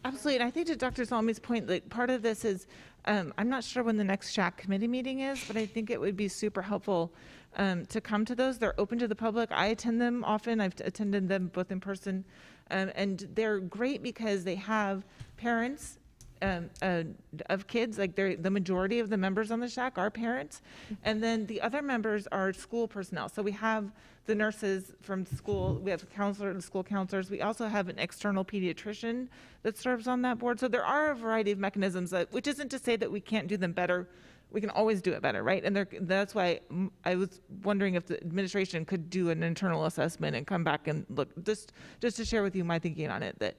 Absolutely, and I think to Dr. Salmi's point, like part of this is, I'm not sure when the next SHAC committee meeting is, but I think it would be super helpful to come to those. They're open to the public. I attend them often. I've attended them both in person, and they're great because they have parents of kids, like the majority of the members on the SHAC are parents, and then the other members are school personnel. So we have the nurses from school, we have counselors, school counselors, we also have an external pediatrician that serves on that board. So there are a variety of mechanisms, which isn't to say that we can't do them better. We can always do it better, right? And that's why I was wondering if the administration could do an internal assessment and come back and look, just to share with you my thinking on it, that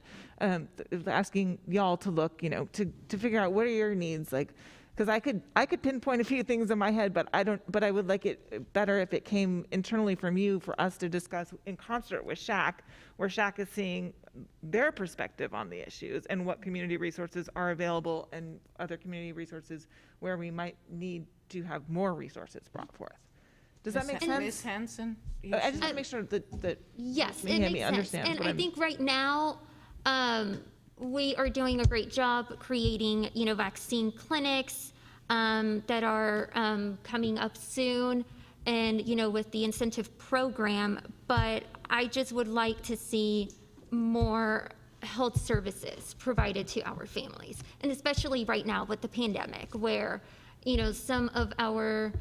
asking y'all to look, to figure out what are your needs, like, because I could pinpoint a few things in my head, but I would like it better if it came internally from you for us to discuss in concert with SHAC, where SHAC is seeing their perspective on the issues and what community resources are available and other community resources where we might need to have more resources brought forth. Does that make sense? Ms. Hanson? I just want to make sure that Yes, it Miami makes sense. understands And what I I'm- think right now, we are doing a great job creating, vaccine clinics that are coming up soon and, with the incentive program. But I just would like to see more health services provided to our families. And especially right now with the pandemic where, some of our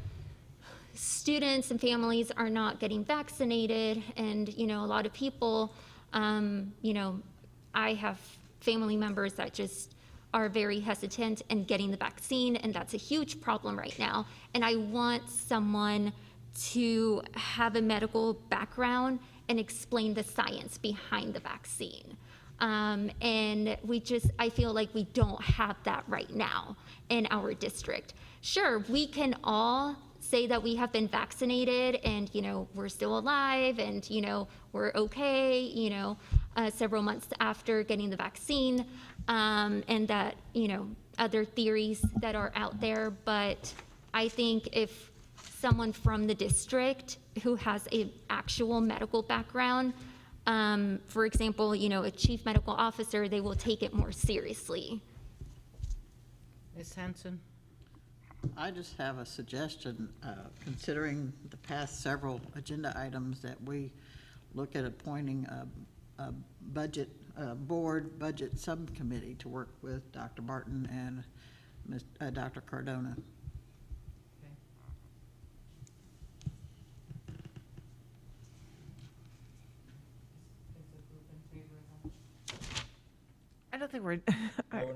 students and families are not getting vaccinated, and a lot of people, I have family members that just are very hesitant in getting the vaccine, and that's a huge problem right now. And I want someone to have a medical background and explain the science behind the vaccine. And I feel like we don't have that right now in our district. Sure, we can all say that we have been vaccinated and, we're still alive and, we're okay, several months after getting the vaccine, and that, other theories that are out there. But I think if someone from the district who has a actual medical background, for example, a chief medical officer, they will take it more seriously. Ms. Hanson? I just have a suggestion, considering the past several agenda items that we look at appointing a budget board budget subcommittee to work with Dr. Barton and Dr. Cardona. I don't think we're,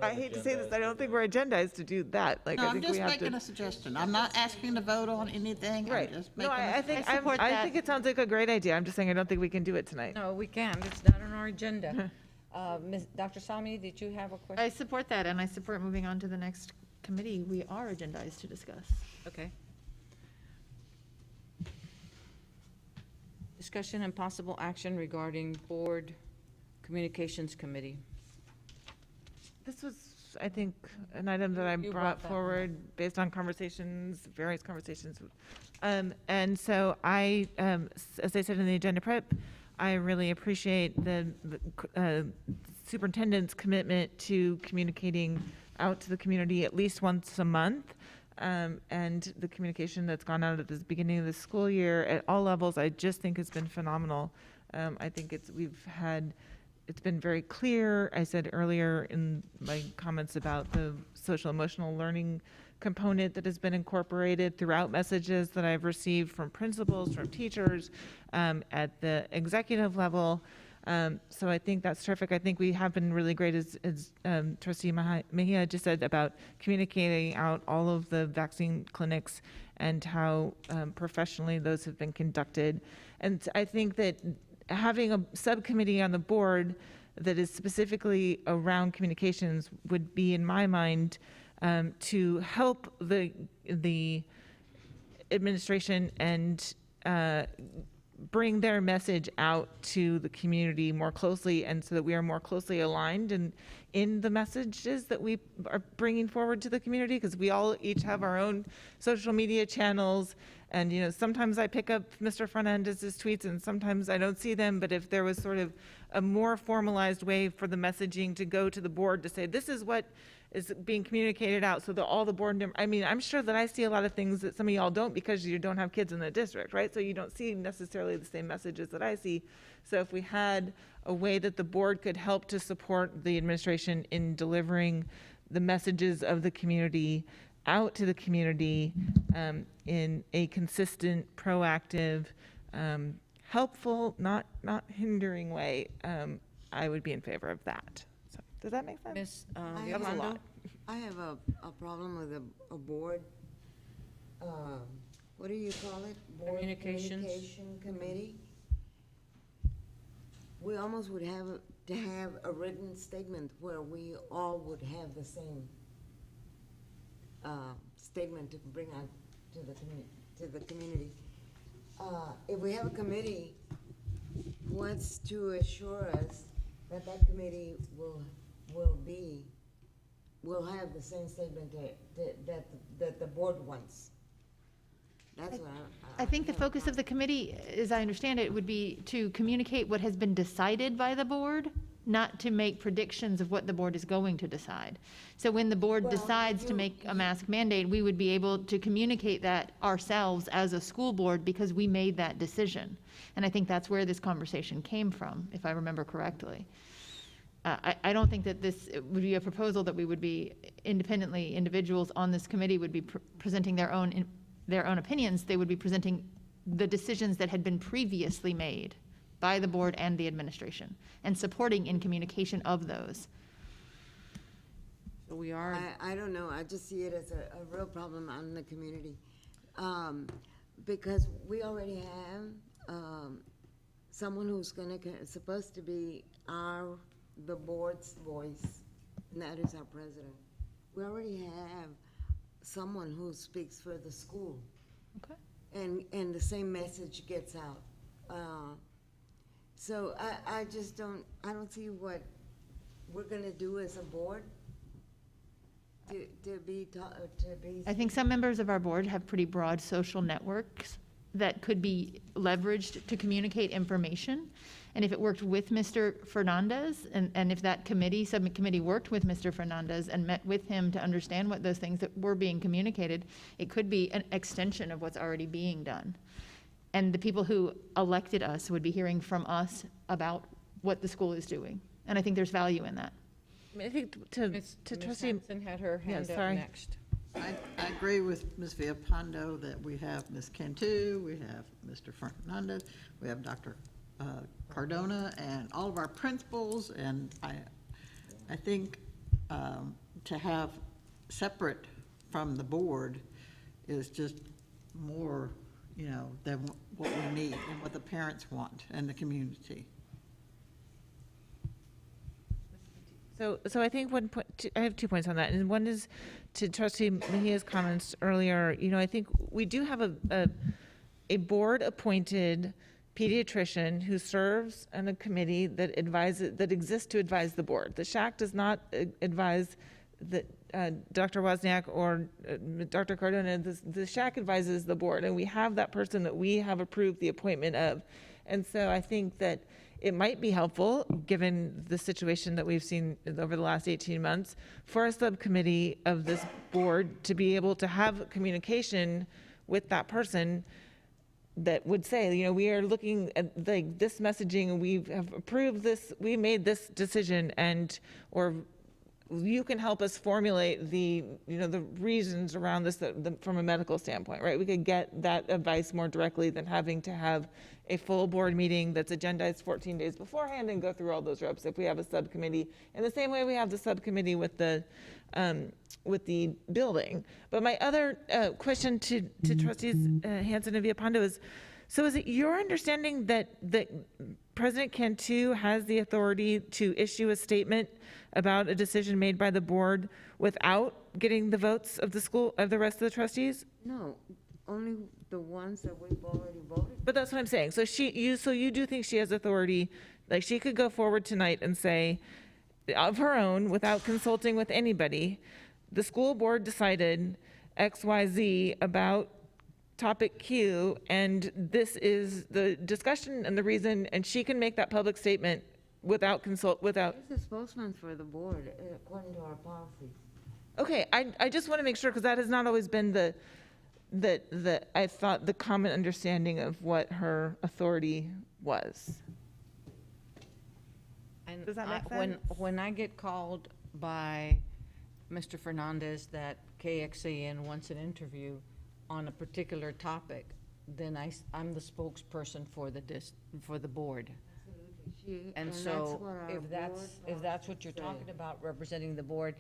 I hate to say this, I don't think we're agendized to do that. Like, No, I I'm think just we have making to. a suggestion. I'm not asking to vote on anything. Right. I'm just No, making a I think, I support I that. think it sounds like a great idea. I'm just saying I don't think we can do it tonight. No, we can. It's not on our agenda. Dr. Sami, did you have a question? I support that, and I support moving on to the next committee we are agendized to discuss. Okay. Discussion and possible action regarding Board Communications Committee. This was, I think, an item that I You brought brought that forward based on conversations, various conversations. And so I, as I said in the agenda prep, I really appreciate the superintendent's commitment to communicating out to the community at least once a month. And the communication that's gone out at the beginning of the school year at all levels, I just think has been phenomenal. I think it's been very clear. I said earlier in my comments about the social emotional learning component that has been incorporated throughout messages that I've received from principals, from teachers, at the executive level. So I think that's terrific. I think we have been really great, as Trustee Mejia just said, about communicating out all of the vaccine clinics and how professionally those have been conducted. And I think that having a subcommittee on the board that is specifically around communications would be, in my mind, to help the administration and bring their message out to the community more closely, and so that we are more closely aligned in the messages that we are bringing forward to the community, because we all each have our own social media channels. And, you know, sometimes I pick up Mr. Fernandez's tweets and sometimes I don't see them, but if there was sort of a more formalized way for the messaging to go to the board to say, this is what is being communicated out, so that all the board members, I mean, I'm sure that I see a lot of things that some of y'all don't, because you don't have kids in the district, right? So you don't see necessarily the same messages that I see. So if we had a way that the board could help to support the administration in delivering the messages of the community out to the community in a consistent, proactive, helpful, not hindering way, I would be in favor of that. So, does that make sense? Ms. That was a Yolanda? lot. I have a problem with a board, what do you call it? Board Communications. Communication Committee. We almost would have to have a written statement where we all would have the same statement to bring out to the community. If we have a committee, what's to assure us that that committee will have the same statement that the board wants? That's what I think the focus of the committee, as I understand it, would be to communicate what has been decided by the board, not to make predictions of what the board is going to decide. So when the board Well, decides to make a mask mandate, we would be able to communicate that ourselves as a school board because we made that decision. And I think that's where this conversation came from, if I remember correctly. I don't think that this would be a proposal that we would be independently, individuals on this committee would be presenting their own opinions. They would be presenting the decisions that had been previously made by the board and the administration, and supporting in communication of those. So we are. I don't know, I just see it as a real problem out in the community. Because we already have someone who's supposed to be the board's voice, and that is our president. We already have someone who speaks for the school. Okay. And the same message gets out. So I just don't see what we're gonna do as a board to be. I think some members of our board have pretty broad social networks that could be leveraged to communicate information. And if it worked with Mr. Fernandez, and if that subcommittee worked with Mr. Fernandez and met with him to understand what those things that were being communicated, it could be an extension of what's already being done. And the people who elected us would be hearing from us about what the school is doing And I think there's value in that. I mean, I think to trustee. Hanson had her Yeah, hand up sorry. next. I agree with Ms. Villapando that we have Ms. Cantu, we have Mr. Fernandez, we have Dr. Cardona, and all of our principals, and I think to have separate from the board is just more, than what we need and what the parents want and the community. So I think one point, I have 2 points on that, and one is to Trustee Mejia's comments earlier. I think we do have a board-appointed pediatrician who serves on a committee that exists to advise the board. The SHAC does not advise Dr. Wozniak or Dr. Cardona. The SHAC advises the board, and we have that person that we have approved the appointment of. And so I think that it might be helpful, given the situation that we've seen over the last 18 months, for a subcommittee of this board to be able to have communication with that person that would say, we are looking at this messaging, we have approved this, we made this decision, or you can help us formulate the reasons around this from a medical standpoint, right? We could get that advice more directly than having to have a full board meeting that's agendized 14 days beforehand and go through all those ropes if we have a subcommittee. In the same way we have the subcommittee with the building. But my other question to Trustees Hanson and Villapando is, so is it your understanding that President Cantu has the authority to issue a statement about a decision made by the board without getting the votes of the rest of the trustees? No, only the ones that we've already voted. But that's what I'm saying. So you do think she has authority, like she could go forward tonight and say, of her own, without consulting with anybody, the school board decided XYZ about topic Q, and this is the discussion and the reason, and she can make that public statement without. She's a spokesman for the board, according to our policies. Okay, I just want to make sure, because that has not always been I thought the common understanding of what her authority was. And Does that make sense? When I get called by Mr. Fernandez that KXAN wants an interview on a particular topic, then I'm the spokesperson for the board. And so if that's what you're talking about, representing the board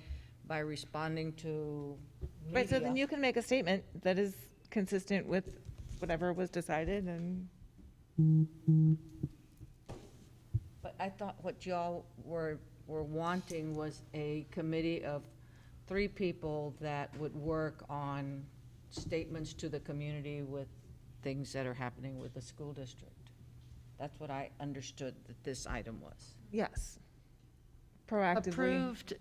by responding to media. Right, so then you can make a statement that is consistent with whatever was decided, and. But I thought what y'all were wanting was a committee of 3 people that would work on statements to the community with things that are happening with the school district. That's what I understood that this item was. Yes. Proactively. Approved,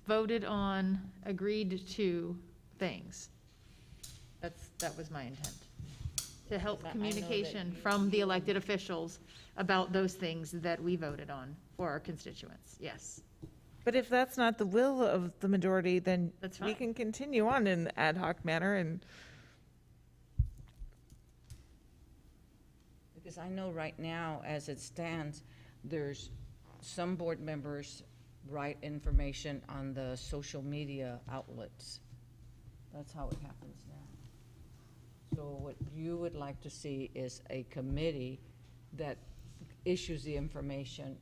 voted on, agreed to things. That was my intent. To help I know that communication from the elected officials about those things that we voted on for our constituents, yes. But if that's not the will of the majority, then That's we fine. can continue on in the ad hoc manner, and Because I know right now, as it stands, there's some board members write information on the social media outlets. That's how it happens now. So what you would like to see is a committee that issues the information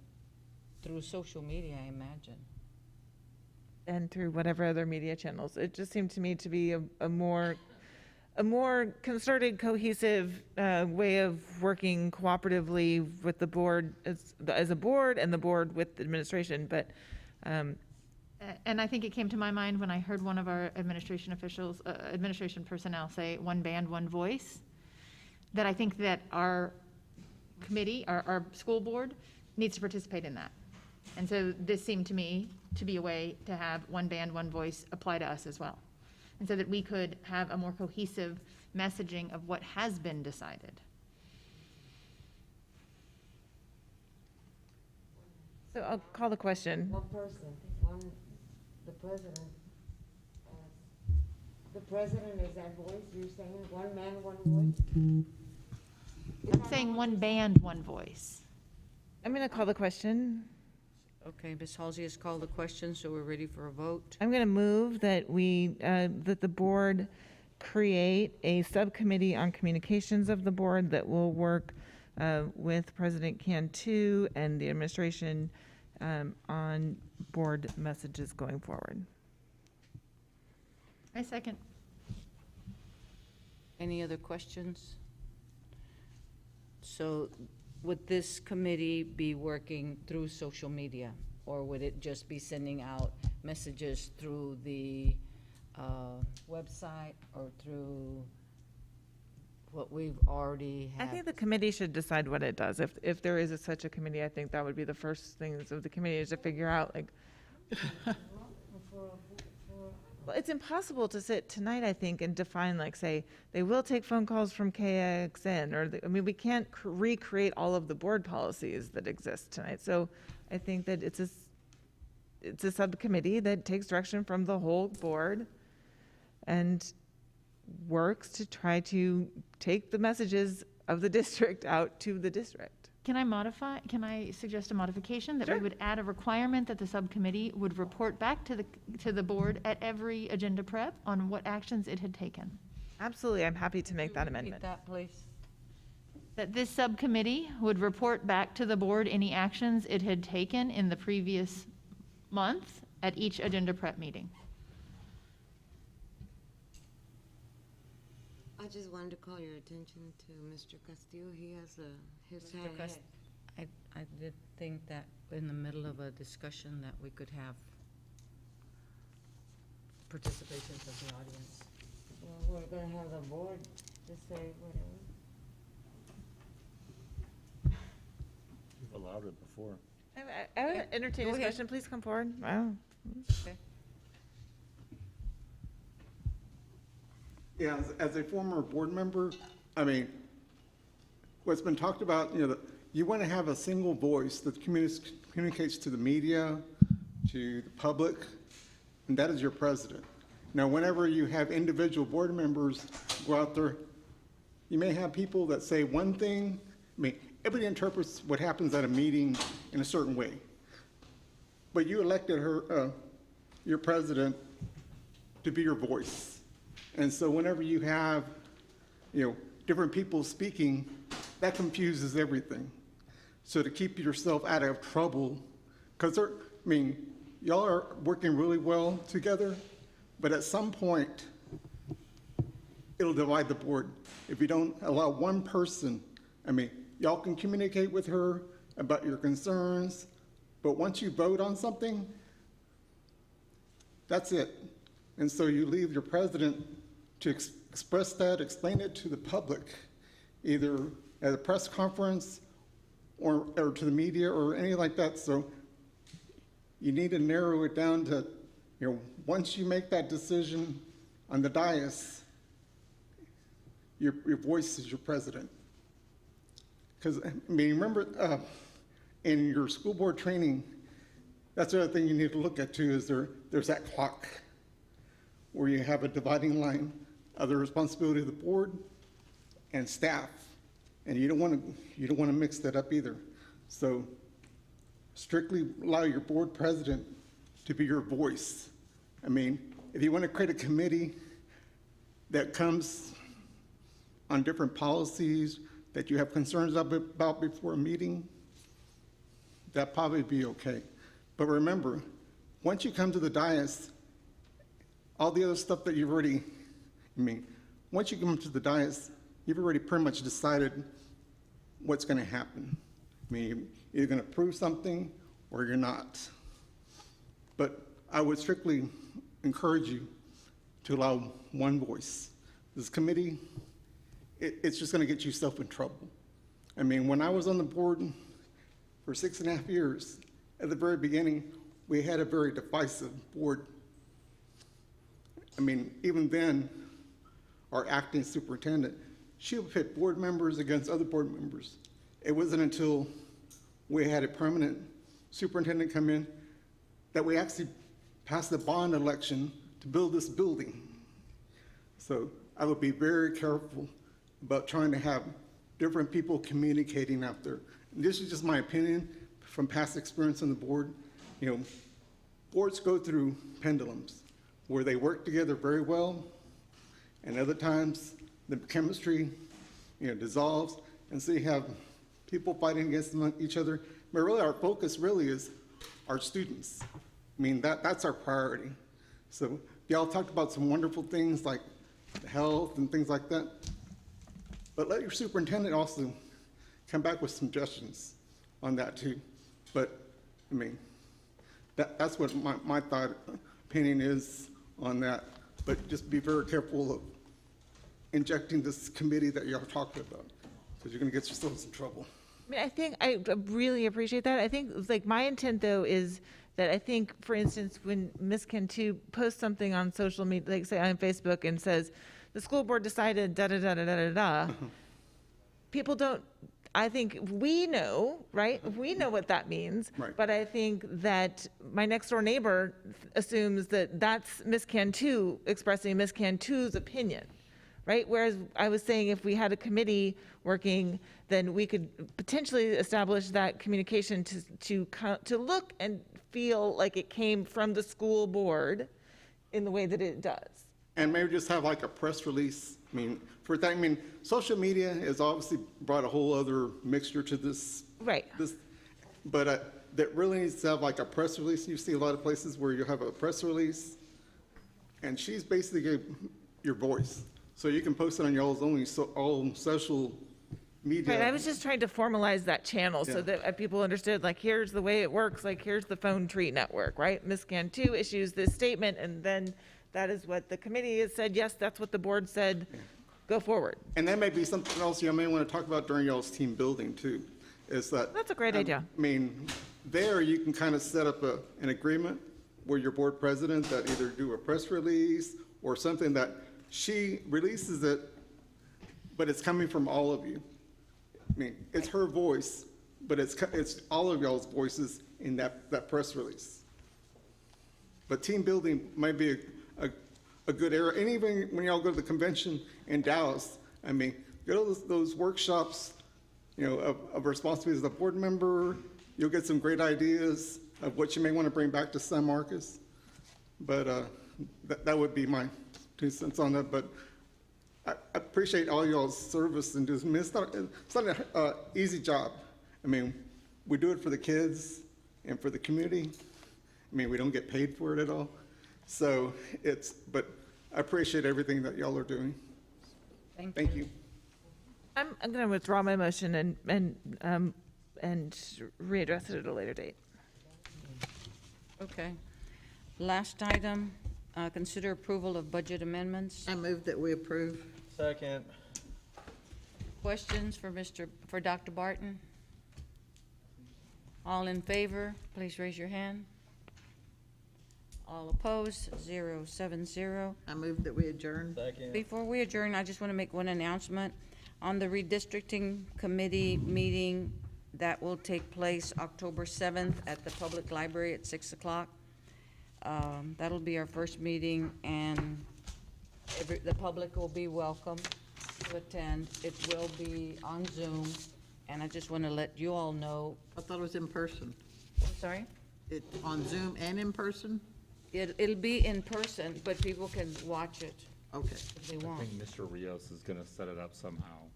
through social media, I imagine. and through whatever other media channels. It just seemed to me to be a more concerted, cohesive way of working cooperatively with the board as a board, and the board with the administration. But And I think it came to my mind when I heard one of our administration officials, administration personnel say, "One band, one voice," that I think that our committee, our school board, needs to participate in that. And so this seemed to me to be a way to have one band, one voice apply to us as well. And so that we could have a more cohesive messaging of what has been decided. so I'll call the question. One person, the president. The president is that voice, you're saying one man, one voice? I'm saying one band, one voice. I'm going to call the question. Okay, Ms. Halsey has called the question, so we're ready for a vote. I'm going to move that that the board create a subcommittee on communications of the board that will work with President Cantu and the administration on board messages going forward. I second. Any other questions? So would this committee be working through social media, or would it just be sending out messages through the website or through what we've already I had? think the committee should decide what it does. If there is such a committee, I think that would be the first things of the committee is to figure out, like, well, it's impossible to sit tonight, I think, and define, like, say, they will take phone calls from KXN, or, I mean, we can't recreate all of the board policies that exist tonight. So I think that it's a subcommittee that takes direction from the whole board and works to try to take the messages of the district out to the district. Can I suggest a modification that we Sure. would add a requirement that the subcommittee would report back to the board at every agenda prep on what actions it had taken? Absolutely, I'm happy to make that Repeat amendment. that, please. That this subcommittee would report back to the board any actions it had taken in the previous month at each agenda prep meeting. I just wanted to call your attention to Mr. Castillo. He has his Mr. hand. Cust- I did think that in the middle of a discussion that we could have participation of the audience. Well, we're gonna have the board just say whatever. You've allowed it before. I would entertain Go this ahead. question, please come forward. Wow. Okay. Yeah, as a former board member, I mean, what's been talked about, you know, you want to have a single voice that communicates to the media, to the public, and that is your president. Now, whenever you have individual board members go out there, you may have people that say one thing. I mean, everybody interprets what happens at a meeting in a certain way. But you elected her, your president, to be your voice. And so whenever you have, you know, different people speaking, that confuses everything. So to keep yourself out of trouble, because I mean, y'all are working really well together, but at some point, it'll divide the board. If you don't allow one person, I mean, y'all can communicate with her about your concerns, but once you vote on something, that's it. And so you leave your president to express that, explain it to the public, either at a press conference or to the media or anything like that. So you need to narrow it down to, you know, once you make that decision on the dais, your voice is your president. Because, I mean, remember, in your school board training, that's the other thing you need to look at too, is there's that clock where you have a dividing line of the responsibility of the board and staff, and you don't want to mix that up either. So strictly allow your board president to be your voice. I mean, if you want to create a committee that comes on different policies that you have concerns about before a meeting, that'd probably be okay. But remember, once you come to the dais, all the other stuff that you've already, I mean, once you come to the dais, you've already pretty much decided what's going to happen. I mean, you're either going to approve something or you're not. But I would strictly encourage you to allow one voice. This committee, it's just going to get yourself in trouble. I mean, when I was on the board for 6.5 years, at the very beginning, we had a very divisive board. I mean, even then, our acting superintendent, she would pit board members against other board members. It wasn't until we had a permanent superintendent come in that we actually passed the bond election to build this building. So I would be very careful about trying to have different people communicating out there. And this is just my opinion from past experience on the board. you know, boards go through pendulums where they work together very well, and other times the chemistry, you know, dissolves, and so you have people fighting against each other. But really, our focus really is our students. I mean, that's our priority. So y'all talked about some wonderful things like health and things like that, but let your superintendent also come back with suggestions on that too. But I mean, that's what my opinion is on that. But just be very careful of injecting this committee that you're talking about, because you're going to get yourselves in trouble. I mean, I think I really appreciate that. I think like my intent though is that I think, for instance, when Ms. Cantu posts something on social media, like say on Facebook, and says the school board decided da da da da da da da, people don't. I think we know, right? We know what that means. Right. But I think that my next door neighbor assumes that that's Ms. Cantu expressing Ms. Cantu's opinion, right? Whereas I was saying if we had a committee working, then we could potentially establish that communication to look and feel like it came from the school board in the way that it does. And maybe just have like a press release. I mean, for that, I mean, social media has obviously brought a whole other mixture to this. Right. But that really needs to have like a press release. You see a lot of places where you have a press release, and she's basically your voice. So you can post it on y'all's own social media. Right, I was just trying to formalize that channel so Yeah. that people understood, like, here's the way it works, like, here's the phone tree network, right? Ms. Cantu issues this statement, and then that is what the committee has said, yes, that's what the board said, go forward. And that may be something else you may want to talk about during y'all's team building too, is that. That's a great idea. I mean, there you can kind of set up an agreement where your board president that either do a press release or something that she releases it, but it's coming from all of you. I mean, it's her voice, but it's all of y'all's voices in that press release. But team building might be a good area. And even when y'all go to the convention in Dallas, I mean, go to those workshops, you know, of responsibilities as a board member. You'll get some great ideas of what you may want to bring back to San Marcos. But that would be my 2 cents on that. But I appreciate all y'all's service and just, I mean, it's not an easy job. I mean, we do it for the kids and for the community. I mean, we don't get paid for it at all. So but I appreciate everything that y'all are doing. Thank you. I'm going to withdraw my motion and readdress it at a later date. Okay. Last item, consider approval of budget amendments. I move that we approve. Second. Questions for Dr. Barton? All in favor, please raise your hand. All opposed, 070. I move that we adjourn. Second. Before we adjourn, I just want to make one announcement. On the redistricting committee meeting that will take place October 7th at the public library at 6 o'clock. That'll be our first meeting, and the public will be welcome to attend. It will be on Zoom, and I just want to let you all know. I thought it was in person. I'm sorry? On Zoom and in person? It'll be in person, but people can watch it Okay. if they I want. think Mr. Rios is going to set it up somehow.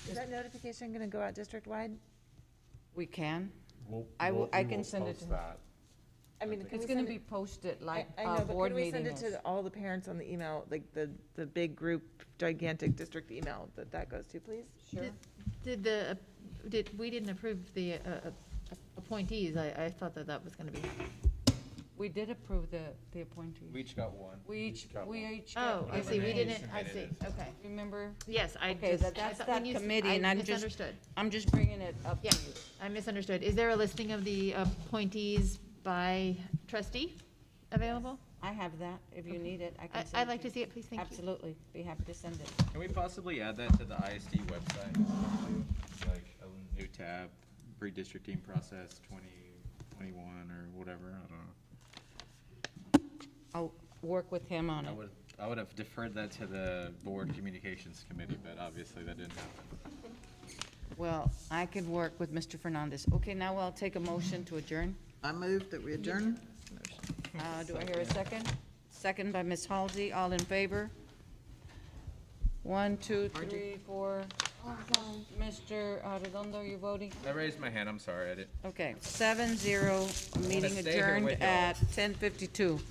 Is that notification going to go out district-wide? We can. I can send it to him. that. I mean, can It's we going to send be it? posted like I know, but board can we meeting send it is. to all the parents on the email, like the big group, gigantic district email that goes to, please? Sure. We didn't approve the appointees. I thought that was going to be. We did approve the appointees. We each got one. We each got. Oh, I see, we didn't, I see, okay. Remember? Yes, I Okay, just. I that's thought that when you committee, I and misunderstood. I'm just bringing it up Yeah, to you. I misunderstood. Is there a listing of the appointees by trustee available? I have that. If you need it, I can send it. I'd like to see it, please, thank you. Absolutely. Be happy to send it. Can we possibly add that to the ISD website? Like a new tab, redistricting process 2021 or whatever, I don't know. I'll work with him on it. I would have deferred that to the board communications committee, but obviously that didn't happen. Well, I could work with Mr. Fernandez. Okay, now I'll take a motion to adjourn. I move that we adjourn. Do I hear a second? Second by Ms. Halsey. All in favor? 1, 2, 3, 4. Mr. Redondo, you voting? I raised my hand, I'm sorry, I didn't. Okay, 7-0, meeting stay here adjourned with y'all. at 10:52.